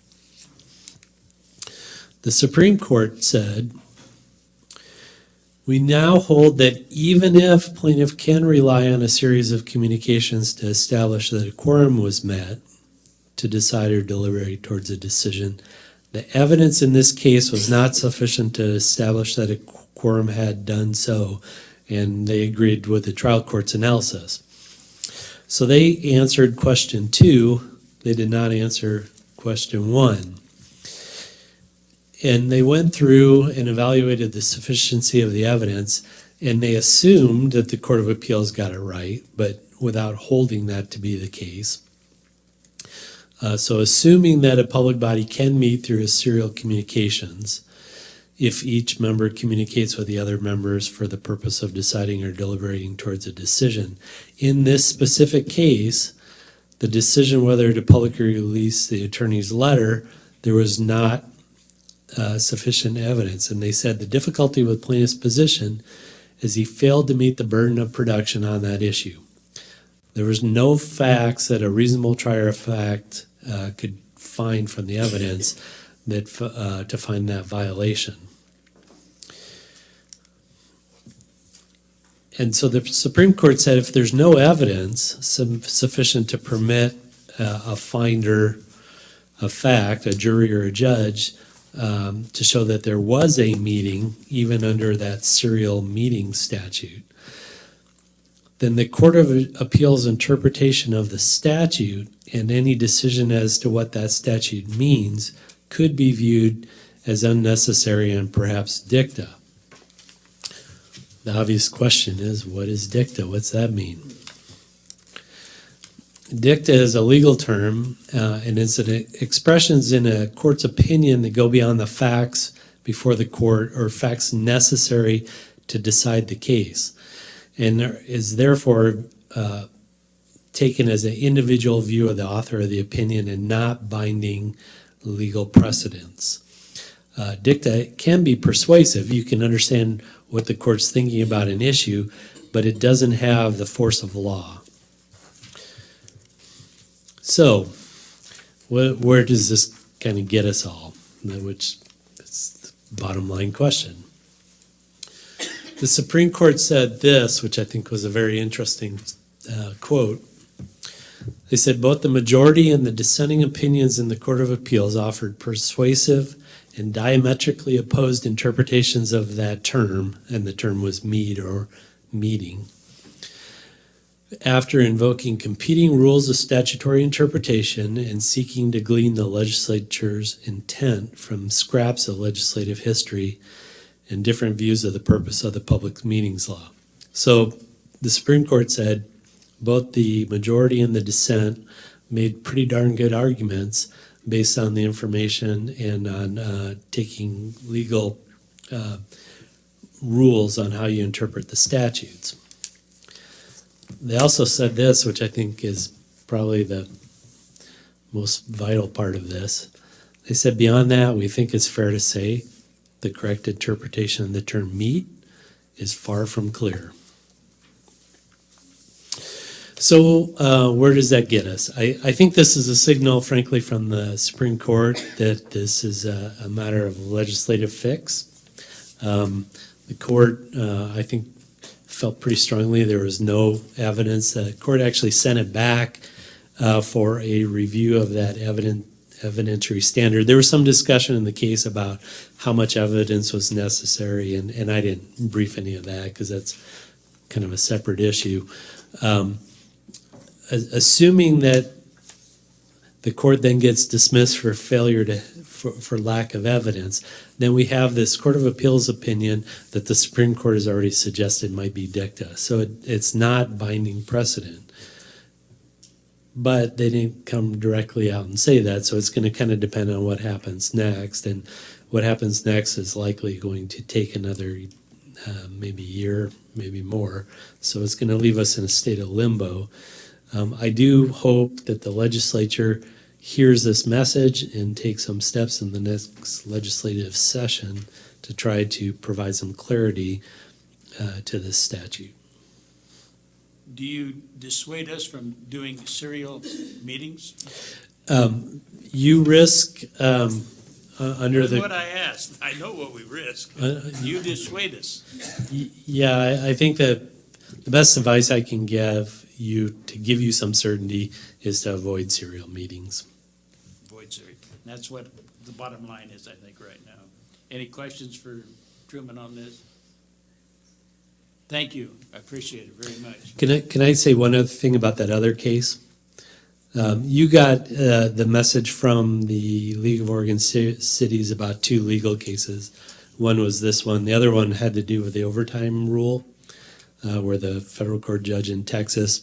The Supreme Court said, we now hold that even if plaintiff can rely on a series of communications to establish that a quorum was met to decide or deliberate towards a decision, the evidence in this case was not sufficient to establish that a quorum had done so, and they agreed with the trial court's analysis. So they answered question 2, they did not answer question 1. And they went through and evaluated the sufficiency of the evidence, and they assumed that the Court of Appeals got it right, but without holding that to be the case. So assuming that a public body can meet through a serial communications, if each member communicates with the other members for the purpose of deciding or deliberating towards a decision. In this specific case, the decision whether to publicly release the attorney's letter, there was not sufficient evidence. And they said the difficulty with plaintiff's position is he failed to meet the burden of production on that issue. There was no facts that a reasonable trier of fact could find from the evidence that to find that violation. And so the Supreme Court said if there's no evidence sufficient to permit a finder of fact, a jury or a judge, to show that there was a meeting, even under that serial meeting statute, then the Court of Appeals interpretation of the statute and any decision as to what that statute means could be viewed as unnecessary and perhaps dicta. The obvious question is, what is dicta? What's that mean? Dicta is a legal term, and it's expressions in a court's opinion that go beyond the facts before the court or facts necessary to decide the case, and is therefore taken as an individual view of the author of the opinion and not binding legal precedents. Dicta can be persuasive. You can understand what the court's thinking about an issue, but it doesn't have the force of law. So, where does this kind of get us all? Which is the bottom line question. The Supreme Court said this, which I think was a very interesting quote. They said both the majority and the dissenting opinions in the Court of Appeals offered persuasive and diametrically opposed interpretations of that term, and the term was meet or meeting. After invoking competing rules of statutory interpretation and seeking to glean the legislature's intent from scraps of legislative history and different views of the purpose of the Public Meetings Law. So the Supreme Court said both the majority and the dissent made pretty darn good arguments based on the information and on taking legal rules on how you interpret the statutes. They also said this, which I think is probably the most vital part of this. They said, beyond that, we think it's fair to say the correct interpretation of the term meet is far from clear. So where does that get us? I think this is a signal, frankly, from the Supreme Court that this is a matter of legislative fix. The court, I think, felt pretty strongly there was no evidence. The court actually sent it back for a review of that evidentiary standard. There was some discussion in the case about how much evidence was necessary, and I didn't brief any of that because that's kind of a separate issue. Assuming that the court then gets dismissed for failure for lack of evidence, then we have this Court of Appeals opinion that the Supreme Court has already suggested might be dicta. So it's not binding precedent. But they didn't come directly out and say that, so it's going to kind of depend on what happens next. And what happens next is likely going to take another maybe year, maybe more. So it's going to leave us in a state of limbo. I do hope that the legislature hears this message and takes some steps in the next legislative session to try to provide some clarity to this statute. Do you dissuade us from doing serial meetings? You risk under That's the... what I asked. I know what we risk. You dissuade us. Yeah, I think that the best advice I can give you to give you some certainty is to avoid serial meetings. Avoid serial. That's what the bottom line is, I think, right now. Any questions for Truman on this? Thank you. I appreciate it very much. Can I say one other thing about that other case? You got the message from the League of Oregon Cities about two legal cases. One was this one. The other one had to do with the overtime rule, where the federal court judge in Texas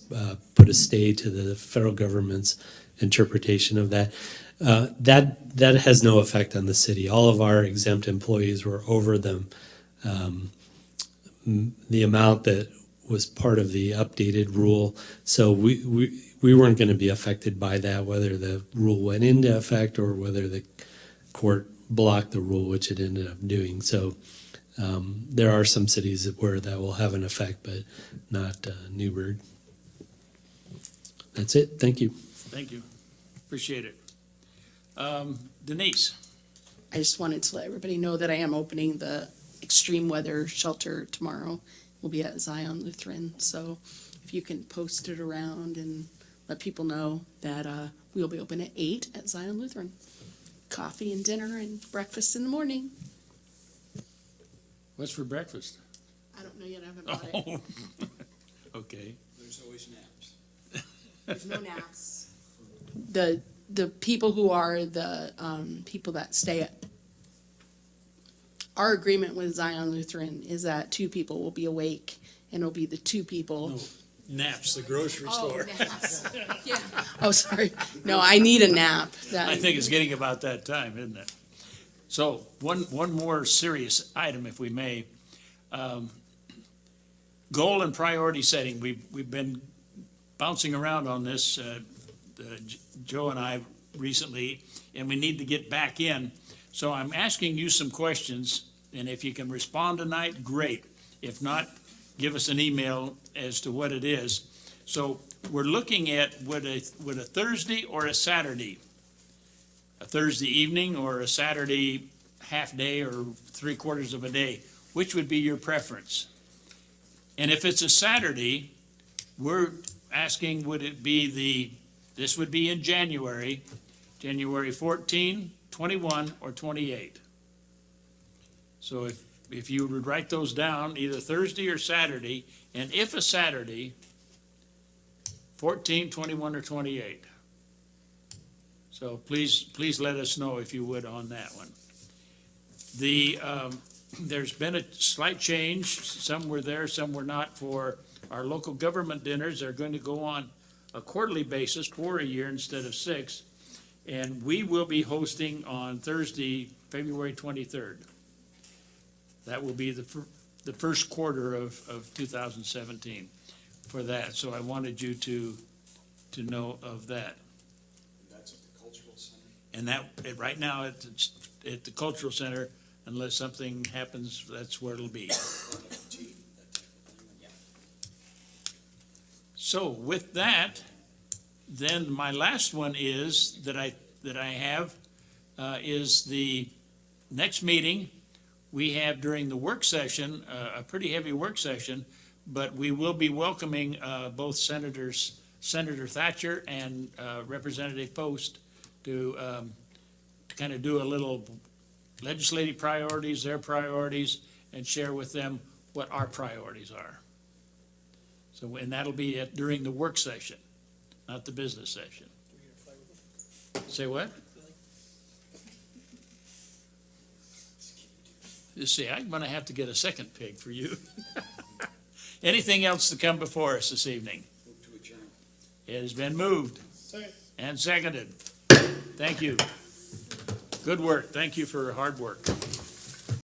put a stay to the federal government's interpretation of that. That has no effect on the city. All of our exempt employees were over the amount that was part of the updated rule. So we weren't going to be affected by that, whether the rule went into effect or whether the court blocked the rule, which it ended up doing. So there are some cities where that will have an effect, but not Newberg. That's it. Thank you. Thank you. Appreciate it. Denise. I just wanted to let everybody know that I am opening the extreme weather shelter tomorrow. We'll be at Zion Lutheran, so if you can post it around and let people know that we'll be open at 8 at Zion Lutheran. Coffee and dinner and breakfast in the morning. What's for breakfast? I don't know yet, I haven't bought it. Okay. There's always naps. There's no naps. The people who are the people that stay at, our agreement with Zion Lutheran is that 2 people will be awake, and it'll be the 2 people. No, naps, the grocery store. Naps. Yeah. Oh, sorry. No, I need a nap. I think it's getting about that time, isn't it? So one more serious item, if we may. Goal and priority setting. We've been bouncing around on this, Joe and I recently, and we need to get back in. So I'm asking you some questions, and if you can respond tonight, great. If not, give us an email as to what it is. So we're looking at would a Thursday or a Saturday, a Thursday evening or a Saturday half day or 3/4 of a day, which would be your preference? And if it's a Saturday, we're asking would it be this would be in January 14, 21, or 28? So if you would write those down, either Thursday or Saturday, and if a Saturday, 14, 21, or 28. So please let us know if you would on that one. There's been a slight change. Some were there, some were not, for our local government dinners. They're going to go on a quarterly basis for a year instead of 6. And we will be hosting on Thursday, February 23rd. That will be the first quarter of 2017 for that. So I wanted you to know of that. That's at the cultural center? And that, right now, it's at the cultural center, unless something happens, that's where it'll be. So with that, then my last one is, that I have, is the next meeting. We have during the work session, a pretty heavy work session, but we will be welcoming both Senator Thatcher and Representative Post to kind of do a little legislative priorities, their priorities, and share with them what our priorities are. So, and that'll be during the work session, not the business session. Say what? You see, I'm gonna have to get a second pig for you. Anything else to come before us this evening? Move to adjourn. It has been moved and seconded. Thank you. Good work. Thank you for hard work.